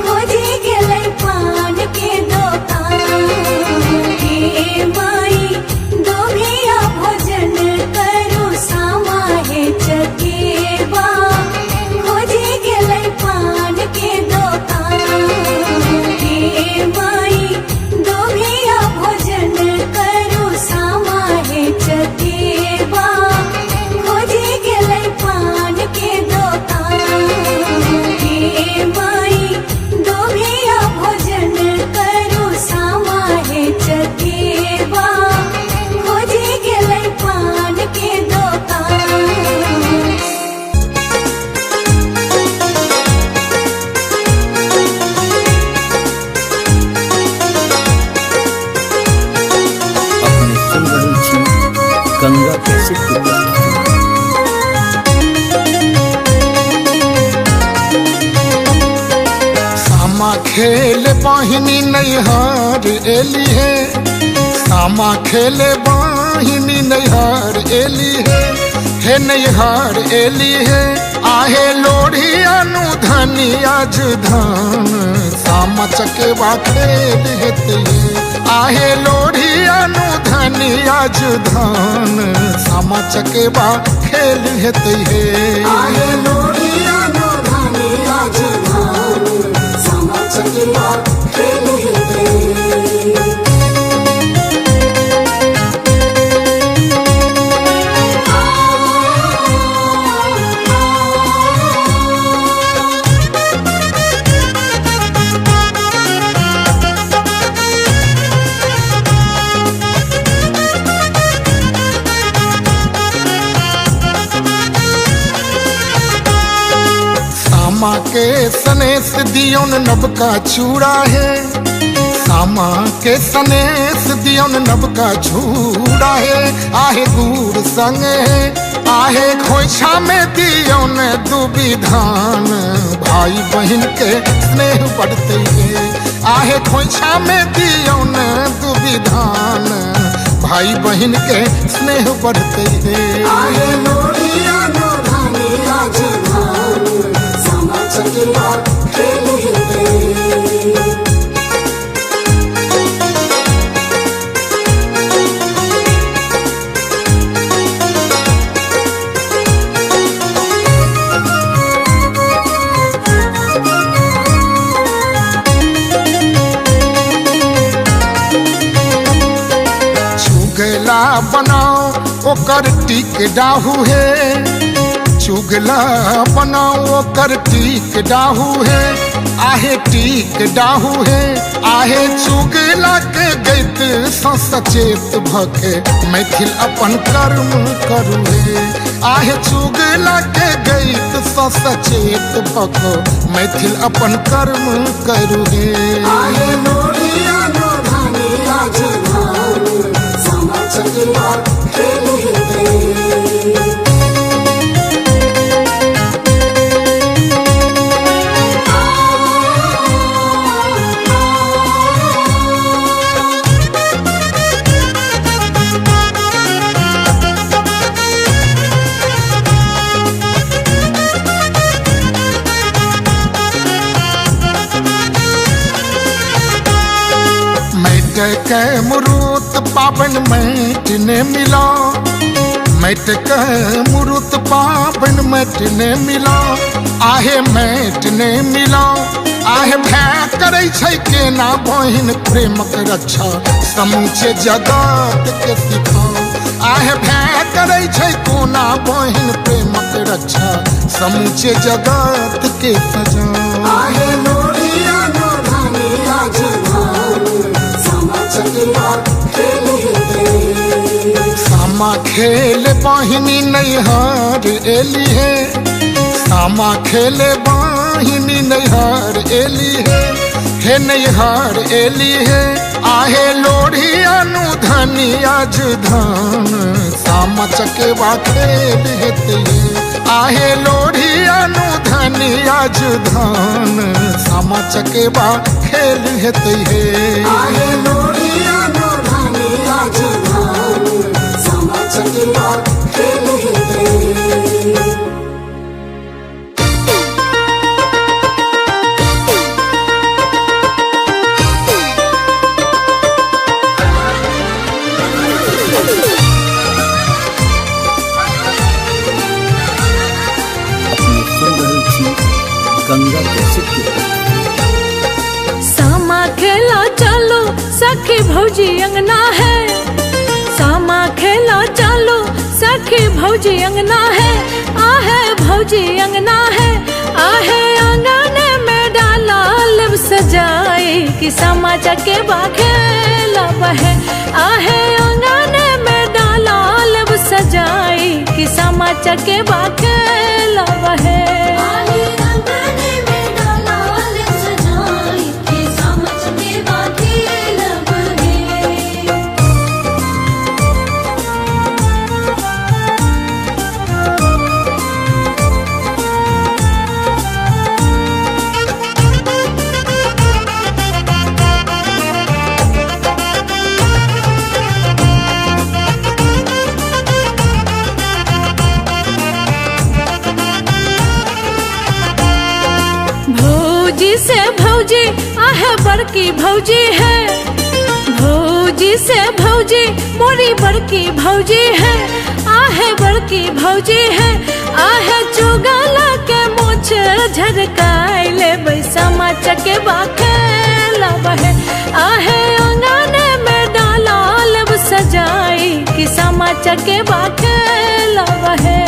खोजे गेलै पान के दुकान हे माई दोभिया भोजन करू समय चकेवा खोजे गेलै पान के दुकान हे माई दोभिया भोजन करू समय चकेवा खोजे गेलै पान के दुकान हे माई दोभिया भोजन करू समय चकेवा खोजे गेलै पान के दुकान अपने सुन रही थी गंगा कैसेट की प्रस्तुति। सामा खेल बाहिनी नैहर एली है, सामा खेले बाहिनी नैहर एली है, हे नैहर एली है। आहे लोढ़ी अनु धनी आज धान सामा चकेवा खेल हेते आहे लोढ़ी अनु धनी आज धान सामा चकेवा खेल हेते आहे लोढ़िया नो धानी आज धान सामा चकेवा खेल हेते। सामा के सनेस दियोन नबका चूड़ा है, सामा के सनेस दियोन नबका चूड़ा है। आहे गुड़ संग है, आहे खोइछा में दियोन दुबी धान भाई बहन के स्नेह बढ़ते है। आहे खोइछा में दियोन दुबी धान भाई बहन के स्नेह बढ़ते है। आहे लोढ़िया नो धानी आज धान सामा चकेवा खेल हेते। चुगला बनाओ ओकर टीक डाहू है, चुगला बनाओ ओकर टीक डाहू है। आहे टीक डाहू है, आहे चुगला के गैत सचेत भके मैथिल अपन कर्म करू है। आहे चुगला के गैत सचेत भके मैथिल अपन कर्म करू है। आहे लोढ़िया नो धानी आज धान सामा चकेवा खेल हेते। मैट के मुरूत पाबन मैट ने मिला, मैट के मुरूत पाबन मैट ने मिला। आहे मैट ने मिला, आहे भय करे छै केना बहिन प्रेमक रक्षा समूचे जगत के सिखाओ। आहे भय करे छै कोना बहिन प्रेमक रक्षा समूचे जगत के सजाओ। आहे लोढ़िया नो धानी आज धान सामा चकेवा खेल हेते। सामा खेल बाहिनी नैहर एली है, सामा खेले बाहिनी नैहर एली है, हे नैहर एली है। आहे लोढ़ी अनु धनी आज धान सामा चकेवा खेल हेते। आहे लोढ़िया नु धनिया जुधान सामा चकेबा खेल हेतै हे आहे लोढ़िया नो धनिया जुधान सामा चकेबा खेल हेतै गंगा कैसेट की सामा खेला चलो सखी भौजी अंगना है, सामा खेला चलो सखी भौजी अंगना है, आहे भौजी अंगना है, आहे आंगन में डाला लब सजाई कि सामा चकेबा खेला बहे, आहे आंगन में डाला लब सजाई कि सामा चकेबा खेला बहे। भौजी से भौजी आहे बड़की भौजी है, भौजी से भौजी मोरी बड़की भौजी है, आहे बड़की भौजी है, आहे चुगला के मोछ झरकाई ले बैसामा चकेबा खेला बहे, आहे आंगन में डाला लब सजाई कि सामा चकेबा खेला बहे।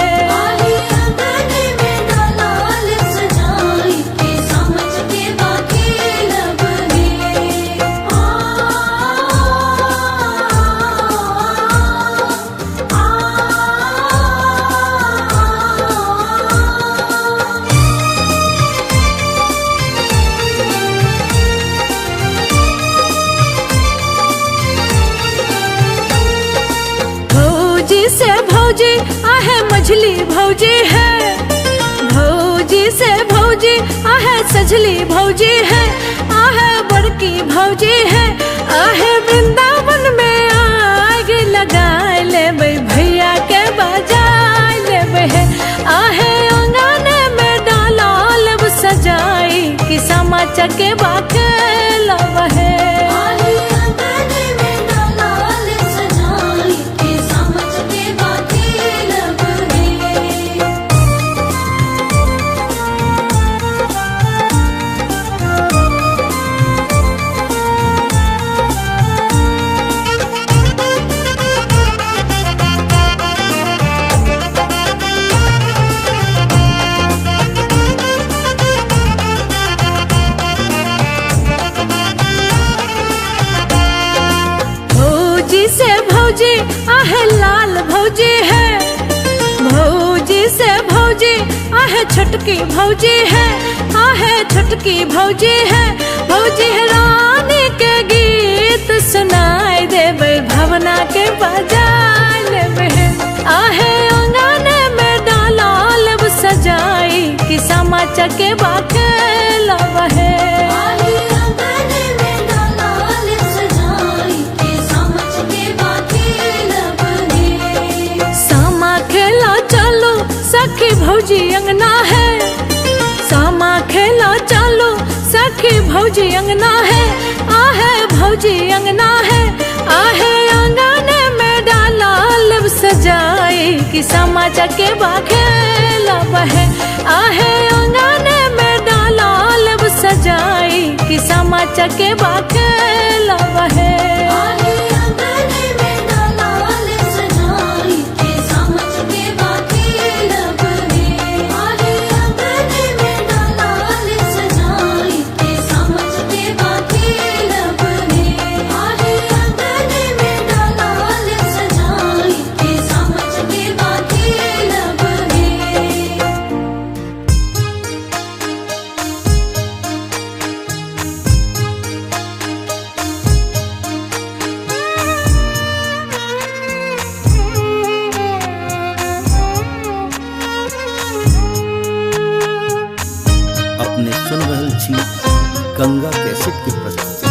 भौजी से भौजी आहे मझली भौजी है, भौजी से भौजी आहे सजली भौजी है, आहे बड़की भौजी है, आहे वृंदावन में आग लगाए ले भैया के बजाए ले है, आहे आंगन में डाला लब सजाई कि सामा चकेबा खेला बहे। भौजी से भौजी आहे लाल भौजी है, भौजी से भौजी आहे छोटकी भौजी है, आहे छोटकी भौजी है, भौजी रानी के गीत सुनाई देवे भावना के बजाए लेवे, आहे आंगन में डाला लब सजाई कि सामा चकेबा खेला बहे। सखी भौजी अंगना है, सामा खेला चलो सखी भौजी अंगना है, आहे भौजी अंगना है, आहे आंगन में डाला लब सजाई कि सामा चकेबा खेला बहे, आहे आंगन में डाला लब सजाई कि सामा चकेबा खेला बहे। गंगा कैसेट की प्रस्तुति।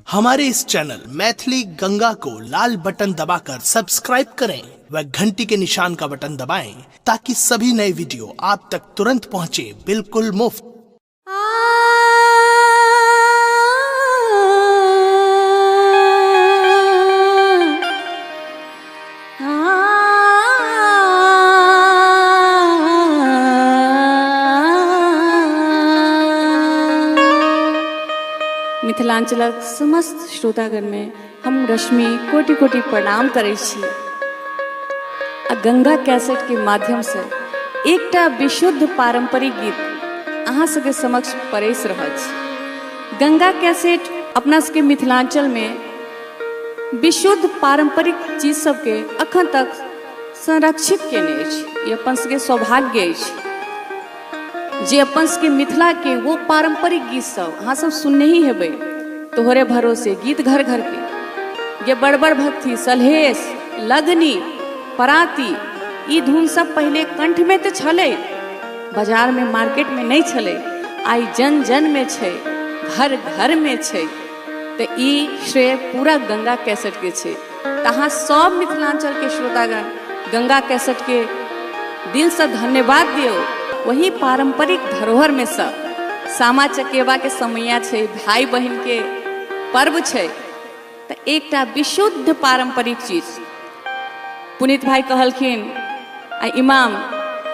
हमारे इस चैनल मैथिली गंगा को लाल बटन दबाकर सब्सक्राइब करें व घंटी के निशान का बटन दबाएं ताकि सभी नए वीडियो आप तक तुरंत पहुंचे बिल्कुल मुफ्त। मिथिलांचलक समस्त श्रोतागण में हम रश्मि कोटि कोटि प्रणाम करै छी। आ गंगा कैसेट के माध्यम से एकटा विशुद्ध पारंपरिक गीत अहाँ सबके समक्ष परस रहल छी। गंगा कैसेट अपना सबके मिथिलांचल में विशुद्ध पारंपरिक चीज सबके अखन तक संरक्षित केने अछि। ई अपन सबके सौभाग्य अछि जे अपन सबके मिथिला के वो पारंपरिक गीत सब अहाँ सब सुनने ही हेबै। तोहरे भरोसे गीत घर घर के ये बड़ बड़ भक्ति सलहेश लगनी पराती ई धुन सब पहले कंठ में तो छले, बाजार में मार्केट में नहीं छले, आई जन जन में छै, घर घर में छै। तो ई श्रेय पूरा गंगा कैसेट के छै। तहाँ सब मिथिलांचल के श्रोतागण गंगा कैसेट के दिल से धन्यवाद दियो। वही पारंपरिक धरोहर में से सामा चकेवा के समैया छै, भाई बहन के पर्व छै। तो एकटा विशुद्ध पारंपरिक चीज पुनीत भाई कहलखिन आ इमाम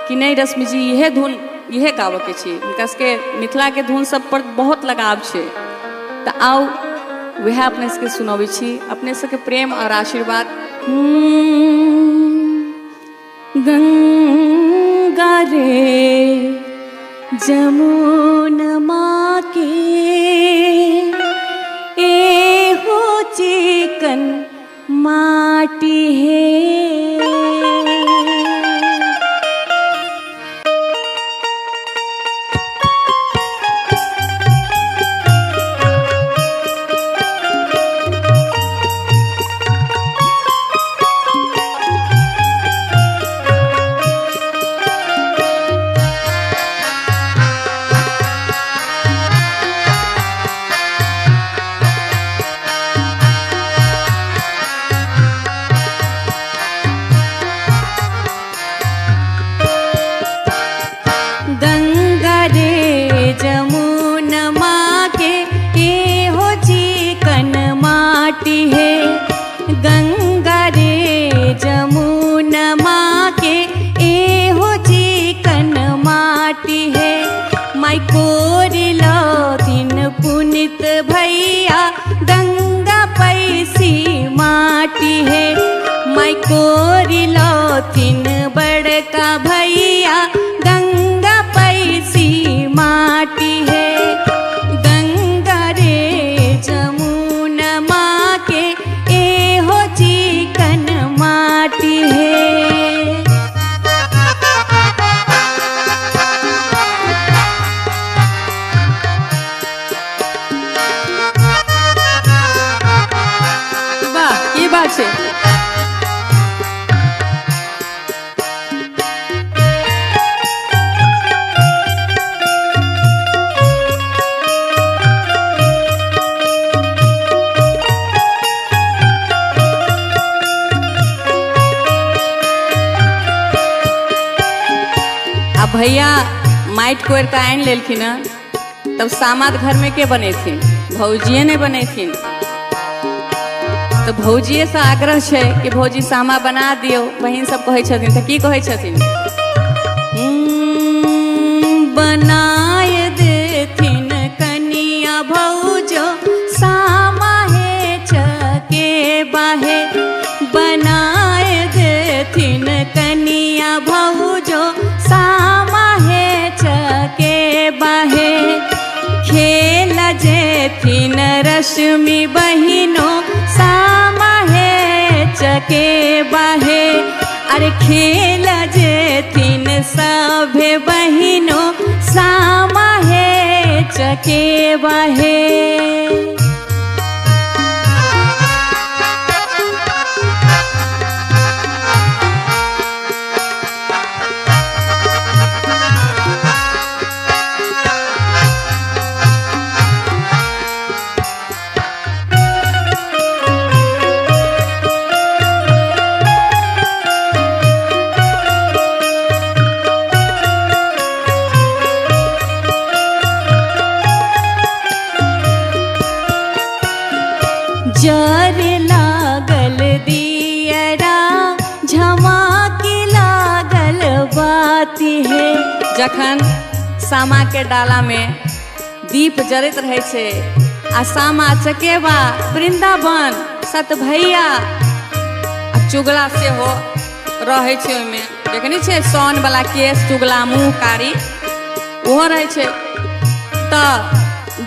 कि नहीं रश्मि जी यह धुन यह गावऽ के छै, हुनका सबके मिथिला के धुन सब पर बहुत लगाव छै। तो आओ वह अपने सबके सुनबै छी, अपने सबके प्रेम और आशीर्वाद। गंगा रे जमुनमा के ए हो चिकन माटी है। बड़का भैया गंगा पैसी माटी है। गंगा रे जमुनमा के ए हो चिकन माटी है। वाह ये बात है। भैया माइट कोर का आन लेलखिन तब सामाद घर में के बनेथिन, भौजिए ने बनेथिन। तो भौजिए से आग्रह है कि भौजी सामा बना दियो। बहन सब कहे छथिन तो की कहे छथिन, बनाए देथिन कनिया भौजो सामा है चके बाहे। बनाए देथिन कनिया भौजो सामा है चके बाहे। खेल जेथिन रश्मि बहिनो सामा है चके बाहे। अरे खेल जेथिन सभे बहिनो सामा है चके बाहे। जरे लागल दियरा झमाके लागल बाती है। जखन सामा के डाला में दीप जरैत रहे छे आ सामा चकेबा वृंदावन सत भैया आ चुगला से हो रहे छे। ओइमे देखनी छे सोन वाला केस चुगला मुंह कारी ओहो रहे छे। त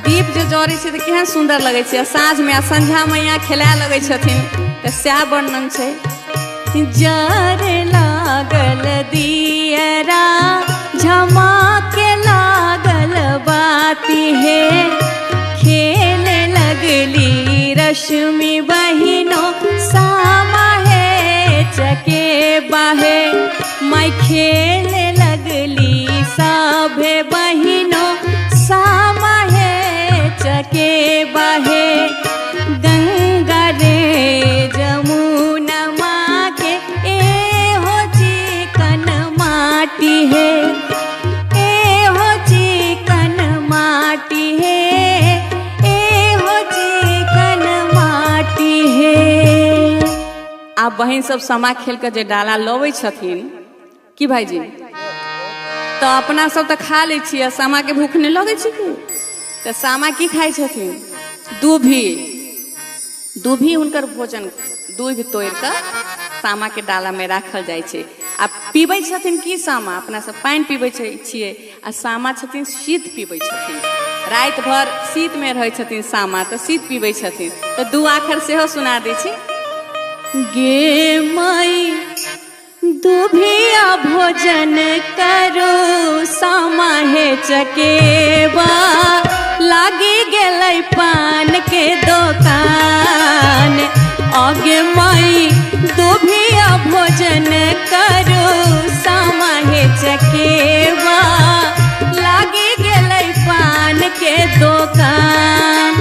दीप जो जरे छे त केहन सुंदर लगे छे। साँझ में आ संझा मैया खेलाए लगे छथिन त सएह वर्णन छे। जरे लागल दियरा झमाके लागल बाती है। खेले लगली रश्मि बहिनों सामा है चकेबा है। मैं खेले लगली सभे बहिनों सामा है चकेबा है। गंगा रे जमुना माँ के ए हो चिकन माटी है। ए हो चिकन माटी है। ए हो चिकन माटी है। आप बहन सब सामा खेल कर जे डाला लबै छथिन कि भाईजी तो अपना सब तो खा ले छियै। सामा के भूख नहीं लगे छै कि तो सामा की खाई छथिन दूभी। दूभी हुनकर भोजन दूध तोड़ कर सामा के डाला में राखल जाय छै। आ पीबै छथिन की सामा अपना सब पानी पीबै छियै आ सामा छथिन शीत पीबै छथिन। रात भर शीत में रहै छथिन सामा तो शीत पीबै छथिन। तो दू आखर सेहो सुना दै छी। गे माई दूभिया भोजन करो सामा है चकेबा। लागी गेलै पान के दुकान। आगे माई दूभिया भोजन करो सामा है चकेबा। लागी गेलै पान के दुकान।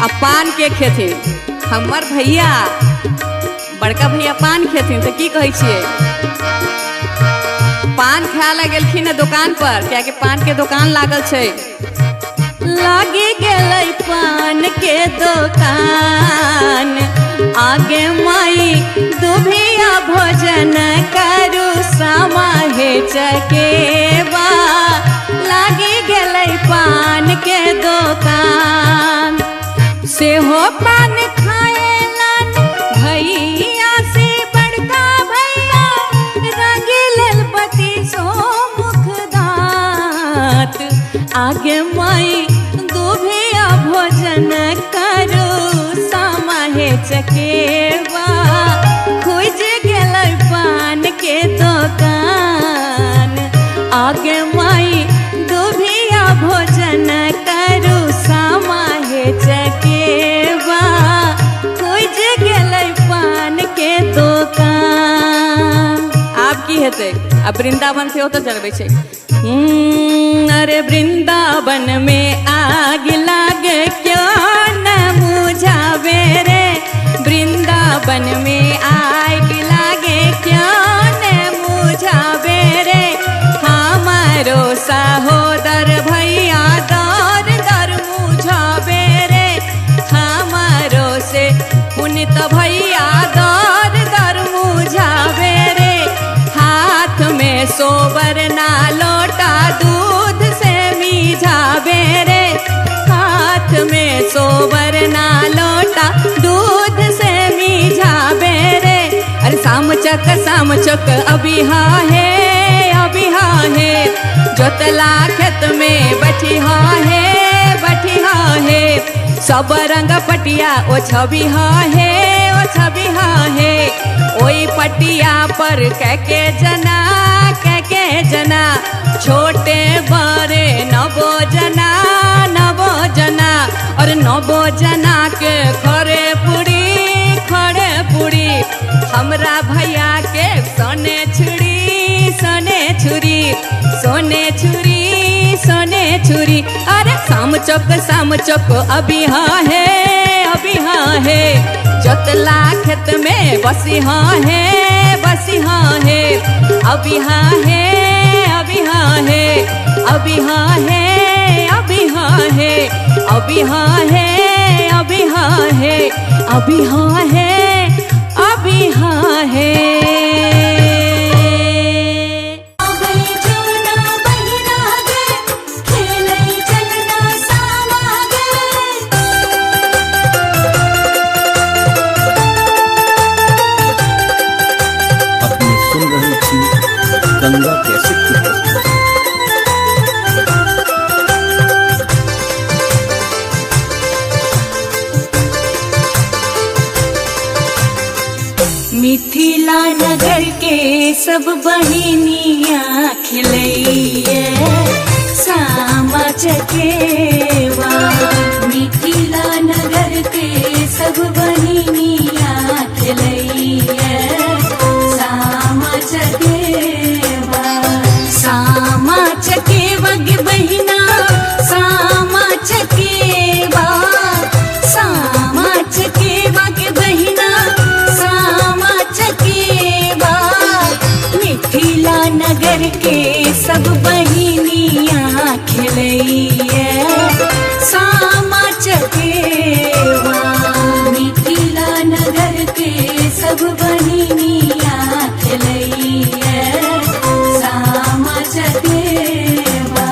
आ पान के खेथिन हमर भैया बड़का भैया पान खेथिन तो की कहै छियै। पान खाए ला गेलखिन दुकान पर क्या कि पान के दुकान लागल छै। लागी गेलै पान के दुकान। आगे माई दूभिया भोजन करू सामा है चकेबा। लागी गेलै पान के दुकान। से हो पान खाए लन भैया से बड़का भैया। रंगील पति सो मुख दांत। आगे माई दूभिया भोजन करू सामा है चकेबा। खोज गेलै पान के दुकान। आगे माई दूभिया भोजन करू सामा है चकेबा। खोज गेलै पान के दुकान। आप की हेतै अब वृंदावन से तो जलबै छै। अरे वृंदावन में आग लाग क्यों न मुझावे रे। वृंदावन में आग लागे क्यों न मुझावे रे। हमारो सहोदर भैया दर दर मुझावे रे। हमारो से पुनित भैया दर दर मुझावे रे। हाथ में सोबर ना लोटा दूध से मिझावे रे। हाथ में सोबर ना लोटा दूध से मिझावे रे। अरे साम चक अभी हाँ है जोतला खेत में बैठी हाँ है। सब रंग पटिया ओ छवि हाँ है। ओई पटिया पर के जना छोटे बड़े नवो जना और नवो जना के खड़े पुड़ी। हमरा भैया के सोने छुरी। अरे साम चौक अभी हाँ है जोतला खेत में बसी हाँ है। अभी हाँ है अभी हाँ है, अभी हाँ है, अभी हाँ है। अपने सुन रही थी गंगा कैसेट की प्रस्तुति। मिथिला नगर के सब बहिनिया खिलैये सामा चकेवा। मिथिला नगर के सब बहिनिया खिलैये सामा चकेवा। सामा चकेवा गे बहिना सामा चकेवा। सामा चकेवा गे बहिना सामा चकेवा। मिथिला नगर के सब बहिनिया खिलैये सामा चकेवा। मिथिला नगर के सब बहिनिया खिलैये सामा चकेवा।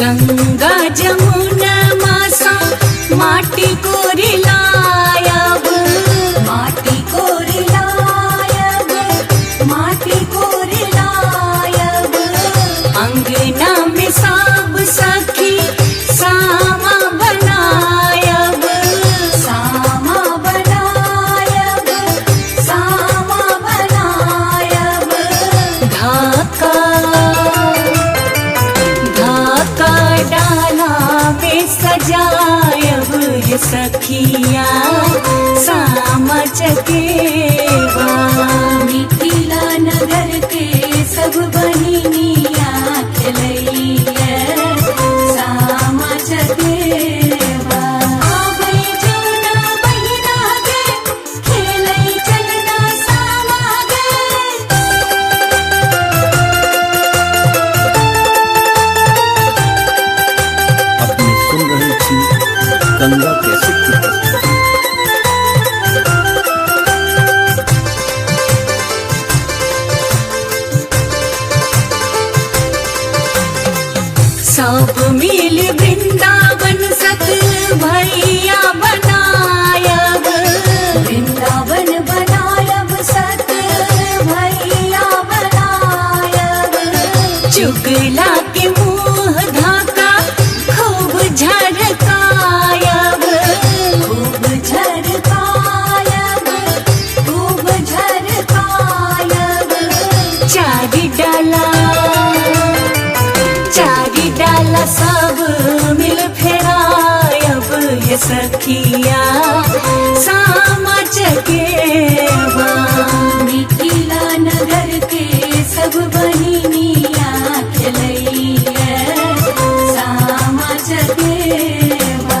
गंगा जमुना मासा माटी कोरी लायब। माटी कोरी लायब। माटी कोरी लायब। अंगना में सब सखी सामा बनायब। सामा बनायब। सामा बनायब। ढाका ढाका डाला में सजायब है सखिया सामा चकेवा। मिथिला नगर के सब बहिनिया खिलैये सामा चकेवा। आबै जौना बहिना गे खेलै चलना सामा गे। अपने सुन रही थी गंगा कैसेट की प्रस्तुति। सब मिल वृंदावन सत भैया बनायब। वृंदावन बनायब सत भैया बनायब। चुगला के मुँह ढाका खूब झरकायब। खूब झरकायब। खूब झरकायब। चारी डाला चारी डाला सब मिल फेरायब है सखिया सामा चकेवा। मिथिला नगर के सब बहिनिया खिलैये सामा चकेवा।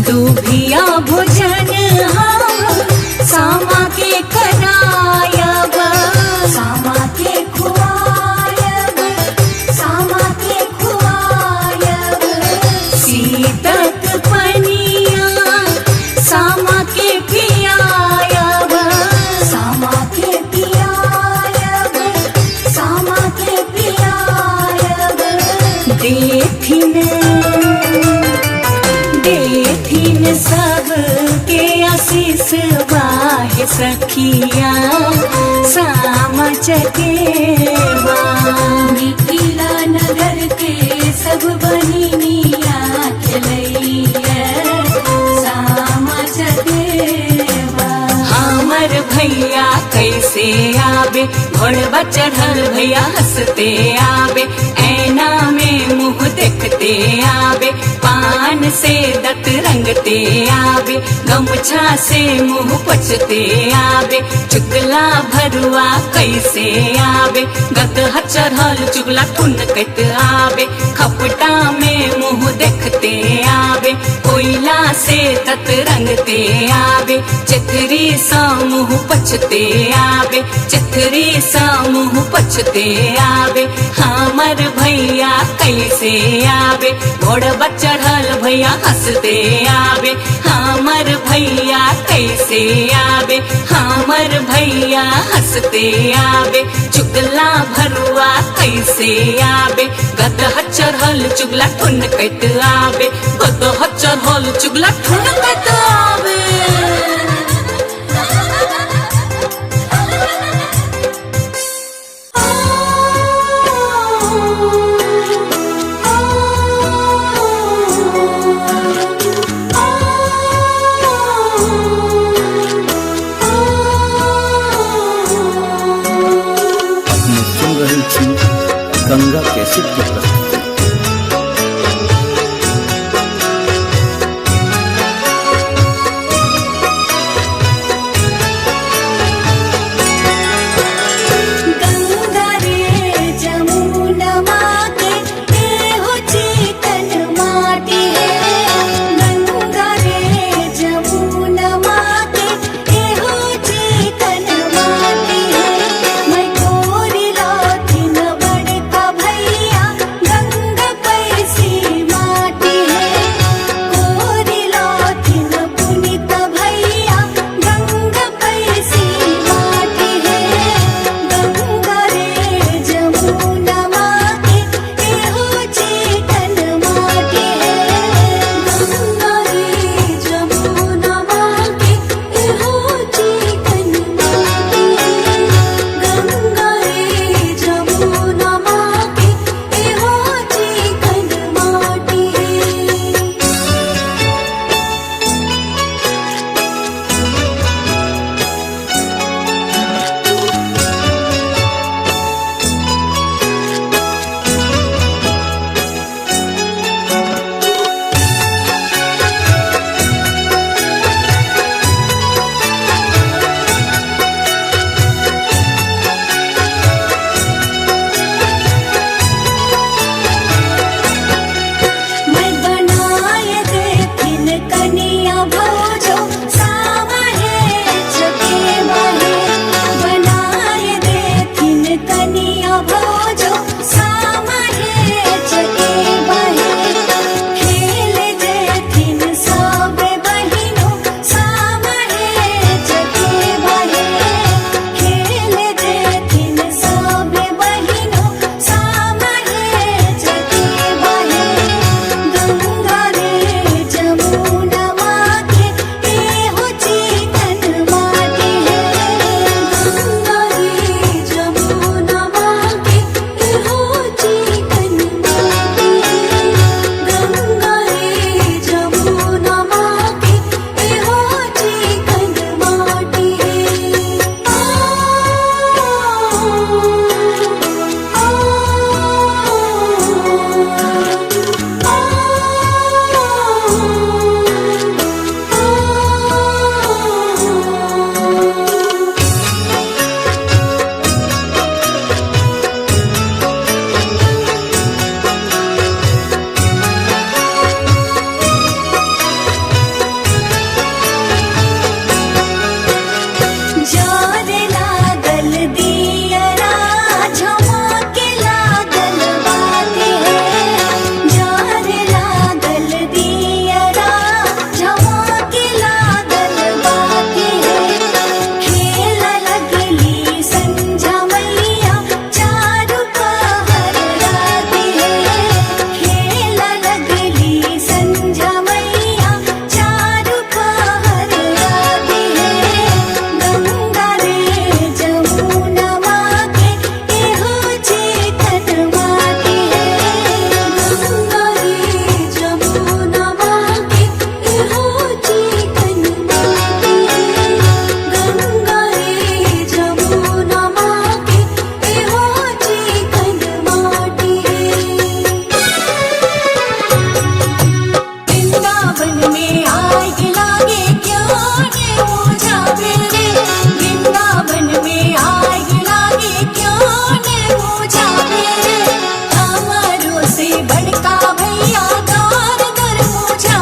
दूभिया भोजन हम सामा के करायब। सामा के खुआयब। सामा के खुआयब। सीतक पनिया सामा के पियायब। सामा के पियायब। सामा के पियायब। देथिन देथिन सब के आशीष वाहे सखिया सामा चकेवा। मिथिला नगर के सब बहिनिया खिलैये सामा चकेवा। हमर भैया कैसे आवे घोड़वा चढ़ल भैया हंसते आवे ऐना में मुँह देखते पचते आवे, पान से दत रंगते आवे, गमछा से मुंह पचते आवे, चुगला भरुआ कैसे आवे, गदहा चढ़ल चुगला ठुनकत आवे, खपटा में मुंह देखते आवे, कोयला से दत रंगते आवे, चथरी सा मुंह पचते आवे, चथरी सा मुंह पचते आवे, हमर भैया कैसे आवे, घोड़वा चढ़ल भैया हंसते आवे, हमर भैया कैसे आवे, हमर भैया हंसते आवे, चुगला भरुआ कैसे आवे, गदहा चढ़ल चुगला ठुनकत आवे, गदहा चढ़ल चुगला ठुनकत आवे। अपने सुन रही थी गंगा कैसेट की प्रस्तुति।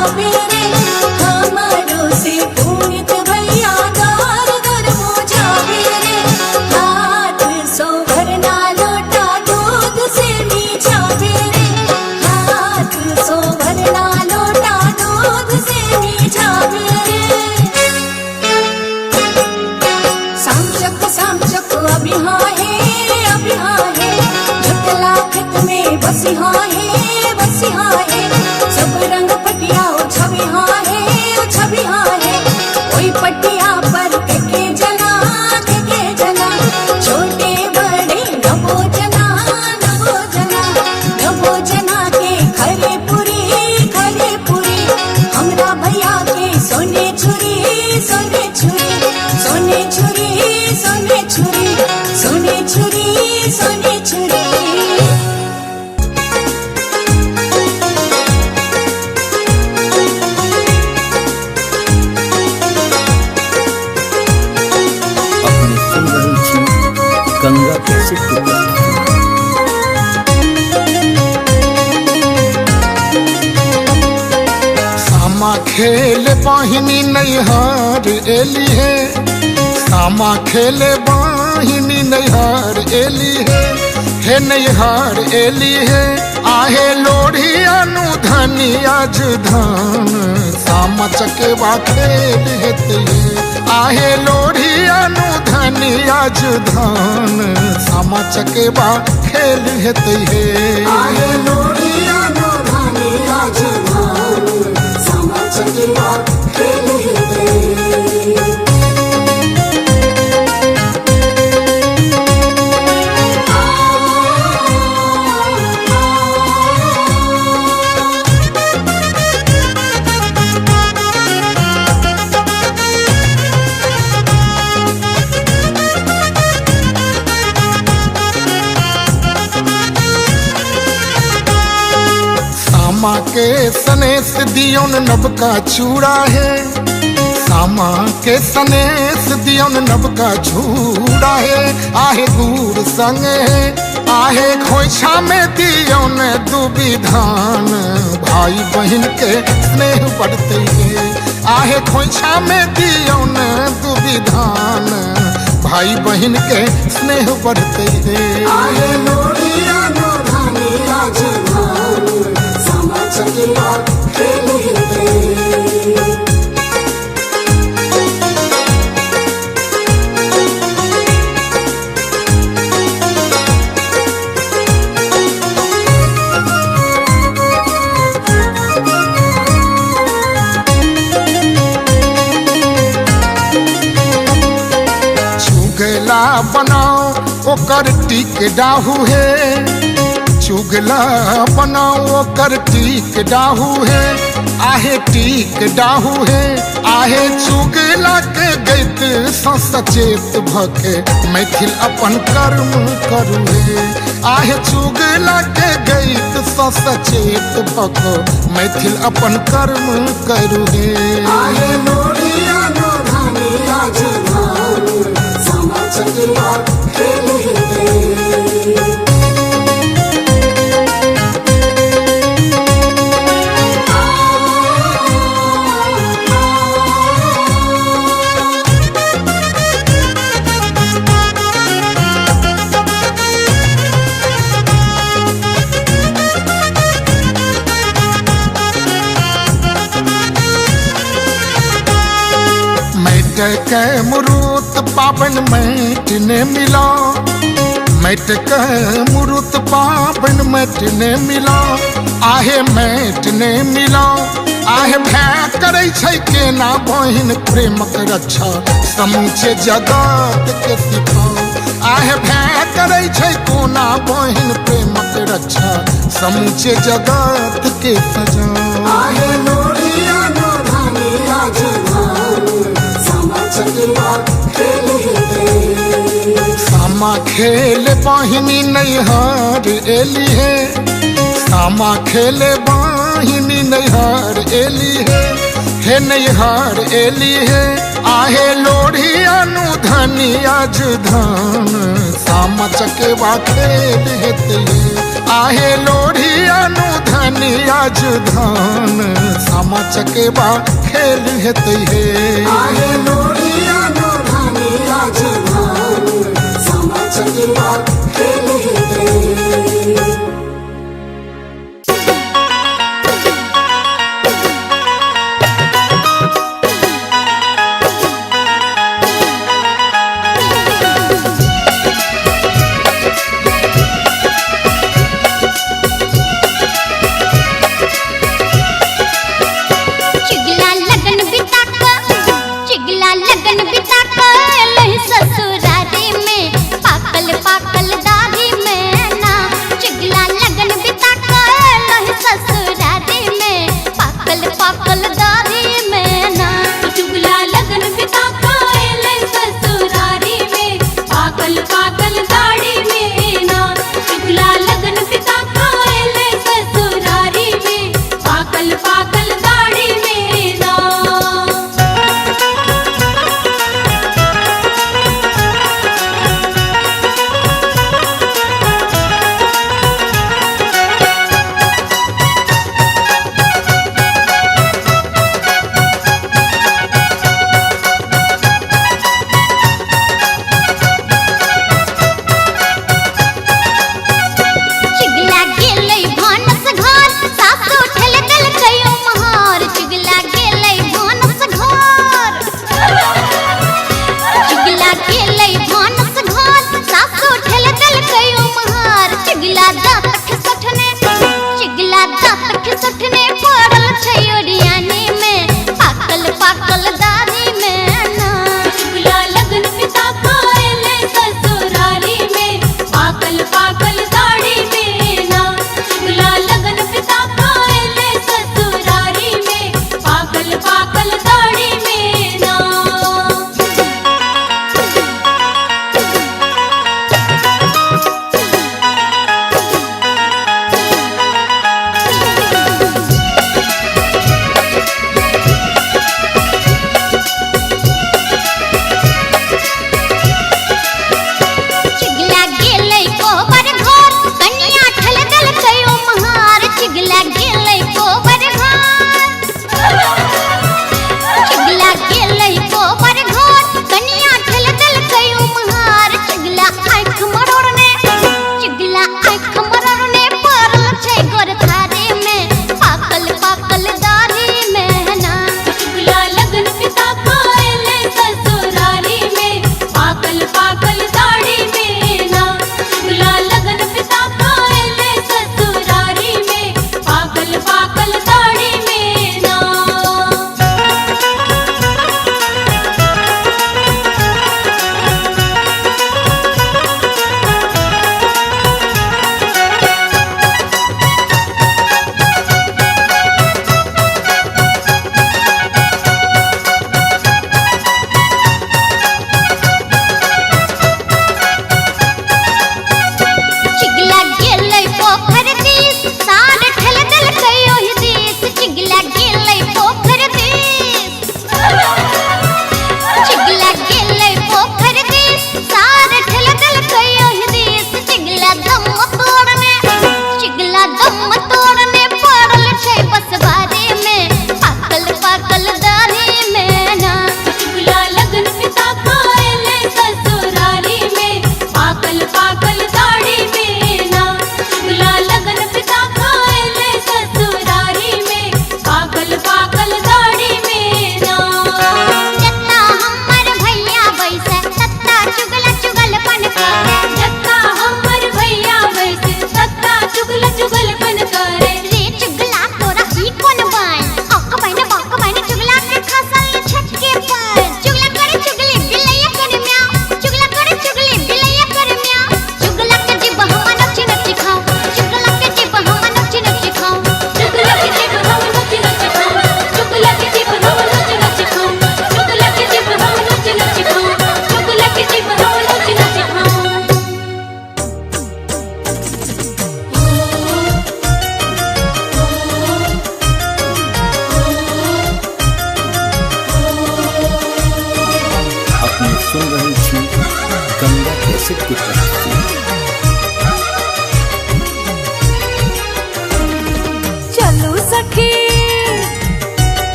छावे रे हमारो से पुनित भैया दर दर हो जावे रे हाथ सोभर ना लोटा दूध से मीठावे रे हाथ सोभर ना लोटा दूध से मीठावे रे सामचक अभी हाँ है झुकला खेत में बसी हाँ है सब रंग पटिया ओ छवि हाँ है ओई पटिया पर के जना छोटे बड़े नवो जना के खरे पूरी हमरा भैया के सोने छुरी अपने सुन रही थी गंगा कैसेट की प्रस्तुति। सामा खेल बाहिनी नैहर एली है सामा खेले बाहिनी नैहर एली है नैहर एली है आहे लोढ़ी अनु धनी आज धान सामा चकेवा खेल हेते आहे लोढ़ी अनु धनी आज धान सामा चकेवा खेल हेते आहे लोढ़िया नो धानी आज धान सामा चकेवा खेल हेते सामा के सनेस दियोन नबका चूड़ा है सामा के सनेस दियोन नबका चूड़ा है आहे गुड़ संग है आहे खोइछा में दियोन दुबी धान भाई बहन के स्नेह बढ़ते है आहे खोइछा में दियोन दुबी धान भाई बहन के स्नेह बढ़ते है आहे लोढ़िया नो धानी आज धान सामा चकेवा खेल हेते चुगला बनाओ ओकर टीक डाहू है चुगला बनाओ ओकर टीक डाहू है आहे टीक डाहू है आहे चुगला के गैत सचेत भके मैथिल अपन कर्म करू है आहे चुगला के गैत सचेत भके मैथिल अपन कर्म करू है आहे लोढ़िया नो धानी आज धान सामा चकेवा खेल हेते मैट के मुरूत पाबन मैट ने मिला मैट के मुरूत पाबन मैट ने मिला आहे मैट ने मिला आहे भय करे छै केना बहिन प्रेमक रक्षा समूचे जगत के सिखाओ आहे भय करे छै कोना बहिन प्रेमक रक्षा समूचे जगत के सजाओ आहे लोढ़िया नो धानी आज धान सामा चकेवा खेल हेते सामा खेल बाहिनी नैहर एली है सामा खेले बाहिनी नैहर एली है नैहर एली है आहे लोढ़ी अनु धनी आज धान सामा चकेवा खेल हेते आहे लोढ़ी अनु धनी आज धान सामा चकेबा खेल है तैहे आहे लोढ़िया लोढ़ानी आज भान सामा चकेबा खेल है चिगला लगन बिता कर लही ससुरारी में पाकल पाकल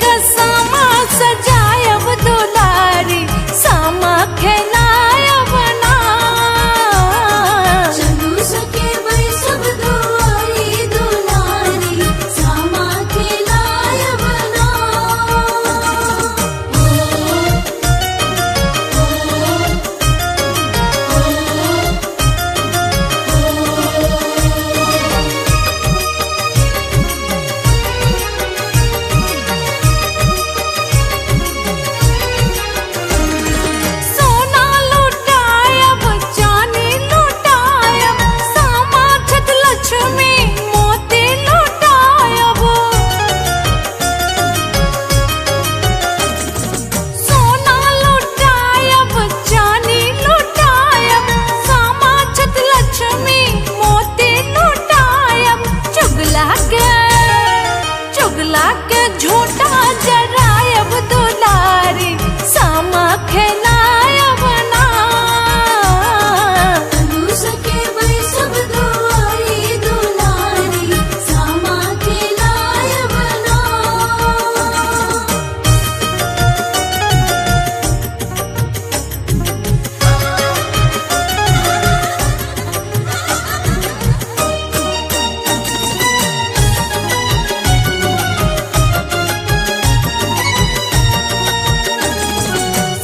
का सामा सजायब दुलारी सामा खेलायब ना चलू सके भाई सब दुआरी दुलारी सामा खिलाय बना सोना लुटायब चांदी लुटायब सामा छत लक्ष्मी मोती लुटायब सोना लुटायब चांदी लुटायब सामा छत लक्ष्मी मोती लुटायब चुगला के झूठा जरायब दुलारी सामा खेलायब ना चलू सके भाई सब दुआरी दुलारी सामा खिलाय बना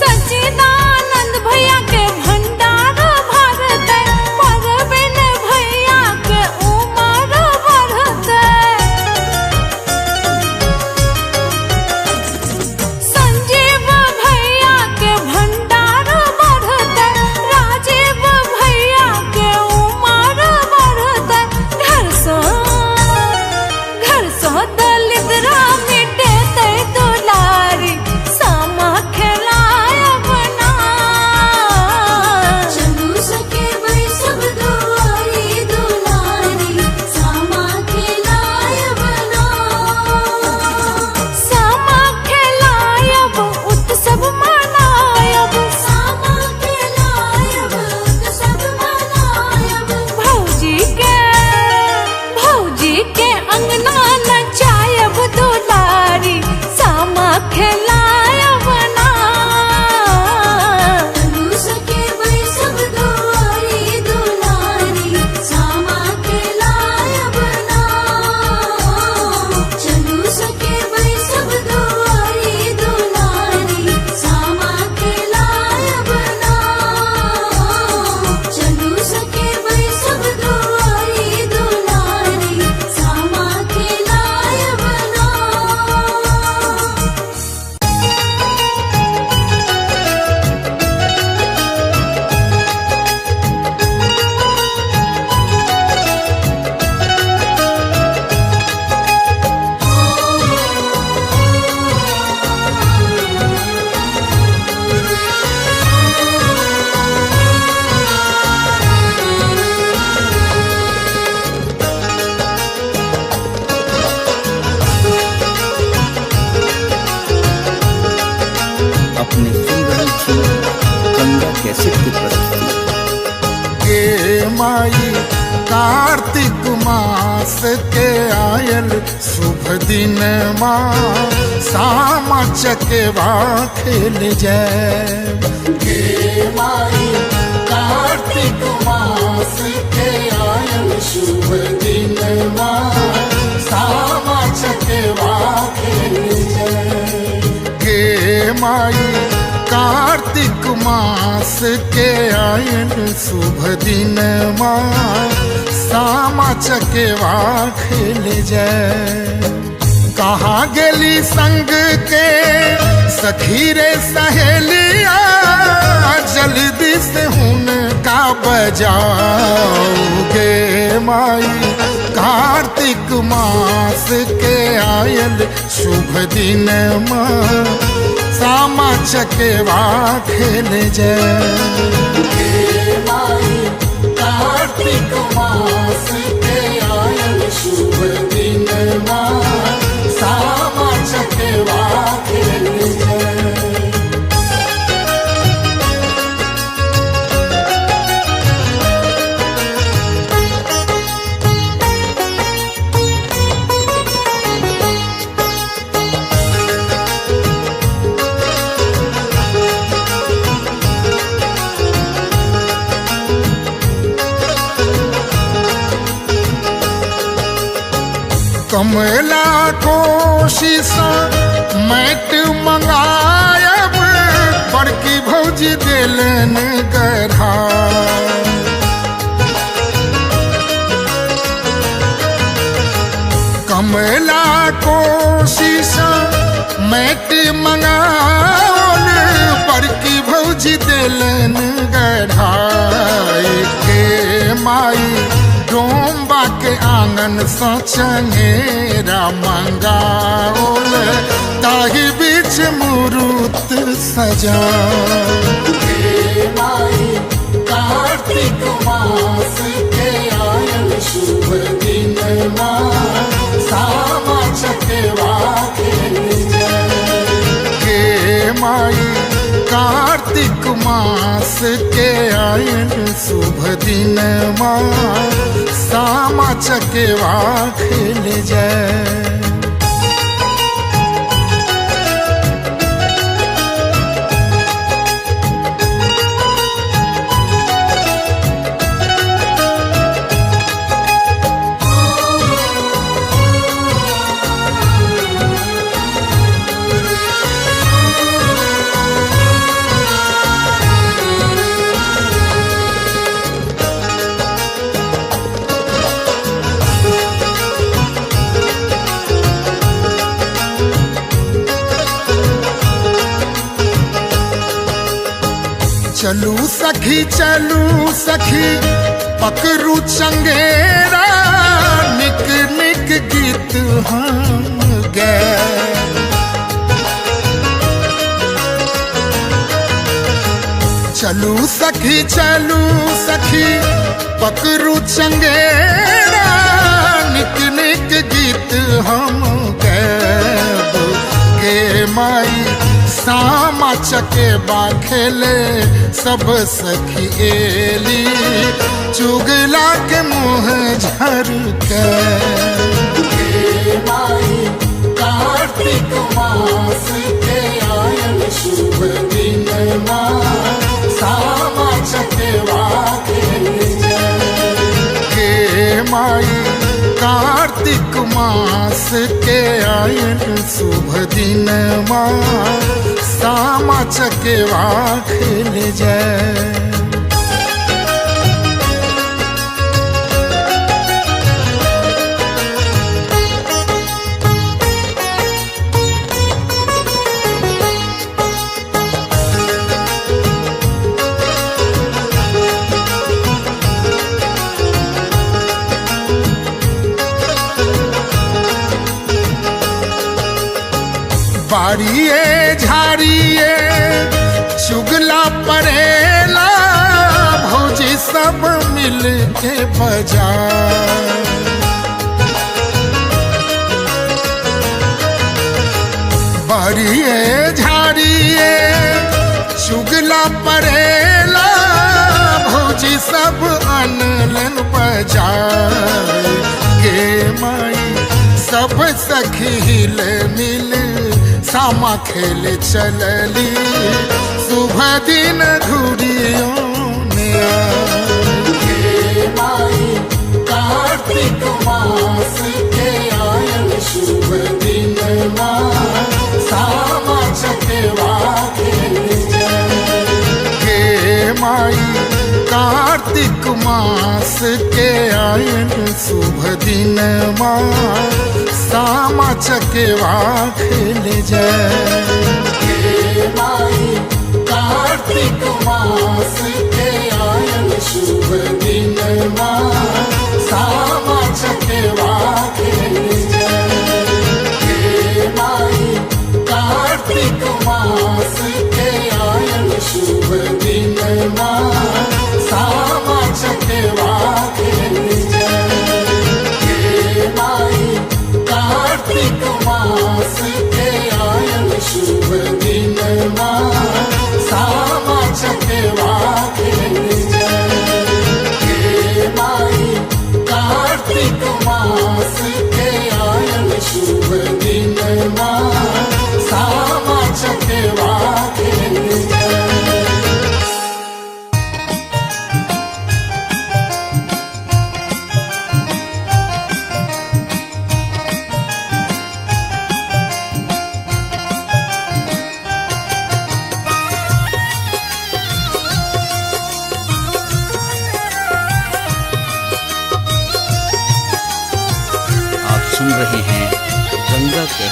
सच्चिदानंद भैया के भंडार भर दे परवीन भैया के उमर बढ़ दे संजीव भैया के भंडार बढ़ दे राजीव भैया के उमर बढ़ दे घर सो दलिद्रा मिटे ते दुलारी सामा खेलायब ना चलू सके भाई सब दुआरी दुलारी सामा खिलाय बना सामा खेलायब उत्सव मनायब सामा खिलायब सब मनायब भौजी के अंगना नचायब दुलारी सामा खेलायब ना चलू सके भाई सब दुआरी दुलारी सामा खिलाय बना चलू सके भाई सब दुआरी दुलारी सामा खिलाय बना चलू सके भाई सब दुआरी दुलारी सामा खिलाय बना अपने सुन रही थी गंगा कैसेट की प्रस्तुति। के माई कार्तिक मास के आयल शुभ दिन माँ सामा चकेवा खेल जाए के माई कार्तिक मास के आयल शुभ दिन माँ सामा चकेवा खेल जाए के माई कार्तिक मास के आयल शुभ दिन माँ सामा चकेवा खेल जाए कहाँ गेली संग के सखी रे सहेलिया जल्दी से उनका बजाओगे माई कार्तिक मास के आयल शुभ दिन माँ सामा चकेवा खेल जाए कार्तिक मास के आयल शुभ दिन माँ सामा चकेवा खेल जाए कमला कोशिश मैट मंगायब बड़की भौजी दिलन गढ़ा कमला कोशिश मैट मंगाओल बड़की भौजी दिलन गढ़ाई के माई डोंबा के आंगन सा चंगेरा मंगाओल ताही बीच मुरूत सजा कार्तिक मास के आयल शुभ दिन सामा चकेवा के माई कार्तिक मास के आयल शुभ दिन सामा चकेवा खेल जाए चलू सखी पकड़ू चंगेरा निक निक गीत हम गए चलू सखी पकड़ू चंगेरा निक निक गीत हम गए के माई सामा चकेबा खेले सब सखी एली चुगला के मुँह झर के कार्तिक मास के आयल शुभ दिन सामा चकेवा के माई कार्तिक मास के आयल शुभ दिन सामा चकेवा खेल जाए बाड़िए झाड़िए चुगला परेला भौजी सब मिल के बजा बाड़िए झाड़िए चुगला परेला भौजी सब अनलन बजा के माई सब सखी हिल मिल सामा खेल चलली सुबह दिन घुड़ियों ने कार्तिक मास के आयल शुभ दिन सामा चकेवा के माई कार्तिक मास के आयल शुभ दिन सामा चकेवा खेल जाए कार्तिक मास के आयल शुभ दिन सामा चकेवा कार्तिक मास के आयल शुभ दिन सामा चकेवा कार्तिक मास के आयल शुभ दिन सामा चकेवा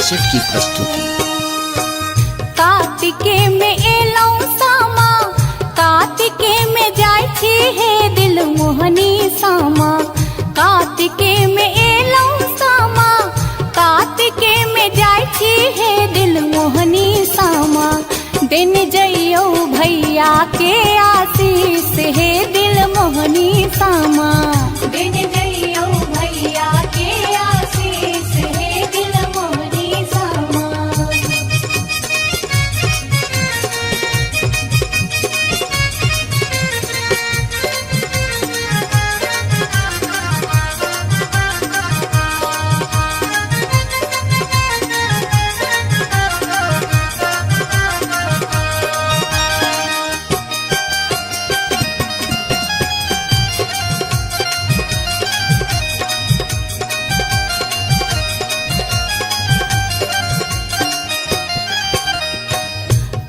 कैसेट की प्रस्तुति। कार्तिके में एलौ सामा, कार्तिके में जाय छी हे दिल मोहनी सामा। कार्तिके में एलौ सामा, कार्तिके में जाय छी हे दिल मोहनी सामा। दिन जइयो भैया के आशीष हे दिल मोहनी सामा। दिन जइयो भैया के आशीष हे दिल मोहनी सामा।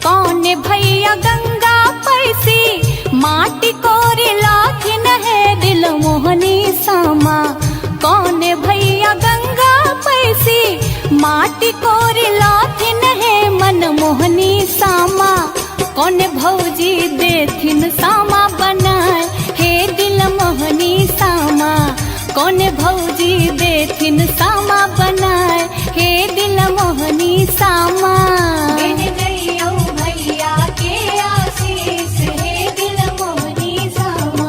कौन भैया गंगा पैसी माटी कोरे लाखिन है दिल मोहनी सामा। कौन भैया गंगा पैसी माटी कोरे लाखिन है मन मोहनी सामा। कौन भौजी देथिन सामा बनाए हे दिल मोहनी सामा। कौन भौजी देथिन सामा बनाए हे दिल मोहनी सामा। भैया के आशीष हे दिल मोहनी सामा।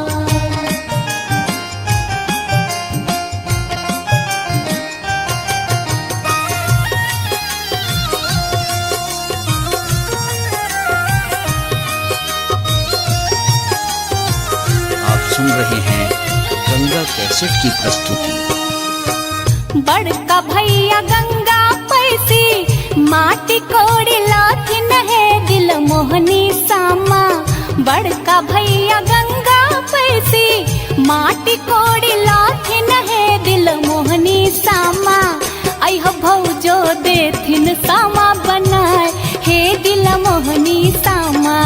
आप सुन रहे हैं गंगा कैसेट की प्रस्तुति। बड़का भैया गंगा पैसी माटी कोड़ी लाथिन है दिल मोहनी सामा। बड़का भैया गंगा पैसी माटी कोड़ी लाथिन है दिल मोहनी सामा। अह भौजो देथिन सामा बनाए हे दिल मोहनी सामा।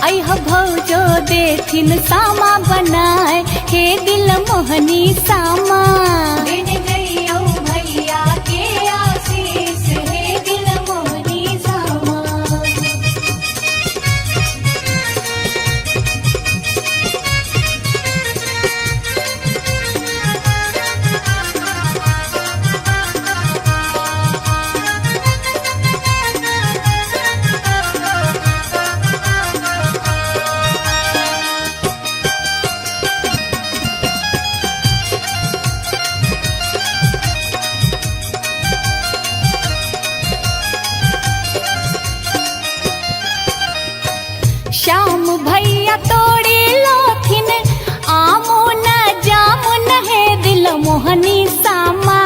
अह भौजो देथिन सामा बनाए हे दिल मोहनी सामा। दिन जइयो भैया के आशीष हे दिल मोहनी सामा। श्याम भैया तोड़ी लोथिन आमो न जामुन है दिल मोहनी सामा।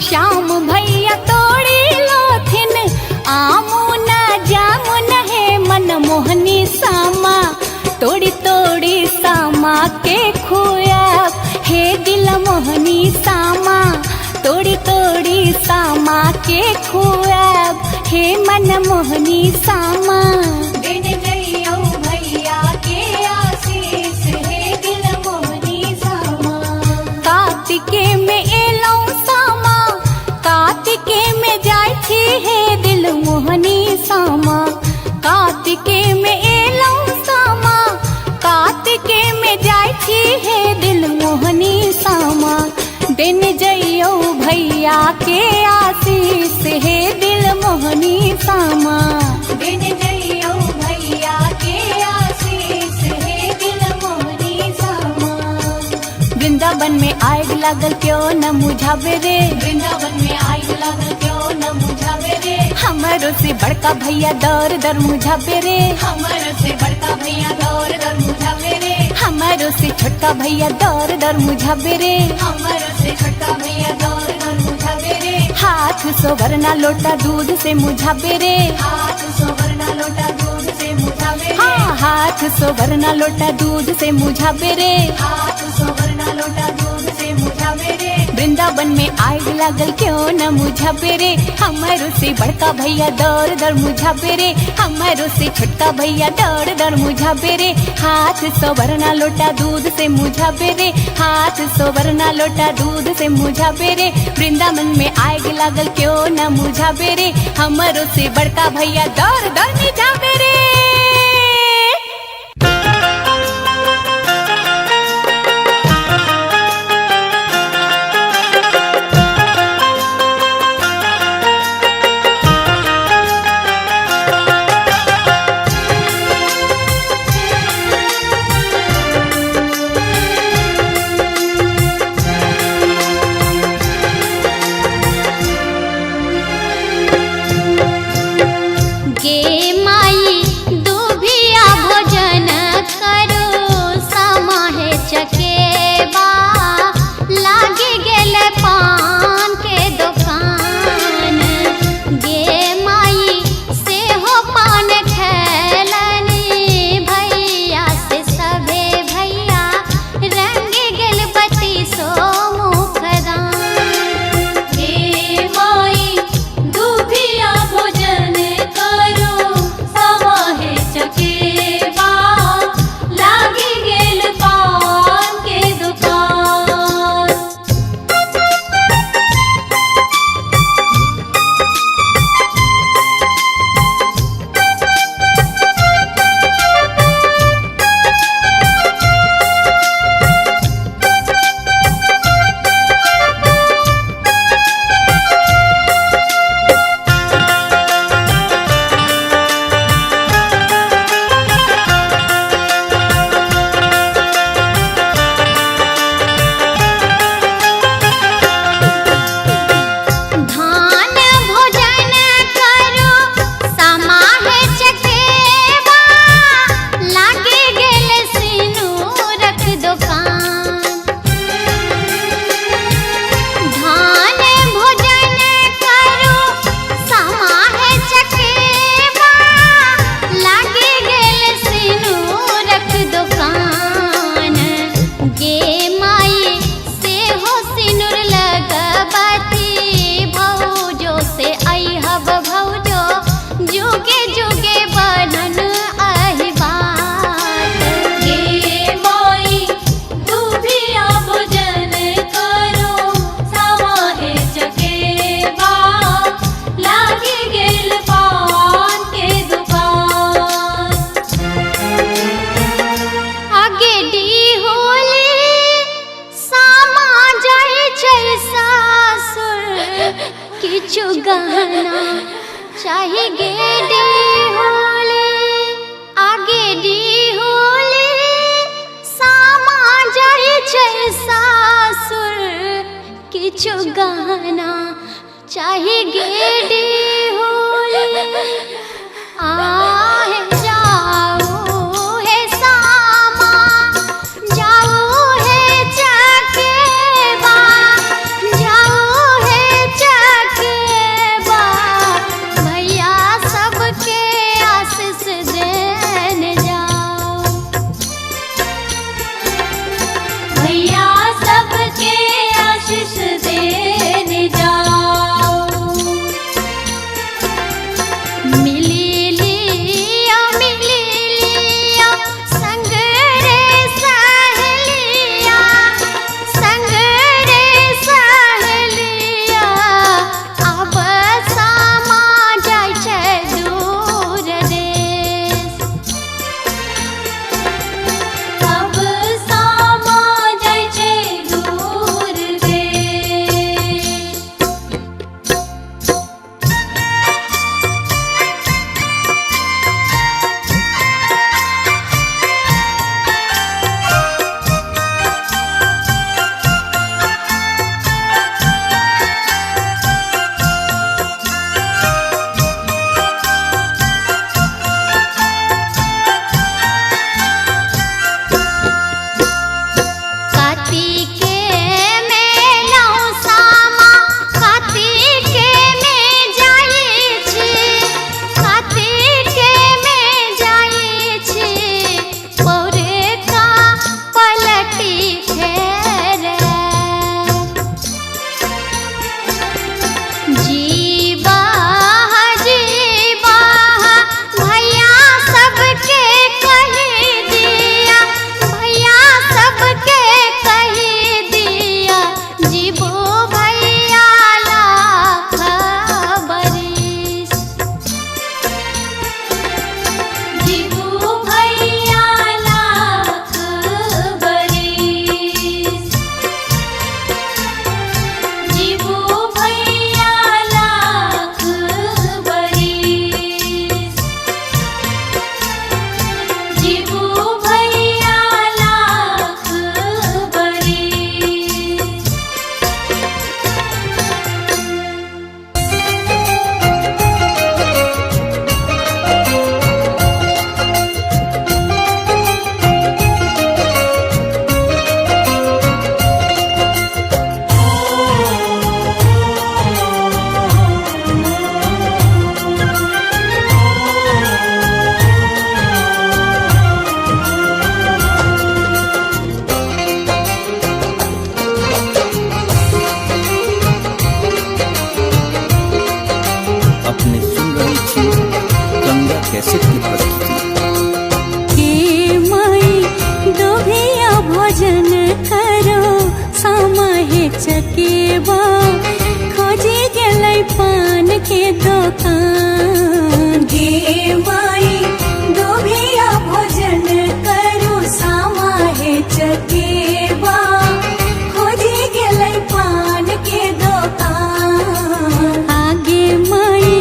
श्याम भैया तोड़ी लोथिन आमो न जामुन है मन मोहनी सामा। तोड़ी तोड़ी सामा के खुया हे दिल मोहनी सामा। तोड़ी तोड़ी सामा के खुया हे मन मोहनी सामा। दिन जइयो भैया के आशीष हे दिल मोहनी सामा। कार्तिके में एलौ सामा, कार्तिके में जाय छी हे दिल मोहनी सामा। कार्तिके में एलौ सामा, कार्तिके में जाय छी हे दिल मोहनी सामा। दिन जइयो भैया के आशीष हे दिल मोहनी सामा। दिन जइयो भैया के आशीष हे दिल मोहनी सामा। वृंदावन में आग लागल क्यों न मुझावे रे। वृंदावन में आग लागल क्यों न मुझावे रे। हमरो से बड़का भैया दौर दर मुझावे रे। हमरो से बड़का भैया दौर दर मुझावे रे। हमरो से छोटका भैया दौर दर मुझावे रे। हमरो से छोटका भैया दौर दर मुझावे रे। हाथ सोवरना लोटा दूध से मुझावे रे। हाथ सोवरना लोटा दूध से मुझावे रे। हाँ, हाथ सोवरना लोटा दूध से मुझावे रे। हाथ सोवरना लोटा दूध से मुझावे रे। वृंदावन में आग लागल क्यों न मुझा पेरे, हमारो से बड़का भैया दौड़ दौड़ मुझा पेरे, हमारो से छोटका भैया दौड़ दौड़ मुझा पेरे। हाथ सोवरना लोटा दूध से मुझा पेरे, हाथ सोवरना लोटा दूध से मुझा पेरे। वृंदावन में आग लागल क्यों न मुझा पेरे, हमारो से बड़का भैया दौड़ दौड़ मुझा पेरे। गहना चाहे गेडी होले आगे डी होले सामा जाए छै सासुर किछु गहना चाहे गेडी होले आहे जाओ हे सामा जाओ हे चकेबा जाओ हे चकेबा भैया सबके आशीष देने जाओ भैया सबके आशीष देने जाओ कैसेट की प्रस्तुति। हे माई दोभिया भोजन करो समाहे चकेबा खोजे गेलै पान के दुकान। हे माई दोभिया भोजन करो समाहे चकेबा खोजे गेलै पान के दुकान। आगे माई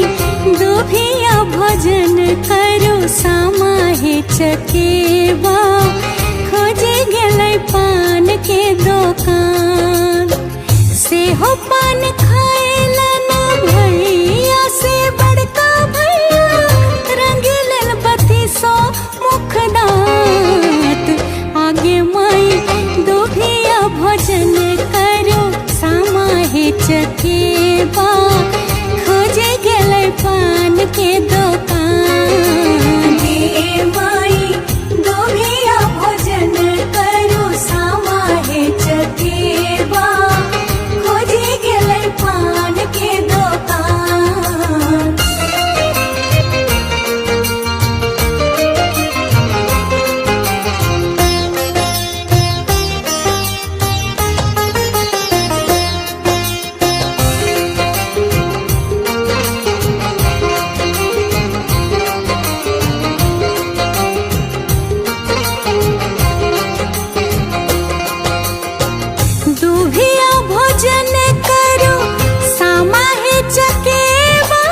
दोभिया भोजन करो समाहे चकेबा खोजे गेलै पान के दुकान। से हो पान खाएला ना भैया से बड़का भैया रंग लेल बत्तीसो मुख दांत। आगे माई दोभिया भोजन करो समाहे चकेबा खोजे गेलै पान के दुकान। हे माई दोभिया भोजन करो समाहे चकेबा खोजे गेलै पान के दुकान। दुभिया भोजन करो समाहे चकेबा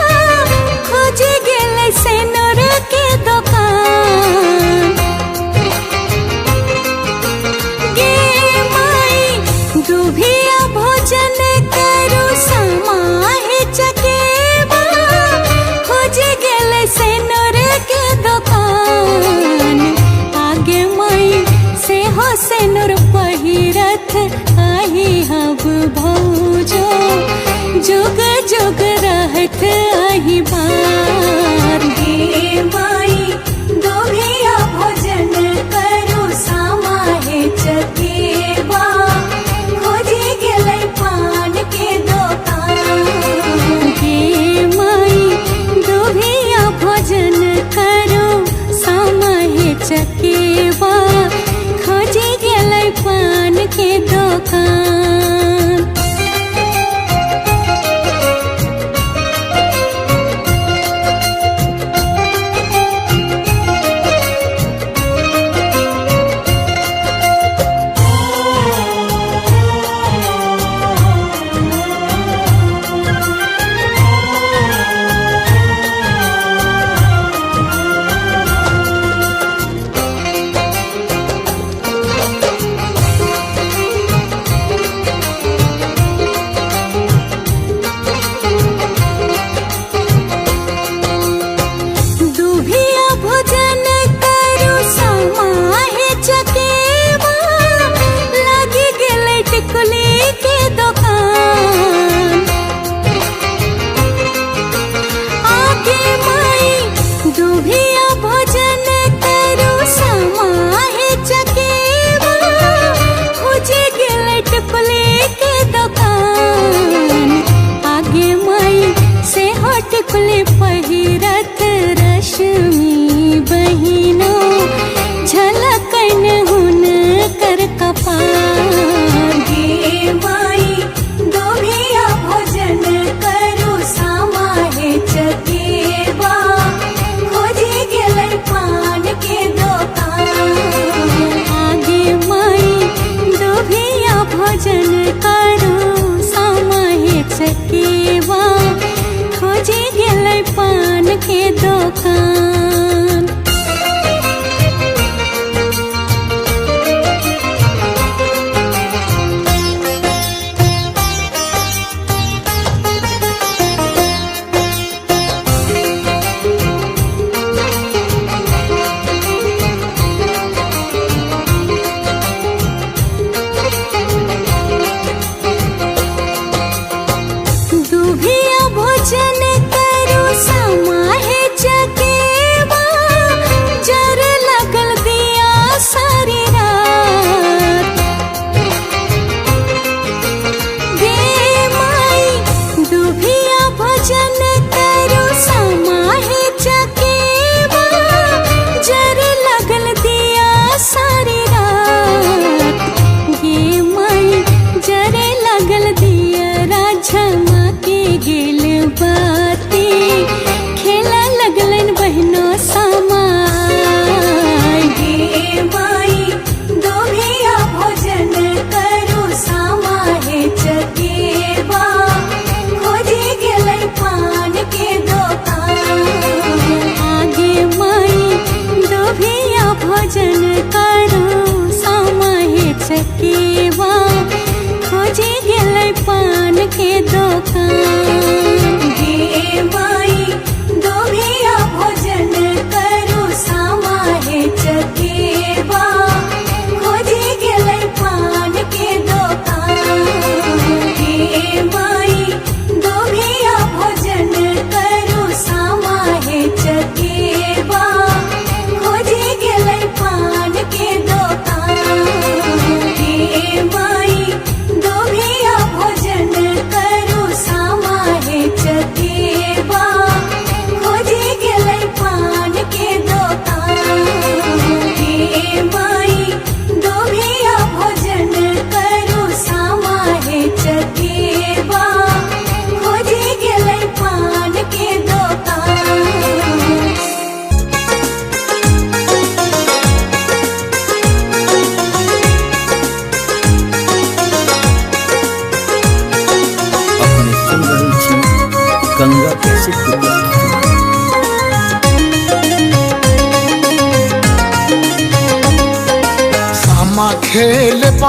खोजे गेलै सेनुर के दुकान। गे माई दुभिया भोजन करो समाहे चकेबा खोजे गेलै सेनुर के दुकान। आगे माई से हो सेनुर पहिरथ आही हब भौजो जुग जुग रहत आही बार। हे माई दोभिया भोजन करो समाहे चकेबा खोजे गेलै पान के दुकान। हे माई दोभिया भोजन करो समाहे चकेबा खोजे गेलै पान के दुकान।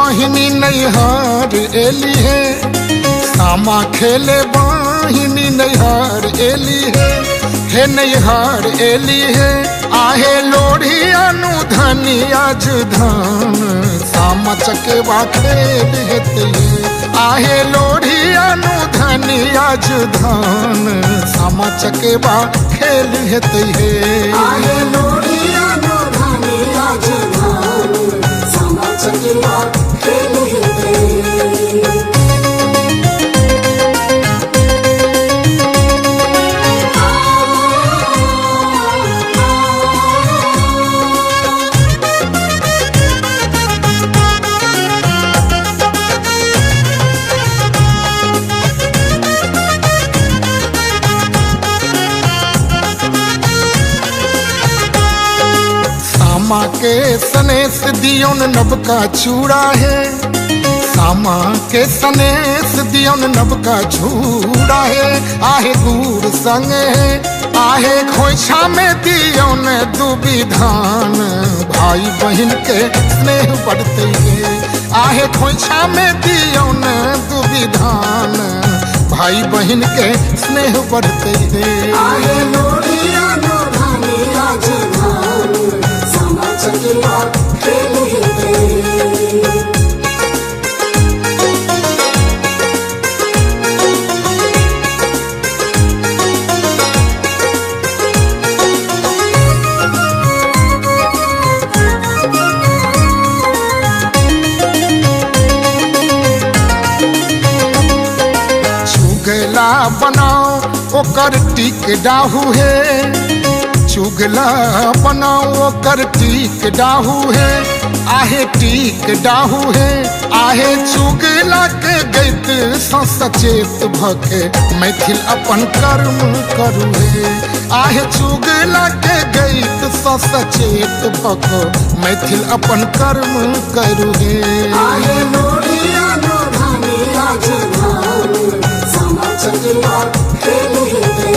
बहिनी नैहर एली है, सामा खेले बहिनी नैहर एली है, हे नैहर एली है। आहे लोढ़ी अनुधनी आज धान, सामा चकेवा खेल हेते आहे लोढ़ी अनुधनी आज धान, सामा चकेवा खेल हेते आहे लोढ़ी अनुधनी आज धान, सामा चकेवा खेल हेते। सामा के सनेस दियोन नबका चूड़ा है, सामा के सनेस दियोन नबका चूड़ा है। आहे गुड़ संग है, आहे खोइछा में दियोन दुबी धान, भाई बहन के स्नेह बढ़ते है। आहे खोइछा में दियोन दुबी धान, भाई बहन के स्नेह बढ़ते है। आहे लोढ़ी अनुधनी आज धान, सामा चकेवा खेल हेते। चुगला बनाओ ओकर टिक डाहू है, चुगला बनाओ ओकर टिक डाहू है। आहे टिक डाहू है, आहे चुगला के गैत सचेत भके मैथिल अपन कर्म करू है। आहे चुगला के गैत सचेत भके मैथिल अपन कर्म करू है। आहे लोढ़ी अनुधनी आज धान, सामा चकेवा खेल हेते।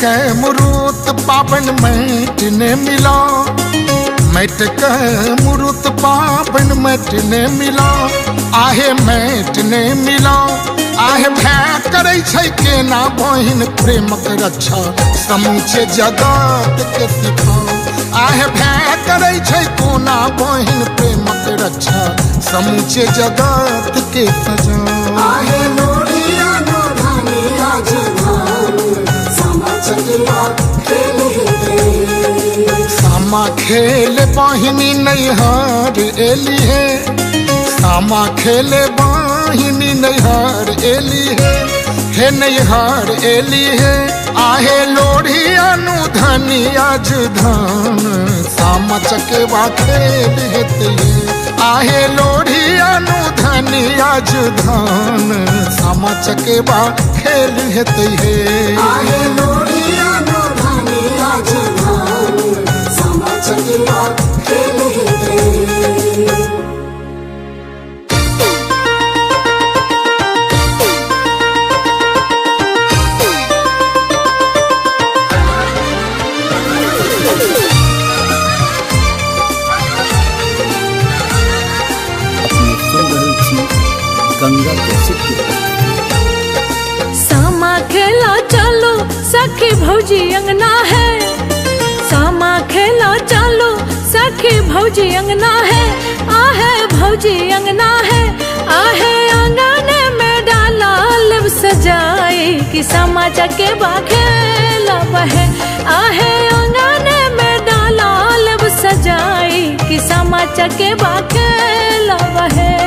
के मुरूत पावन मैट ने मिला, मैट के मुरूत पावन मैट ने मिला। आहे मैट ने मिला, आहे भय करे छै केना बहिन प्रेमक रक्षा, समूचे जगत के सिखाओ। आहे भय करे छै कोना बहिन प्रेमक रक्षा, समूचे जगत के सजाओ। आहे लोढ़ी अनुधनी आज धान, सामा चकेवा खेल हेते। सामा खेल बहिनी नैहर एली है, सामा खेले बहिनी नैहर एली है, हे नैहर एली है। आहे लोढ़ी अनुधनी आज धान, सामा चकेवा खेल हेते। आहे लोढ़ी अनुधनी आज धान, सामा चकेवा खेल हेते। आहे लोढ़ी अनुधनी आज धान, सामा चकेवा खेल हेते। अपने सुन रही थी गंगा कैसेट की प्रस्तुति। सामा खेला चलो सखी भौजी अंगना है, सामा खेला चलो सखी भौजी अंगना है। आहे भौजी अंगना है, आहे आंगन में डाला लब सजाए, कि सामा चकेवा खेलब है। आहे आंगन में डाला लब सजाए, कि सामा चकेवा खेलब है।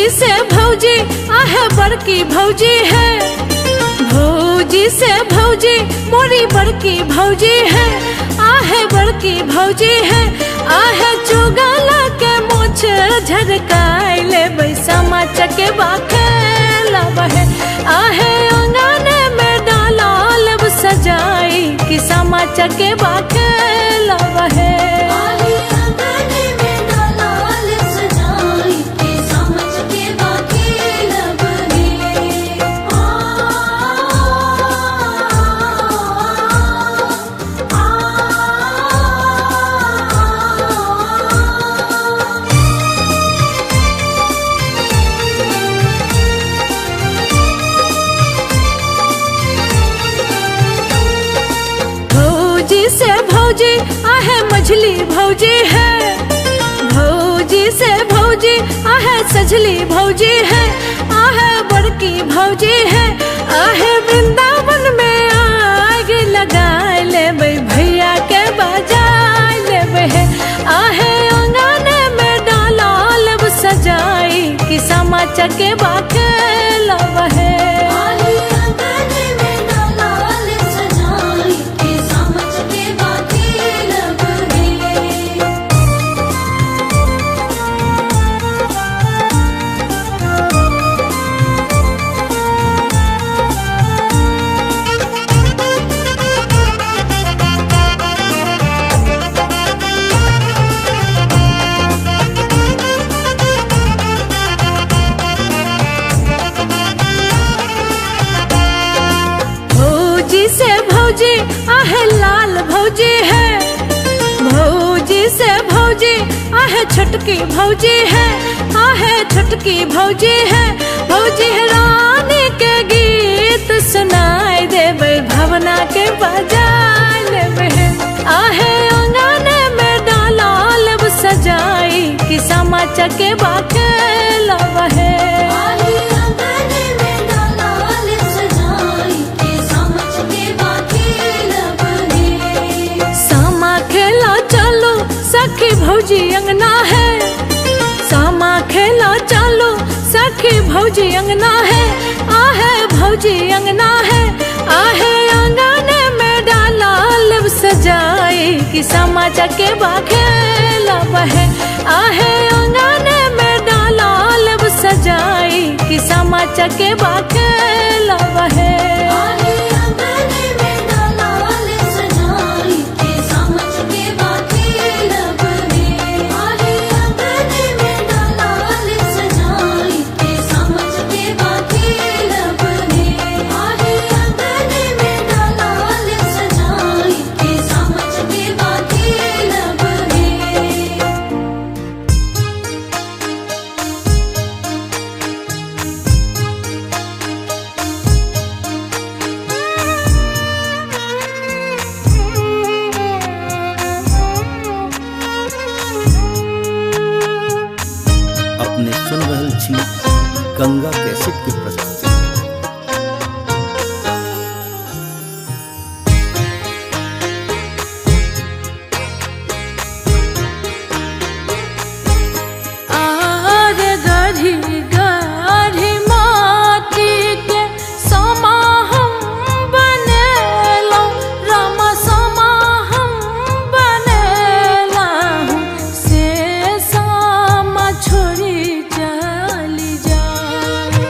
भौजी से भौजी आहे बड़की भौजी है, भौजी से भौजी मोरी बड़की भौजी है, आहे बड़की भौजी है, आहे चुगला के मोछ झरकाई ले बैसामा चके बाखेला बहे, आहे अंगने में डाला लब सजाई कि सामा चके बाखेला बहे। भौजी आहे मझली भौजी है, भौजी से भौजी आहे सजली भौजी है, आहे बड़की भौजी है, आहे वृंदावन में आग लगाए लेबे भैया के बजाए लेबे है, आहे अंगने में डाला लब सजाई कि सामा चके बाखेला बहे। भौजी आहे लाल भौजी है, भौजी से भौजी आहे छोटकी भौजी है, आहे छोटकी भौजी है, भौजी रानी के गीत सुनाई देवे भावना के बजाए लेवे, आहे अंगने में डाला लब सजाई कि सामा चके बाखेला बहे। सखी भौजी अंगना है, सामा खेला चालो सखी भौजी अंगना है, आहे भौजी अंगना है, आहे अंगने में डाला लब सजाई कि सामा चके बाखेला बहे, आहे अंगने में डाला लब सजाई कि सामा चके बाखेला बहे। सुन रहल छी गंगा कैसेट की प्रस्तुति। आरे गाढ़ी गाढ़ी माटी के समा हम बनेला, रामा समा हम बनेला, से सामा छोड़ी चली जाए।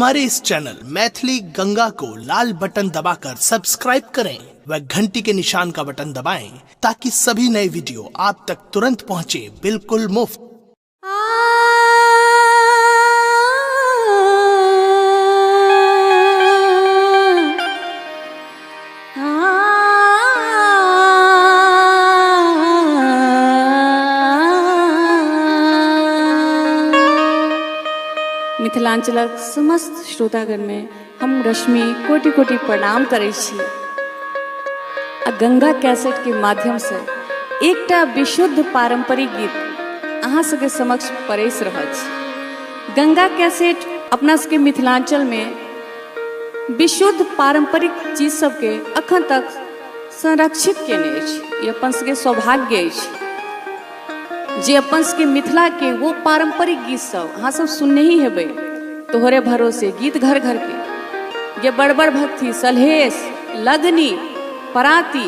हमारे इस चैनल मैथिली गंगा को लाल बटन दबाकर सब्सक्राइब करें व घंटी के निशान का बटन दबाएं ताकि सभी नए वीडियो आप तक तुरंत पहुंचे बिल्कुल मुफ्त। मिथिलांचलक समस्त श्रोतागण में हम रश्मि कोटि कोटि प्रणाम करै छी। आ गंगा कैसेट के माध्यम से एकटा विशुद्ध पारंपरिक गीत अहाँ सबके समक्ष परस रहल छी। गंगा कैसेट अपना सबके मिथिलांचल में विशुद्ध पारंपरिक चीज सबके अखन तक संरक्षित केने अछि। ई अपन सबके सौभाग्य अछि जे अपन सबके मिथिला के वो पारंपरिक गीत सब अहाँ सब सुनने ही हेबै। तोहरे भरोसे गीत घर घर के ये बड़बड़ भक्ति सलहेश लगनी पराती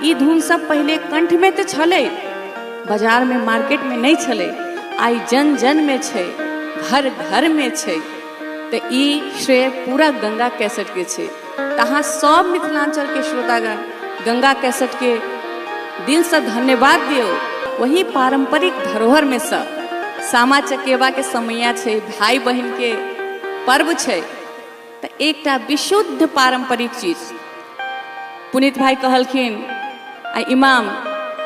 ई धुन सब पहले कंठ में तो छले, बाजार में मार्केट में नहीं छले, आई जन जन में छे, घर घर में छे। तो ई श्रेय पूरा गंगा कैसेट के छे। तहाँ सब मिथिलांचल के श्रोतागण गंगा कैसेट के दिल से धन्यवाद दियो। वही पारंपरिक धरोहर में से सामा चकेवा के समैया छे, भाई बहन के पर्व छे। तो एकटा विशुद्ध पारंपरिक चीज पुनीत भाई कहलखिन आ इमाम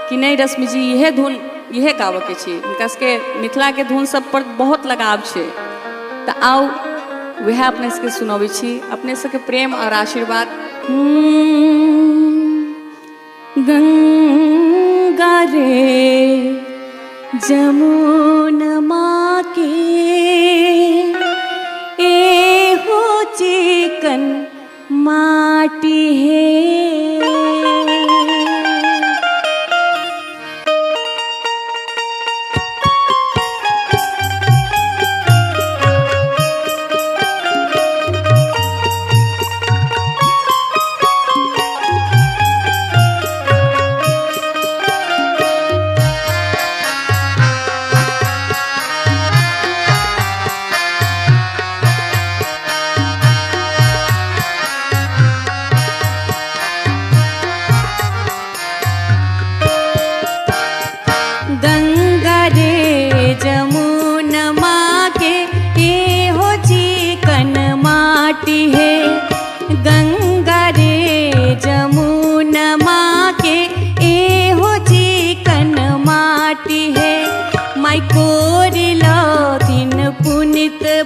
कि नहीं रश्मि जी यह धुन यह गावे के छे, उनका के मिथिला के धुन सब पर बहुत लगाव छे। तो आओ वह अपने सबके सुनबै छी, अपने सबके प्रेम और आशीर्वाद। गंगा रे जमुना के ए हो चिकन माटी है।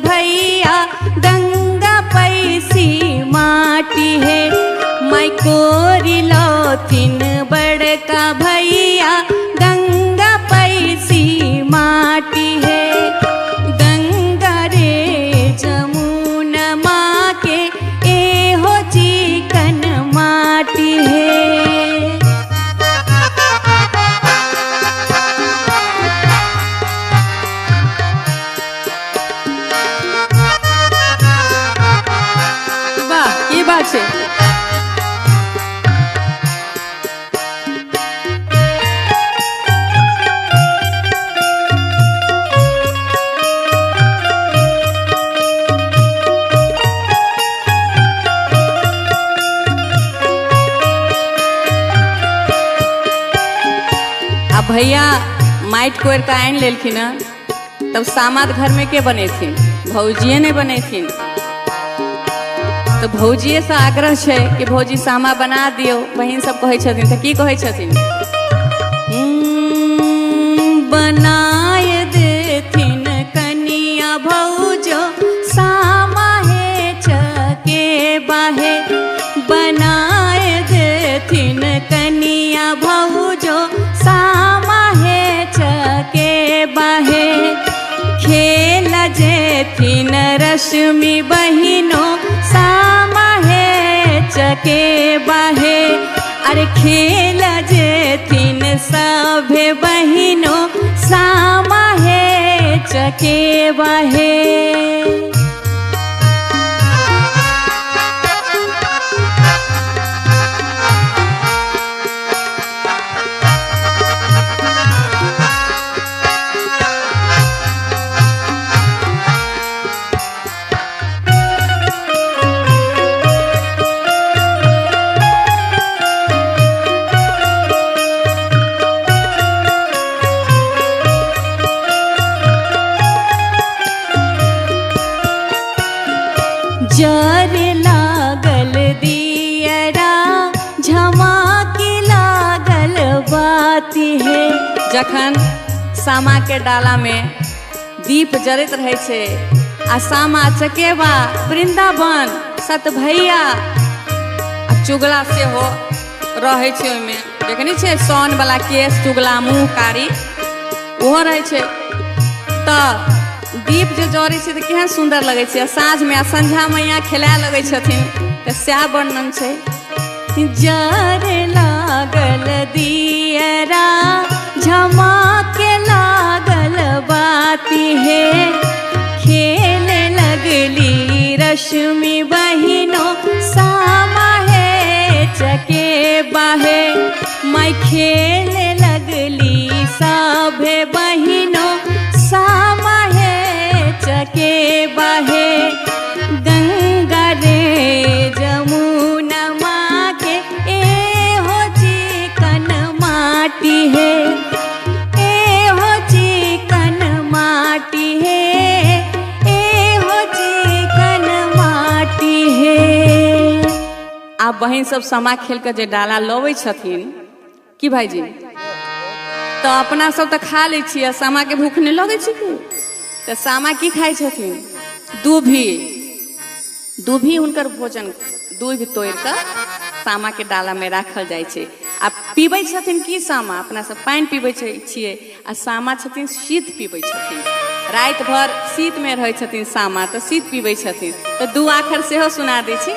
भैया गंगा पैसी माटी है, माई कोरी लौथिन बड़का भैया गंगा पैसी माटी है। गंगा रे जमुना माँ के ए हो चिकन माटी है। છે अब भैया माइट कोर का आन लेलखिन तब सामाद घर में के बनेथिन, भौजिए नहीं बनेथिन। तो भौजिए से आग्रह है कि भौजी सामा बना दियो। बहन सब कहे छथिन तो की कहे छथिन, बनाए देथिन कनिया भौजो सामा है चके बाहे। बनाए देथिन कनिया भौजो सामा है चके बाहे। खेल जेथिन रश्मि बहिनो सामा है चके बाहे। अरे खेल जेथिन सभे बहिनो सामा है चके बाहे। बाती है। जखन सामा के डाला में दीप जरत रहे छे आ सामा चकेबा वृंदावन सत भैया आ चुगला से हो रहे छे। ओइमे देखनी छे सोन वाला केस चुगला मुंह कारी ओहो रहे छे। त दीप जो जरे छे त केहन सुंदर लगे छे। साँझ में आ संझा मैया खेला लगे छथिन त सएह वर्णन छे। जरे लागल दियरा झमाके लागल बाती है। खेले लगली रश्मि बहिनों सामा है चकेबा है। मैं खेले लगली सभे बहिनों सामा है चकेबा है। गंगा रे जमुना माँ के ए हो चिकन माटी है। ए हो चिकन माटी है। ए हो चिकन माटी है। आप बहन सब समा खेल के जे डाला लवे छथिन कि भाईजी तो अपना सब तो खा ले छियै। सामा के भूख नहीं लगे छै कि तो सामा की खाई छथिन दूभी। दूभी हुनकर भोजन दूध तोड़ कर सामा के डाला में राखल जाय छै। आ पीबै छथिन की सामा अपना सब पानी पीबै छियै आ सामा छथिन शीत पीबै छथिन। रात भर शीत में रहै छथिन सामा तो शीत पीबै छथिन। तो दू आखर सेहो सुना दै छी।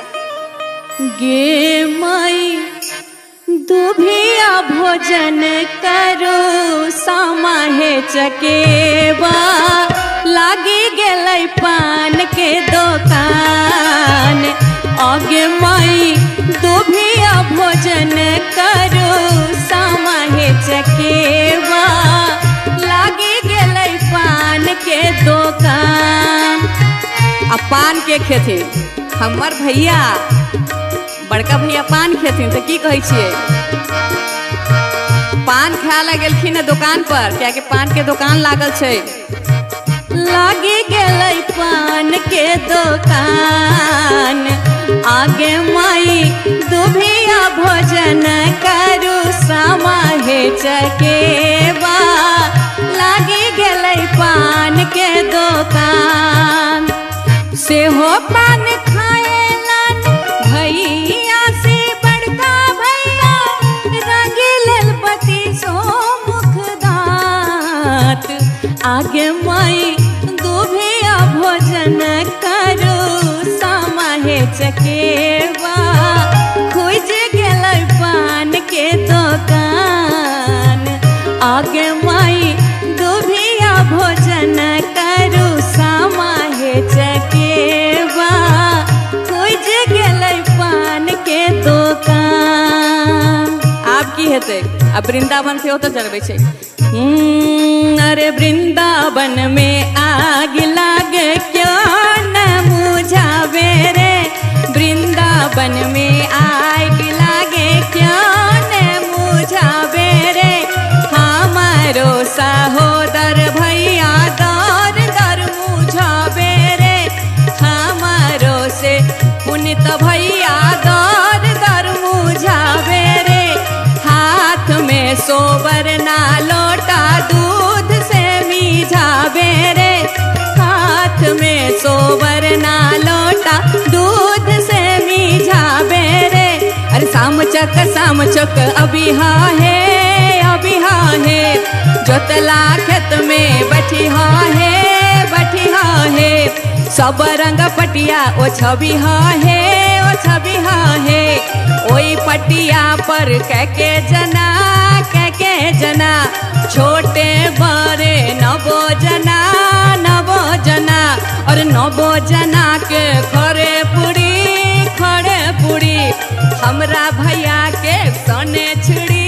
गे माई दुभिया भोजन करो सामा है चकेबा। लागी गेलै पान के दुकान। आगे माई दुभिया भोजन करो सामा है चकेबा। लागी गेलै पान के दुकान। आ पान के खेथिन हमर भैया बड़का भैया पान खेथिन तो की कहै छियै। पान खाय ला गेलखिन है दुकान पर क्या के पान के दुकान लागल छै। लागी गेलै पान के दुकान। आगे माई दुभिया भोजन करू सामा है चकेबा। लागी गेलै पान के दुकान। से हो पान खाएलन भैया से बड़का भैया। रंगील पति सो मुख दांत। आगे माई दुभिया भोजन करो सामा है चकेबा। खोज गेलै पान के दुकान। आगे माई दुभिया भोजन करो सामा है चकेबा। खोज गेलै पान के दुकान। आब की हेतै अब वृंदावन से तो जरबै छै। अरे वृंदावन में आग लाग क्यों न मुझावे रे। वृंदावन में आग लागे क्यों न मुझावे रे। हमारो सहोदर भैया दर दर मुझावे रे। हमारो से पुनित भैया दर दर मुझावे रे। हाथ में सोबर ना लोटा दूध से मीझावे रे। हाथ में सोबर ना लोटा दूध से मीझावे रे। अरे साम चक अभी हाँ है अभी हाँ है। जोतला खेत में बैठी हाँ है। सब रंग पटिया ओ छवि हाँ है। ओई पटिया पर के जना छोटे बड़े नवो जना और नवो जना के खड़े पुड़ी। हमरा भैया के सोने छुरी।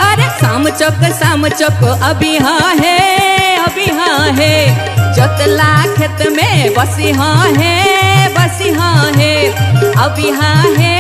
अरे साम चौक अभी हाँ है। जोतला खेत में बसी हाँ है। अभी हाँ है।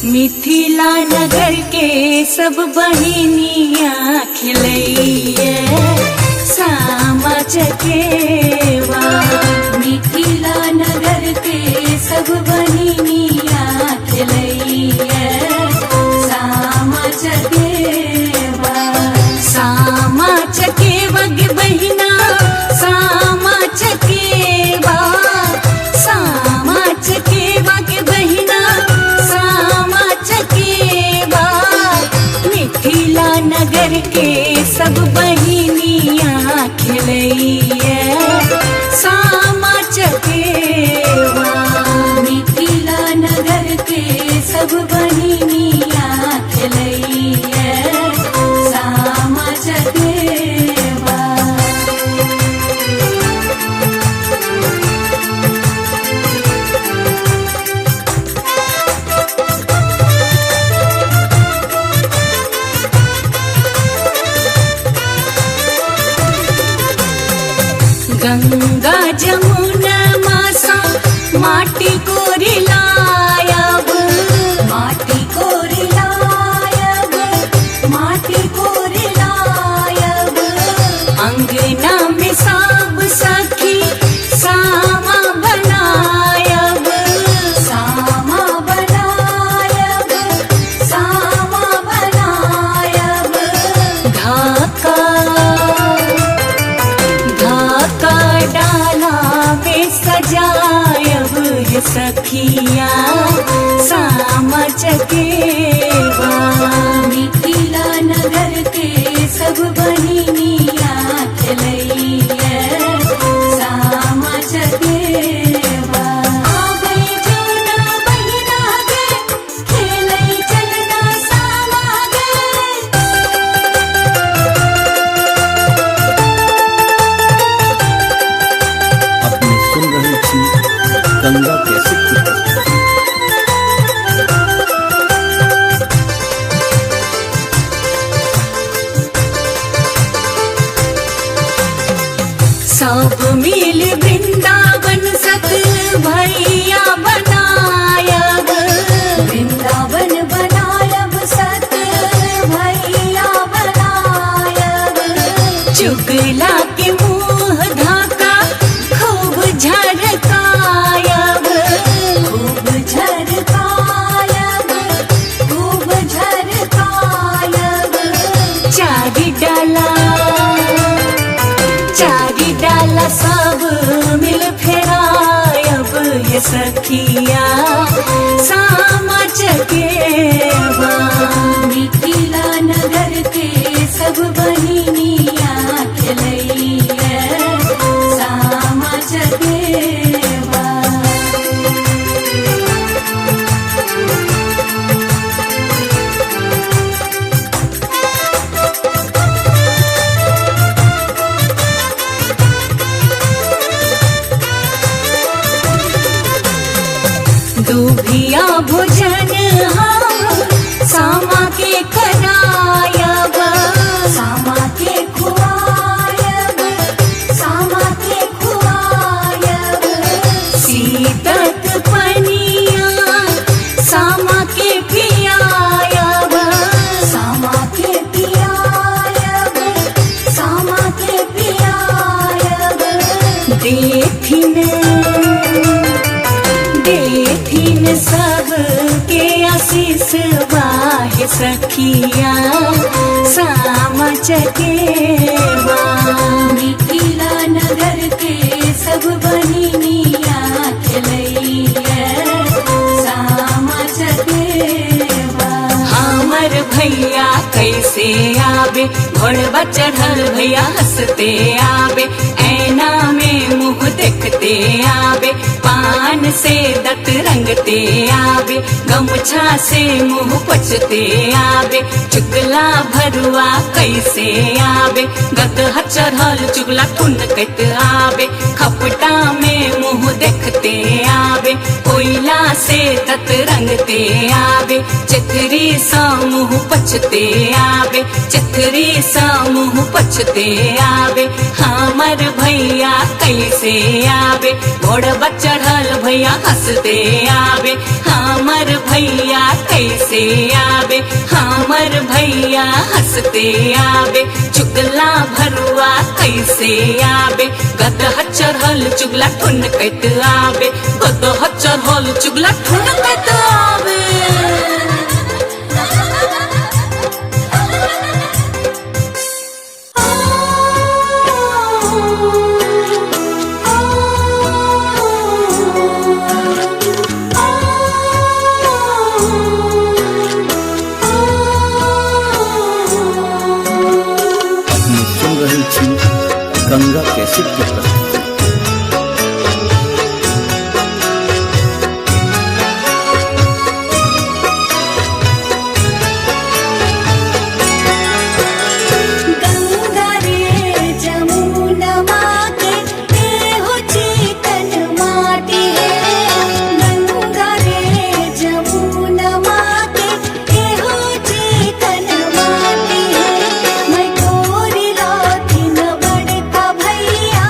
मिथिला नगर के सब बहिनिया खिलैया सामा चकेवा। मिथिला नगर के सब बहिनिया खिलैया सामा चकेवा। सामा चकेवा गे बहिना सामा चकेवा। सामा चकेवा गे बहिना सामा चकेवा। मिथिला नगर के सब बहिनिया खिलैया सामा चकेवा। मिथिला नगर के सब बहिनिया खिलैया सामा चकेवा। गंगा जमुना मासा माटी कोरी लायब। माटी कोरी लायब माटी कोरी लायब। अंगना में सब सखी सामा बनायब। सामा बनायब सामा बनायब। ढाका ढाका डाला में सजायब है सखिया सामा चकेवा। मिथिला नगर के सब बहिनिया खिलैया सामा चकेवा। आबै जौना बहिना गे खेलै चलना सामा गे। अपने सुन रही थी गंगा कैसेट की प्रस्तुति। सब मिल वृंदावन सत भैया बनायब। वृंदावन बनायब सत भैया बनायब। चुगला के मुँह धाका खूब झरकायब। खूब झरकायब खूब झरकायब। चारी डाला सब मिल फेरायब है सखिया सामा चकेवा। मिथिला नगर के सब बहिनिया खिलैया सामा चकेवा। दूभिया भोजन हम सामा के करायब। सामा के खुआयब सामा के खुआयब। सीतत पनिया सामा के पियायब। सामा के पियायब सामा के पियायब। देथिन सब के आशीष वाहे सखिया सामा चकेवा। मिथिला नगर के सब बहिनिया खिलैया सामा चकेवा। हमर भैया कैसे आवे घोड़वा चढ़ल भैया हंसते आवे। ऐना में मुँह देखते आवे। पान से दत रंगते आवे। गमछा से मुँह पचते आवे। चुगला भरुआ कैसे आवे गदहा चढ़ल चुगला ठुनकत आवे। खपटा में मुँह देखते आवे। कोयला से दत रंगते आवे। चिथरी सा मुँह पचते आवे। चिथरी सा मुँह पचते आवे। हमर भैया कैसे आवे घोड़वा चढ़ल भैया हंसते आवे। हमर भैया कैसे कैसे आवे, हमर भैया हंसते आवे, चुगला भरुआ कैसे आवे, गदह चढ़ल चुगला ठुन कैत आवे, गदह चढ़ल चुगला ठुन कैत आवे। अपने सुन रही थी गंगा कैसेट की प्रस्तुति। गंगा रे जमुनमा के एहो चिकन माटी है, गंगा रे जमुनमा के एहो चिकन माटी है। मैं गोरी राती न बड़का भैया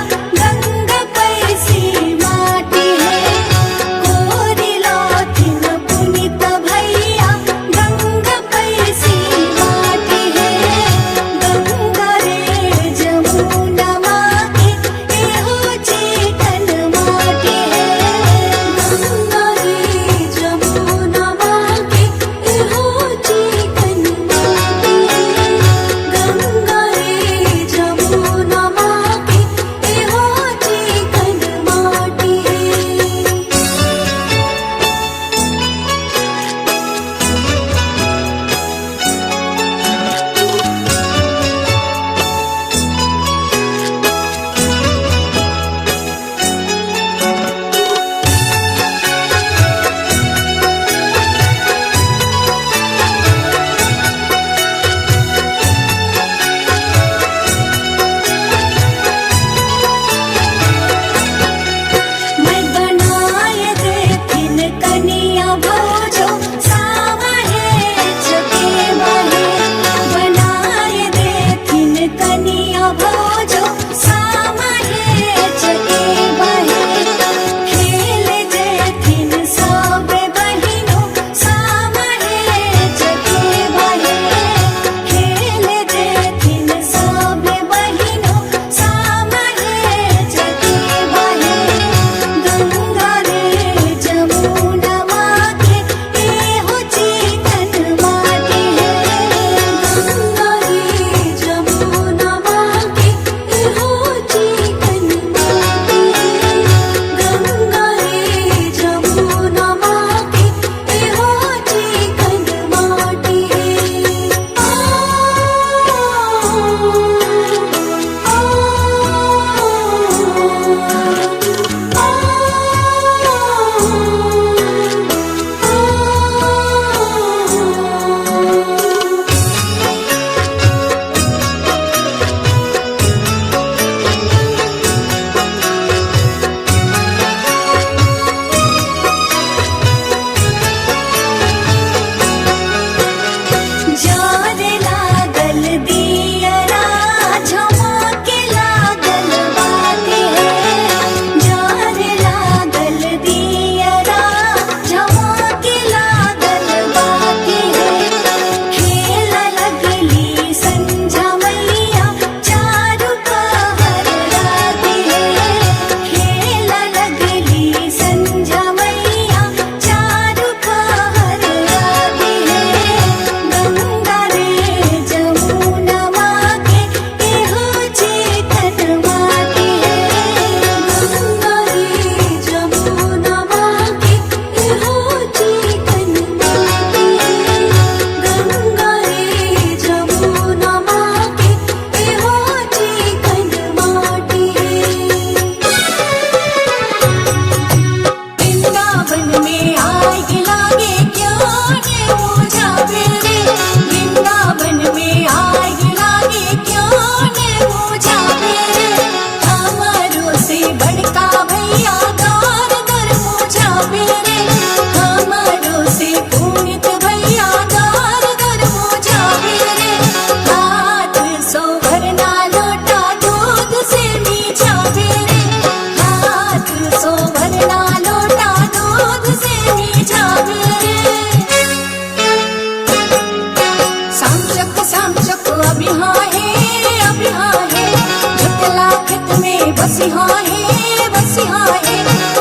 बसिहा है बसिहा है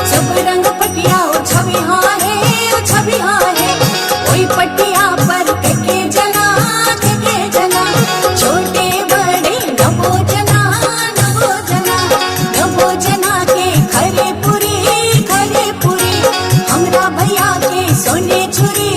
सब रंग पटिया ओ छबिहा है ओई पटिया पर के जना छोटे बड़े नवो जना के खरे पुरी हमरा भैया के सोने छुरी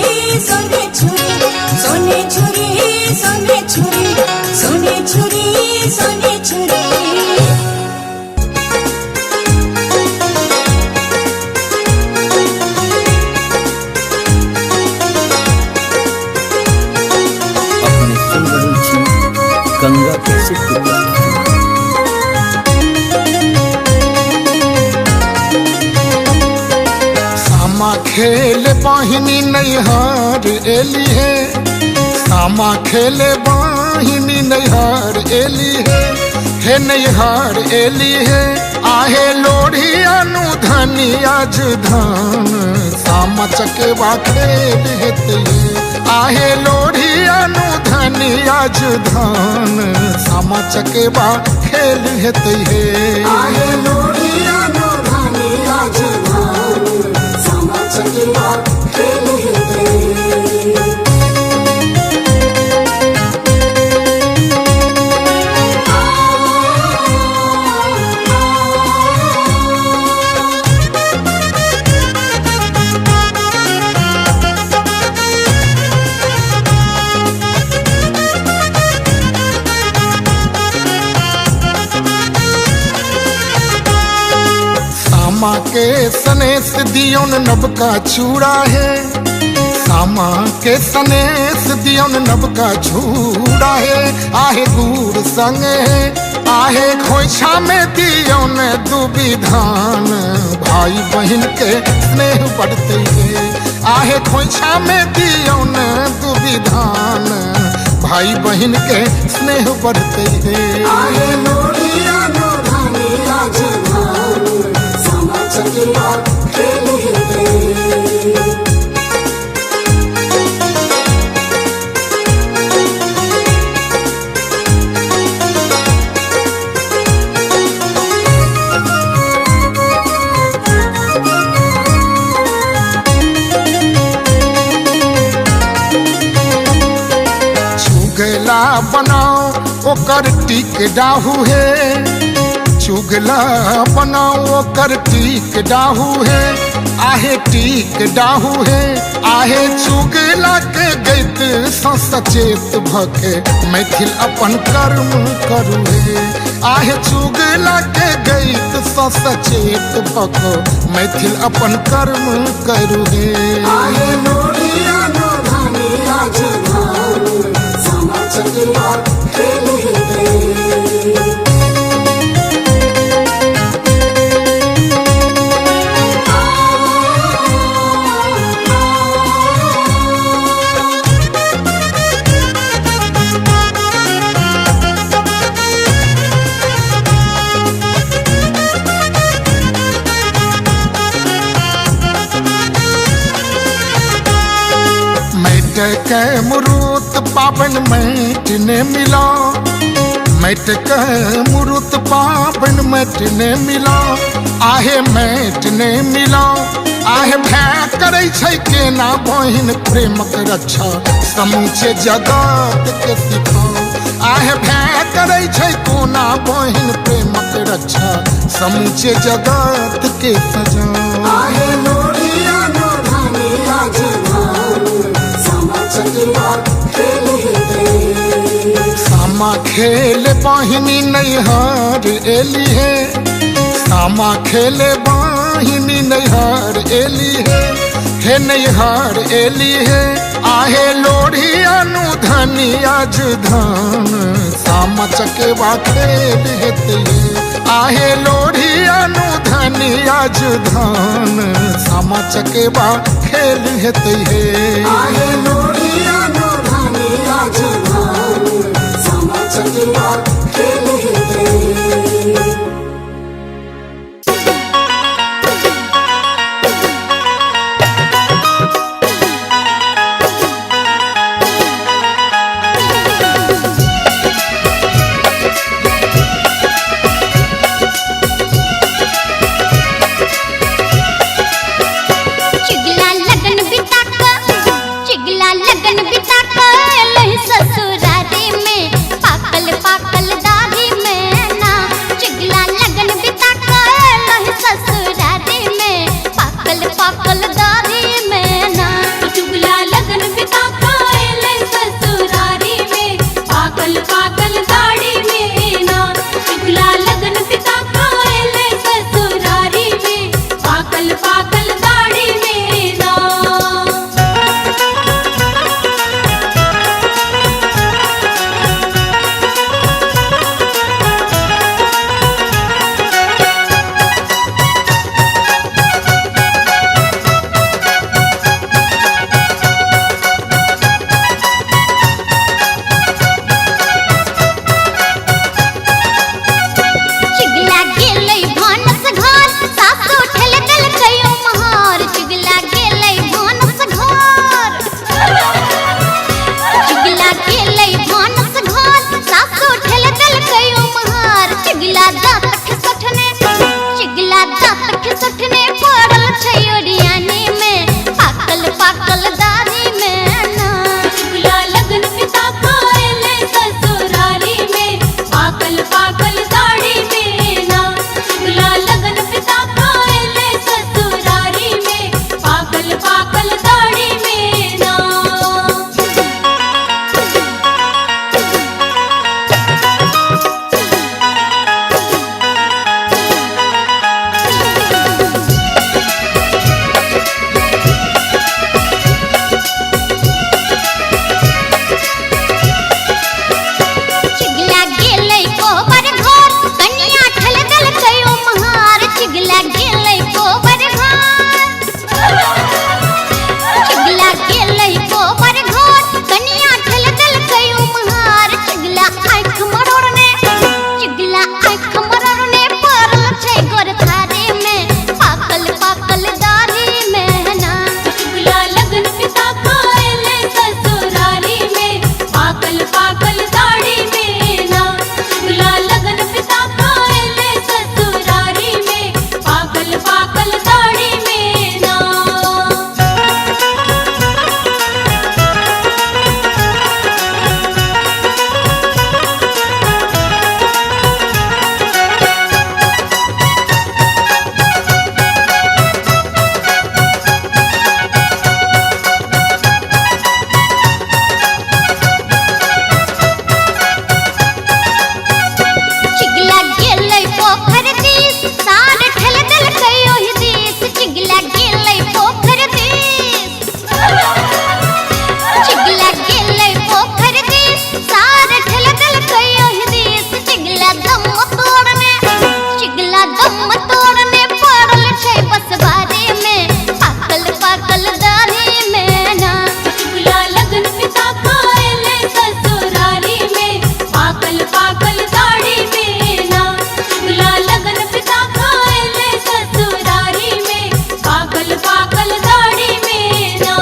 अपने सुन रही थी गंगा कैसेट की प्रस्तुति। सामा खेल बाहिनी नैहर एली है, सामा खेले बाहिनी नैहर एली है नैहर एली है। आहे लोढ़ी अनु धनी आज धान, सामा चकेवा खेल हेते आहे लोढ़ी अनु धनी आज धान, सामा चकेवा खेल हेते आहे लोढ़ी अनु धनी आज धान, सामा चकेवा खेल हेते। सामा के सनेस दियोन नबका चूड़ा है, सामा के सनेस दियोन नबका चूड़ा है। आहे गुड़ संग है, आहे खोइछा में दियोन दुबी धान, भाई बहन के स्नेह बढ़ते है। आहे खोइछा में दियोन दुबी धान, भाई बहन के स्नेह बढ़ते है। आहे लोढ़ी अनु धनी आज धान, सामा चकेवा खेल हेते। चुगला बनाओ ओकर टीक डाहू है, चुगला बनाओ ओकर टीक डाहू है। आहे टीक डाहू है, आहे चुगला के गैत सचेत भके मैथिल अपन कर्म करू है। आहे चुगला के गैत सचेत भके मैथिल अपन कर्म करू है। आहे लोढ़ी अनु धनी आज धान, सामा चकेवा खेल हेते। मैट के मुरूत पावन मैट ने मिला, मैट के मुरूत पावन मैट ने मिला। आहे मैट ने मिला, आहे भय करे छै केना बहिन प्रेमक रक्षा, समूचे जगत के सिखाओ। आहे भय करे छै कोना बहिन प्रेमक रक्षा, समूचे जगत के सजाओ। आहे लोढ़ी अनु धनी आज धान, सामा चकेवा खेल हेते। सामा खेल बाहिनी नैहर एली है, सामा खेले बाहिनी नैहर एली है नैहर एली है। आहे लोढ़ी अनु धनी आज धान, सामा चकेवा खेल हेते। आहे लोढ़ी अनु धनी आज धान, सामा चकेवा खेल हेते। आहे लोढ़ी अनु धनी आज धान, सामा चकेवा खेल हेते। लगन बिता कर ससुरारी में पाकल पाकल दाढ़ी में ना चुगला लगन बिता कर ससुरारी में पाकल पाकल दाढ़ी में ना चुगला लगन पिता खाएले ससुरारी में पाकल पाकल दाढ़ी में ना चुगला लगन पिता खाएले ससुरारी में पाकल पाकल दाढ़ी में ना। चुगला गेलै भानस घर सासु ठेल दल कयो महार चुगला गेलै भानस घर चुगला गेलै भानस घर सासु ठेल दल कयो महार चुगला दांत खसठने पड़ल छै ओरियानी में पाकल पाकल दाढ़ी में ना चुगला लगन पिता खाएले ससुरारी में पाकल पाकल दाढ़ी में ना चुगला लगन पिता खाएले ससुरारी में पाकल पाकल दाढ़ी में ना। चुगला गेलै कोबर घर कन्या ठेल दल कयो महार चुगला गेलै कोबर घर चुगला गेलै कोबर घर कन्या ठेल दल कयो महार चुगला आँख मरोड़ने पड़ल छै गोर थारी में पाकल पाकल दाढ़ी में ना चुगला लगन पिता खाएले ससुरारी में पाकल पाकल दाढ़ी में ना चुगला लगन पिता खाएले ससुरारी में पाकल पाकल दाढ़ी में ना। चुगला गेलै पोखर दिस सार ठेल दल कयो दिस चुगला गेलै पोखर दिस चुगला गेलै पोखर दिस सार ठेल दल कयो दिस चुगला दम तोड़ने पड़ल छै बसवारी में पाकल पाकल दाढ़ी में ना चुगला लगन पिता खाएले ससुरारी में पाकल पाकल दाढ़ी में ना चुगला लगन पिता खाएले ससुरारी में पाकल पाकल दाढ़ी में ना।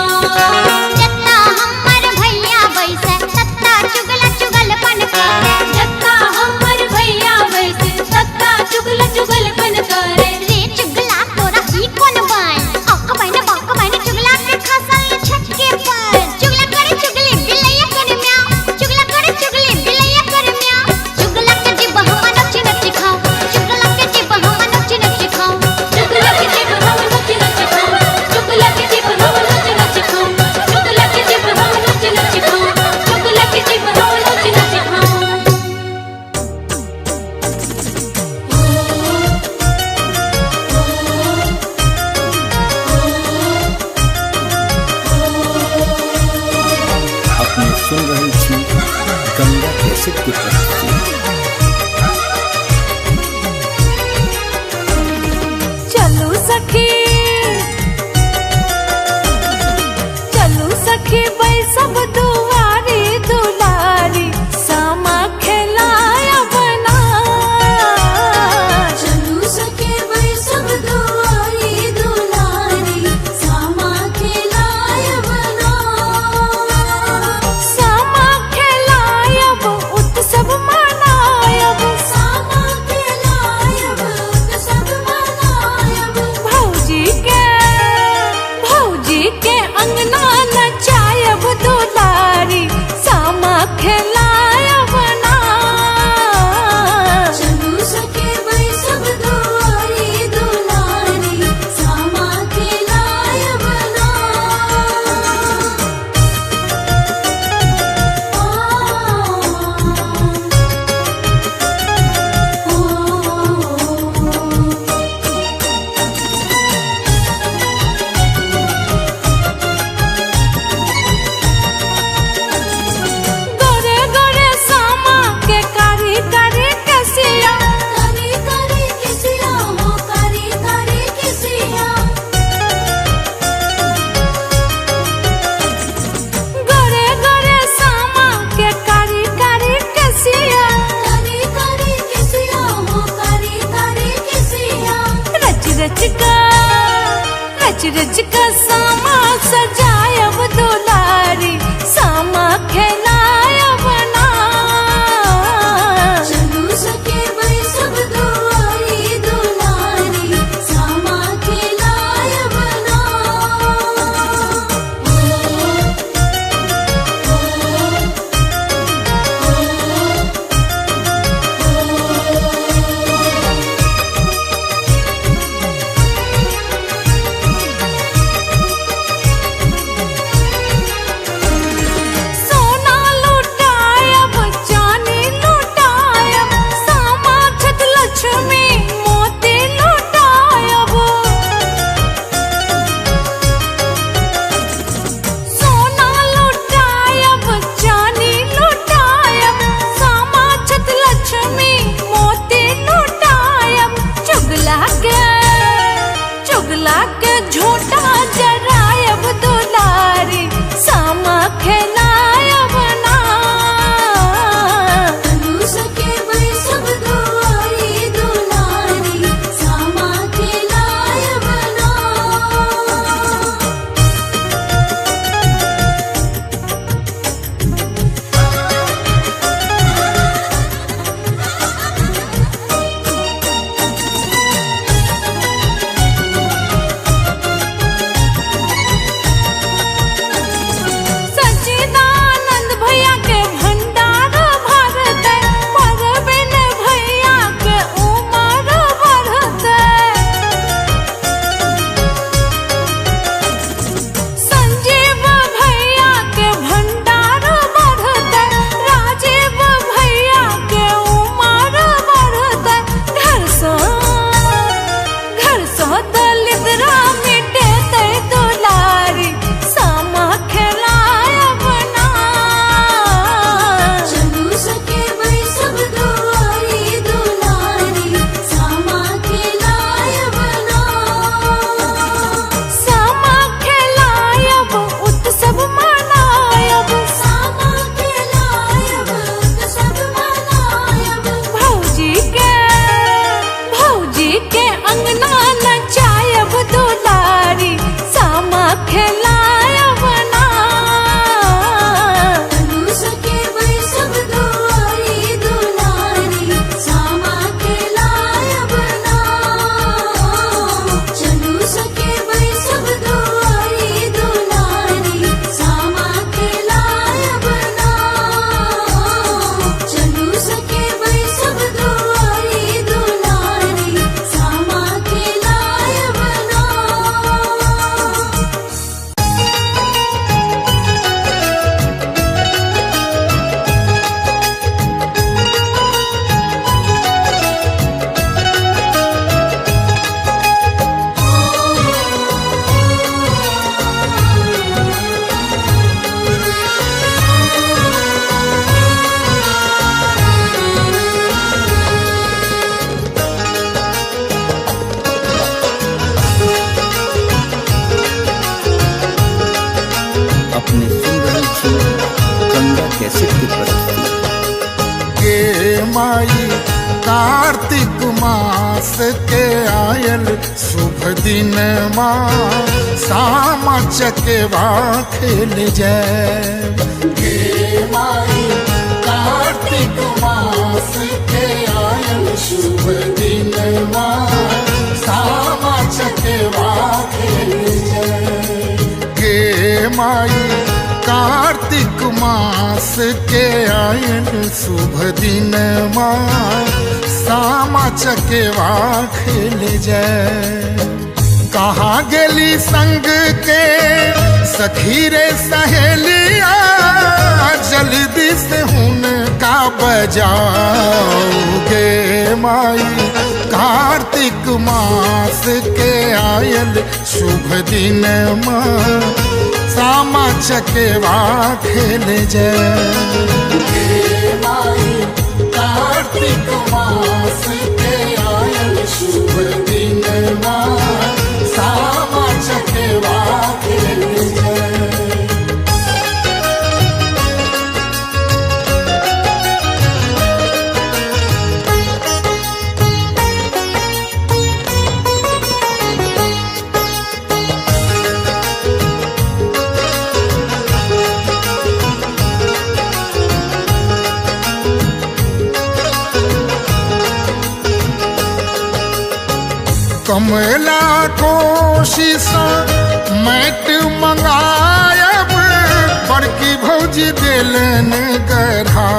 जत्ता हमर भैया बैसे तत्ता चुगला चुगलपन करे जत्ता हमर भैया वैसे सत्ता चुगल चुगलपन करे रे चुगला तोरा ई कोन बान अक बहने चुगला के खसल छटके पर चुगला करे चुगली बिलैया कर म्याऊ चुगला करे चुगली बिलैया कर म्याऊ चुगला के जीभ हम नच नच खाओ चुगला के जीभ हम नच नच खाओ चुगला के जीभ हम नच नच खाओ चुगला के जीभ हम नच नच खाओ चुगला के जीभ हम नच नच खाओ चुगला के जीभ हम नच नच खाओ। अपने सुन रही थी गंगा कैसेट की प्रस्तुति। चलू सखी बै सब दुआरी दुलारी सामा खेलाया बना चलू सके भाई सब दुआरी दुलारी सामा खेलाय बना सामा खेलायब उत्सव रही थी गंगा कैसेट की प्रस्तुति। गे माई कार्तिक मास के आयल शुभ दिन माँ सामा चकेवा खेल जाए। गे माई कार्तिक मास के आयल शुभ दिन माँ सामा चकेवा खेल जाए। गे माई कार्तिक मास के आयल शुभ दिन माँ सामा चकेवा खेल जाए। कहाँ गेली संग के सखी रे सहेलिया जल्दी से उनका बजाओगे माई कार्तिक मास के आयल शुभ दिन माँ सामा चकेवा खेल जाए। माई कार्तिक मास के आयल शुभ दिन माँ सामा चकेवा खेल जाए। कमला कोशिश मैट मंगायब बड़की भौजी दिलन गढ़ा।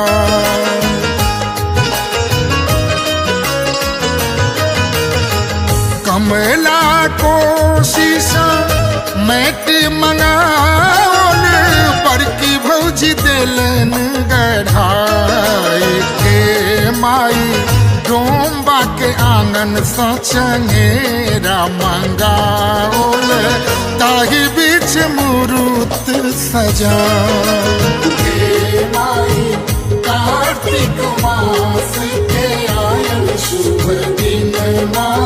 कमला कोशिश मैट मंगाओल बड़की भौजी दिलन गढ़ा। के माई डोंबा के आंगन सा चंगेरा मंगाओल ताही बीच मुरूत सजा। माई कार्तिक मास के आयल शुभ दिन माँ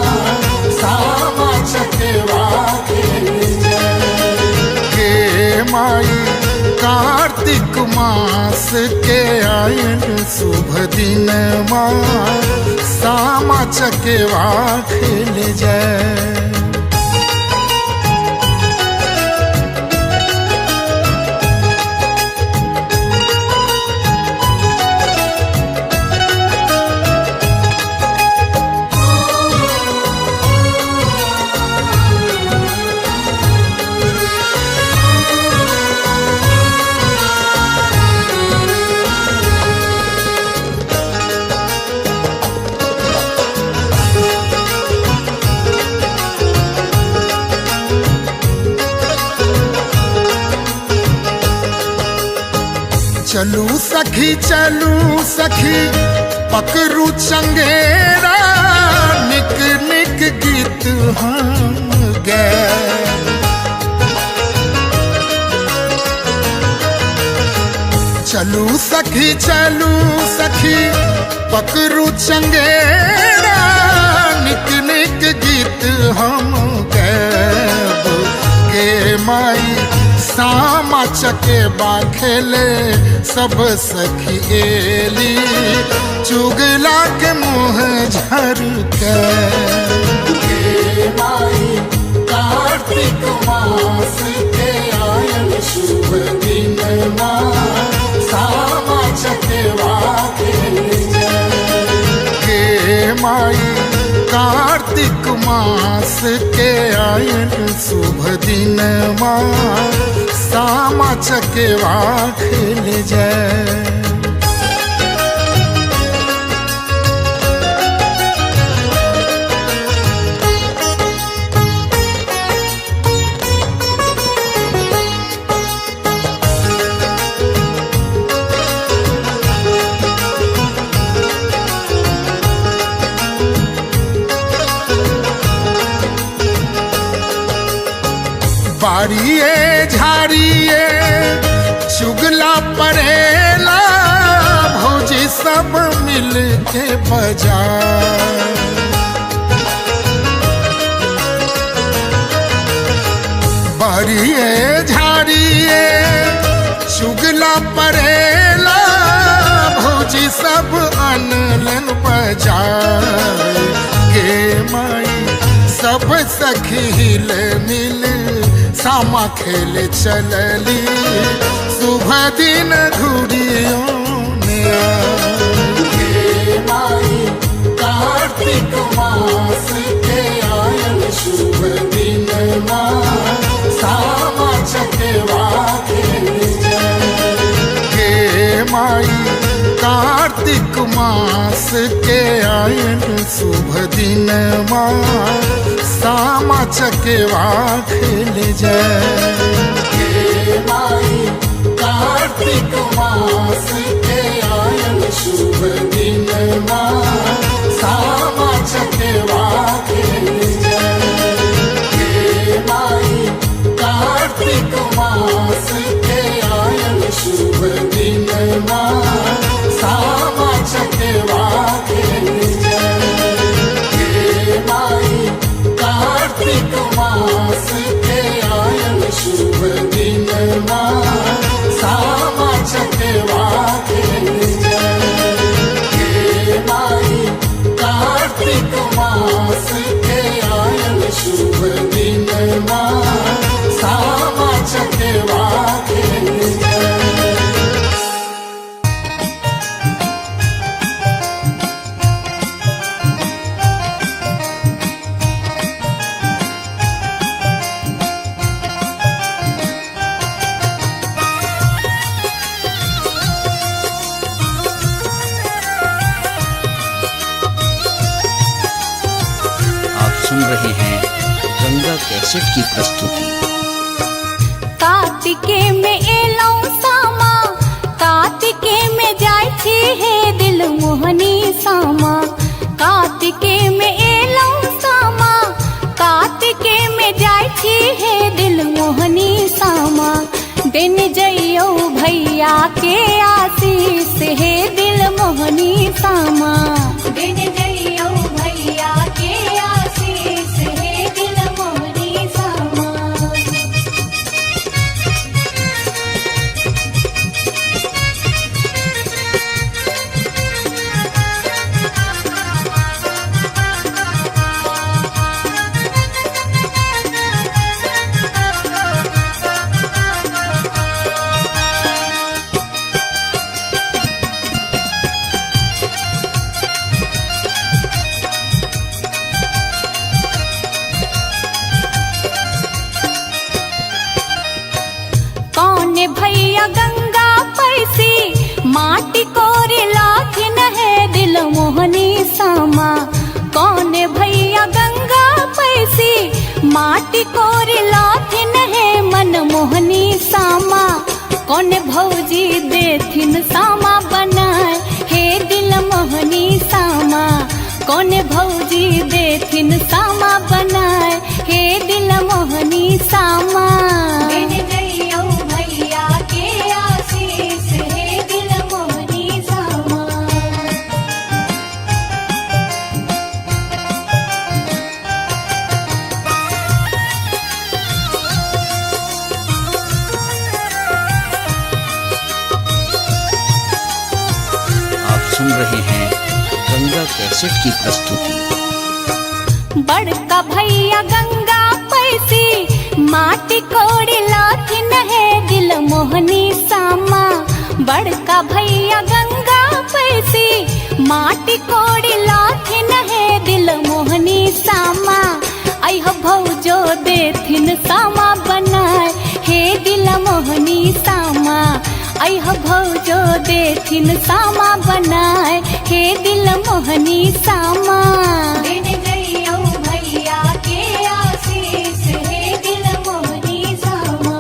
सामा चकेवा खेल जाए। माई कार्तिक मास के आयल शुभ दिन माँ सामा चकेवा खेल जाए। चलू सखी पकड़ू चंगेरा निक निक गीत हम गए। चलू सखी पकड़ू चंगेरा निक निक गीत हम गैब। के माई सामा चकेवा खेले सब सखी एली चुगला के मुँह झर के। माई कार्तिक मास के आयल शुभ दिन माँ सामा चकेवा खेल जाए। माई कार्तिक मास के आयल शुभ दिन माँ सामा चकेवा खेल जाए। बाड़िए झाड़िए चुगला पड़ेला भौजी सब मिल के बजा। बाड़िए झाड़िए चुगला परेला भौजी सब अनलन बजाए गे माई सब सखी हिल मिल सामा खेल चलली सुबह दिन घुड़ियों में हे माई कार्तिक मास के आयल शुभ दिन सामा चकेवा हे माई कार्तिक मास के आयल शुभ दिन सामा चकेवा खेल जाए हे माई कार्तिक मास के आयल शुभ दिन सामा चकेवा खेल जाए हे माई कार्तिक मास के आयल शुभ दिन सामा चकेवा खेल जाए हे माई कार्तिक मास के आयल शुभ दिन सामा चकेवा खेल जाए हे माई कार्तिक मास के आयल शुभ दिन सामा चकेवा खेल जाए। आप सुन रहे हैं गंगा कैसेट की प्रस्तुति। कार्तिके में एलौ सामा कार्तिके में जाय छी हे दिल मोहनी सामा कार्तिके में एलौ सामा कार्तिके में जाय छी हे दिल मोहनी सामा दिन जइयो भैया के आशीष हे दिल मोहनी सामा दिन जइयो भैया के आशीष हे दिल मोहनी सामा। कौन भैया गंगा पैसी माटी कोरी लाखिन है दिल मोहनी सामा कौन भैया गंगा पैसी माटी कोरी लाखिन है मन मोहनी सामा कौन भौजी देथिन सामा बनाए हे दिल मोहनी सामा कौन भौजी देथिन सामा बनाए हे दिल मोहनी सामा दिन जइयो भैया के आशीष हे दिल मोहनी सामा। आप सुन रहे हैं गंगा कैसेट की प्रस्तुति। बड़का भैया गंगा पैसी माटी कोड़ी लाथिन है दिल मोहनी सामा बड़का भैया गंगा पैसी माटी कोड़ी लाथिन है दिल मोहनी सामा अह भौजो देथिन सामा बनाए हे दिल मोहनी सामा अह भौजो देथिन सामा बनाए हे दिल मोहनी सामा दिन जइयो भैया के आशीष हे दिल मोहनी सामा।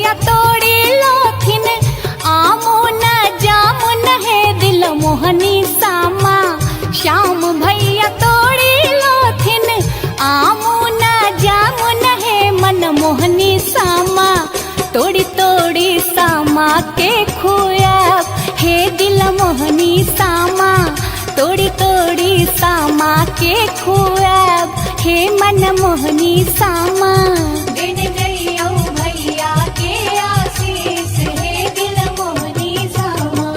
भैया तोड़ी लोथिन आमो न जामुन है दिल मोहनी सामा श्याम भैया तोड़ी लोथिन आमो न जामुन है मन मोहनी सामा तोड़ी तोड़ी सामा के खोया हे दिल मोहनी सामा तोड़ी तोड़ी सामा के खोया हे मन मोहनी सामा दिन जइयो भैया के आशीष हे दिल मोहनी सामा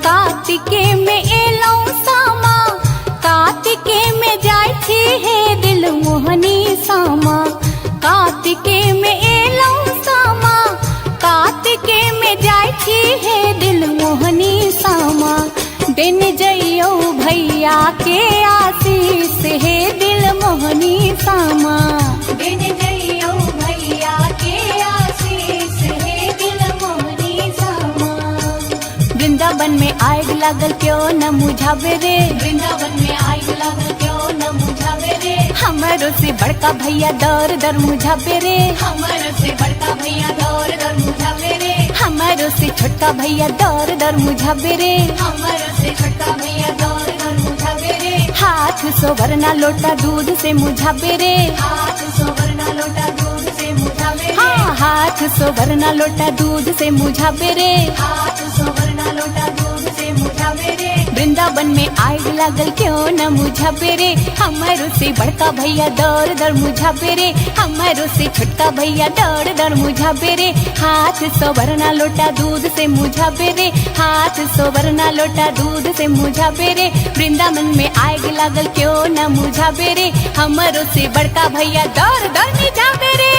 कार्तिके में एलौ सामा कार्तिके में जाय छी हे दिल मोहनी सामा कार्तिके में एलौ सामा कार्तिके में जाय छी हे दिल मोहनी सामा दिन जइयो भैया के आशीष हे दिल मोहनी सामा दिन जइयो भैया के आशीष हे दिल मोहनी सामा वृंदावन में आग लागल क्यों न मुझावे रे वृंदावन में आग लागल क्यों न मुझावे रे हमारो से बड़का भैया दौर दर मुझावे रे हमारो से बड़का भैया दौर दर मुझावे रे हमारो से छोटका भैया दौर दर मुझावे रे हमारो से छोटका भैया दौर दर मुझावे रे हाथ सोवरना लोटा दूध से मुझावे रे हाथ सोवरना लोटा दूध से मुझावे रे हाँ हाथ सोवरना लोटा दूध से मुझावे रे हाथ सोवरना लोटा दूध से मुझावे रे वृंदावन में आग लागल क्यों न मुझावे रे हमारो से बड़का भैया दौर दर मुझावे रे हमारो से छोटका भैया दौर दर मुझावे रे हाथ सोवरना लोटा दूध से मुझावे रे हाथ सोवरना लोटा दूध से मुझावे रे वृंदावन में आग लागल क्यों न मुझावे रे हमारो से बड़का भैया दौर दर मुझावे रे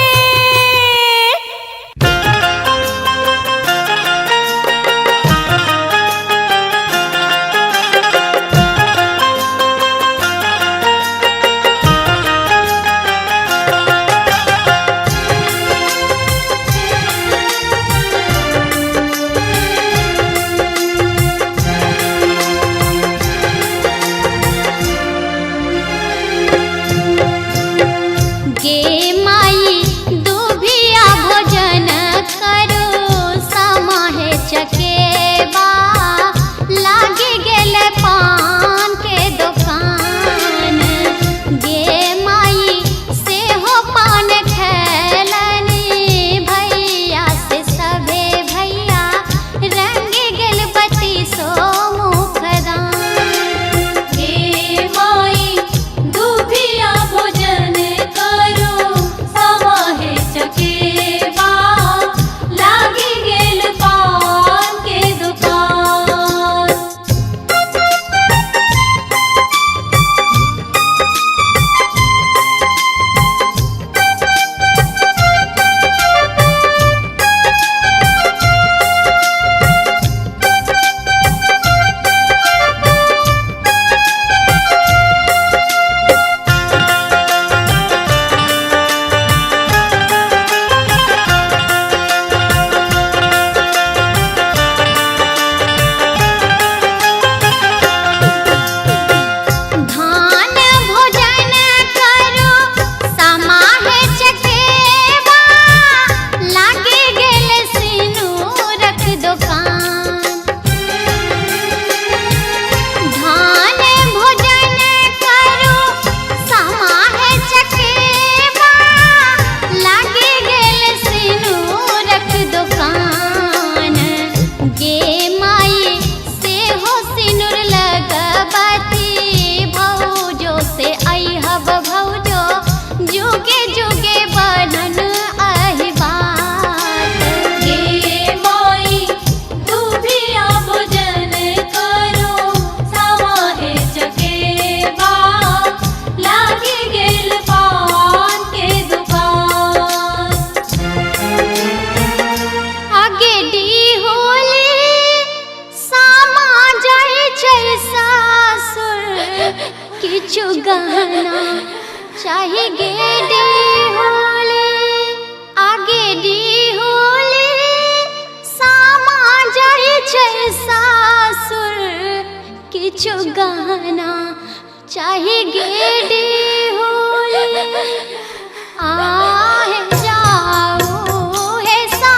गहना चाहे गेडी होले आगे डी होले सामा जाए छे सासुर किछु गहना चाहे गेडी होले आहे जाओ हे सा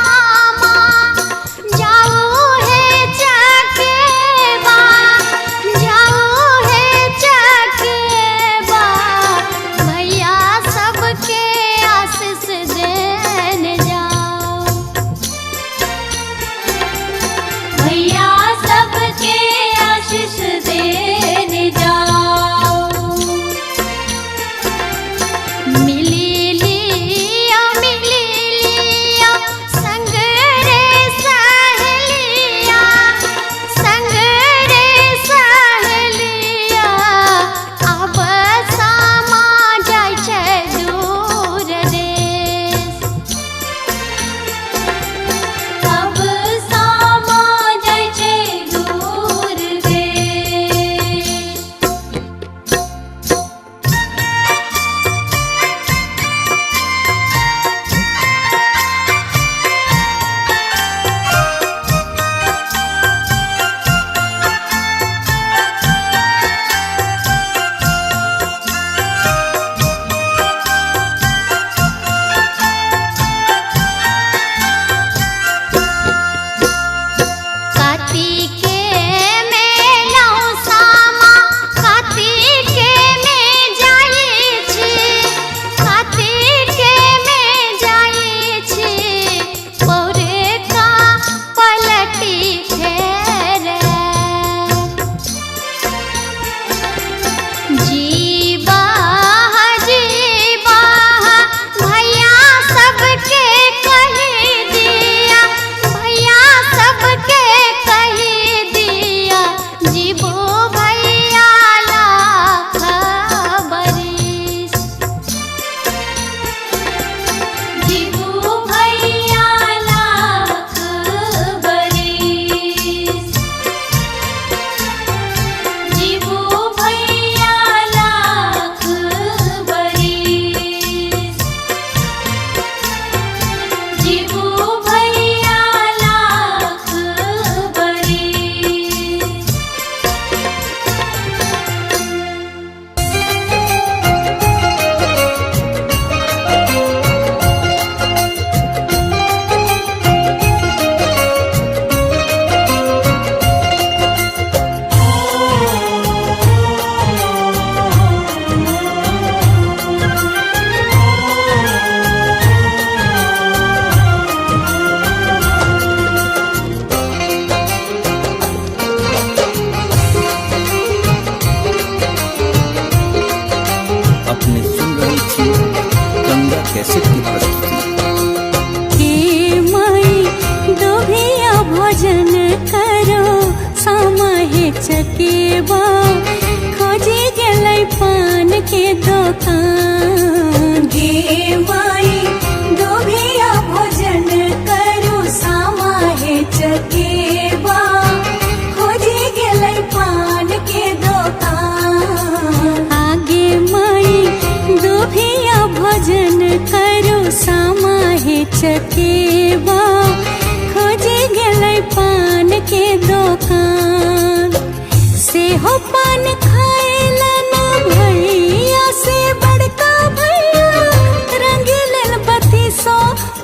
है चकेबा खोजे गेलै पान के दुकान। गे माई दोभिया भोजन करू सामा है चकेबा खोजे गेलै पान के दुकान। आगे माई दोभिया भोजन करू सामा है चकेबा खोजे गेलै पान के दुकान। से हो पान खाएला ना भैया से बड़का भैया रंग लेल बत्तीसो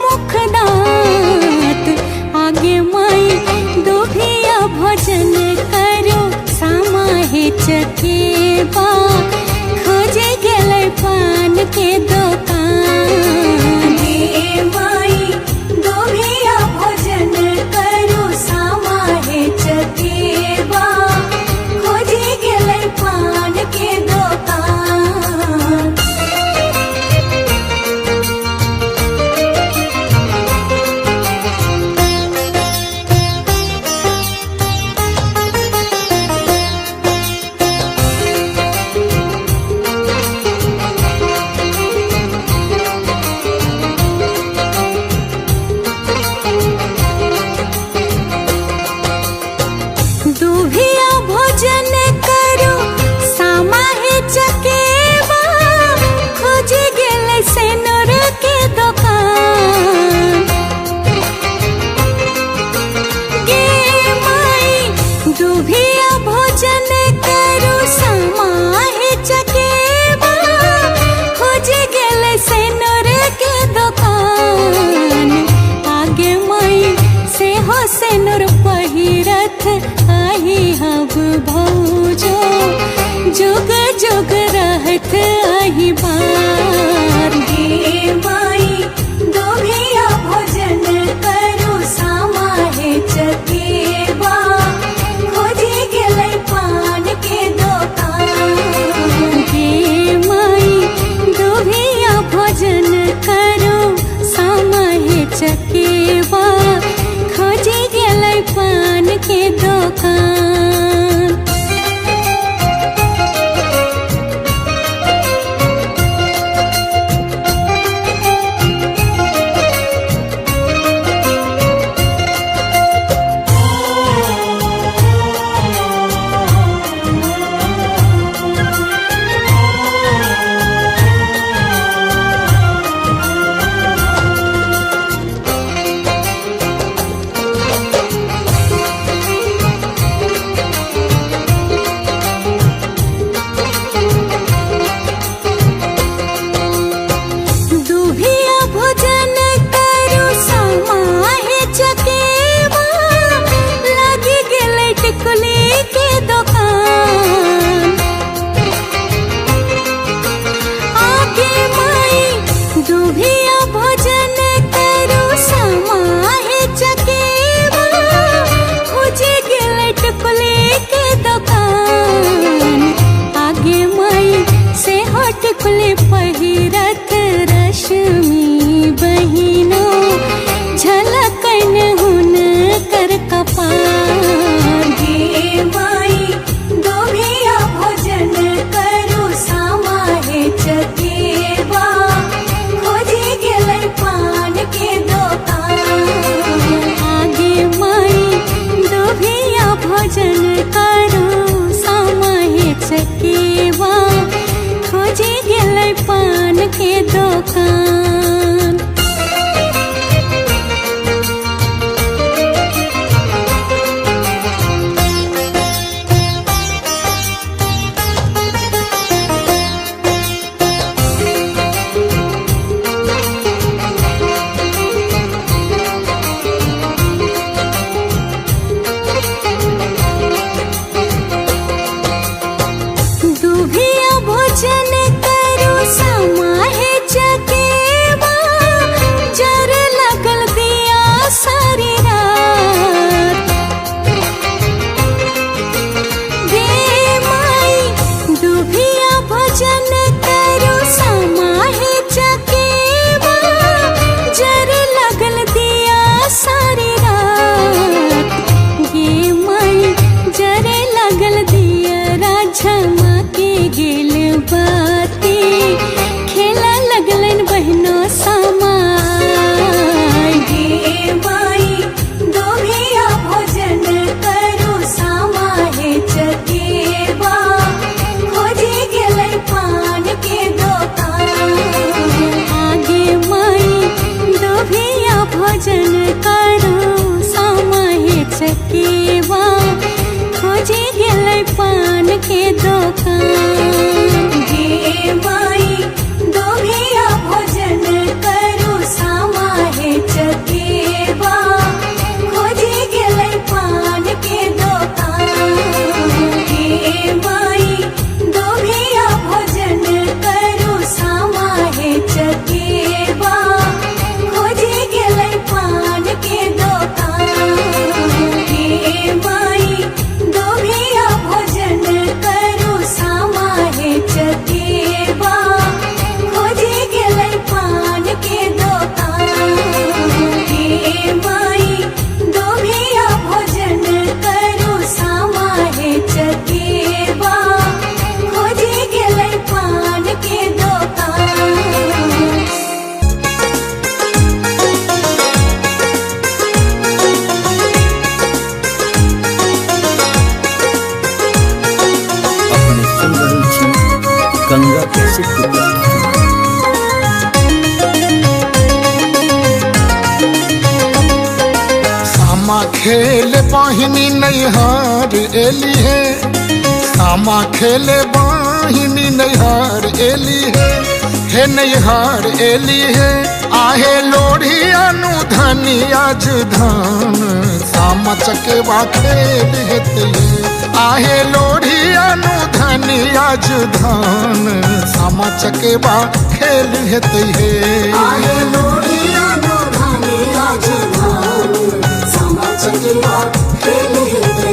मुख दांत। आगे माई दोभिया भोजन करो सामा है चकेबा खोजे गेलै पान के दुकान। हे माई दोभिया भोजन करो सामा है चकेबा खोजे गेलै पान के दुकान। दुभिया भोजन करो सामा है चकेबा खोजे गेलै सेनुर के दुकान। गे माई दुभिया भोजन करो सामा है चकेबा खोजे गेलै सेनुर के दुकान। आगे माई से हो सेनुर पहिरथ आही हब भौजो जुग जुग रहत आही बार। हे माई दोभिया भोजन करू सामा है चकेबा खोजे गेलै पान के दुकान। हे माई दोभिया भोजन करू सामा है चकेबा खोजे गेलै पान के दुकान। गंगा कैसेट की प्रस्तुति। सामा खेल बहिनी नैहर एली है, सामा खेले बहिनी नैहर एली है नैहर एली है। आहे लोढ़ी अनु धनी आज धान, सामा चकेवा खेल हेते आहे लोढ़ी अनु धनी आज धान, सामा चकेवा खेल हेते आहे लोढ़ी अनु धनी आज धान, सामा चकेवा खेल हेते।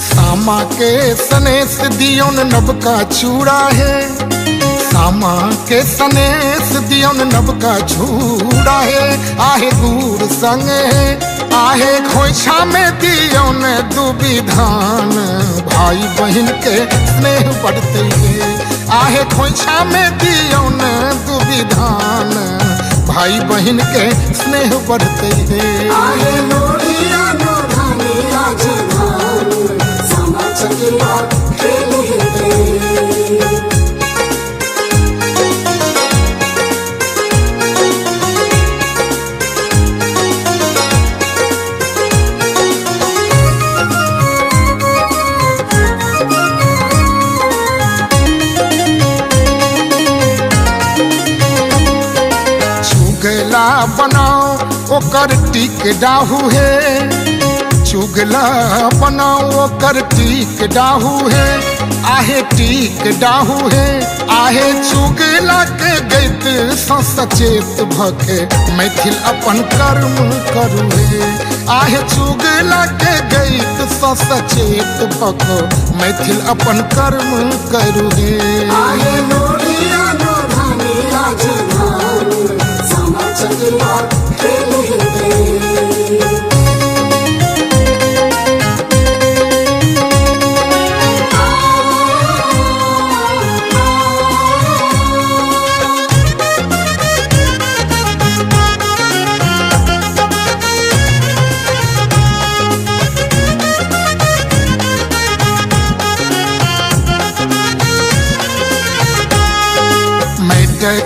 सामा के सनेस दियोन नबका चूड़ा है, सामा के सनेस दियोन नबका चूड़ा है। आहे गुड़ संग है, आहे खोइछा में दियोन दुबी धान, भाई बहन के स्नेह बढ़ते है। आहे खोइछा में दियोन दुबी धान, भाई बहन के स्नेह बढ़ते है। आहे लोढ़िया नो धानी आज धान, सामा चकेवा खेल हेते। चुगला बनाओ ओकर टिक डाहू है, चुगला बनाओ ओकर टिक डाहू है। आहे टिक डाहू है, आहे चुगला के गैत सचेत भके मैथिल अपन कर्म करू है। आहे चुगला के गैत सचेत भके मैथिल अपन कर्म करू है। आहे लोढ़िया नो धानी आज धान, सामा चकेवा खेल हेते।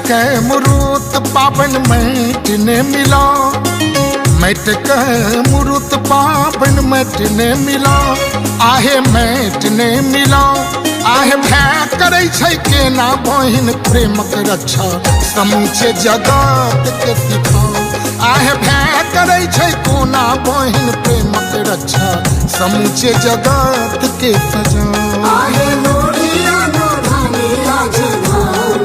के मुरूत पावन मैट ने मिला, मैट के मुरूत पावन मैट ने मिला। आहे मैट ने मिला, आहे भय करे छै केना बहिन प्रेमक रक्षा, समूचे जगत के सिखाओ। आहे भय करे छै कोना बहिन प्रेमक रक्षा, समूचे जगत के सजाओ। आहे लोढ़िया नो धानी आज धान,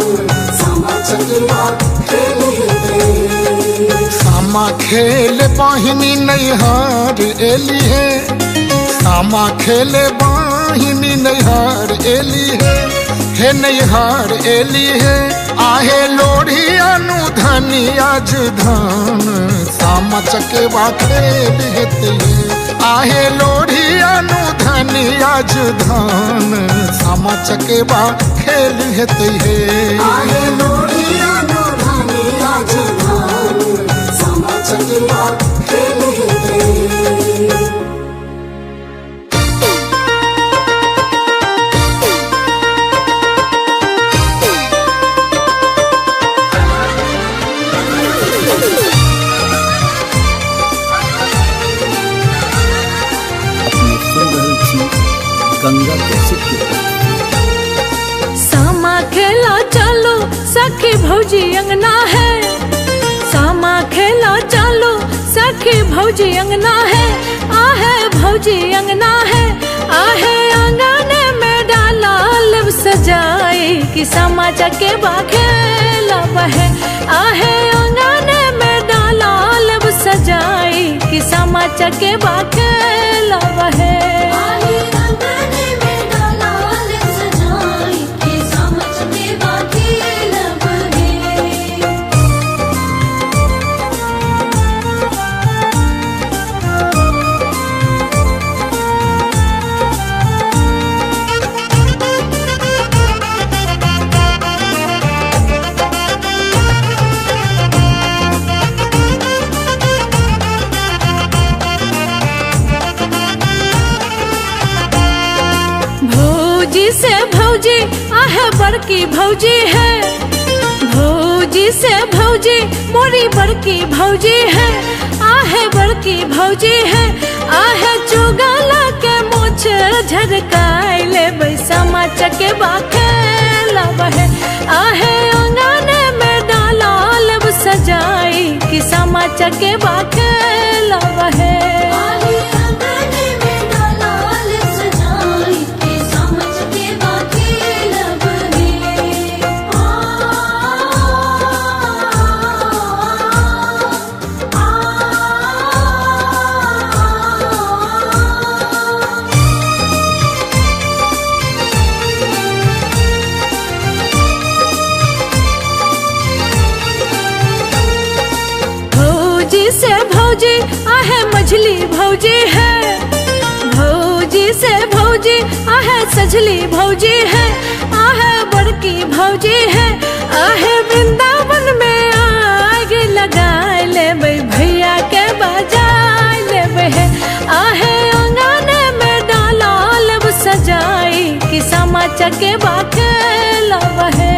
चकेवा खेल हेते। सामा खेल बहिनी नैहर एली है, सामा खेले बहिनी नैहर एली है नैहर एली है। आहे लोढ़ी अनु धनी आज धान, सामा चकेवा खेल हेते आहे लोढ़ी अनु धनी आज धान, सामा चकेवा खेल हेते आहे लोढ़ी अनु धनी आज धान, सामा चकेवा खेल हेते। गंगा कैसेट की प्रस्तुति। सामा खेला चलो सखी भौजी अंगना है, सामा खेला चलो सखी भौजी अंगना है। आहे भौजी अंगना है, आहे आंगन में डाला लब सजाई, कि सामा चकेवा खेला बहे। आहे आंगन में डाला लब सजाई, कि सामा चकेवा खेला बहे। भौजी से भौजी आहे बड़की भौजी है, भौजी से भौजी मोरी बड़की भौजी है, आहे बड़की भौजी है, आहे चुगला के मुछ झरकाई ले बैसामा चके बाखेला बहे, आहे अंगने में डाला लब सजाई कि सामा चके बाखेला बहे। से भौजी आहे मझली भौजी है, भौजी से भौजी आहे सजली भौजी है, आहे बड़की भौजी है, आहे वृंदावन में आग लगाए ले भैया के बजाए ले है, आहे अंगने में डाला लब सजाई कि सामा चके बाखेला बहे।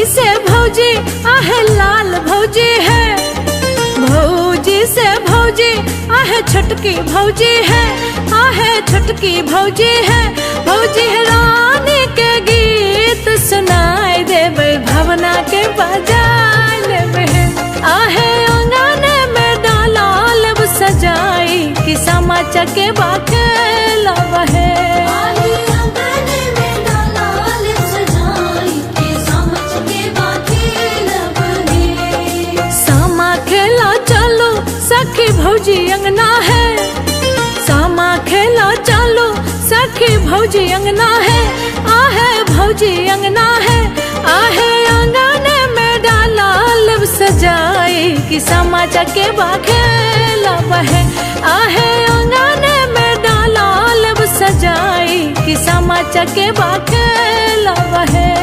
से भौजी आहे लाल भौजी है, भौजी से भौजी आहे छोटकी भौजी है, आहे छोटकी भौजी है, भौजी रानी के गीत सुनाई देवे भावना के बजाए लेवे, आहे अंगने में डाला लब सजाई कि सामा चके बाखेला बहे। सखी भौजी अंगना है, सामा खेला चालो सखी भौजी अंगना है, आहे भौजी अंगना है, आहे अंगने में डाला लब सजाई कि सामा चके बाखेला बहे, आहे अंगने में डाला लब सजाई कि सामा चके बाखेला बहे।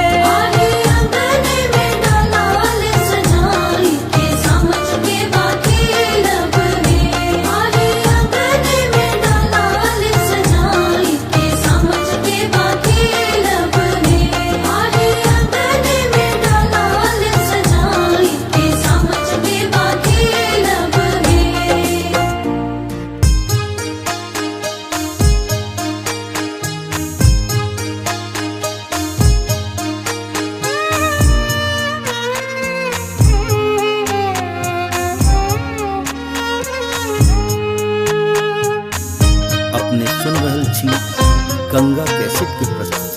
सुन रहल छी गंगा कैसेट की प्रस्तुति।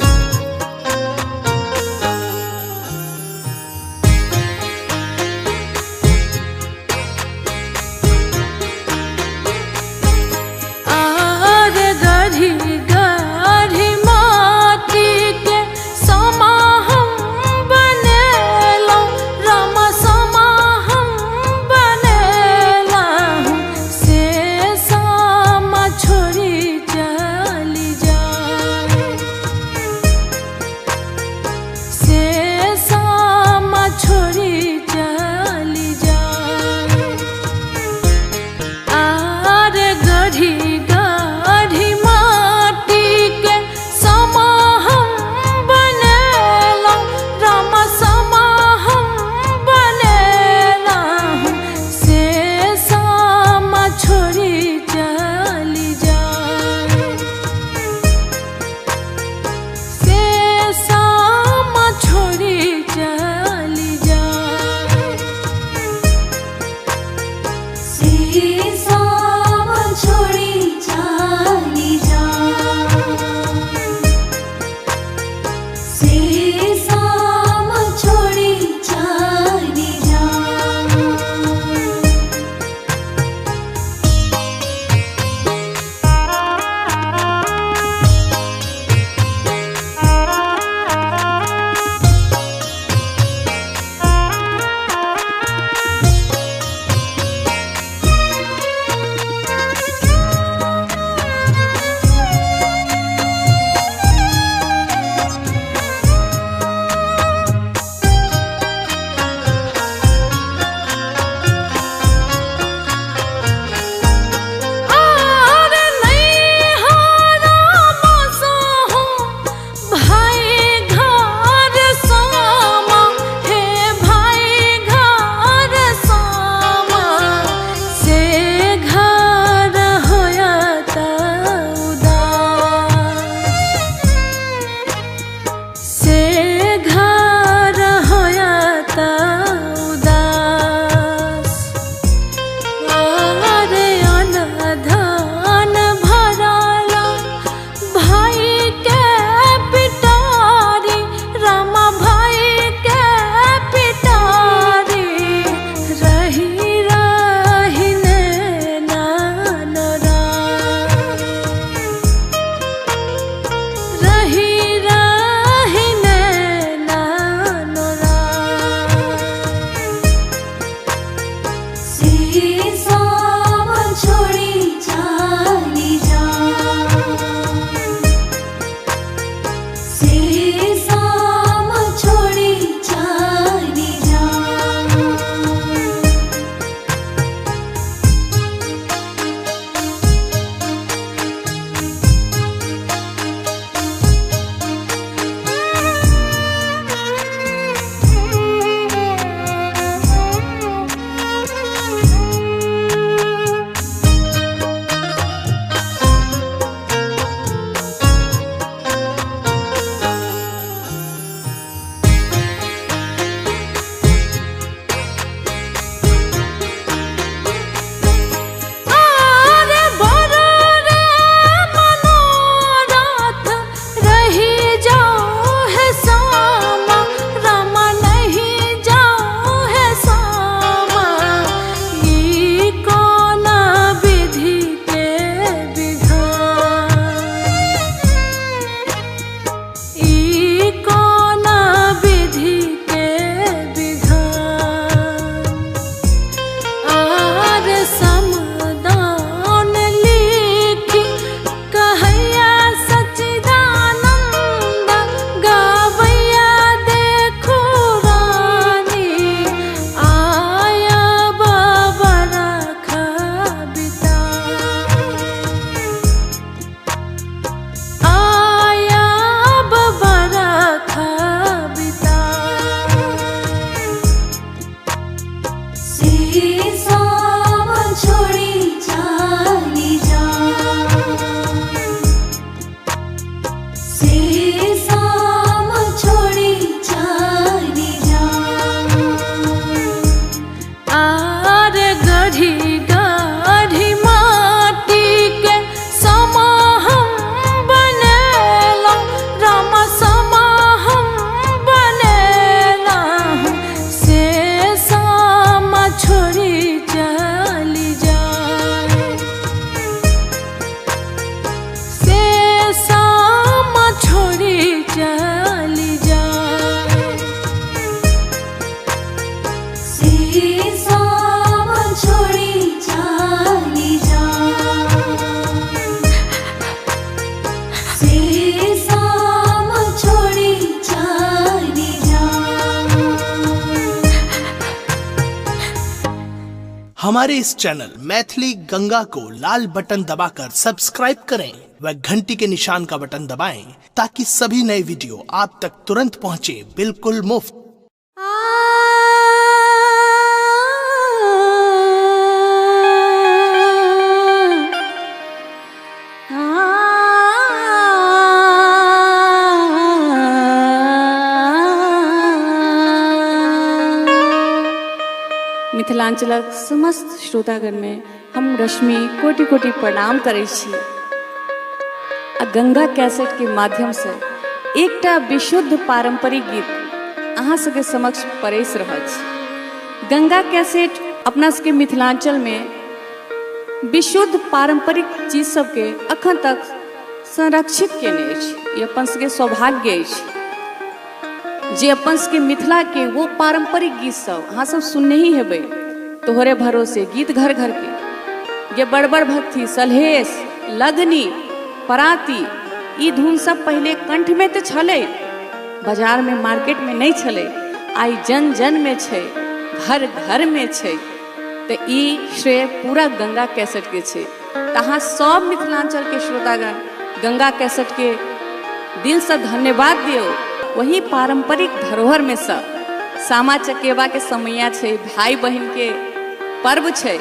हमारे इस चैनल मैथिली गंगा को लाल बटन दबाकर सब्सक्राइब करें व घंटी के निशान का बटन दबाएं ताकि सभी नए वीडियो आप तक तुरंत पहुंचे बिल्कुल मुफ्त। मिथिलांचलक समस्त श्रोतागण में हम रश्मि कोटि कोटि प्रणाम करै छी। आ गंगा कैसेट के माध्यम से एकटा विशुद्ध पारंपरिक गीत अहाँ सबके समक्ष परस रहल छी। गंगा कैसेट अपना सबके मिथिलांचल में विशुद्ध पारंपरिक चीज सबके अखन तक संरक्षित केने अछि। ई अपन सबके सौभाग्य अछि जे अपन सबके मिथिला के वो पारंपरिक गीत सब अहाँ सब सुनने ही हेबै। तोहरे भरोसे गीत घर घर के ये बड़ बड़ भक्ति सलहेश लगनी पराती ई धुन सब पहले कंठ में तो छले, बाजार में मार्केट में नहीं छले, आई जन जन में छे, घर घर में छे। तो ई श्रेय पूरा गंगा कैसेट के छे। तहाँ सब मिथिलांचल के श्रोतागण गंगा कैसेट के दिल से धन्यवाद दियो। वही पारंपरिक धरोहर में सब सामा चकेवा के समैया छे, भाई बहन के पर्व छे।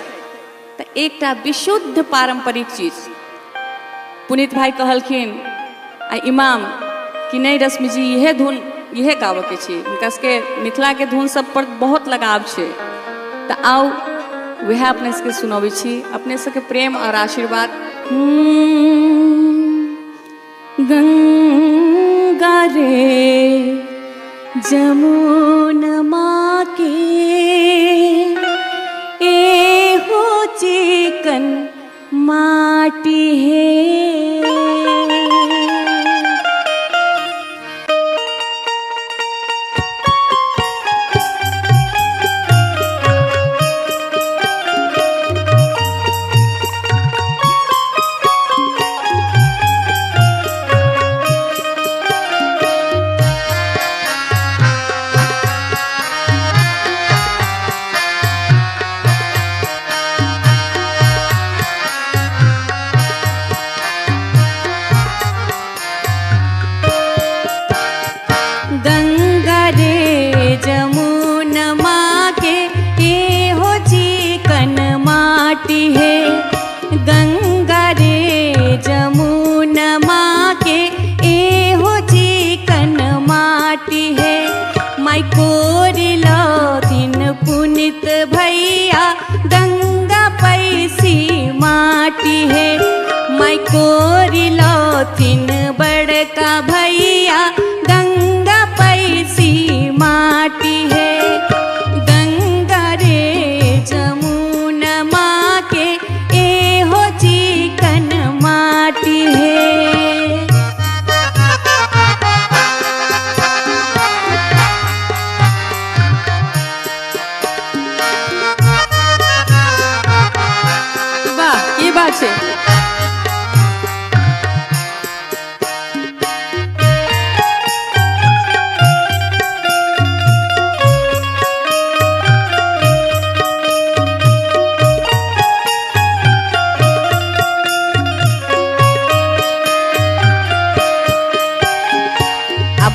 तो एकटा विशुद्ध पारंपरिक चीज पुनीत भाई कहलखिन आ इमाम कि नहीं रश्मि जी यह धुन यह गावे के छे, उनका के मिथिला के धुन सब पर बहुत लगाव छे। तो आओ वह अपने सबके सुनबे छी, अपने सबके प्रेम और आशीर्वाद। गंगा रे जमुना के ए हो चिकन माटी है। बड़का भैया गंगा पैसी माटी है। गंगा रे जमुना माँ के ए हो चिकन माटी है। वाह ये बात है।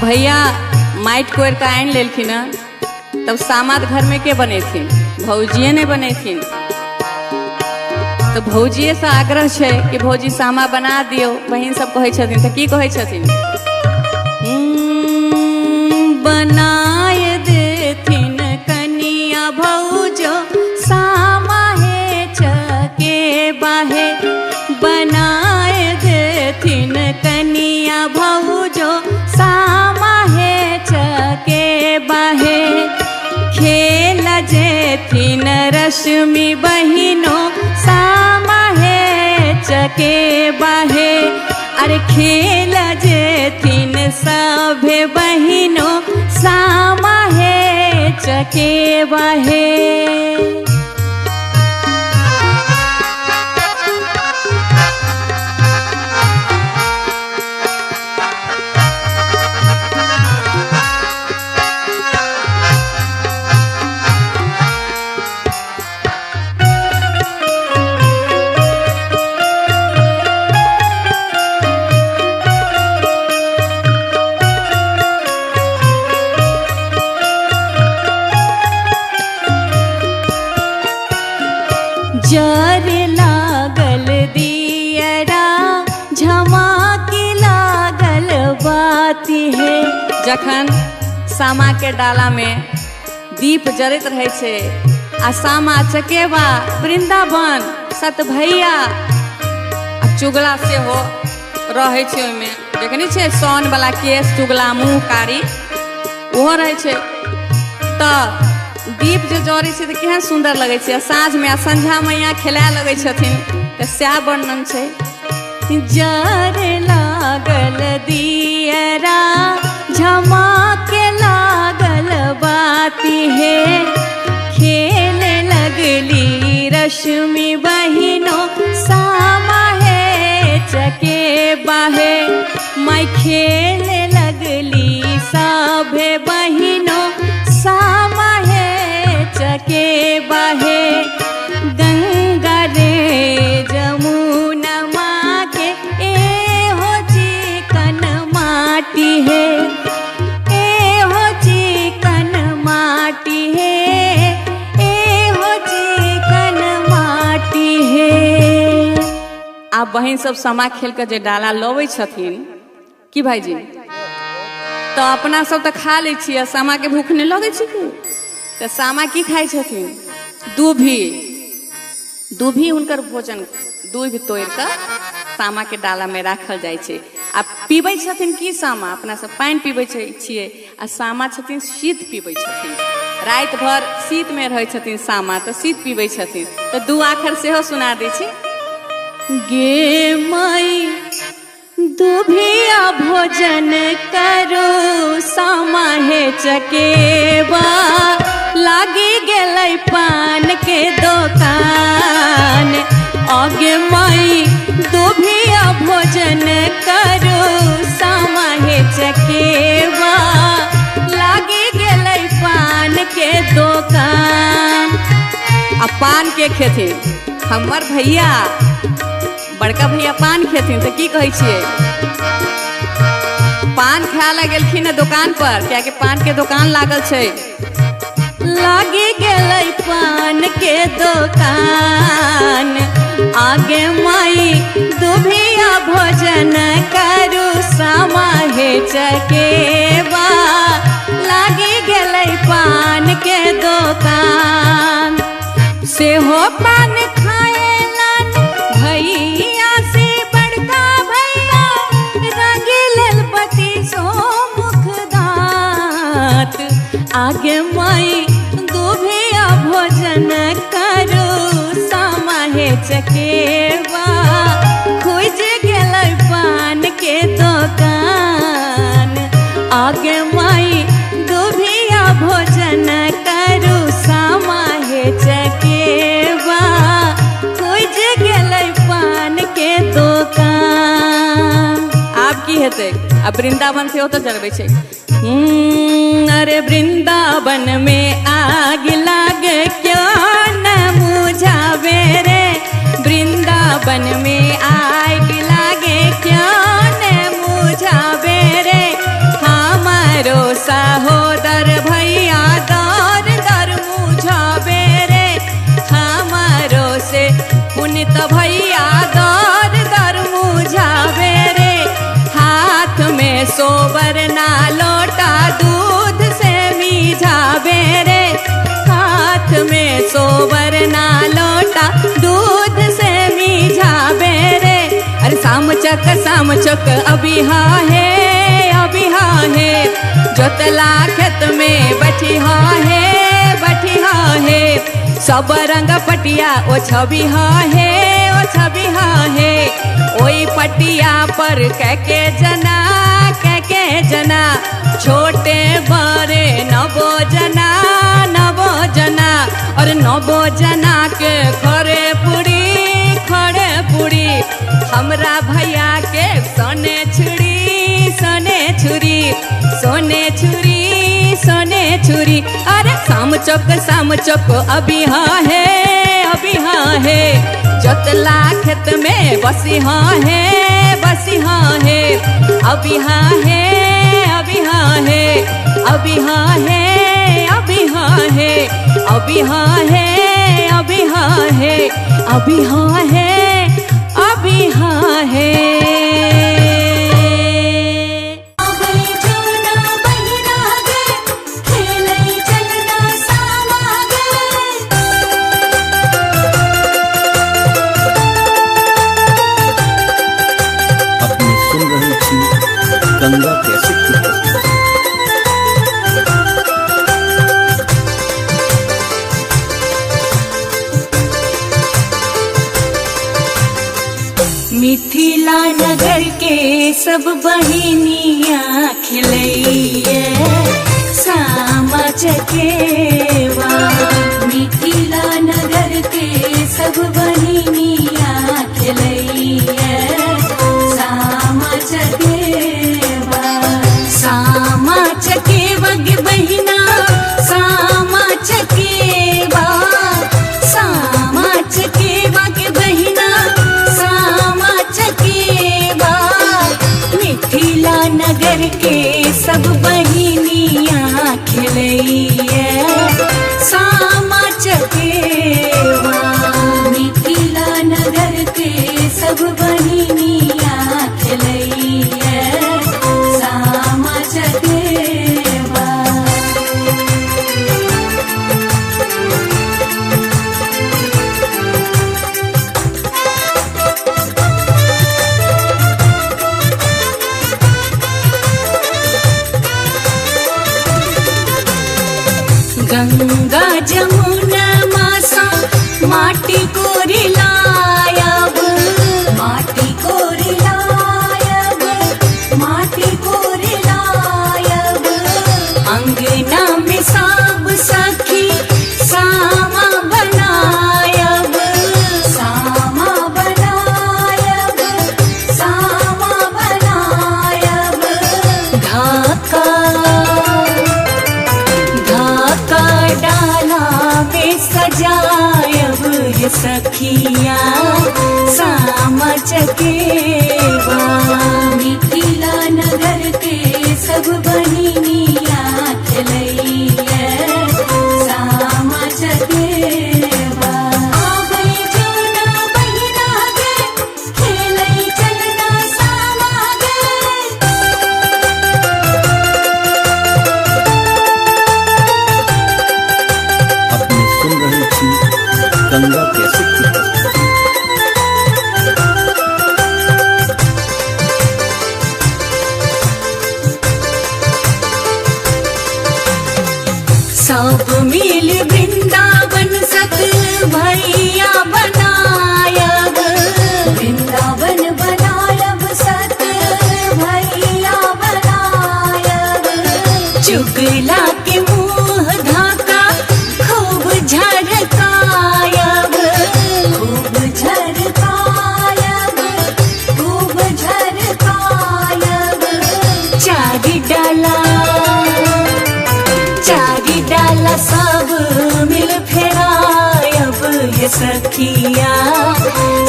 भैया माइट कोर का आन लेलखिन तब सामाद घर में के बनेथिन, भौजिए ने बनेथिन। तो भौजिए से आग्रह छे कि भौजी सामा बना दियो। बहन सब कहे छथिन तो की कहे छथिन, बनाए देथिन कनिया भौजो सामा है चके बाहे। बनाए देथिन कनिया भौजो सामा है चके बाहे। खेल जेथिन रश्मि बहिनो सामा है चके बाहे। अरे खेल जेथिन सभे बहिनो सामा है चके बाहे। बाती है। जखन सामा के डाला में दीप जरत रहे छे आ सामा चकेबा वृंदावन सत भैया आ चुगला से हो रहे छे। ओइमे देखनी छे सोन वाला केस चुगला मुंह कारी ओहो रहे छे। तो दीप जो जरे छे तो केहन सुंदर लगे छे। साँझ में आ संझा मैया खेलाए लगे छथिन तो सएह वर्णन छे। जारे लागल दियरा झमाके लागल बाती है। खेले लगली रश्मि बहिनों सामा है चकेबा है। माई खेले लगली सभे बहिनों सामा है चकेबा है। गंगा रे जमुना माँ के ए हो चिकन माटी है। ए हो चिकन माटी है। ए हो चिकन माटी है। आप बहन सब सामा खेल के जे डाला लवे छथिन कि भाईजी तो अपना सब तो खा ले छियै। सामा के भूख नहीं लगे छै कि तो सामा की खाई छथिन दूभी। दूभी उनकर भोजन दूध तोड़ कर सामा के डाला में राखल जाय छै। आ पीबै छथिन की सामा अपना सब पानी पीबै छियै आ सामा छथिन शीत पीबै छथिन। रात भर शीत में रहै छथिन सामा तो शीत पीबै छथिन। तो दू आखर सेहो सुना दै छी। गे माई दुभिया भोजन करो सामा है चकेबा। लागी गेलै पान के दुकान। आगे माई दुभिया भोजन करो सामा है चकेबा। लागी गेलै पान के दुकान। आ पान के खेथिन हमर भैया बड़का भैया पान खेथिन तो की कहे छियै पान खाए ला गेलखिन दुकान पर क्या कि पान के दुकान लागल छै। लागी गेलै पान के दुकान। आगे माई दुभिया भोजन करू सामा है चकेबा। लागी गेलै पान के दुकान। से हो पान खाए लान भैया से बड़का भैया। रंगील पति सो मुख दांत। आगे माई दुभिया भोजन करू सामा है चकेबा। खोज गेलै पान के दुकान। आगे माई दुभिया भोजन करू सामा है चकेबा। खोज गेलै पान के दुकान। आब की हेतै अब वृंदावन से तो जरबै छै। अरे वृंदावन में आग लाग क्यों न मुझावे रे। वृंदावन में आग लागे क्यों न मुझावे रे। हमारो सहोदर भैया दर दर मुझावे रे। हमारो से पुनित भैया दर दर मुझावे रे। हाथ में सोबर ना लोटा दूध से मीझावे रे। हाथ में सोबर ना लोटा दूध से मीझावे रे। अरे साम चक अभी हाँ है अभी हाँ है। जोतला खेत में बैठी हाँ है। सब रंग पटिया ओ छवि हाँ है। ओई पटिया पर के जना छोटे बड़े नवो जना और नवो जना के खड़े पुड़ी हमरा भैया के सोने छुरी। अरे साम चौक अभी हाँ है। जोतला खेत में बसी हाँ है। अभी हाँ है। गंगा कैसेट की प्रस्तुति। मिथिला नगर के सब बहिनिया खिलैये सामा चकेवा। मिथिला नगर के सब बहिनिया खिलैये सामा चकेवा। सामा चकेवा गे बहिना सामा चकेवा। सामा चकेवा गे बहिना सामा चकेवा। मिथिला नगर के सब बहिनिया खिलैये सामा चकेवा। मिथिला नगर के सब बहिनिया खिलैये सामा चकेवा। गंगा जमुना मासा माटी कोरी लायब। माटी कोरी लायब माटी कोरी लायब। अंगना में सब सखी सामा बनायब। सामा बनायब सामा बनायब। ढाका ढाका डाला में सजायब है सखिया सामा चकेवा। मिथिला नगर के सब बहिनिया खिलैये सामा चकेवा। आ गई जमुना बहिना गे खेलै चलना सामा गे। अपने सुन रही थी गंगा कैसेट की प्रस्तुति। सब मिल वृंदावन सत भैया बनायब। वृंदावन बनायब सत भैया बनायब। चुगला के मुँह धाका खूब झरकायब। खूब झरकायब खूब झरकायब। चारी डाला सब मिल फेरायब है सखिया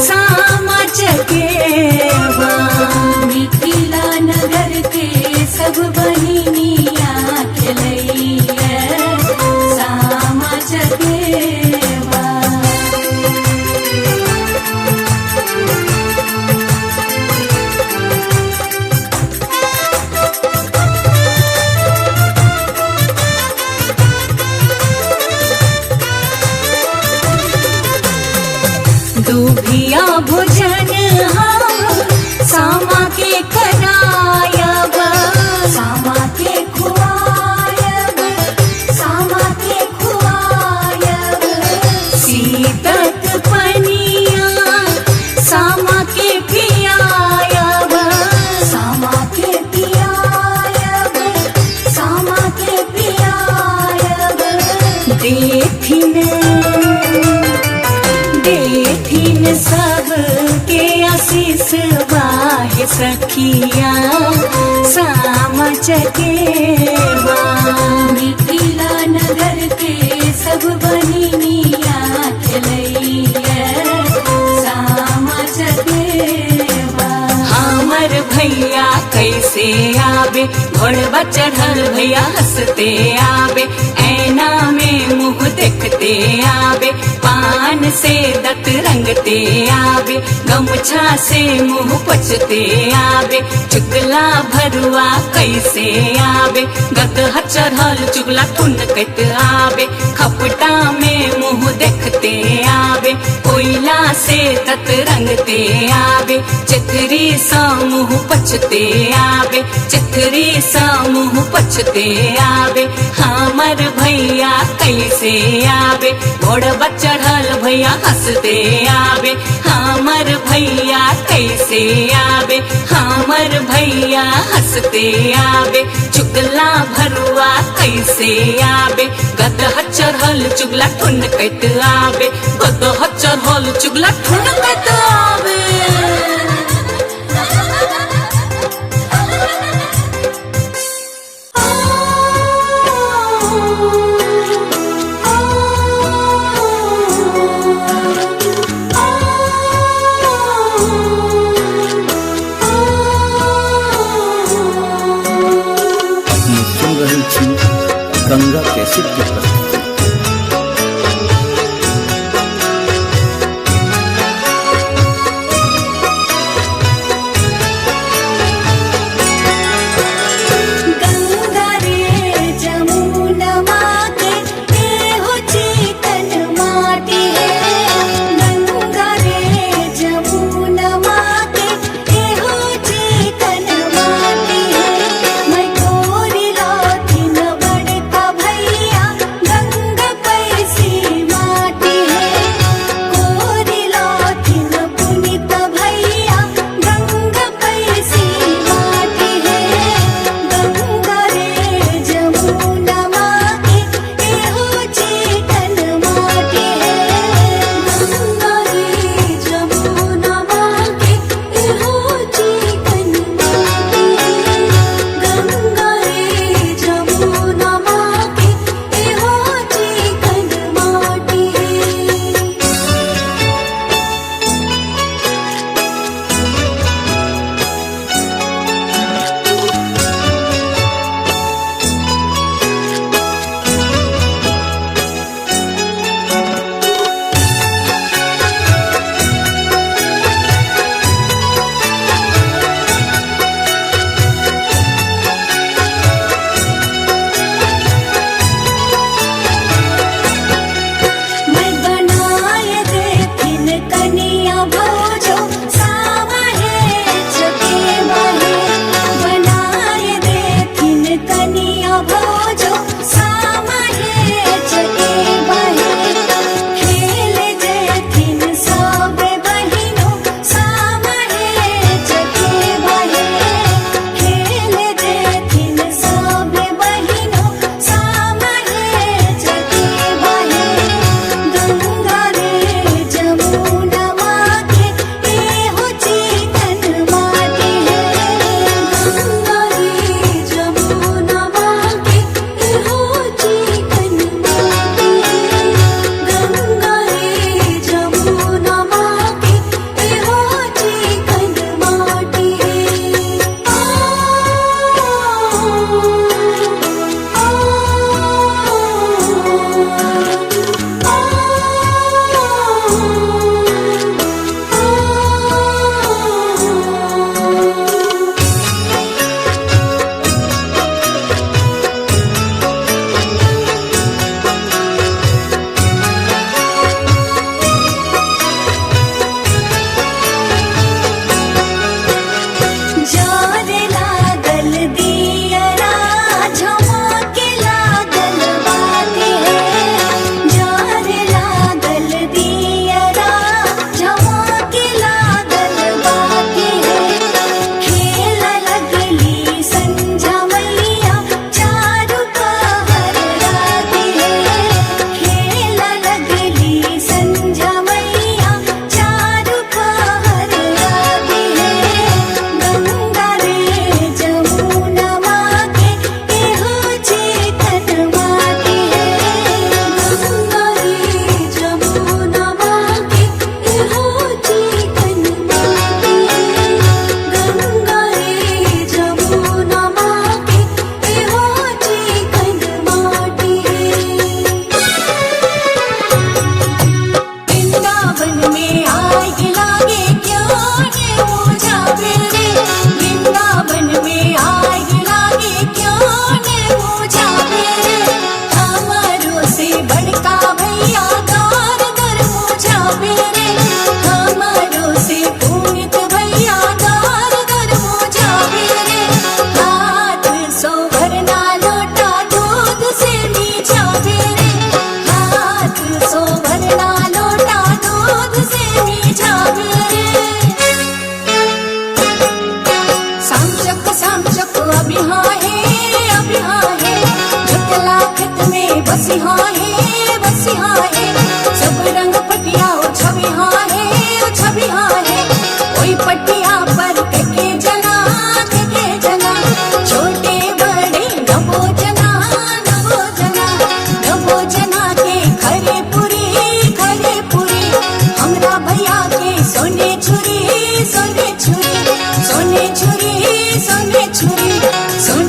सामा चकेवा। मिथिला नगर के सब बहिनिया खिलैये सामा चकेवा। दूभिया भोजन हम सामा के करायब। सामा के खुआयब सामा के खुआयब। सीतत पनिया सामा के पियायब। सामा के पियायब सामा के पियायब। देथिन सब के आशीष बाहे सखिया सामा चकेवा। मिथिला नगर के सब बहिनिया खिलैये सामा चकेवा। हमर भैया कैसे आवे घोड़वा चढ़ल भैया हंसते आवे। ऐना में मुँह देखते आवे। पान से दत रंगते आवे। गमछा से मुँह पचते आवे। चुगला भरुआ कैसे आवे। गदहा चढ़ल चुगला ठुनकत आवे। खपटा में मुँह देखते आवे। कोयला से तत रंगते आवे चिथरी समूह पछते आवे चिथरी समूह पछते आवे हमर भैया कैसे आवे घोड़वा चढ़ल भैया हंसते आवे हमर भैया कैसे आवे हमर भैया हंसते आवे चुगला भरुआ कैसे आवे गदह चढ़ल चुगला ठुन कैत आवे गदह चढ़ल चुगला ठुन कैत आवे अपनी सुन रही थी गंगा कैसेट की प्रस्तुति। गंगा रे जमुनमा के एहो चेतन माटी है गंगा रे जमुनमा के एहो चेतन माटी है मैं तोरी लाठी न बड़का भैया गंगा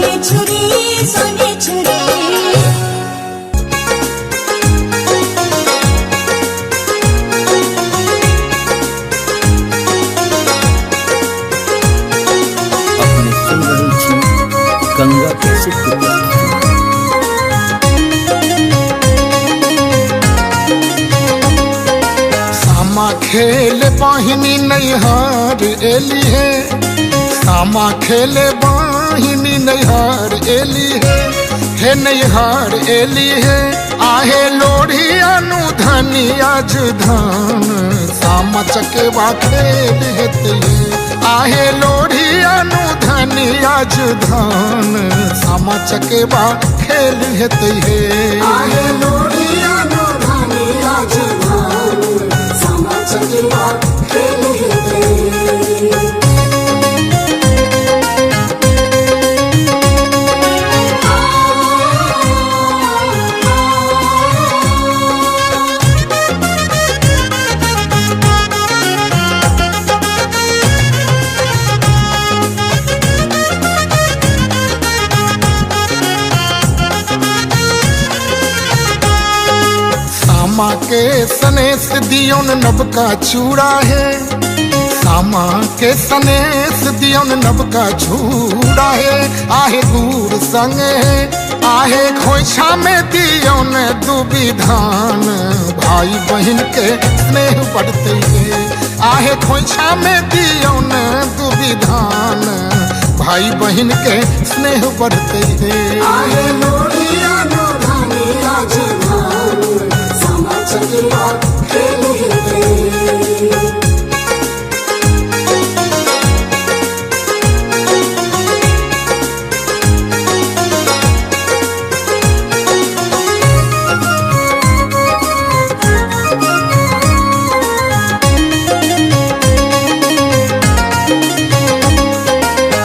सोने छुरी सोने छुरी अपने सुन रही थी गंगा कैसेट की प्रस्तुति। सामा खेल बाहिनी नैहर एली है, सामा खेले बाहिनी नैहर एली है नैहर एली है। आहे लोढ़ी अनु धनी आज धान, सामा चकेवा खेल हेते आहे लोढ़ी अनु धनी आज धान, सामा चकेवा खेल हेते आहे लोढ़ी अनु धनी आज धान, सामा चकेवा खेल हेते। सामा के सनेस दियोन नबका चूड़ा है, सामा के सनेस दियोन नबका चूड़ा है। आहे गुड़ संग है, आहे खोइछा में दियोन दुबी धान, भाई बहन के स्नेह बढ़ते है। आहे खोइछा में दियोन दुबी धान, भाई बहन के स्नेह बढ़ते है। आहे लोढ़िया नो धानी आज धान, सामा चकेवा खेल हेते।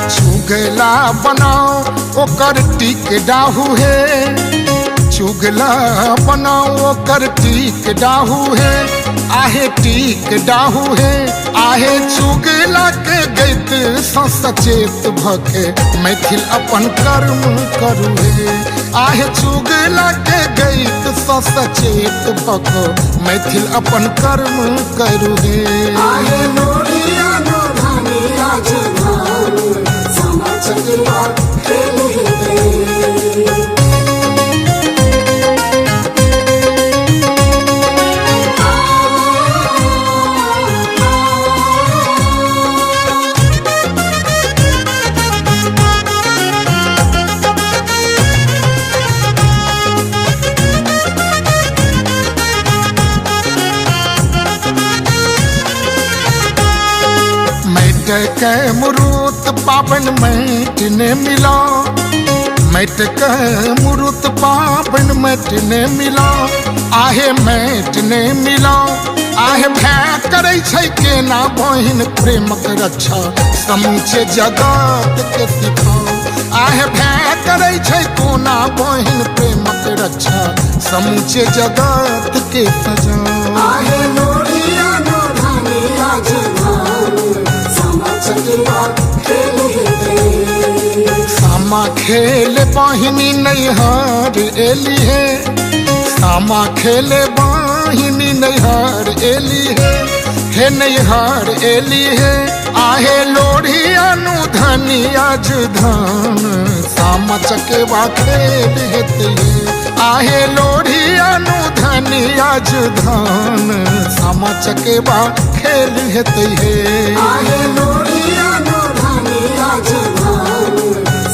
चुगला बनाओ ओकर टिक डाहू है, चुगला बनाओ ओकर टिक डाहू है। आहे टिक डाहू है, आहे चुगला के गैत सचेत भके मैथिल अपन कर्म करू है। आहे चुगला के गैत सचेत भके मैथिल अपन कर्म करू है। आहे लोढ़िया नो धानी आज धान, सामा चकेवा खेल हेते। के मुरूत पावन मैट ने मिला, मैट के मुरूत पावन मैट ने मिला। आहे मैट ने मिला, आहे भय करे छै के ना बहिन प्रेमक रक्षा, समूचे जगत के सिखाओ। आहे भय करे छै कोना बहिन प्रेमक रक्षा, समूचे जगत के सजाओ। आहे लोढ़िया नो धानी आज धान, सामा चकेवा खेल हेते। सामा खेल बाहिनी नैहर एली है, सामा खेले बाहिनी नैहर एली है नैहर एली है। आहे लोढ़ी अनु धनी आज धान, सामा चकेवा खेल हेते आहे लोढ़ी अनु धनी आज धान, सामा चकेवा खेल हेते आहे लोढ़ी अनु धनी आज धान,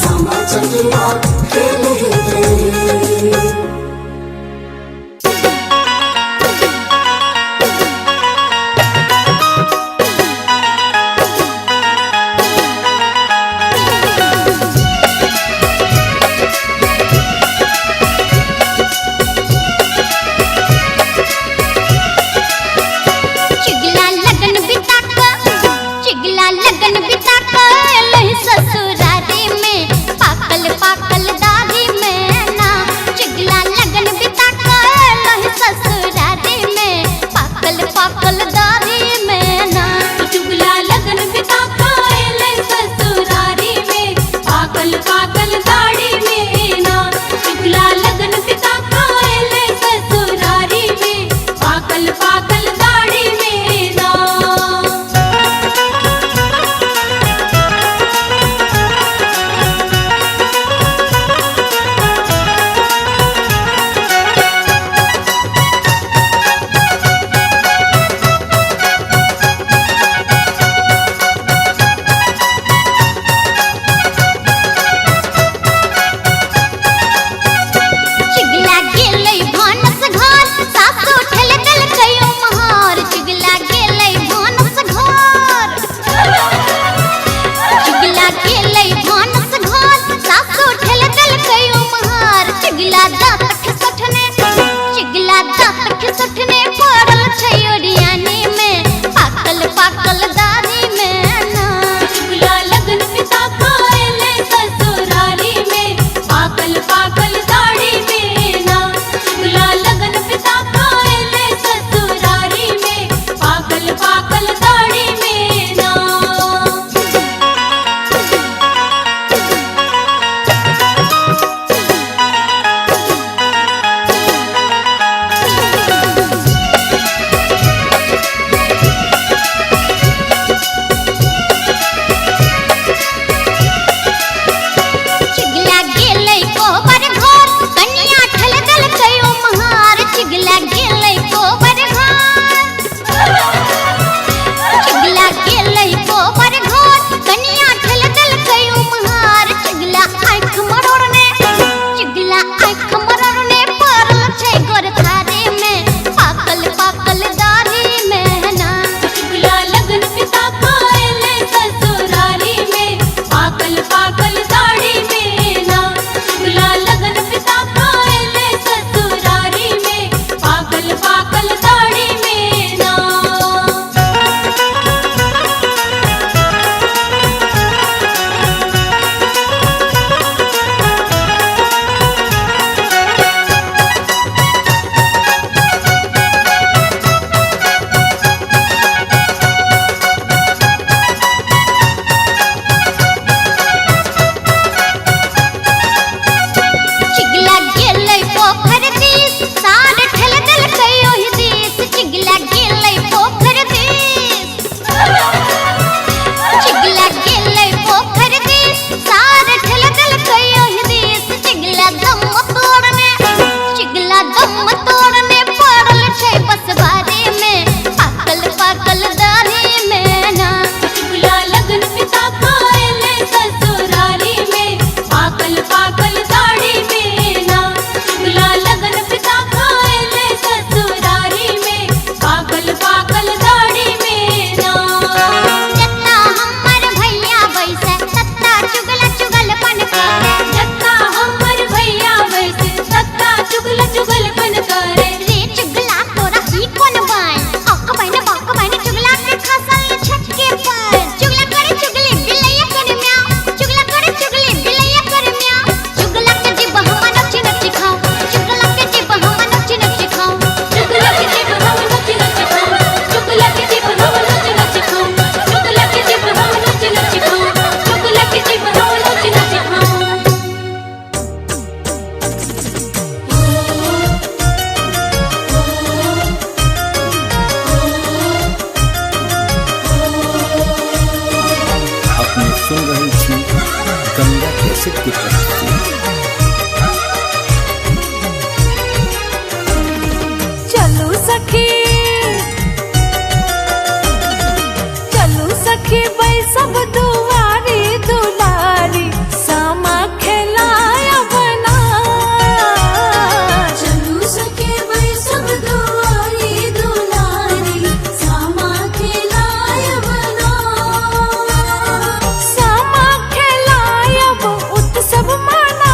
सामा चकेवा खेल हेते। चिगला लगन बिता कर लही ससुरारी में, पाकल पाकल पाकल दाढ़ी में ना चुगला लगन पिता खाएले ससुरारी में पाकल पाकल दाढ़ी में ना। चिगला गेलै भानस घर सासु ठेल दल कयो महार चिगला गेलै भानस घर चिगला गेलै भानस घर सासु ठेल दल कयो महार चिगला दांत खसठने पड़ल छै ओरियानी में पाकल पाकल दाढ़ी में ना चुगला लगन पिता खाएले ससुरारी में पाकल पाकल दाढ़ी में ना चुगला लगन पिता खाएले ससुरारी में पाकल पाकल दाढ़ी में ना। चिगला गेलै कोबर घर कन्या ठेल दल कयो महार चिगला गेलै कोबर घर चिगला गेलै कोबर घर कन्या ठेल दल कयो महार चिगला आँख मरोड़ने पड़ल छै गोर थारी में पाकल पाकल दाढ़ी में ना चुगला लगन पिता खाएले ससुरारी में पाकल पाकल दाढ़ी में ना चुगला लगन पिता खाएले ससुरारी में पाकल पाकल दाढ़ी में ना। चिगला गेलै पोखर दिस सार ठेल दल कयो हिदिस चिगला गेलै पोखर दिस चिगला गेलै पोखर दिस सार ठेल दल कयो हिदिस चिगला दम तोड़ने पड़ल छै बसवारी में पाकल पाकल दाढ़ी में ना चुगला लगन पिता खाएले ससुरारी में पाकल पाकल दाढ़ी में ना चुगला लगन पिता खाएले ससुरारी में पाकल पाकल दाढ़ी में ना। जत्ता हमर भैया बैसे तत्ता चुगला चुगलपन करे जत्ता हमर भैया वैसे सत्ता चुगल चुगलपन करे रे चुगला तोरा ही कोन बान अक बहन चुगला के खसल छटके पर चुगला करे चुगली बिलैया कर म्याऊ चुगला करे चुगली बिलैया कर म्याऊ चुगला के जीभ हम नच नच खाओ चुगला के जीभ हम नच नच खाओ चुगला के जीभ हम नच नच खाओ चुगला के जीभ हम नच नच खाओ चुगला के जीभ हम नच नच खाओ चुगला के जीभ हम नच नच खाओ। अपने सुन रही थी गंगा कैसेट की प्रस्तुति। चलू सखी बै सब दुआरी दुलारी सामा खेलाया बना चलू सके बै सब दुआरी दुलारी सामा खेलाय बना सामा खेलायब उत्सव मना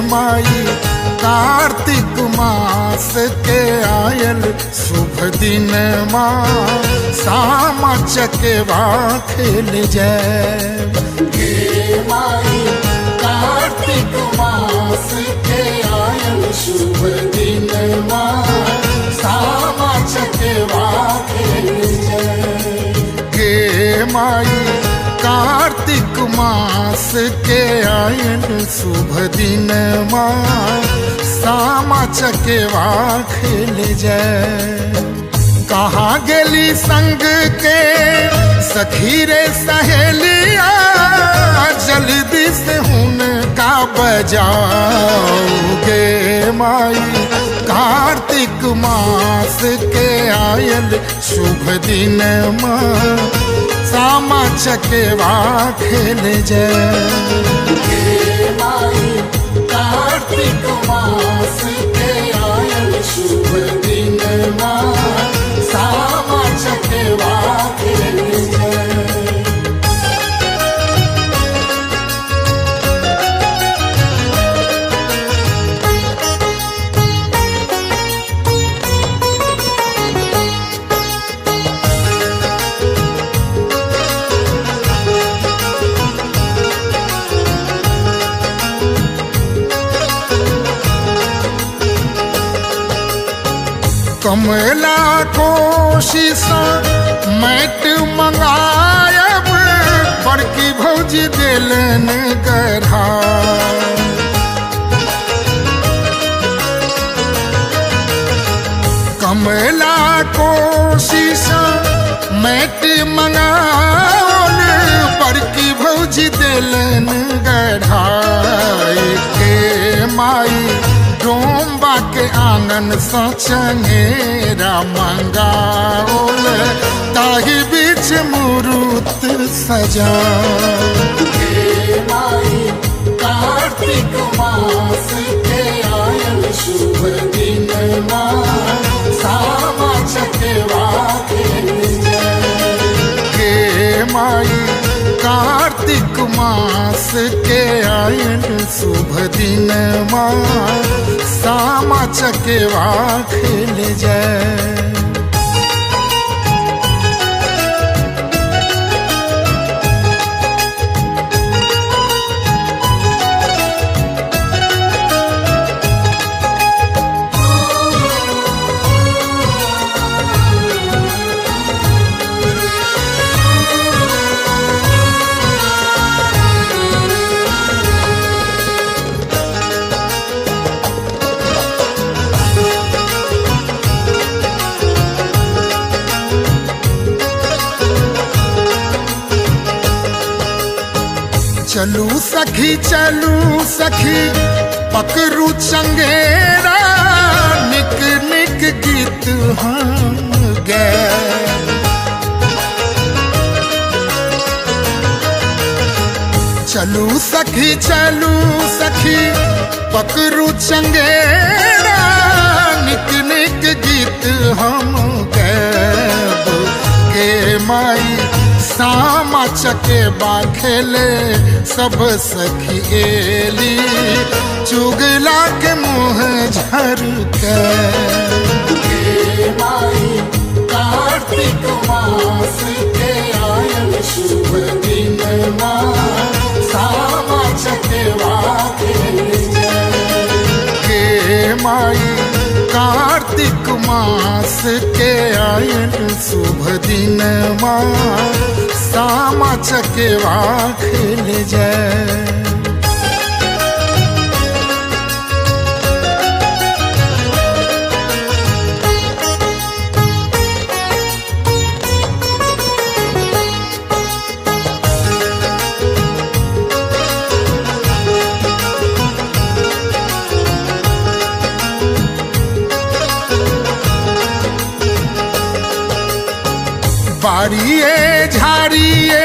माई कार्तिक मास के आयल शुभ दिन माँ सामा चकेवा खेल जय। हे माई कार्तिक मास के आयल शुभ दिन माँ सामा चकेवा खेल जय। हे माई कार्तिक मास के आयल शुभ दिन माँ सामा चकेवा खेल जय। कहाँ गेली संग के सखी रे सहेलिया जल्दी से उनका बजाओगे माई कार्तिक मास के आयल शुभ दिन माँ सामा चकेवा खेल जय। हे माई कार्तिक मास के आयल शुभ दिन माँ सामा चकेवा खेल जय। कमला कोशिश मैट मंगायब बड़की भौजी दिलन गढ़ा। कमला कोशिश मैट मंगाओल बड़की भौजी दिलन गढ़ा। के माई डोंबा के आंगन सचनेरा मंगाओल ताही बीच मुरूत सजा। हे माई कार्तिक मास के आयल शुभ दिन माँ सामा चकेवा खेल जय। के माई कार्तिक मास के आयल शुभ दिन माँ सामा चकेवा खेल जय। चलू सखी पकड़ू चंगेरा निक निक गीत हम गए। चलू सखी पकड़ू चंगेरा निक निक गीत हम गैब। के माई सामा चकेवा खेले सब सखी एली चुगला के मुँह झर के। हे माई कार्तिक मास के आयल शुभ दिन माँ सामा चकेवा खेल जय। के माई कार्तिक मास के आयल शुभ दिन माँ सामा चकेवा खेल जय। बारिये झाड़िए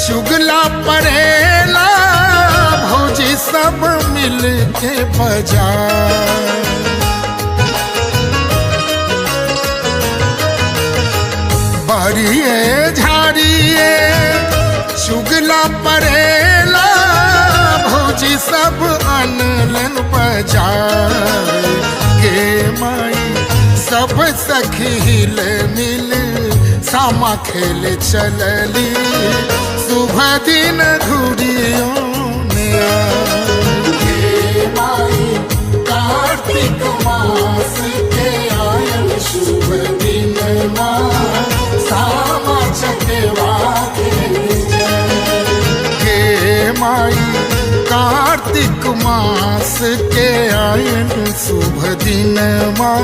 चुगला पड़ेला भौजी सब मिल के बजा। बारिये झाड़िए चुगला पड़ेला भौजी सब अन सामा खेले चलली सुबह दिन घुड़ियों हे माई कार्तिक मास के आयल शुभ दिन माँ सामा चकेवा खेले हे माई कार्तिक मास के आयल शुभ दिन माँ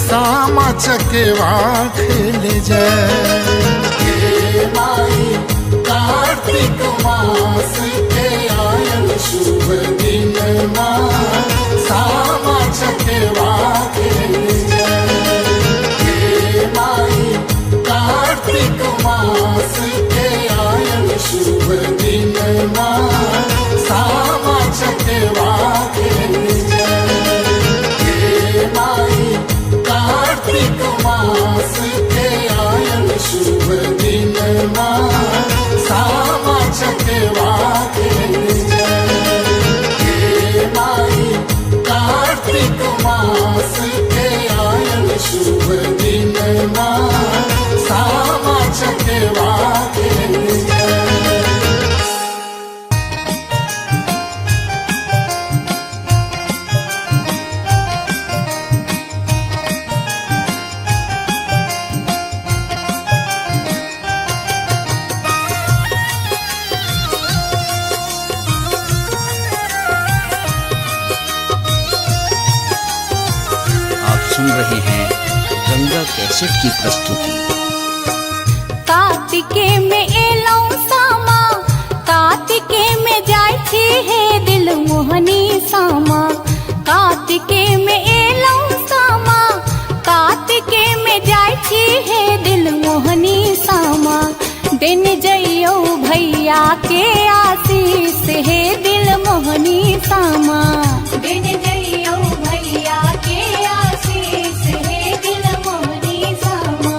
सामा चकेवा खेले जाए हे माई कार्तिक मास के आयल शुभ दिन माँ सामा चकेवा खेले हे माई कार्तिक मास के आयल शुभ दिन माँ सामा चकेवा खेले हे माई कार्तिक मास के आयल शुभ दिन माँ सामा चकेवा खेले हे माई कार्तिक मास के आयल शुभ दिन माँ सामा चकेवा खेले आप सुन रहे हैं गंगा कैसेट की प्रस्तुति। कार्तिके में एलौ सामा कार्तिके में जाय छी हे दिल मोहनी सामा कार्तिके में एलौ सामा कार्तिके में जाय छी हे दिल मोहनी सामा दिन जइयो भैया के आशीष हे दिल मोहनी सामा दिन जइयो भैया के आशीष हे दिल मोहनी सामा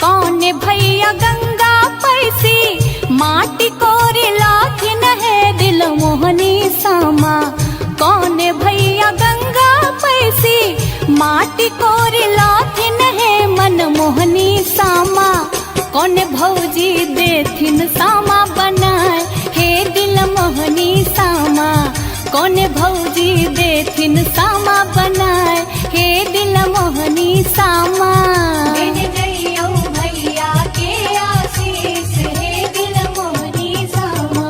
कौन भैया गंगा पैसी माटी कोरी लाथिन है दिल मोहनी सामा कौन भैया गंगा पैसी माटी कोरी लाथिन है मन मोहनी सामा कौन भौजी देथिन सामा बनाए हे दिल मोहनी सामा कौन भौजी देथिन सामा बनाए हे दिल मोहनी सामा दिन जइयो भैया के आशीष हे दिल मोहनी सामा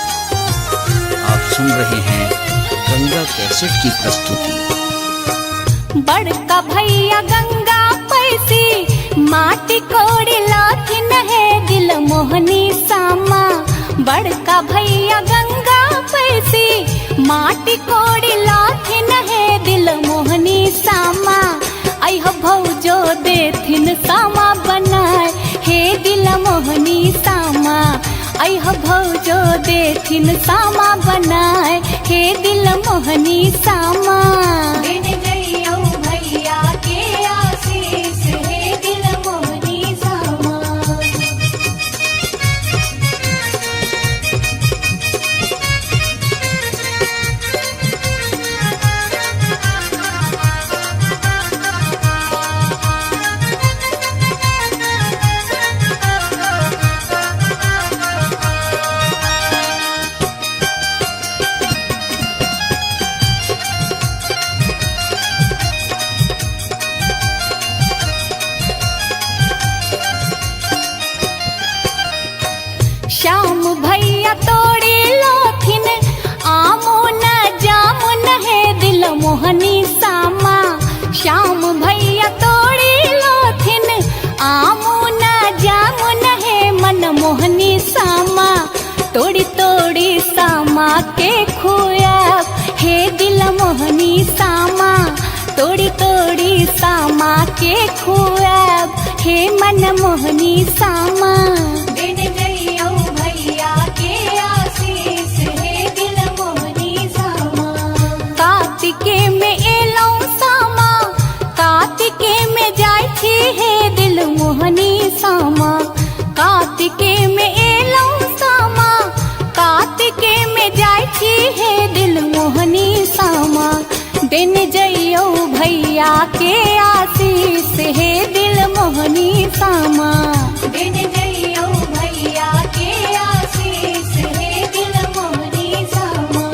आप सुन रहे हैं गंगा कैसेट की प्रस्तुति। बड़का भैया गंगा पैसी माटी कोड़ी लाथिन है दिल मोहनी सामा बड़का भैया गंगा पैसी माटी कोड़ी लाथिन है दिल मोहनी सामा आई हो भौजो देथिन सामा बनाए हे दिल मोहनी सामा आई हो भौजो देथिन सामा बनाए हे दिल मोहनी सामा दिन जइयो भैया के आशीष हे दिल मोहनी सामा मोहनी सामा तोड़ी तोड़ी सामा के खुआब हे मन मोहनी सामा दिन जइयो भैया के आशीष हे दिल मोहनी सामा कार्तिके में एलौ सामा कार्तिके में जाय छी हे दिल मोहनी सामा कार्तिके में एलौ सामा कार्तिके में जाय छी हे दिल मोहनी सामा दिन जइयो भैया के आशीष हे दिल मोहनी सामा दिन जइयो भैया के आशीष हे दिल मोहनी सामा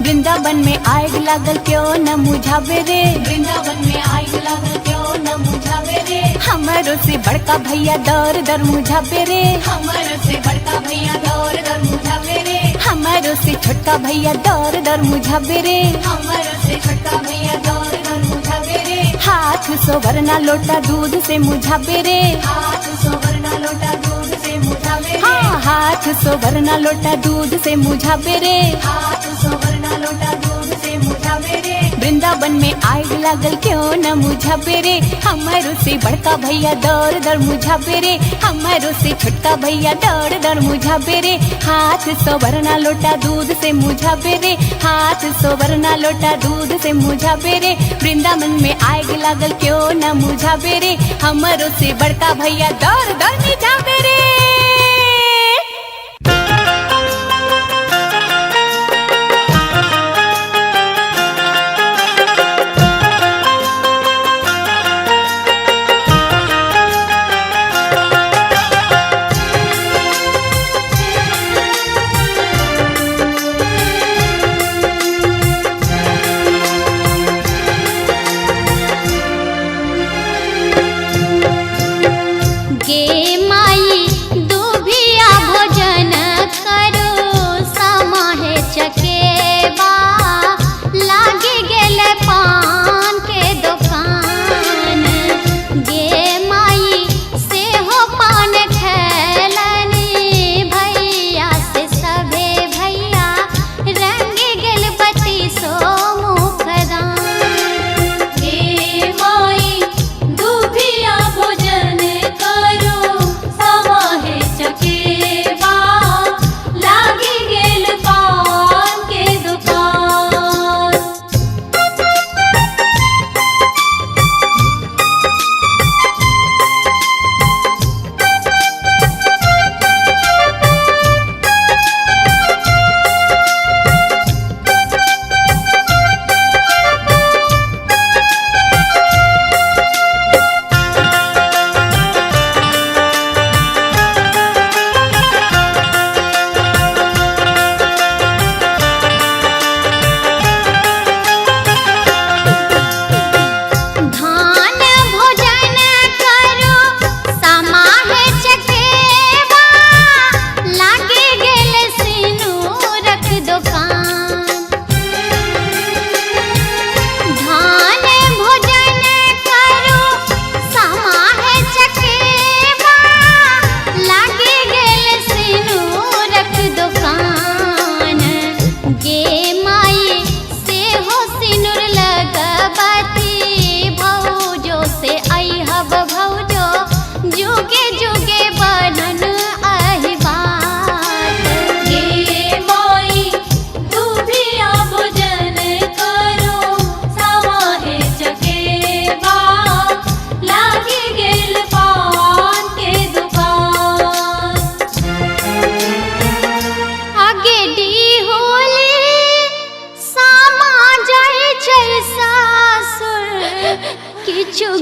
वृंदावन में आग लागल क्यों न मुझावे रे वृंदावन में आग लागल क्यों न मुझावे रे हमारो से बड़का भैया दर दर मुझावे रे हमारो से बड़का भैया दौर दर मुझावे रे हमारो से छोटका भैया दर दर मुझावे रे हमारो से छोटका भैया दौर दर मुझावे रे हाथ सोवरना लोटा दूध से मुझावे रे हाथ सोवरना लोटा दूध से मुझावे रे हाँ हाथ सोवरना लोटा दूध से मुझावे रे हाथ सोवरना लोटा दूध से मुझावे रे वृंदावन में आग लागल क्यों न मुझावे रे हमारो से बड़का भैया दर दर मुझावे रे हमारो से छोटका भैया दर दर मुझावे रे हाथ सोवरना लोटा दूध से मुझावे रे हाथ सोवरना लोटा दूध से मुझावे रे वृंदावन में आग लागल क्यों न मुझावे रे हमारो से बड़का भैया दर दर मुझावे रे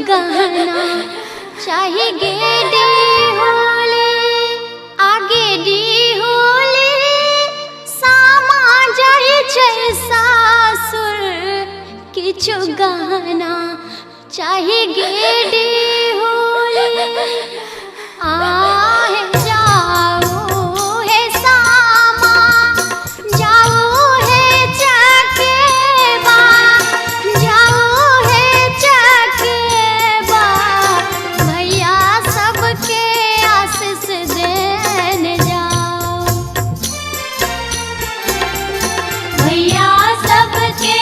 गहना चाहे गेडी होले आगे डी होले सामा जाय छै सासुर किछु गहना चाहे गेडी होले आहे जाओ हे सामा जाओ हे चकेबा जाओ हे चकेबा भैया सबके आशीष देने जाओ भैया सबके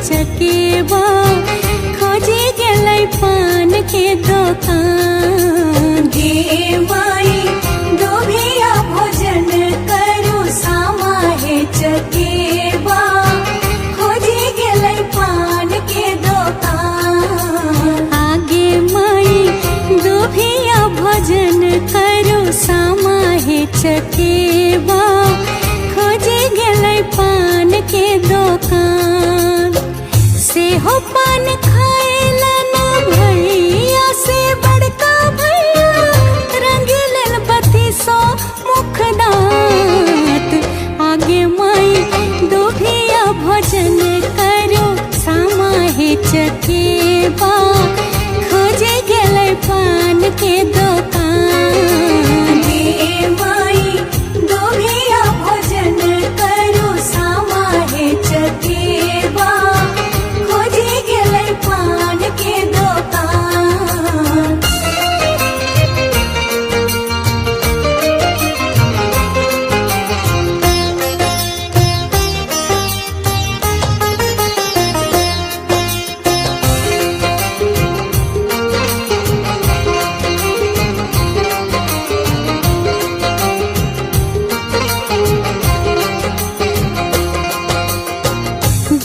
चकेबा खोजे गेलै पान के दुकान। गे माई दोभिया भोजन करू सामा हे चकेबा खोजे गेलै पान के दुकान। आगे माई दोभिया भोजन करू सामा हे चकेबा खोजे गेलै पान के दुकान। से हो पान खाइलन भैया से बड़का भैया रंग लेल बत्तीसो मुख दांत। आगे माई दोभिया भोजन करो सामा हे चकेबा खोजे गेलै पान के दुकान। हे माई दोभिया भोजन करो सामा हे चकेबा खोजे गेलै पान के दुकान।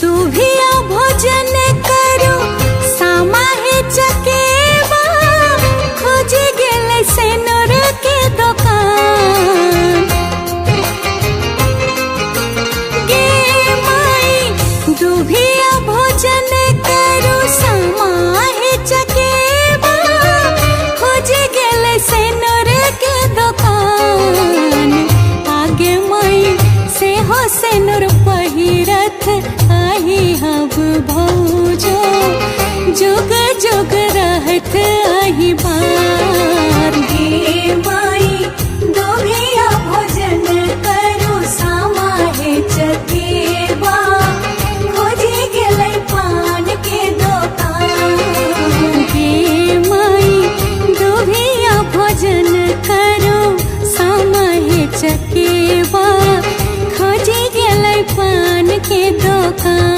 दुभिया भोजन करो सामा हे चकेबा खोजे गेलै सेनुर के दुकान। गे माई दुभिया भोजन करो सामा हे चकेबा खोजे गेलै सेनुर के दुकान। आगे माई से हो सेनुर पहिरथ आही हब भौजो जुग जुग रहत आही बार। हे माई दोभिया भोजन करू सामा हे चकेबा खोजे गेलै पान के दुकान। हे माई दोभिया भोजन करू सामा हे चकेबा खोजे गेलै पान के दुकान।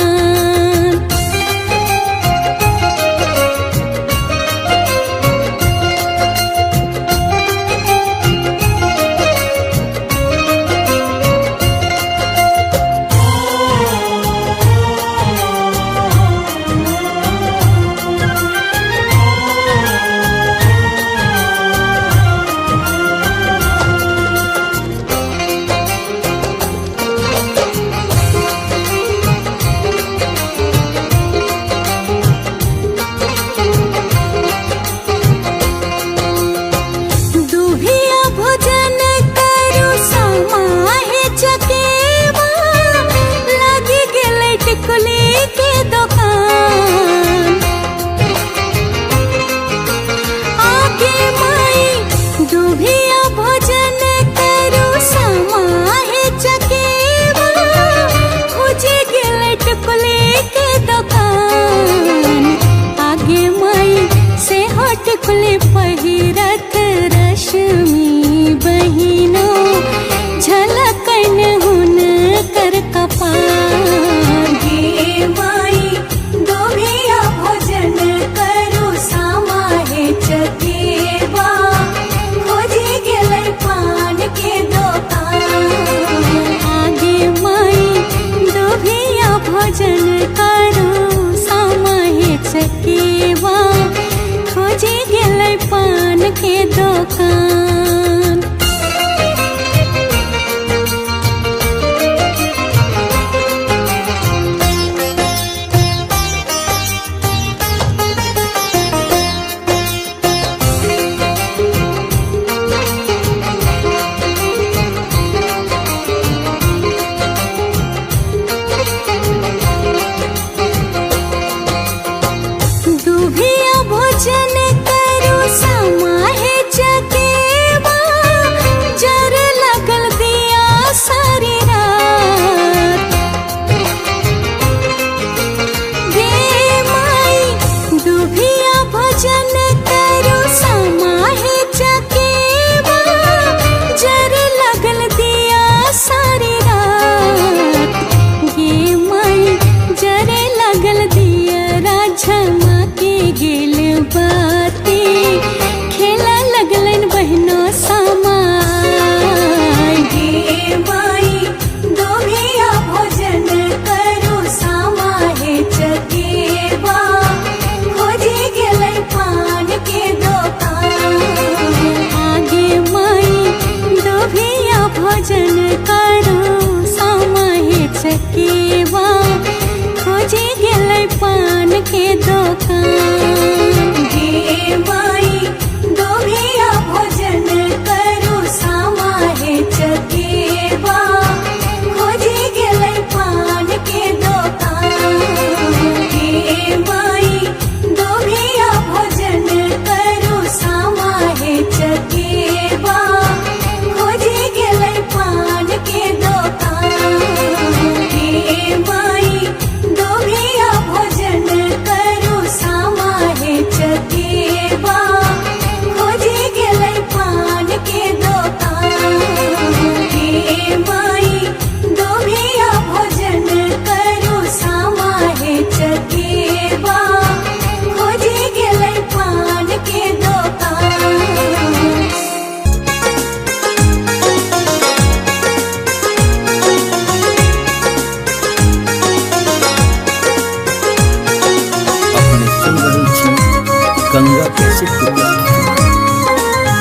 कैसेट की प्रस्तुति।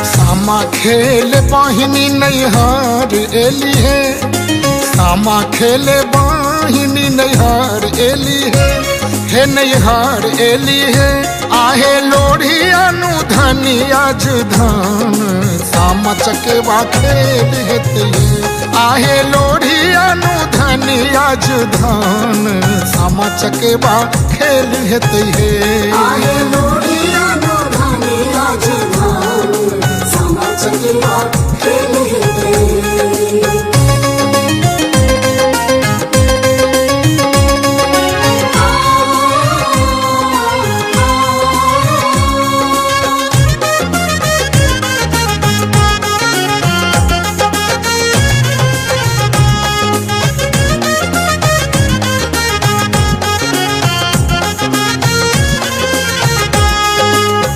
सामा खेल बहिनी नैहर एली है, सामा खेले बहिनी नैहर एली है नैहर एली है। आहे लोढ़ी अनुधनी आज धान, सामा चकेवा खेल हेते आहे लोढ़ी अनुधनी आज धान, सामा चकेवा खेल हेते आहे लोढ़ी अनुधनी आज धान, सामा चकेवा खेल हेते।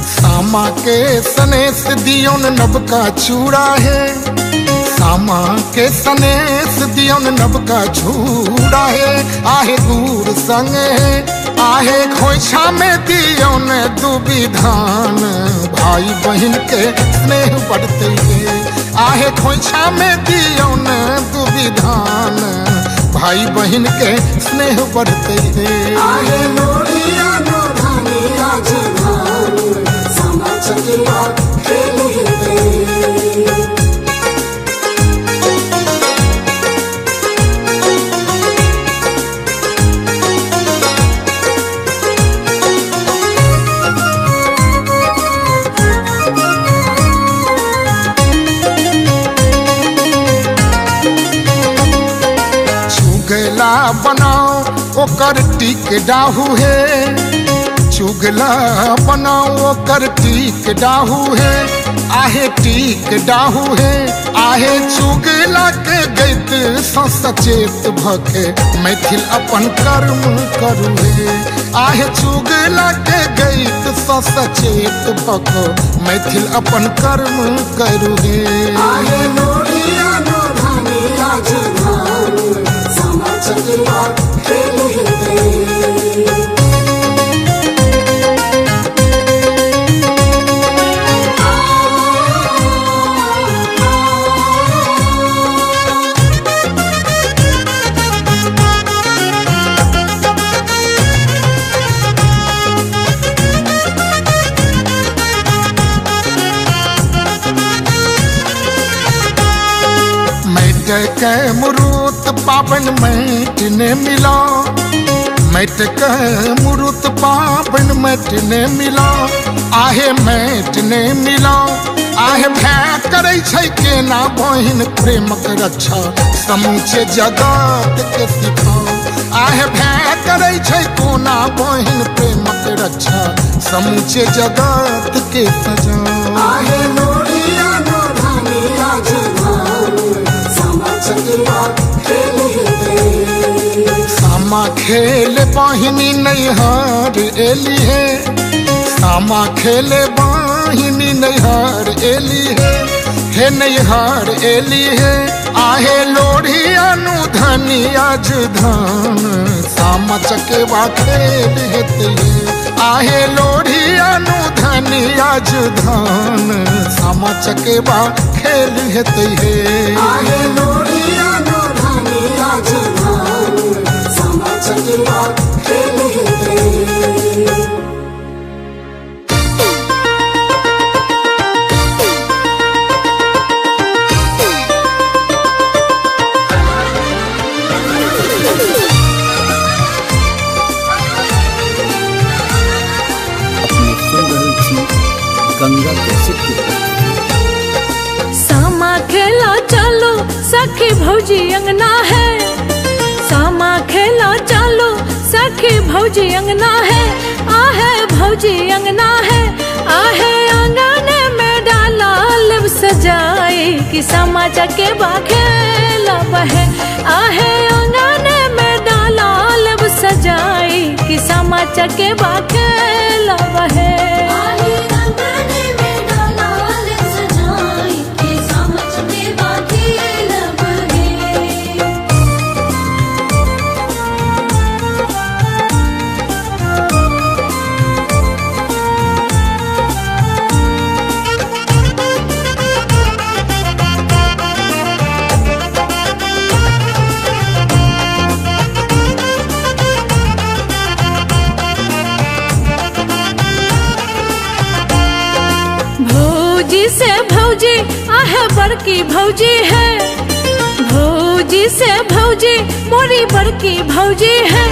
सामा के सनेस दियोन नबका चूड़ा है, सामा के सनेस दियोन नबका चूड़ा है। आहे गुड़ संग है, आहे खोइछा में दियोन दुविधान, भाई बहन के स्नेह बढ़ते है। आहे खोइछा में दियोन दुविधान, भाई बहन के स्नेह बढ़ते है। आहे लोढ़िया अनुधनी आज धान, सामा चकेवा खेल हेते। चुगला बनाओ ओकर टिक डाहू है, चुगला बनाओ ओकर टिक डाहू है। आहे टिक डाहू है, आहे चुगला के गैत सचेत भके मैथिल अपन कर्म करू है। आहे चुगला के गैत सचेत भके मैथिल अपन कर्म करू है। आहे लोढ़िया अनुधनी आज धान, सामा चकेवा खेल हेते। के मुरूत पावन मैट ने मिला, मैट के मुरूत पावन मैट ने मिला। आहे मैट ने मिला, आहे भै करे छै केना बहिन प्रेमक रक्षा, समूचे जगत के सिखाओ। आहे भै करे छै कोना बहिन प्रेमक रक्षा, समूचे जगत के सजाओ। आहे लोढ़िया अनुधनी आज धान, सामा चकेवा खेल हेते। सामा खेल बहिनी नैहर एली है, सामा खेले बहिनी नैहर एली है नैहर एली है। आहे लोढ़ी अनुधनी आज धान, सामा चकेवा खेल हेते आहे लोढ़ी अनुधनी आज धान, सामा चकेवा खेल हेते आहे लोढ़ी अनुधनी आज धान, सामा चकेवा खेल हेते। गंगा कैसेट की प्रस्तुति। सामा खेला चलो सखी भौजी अंगना है, सामा खेला चलो सखी भौजी अंगना है। आहे भौजी अंगना है, आहे आंगन में डाला लब सजाई, कि सामा चकेवा खेला बहे। आहे आंगन में डाला लब सजाई, कि सामा चकेवा खेला बहे। बड़की भौजी है, भौजी से भौजी मोरी बड़की भौजी है,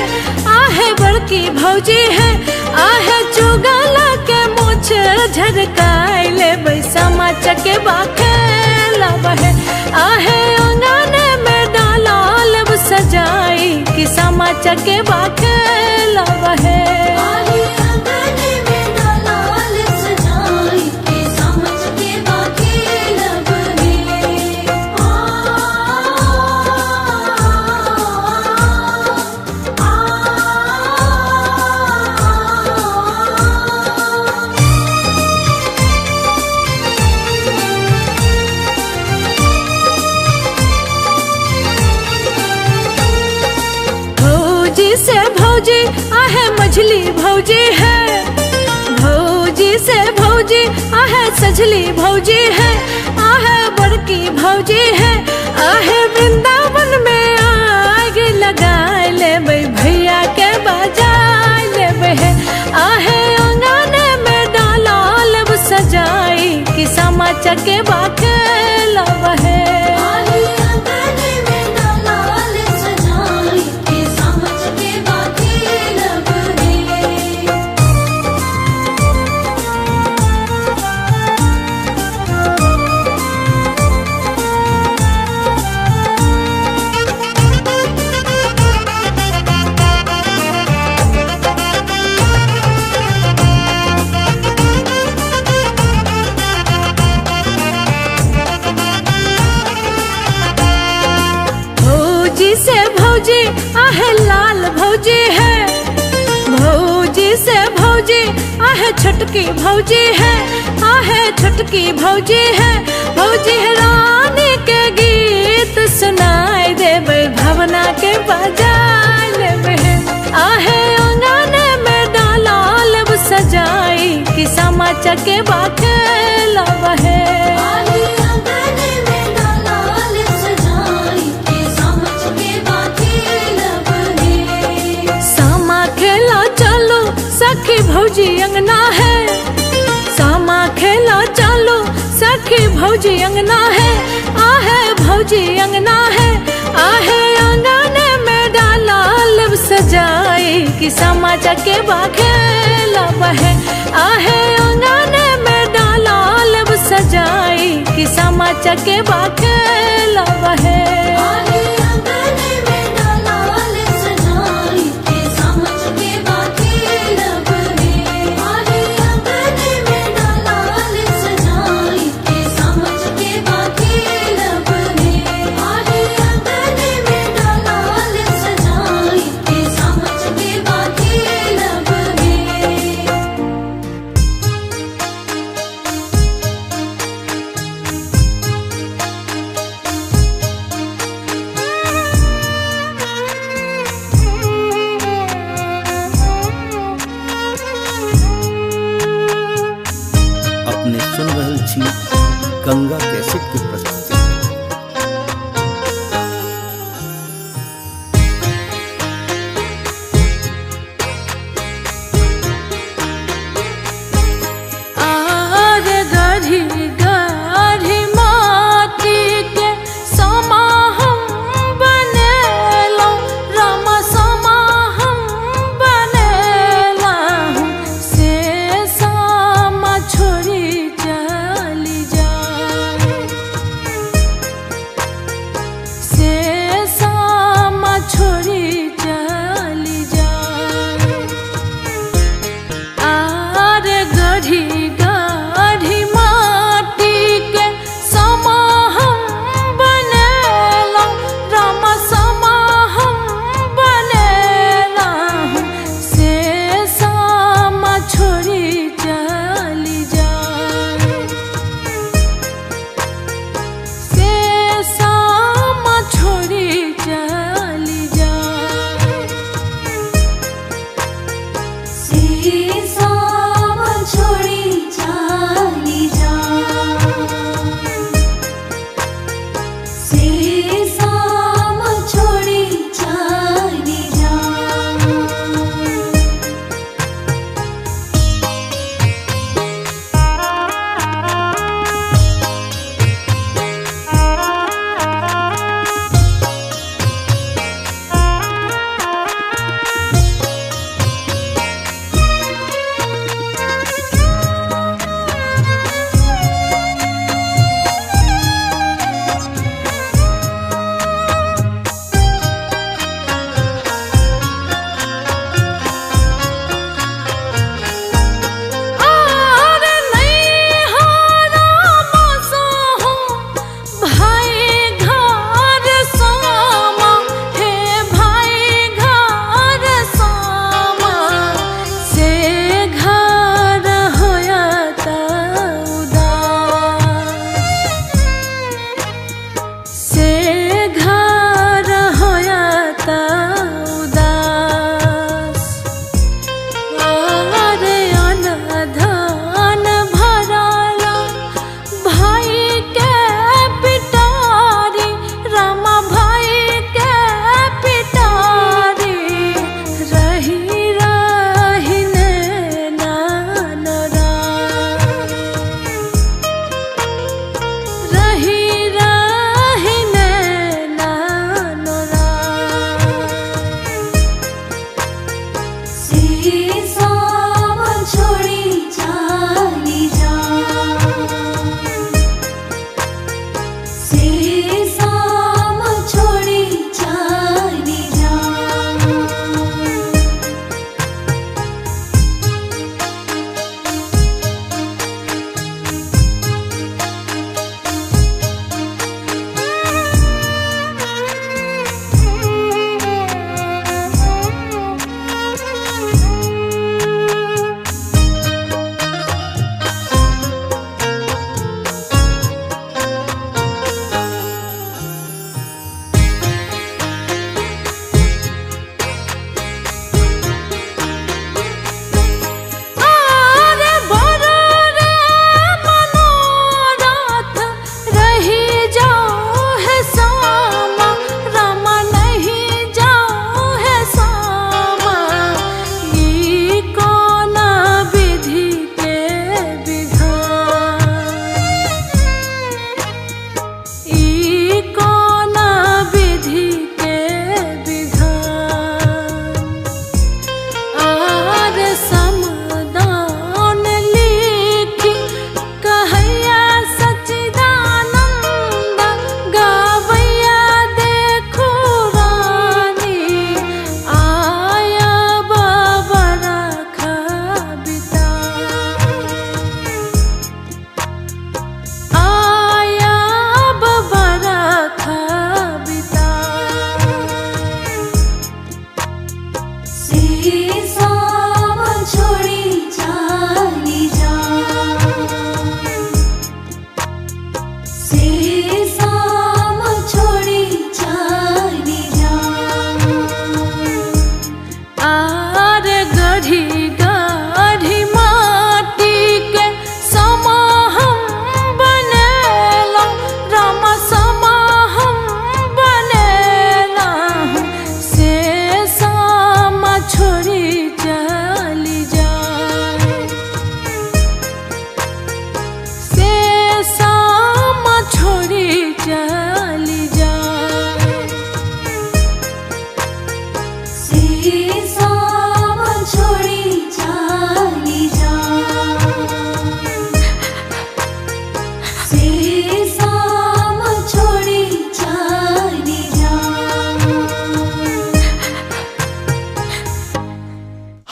आहे बड़की भौजी है, आहे चुगला के मुछ झरकाई ले बैसामा चके बाखेला बहे, आहे अंगने में डाला लब सजाई कि सामा चके बाखेला बहे। भौजी से भौजी आहे मझली भौजी है, भौजी से भौजी आहे सजली भौजी है, आहे बड़की भौजी है, आहे वृंदावन में आग लगा ले भैया के बजाय ले है, आहे अंगने में डाला लब सजाई कि सामा चके बाखेला बहे। भौजी से भौजी आहे लाल भौजी है, भौजी से भौजी आहे छोटकी भौजी है, आहे छोटकी भौजी है, भौजी रानी के गीत सुनाई देवे भावना के बजाय लेवे, आहे अंगने में डाला लब सजाई कि सामा चके बाखेला बहे। सखी भौजी अंगना है, सामा खेला चालो सखी भौजी अंगना है, आहे भौजी अंगना है, आहे अंगने में डाला लब सजाई कि सामा चके बाखेला बहे, आहे अंगने में डाला लब सजाई कि सामा चके बाखेला बहे।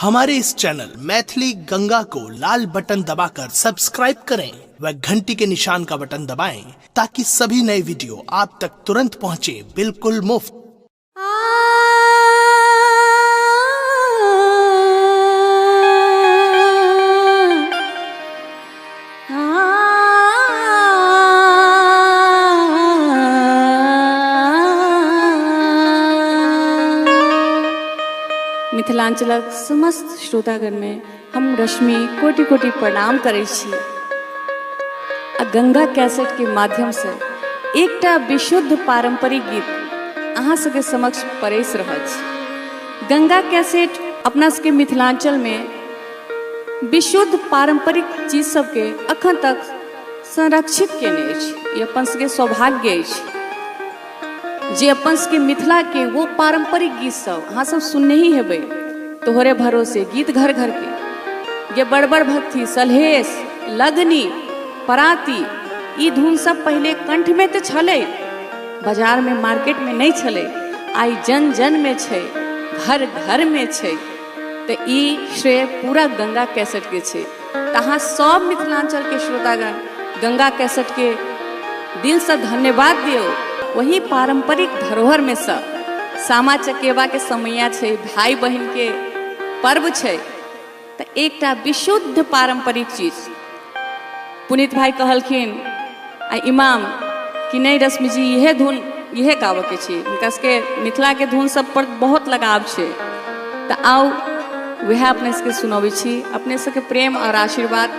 हमारे इस चैनल मैथिली गंगा को लाल बटन दबाकर सब्सक्राइब करें व घंटी के निशान का बटन दबाएं ताकि सभी नए वीडियो आप तक तुरंत पहुंचे बिल्कुल मुफ्त। मिथिलांचलक समस्त श्रोतागण में हम रश्मि कोटि कोटि प्रणाम करै छी। आ गंगा कैसेट के माध्यम से एकटा विशुद्ध पारंपरिक गीत अहाँ सबके समक्ष परस रहल छी। गंगा कैसेट अपना सबके मिथिलांचल में विशुद्ध पारंपरिक चीज सबके अखन तक संरक्षित केने अछि। ई अपन सबके सौभाग्य अछि जे अपन सबके मिथिला के वो पारंपरिक गीत सब अहाँ सब सुनने ही हेबै। तोहरे भरोसे गीत घर घर के ये बड़बड़ भक्ति सलहेश लगनी पराती ई धुन सब पहले कंठ में तो छले, बाजार में मार्केट में नहीं छले, आई जन जन में छे, घर घर में छे। तो ई श्रेय पूरा गंगा कैसेट के छे। तहाँ सब मिथिलांचल के श्रोतागण गंगा कैसेट के दिल से धन्यवाद दियो। वही पारंपरिक धरोहर में सब सामा चकेवा के समैया छे, भाई बहन के पर्व छे। तो एकटा विशुद्ध पारंपरिक चीज पुनीत भाई कहलखिन आ इमाम कि नहीं रश्मि जी यह धुन यह गावे के छी, हुनका सबके मिथिला के धुन सब पर बहुत लगाव छे। तो आओ वह अपने सबके सुनबे छी, अपने सबके प्रेम और आशीर्वाद।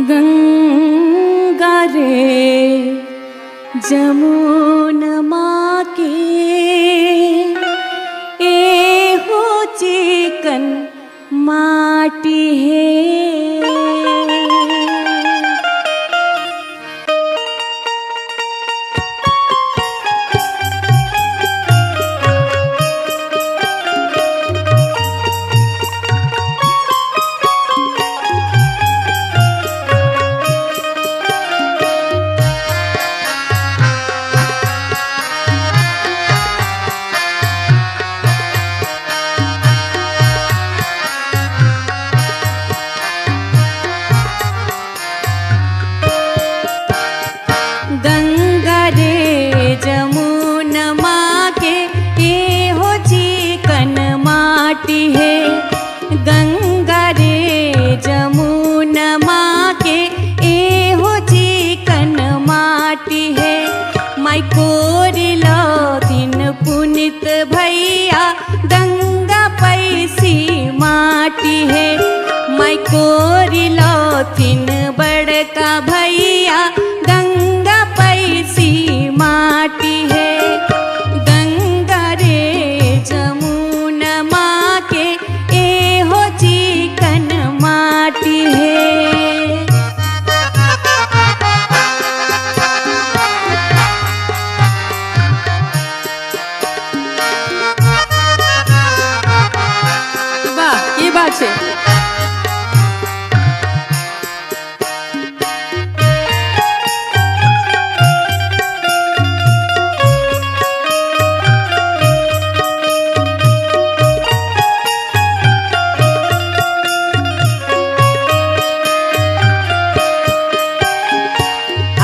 गंगा रे जमुनमा के ए हो चिकन माटी है। बड़का भैया गंगा पैसी माटी है। गंगा रे जमुनमा के ए हो चिकन माटी है। वाह, ये बात है।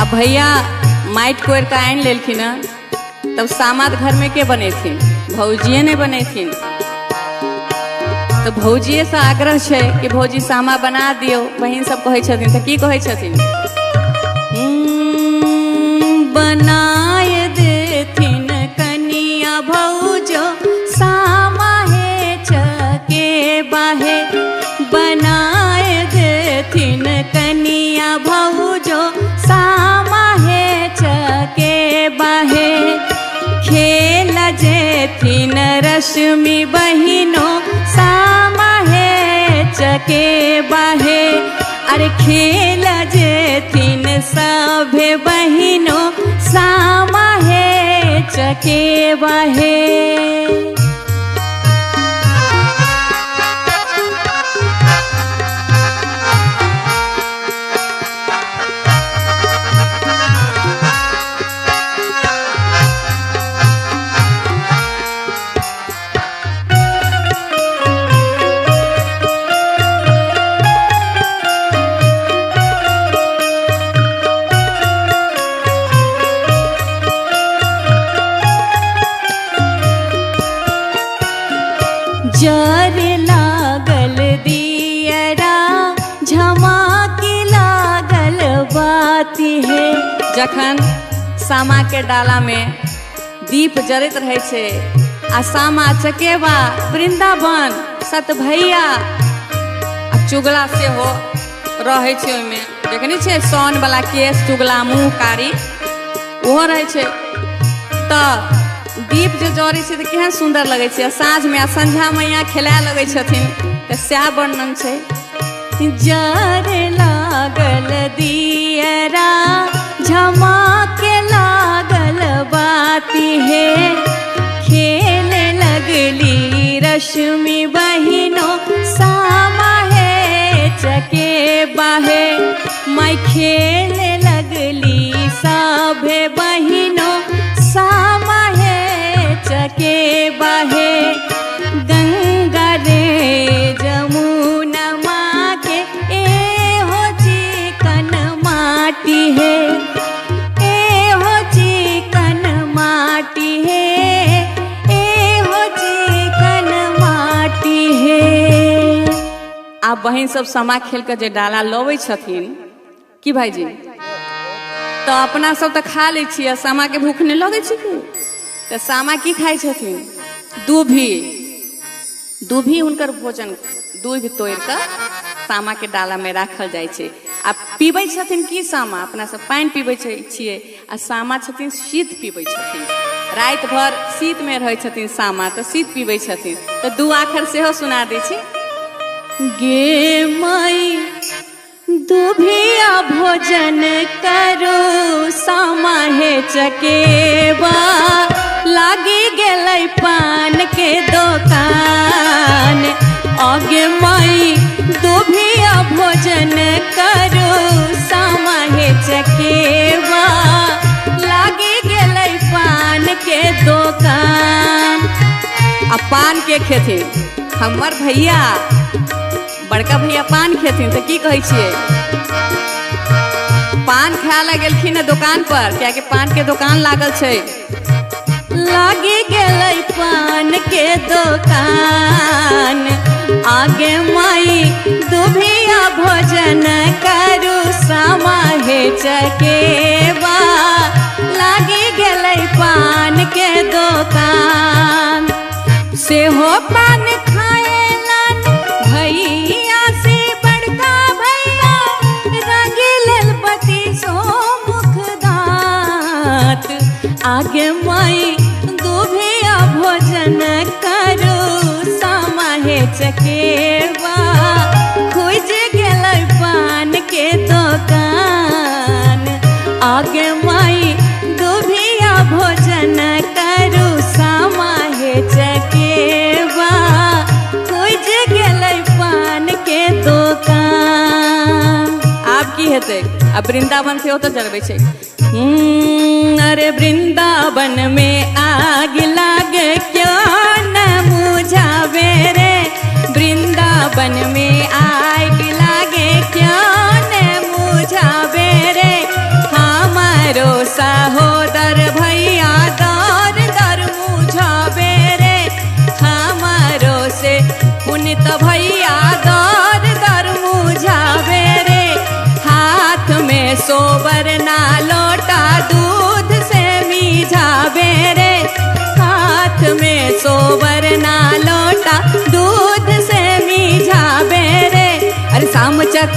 भैया माइट कोर का आन लेलखिन तब सामाद घर में के बनेथिन, भौजिए ने बनेथिन। तो भौजिए से आग्रह छे कि भौजी सामा बना दियो। बहन सब कहे छथिन तो की कहे छथिन, बनाए देथिन कनिया भौजो सामा है चके बाहे। बनाए देथिन कनिया भौजो सामा है चके बाहे। खेल जेथिन रश्मि बहिनो सामा है चके बाहे। अरे खेल जेथिन सभे बहिनो सामा है चके बाहे। जरे लागल दियरा झमाके लागल बाती है। जखन सामा के डाला में दीप जरैत रहे छे आ सामा चकेबा वृंदावन सत भैया आ चुगला से हो रहे छे। ओइमे देखनी छे सोन वाला केस चुगला मुंह कारी ओहो रहे छे। त दीप जे जरै छै त केहन सुंदर लगे छे। साँझ में आ संझा मैया खेलाए लगे छथिन त सएह वर्णन छे। जरे लागल दियरा झमाके लागल बाती है। खेले लगली रश्मि बहिनो सामा है चकेबा है। मैं खेले लगली सभे बहिनो सामा है चकेबा है। गंगा रे जमुना माँ के ए हो चिकन माटी है। ए हो चिकन माटी है। ए हो चिकन माटी है। आप बहन सब सामा खेल कर जे डाला लबै छथिन कि भाईजी तो अपना सब तो खा लै छियै। सामा के भूख नहीं लगे छै कि तो सामा की खाई छथिन दूभी। दूभी हुनकर भोजन दूध तोड़ कर सामा के डाला में राखल जाय छै। आ पीबै छथिन की सामा अपना सब पानी पीबै छियै आ सामा छथिन शीत पीबै छथिन। रात भर शीत में रहै छथिन सामा तो शीत पीबै छथिन। तो दू आखर सेहो सुना दै छी। गे माई दुभिया भोजन करो सामा है चकेबा। लागी गेलै पान के दुकान। आगे माई दुभिया भोजन करो सामा है चकेबा। लागी गेलै पान के दुकान। आ पान के खेथिन हमर भैया बड़का भैया पान खेथिन तो की कहै छियै। पान खाए ला गेलखिन दुकान पर क्या कि पान के दुकान लागल छै। लागी गेलै पान के दुकान। आगे माई दुभिया भोजन करू सामा हे चकेबा। लागी गेलै पान के दुकान। से हो पान खाए लन भैया से बड़का भैया। रंगी लेल पति सो मुख दांत। आगे माई दुभिया भोजन करू सामा हे चकेबा। खोज गेलै पान के दुकान। आगे माई दुभिया भोजन करू सामा हे चकेबा। खोज गेलै पान के दुकान। आब की हेतै अब वृंदावन से होतो जरबै छै। अरे वृंदावन में आग लागे क्यों न मुझावे रे। वृंदावन में आग लागे क्यों न मुझावे रे। हमारो सहोदर भैया दर दर मुझावे रे। हमारो से पुनित भैया दर दर मुझावे रे। हाथ में सोबर ना लोटा दूध से मीझावे रे। हाथ में सोबर ना लोटा दूध से मीझावे रे। अरे साम चक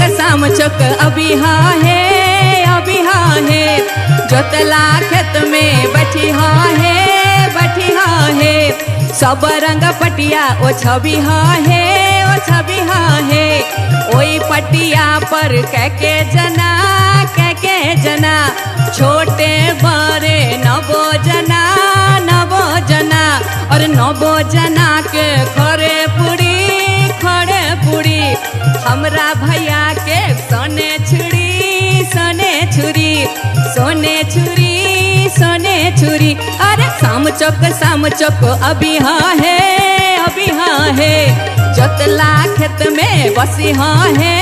अभी हाँ है जोतला खेत में बैठी हाँ है। सब रंग पटिया ओ छवि हाँ है। ओई पटिया पर के जना छोटे बड़े नवो जना और नवो जना के खड़े पूरी। हमरा भैया के सोने छुरी। अरे शाम चौक अभी हाँ है जोतला खेत में बसी हाँ है।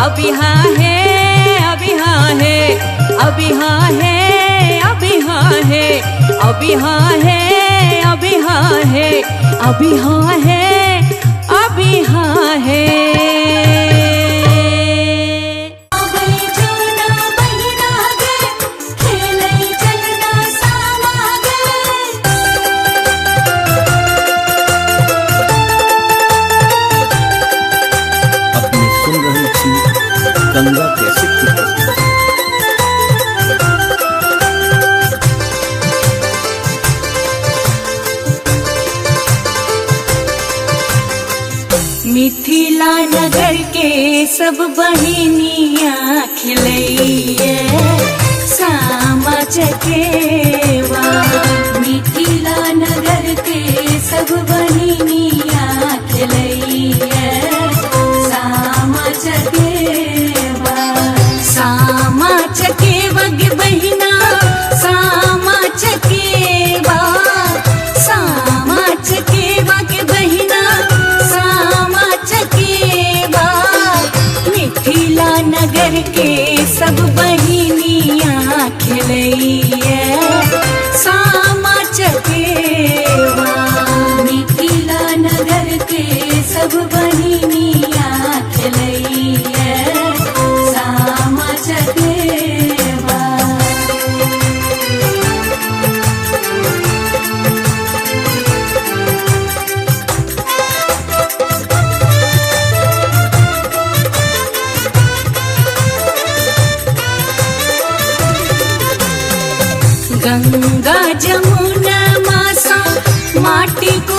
अभी हाँ है अभी हाँ है, अभी हाँ है। अपने सुन रहे थी गंगा कैसेट की प्रस्तुति। मिथिला नगर के सब बहिनिया खिलैये सामा चकेवा। मिथिला नगर के सब बहिनिया खिलैये सामा चकेवा। सामा चकेवा गे बहिना सामा चकेवा। सामा चकेवा के बहिना सामा चकेवा। मिथिला नगर के सब बहिनिया खिलैये सामा चकेवा। मिथिला नगर के सब बहिनिया खिलैये सामा चकेवा। गंगा जमुना माँ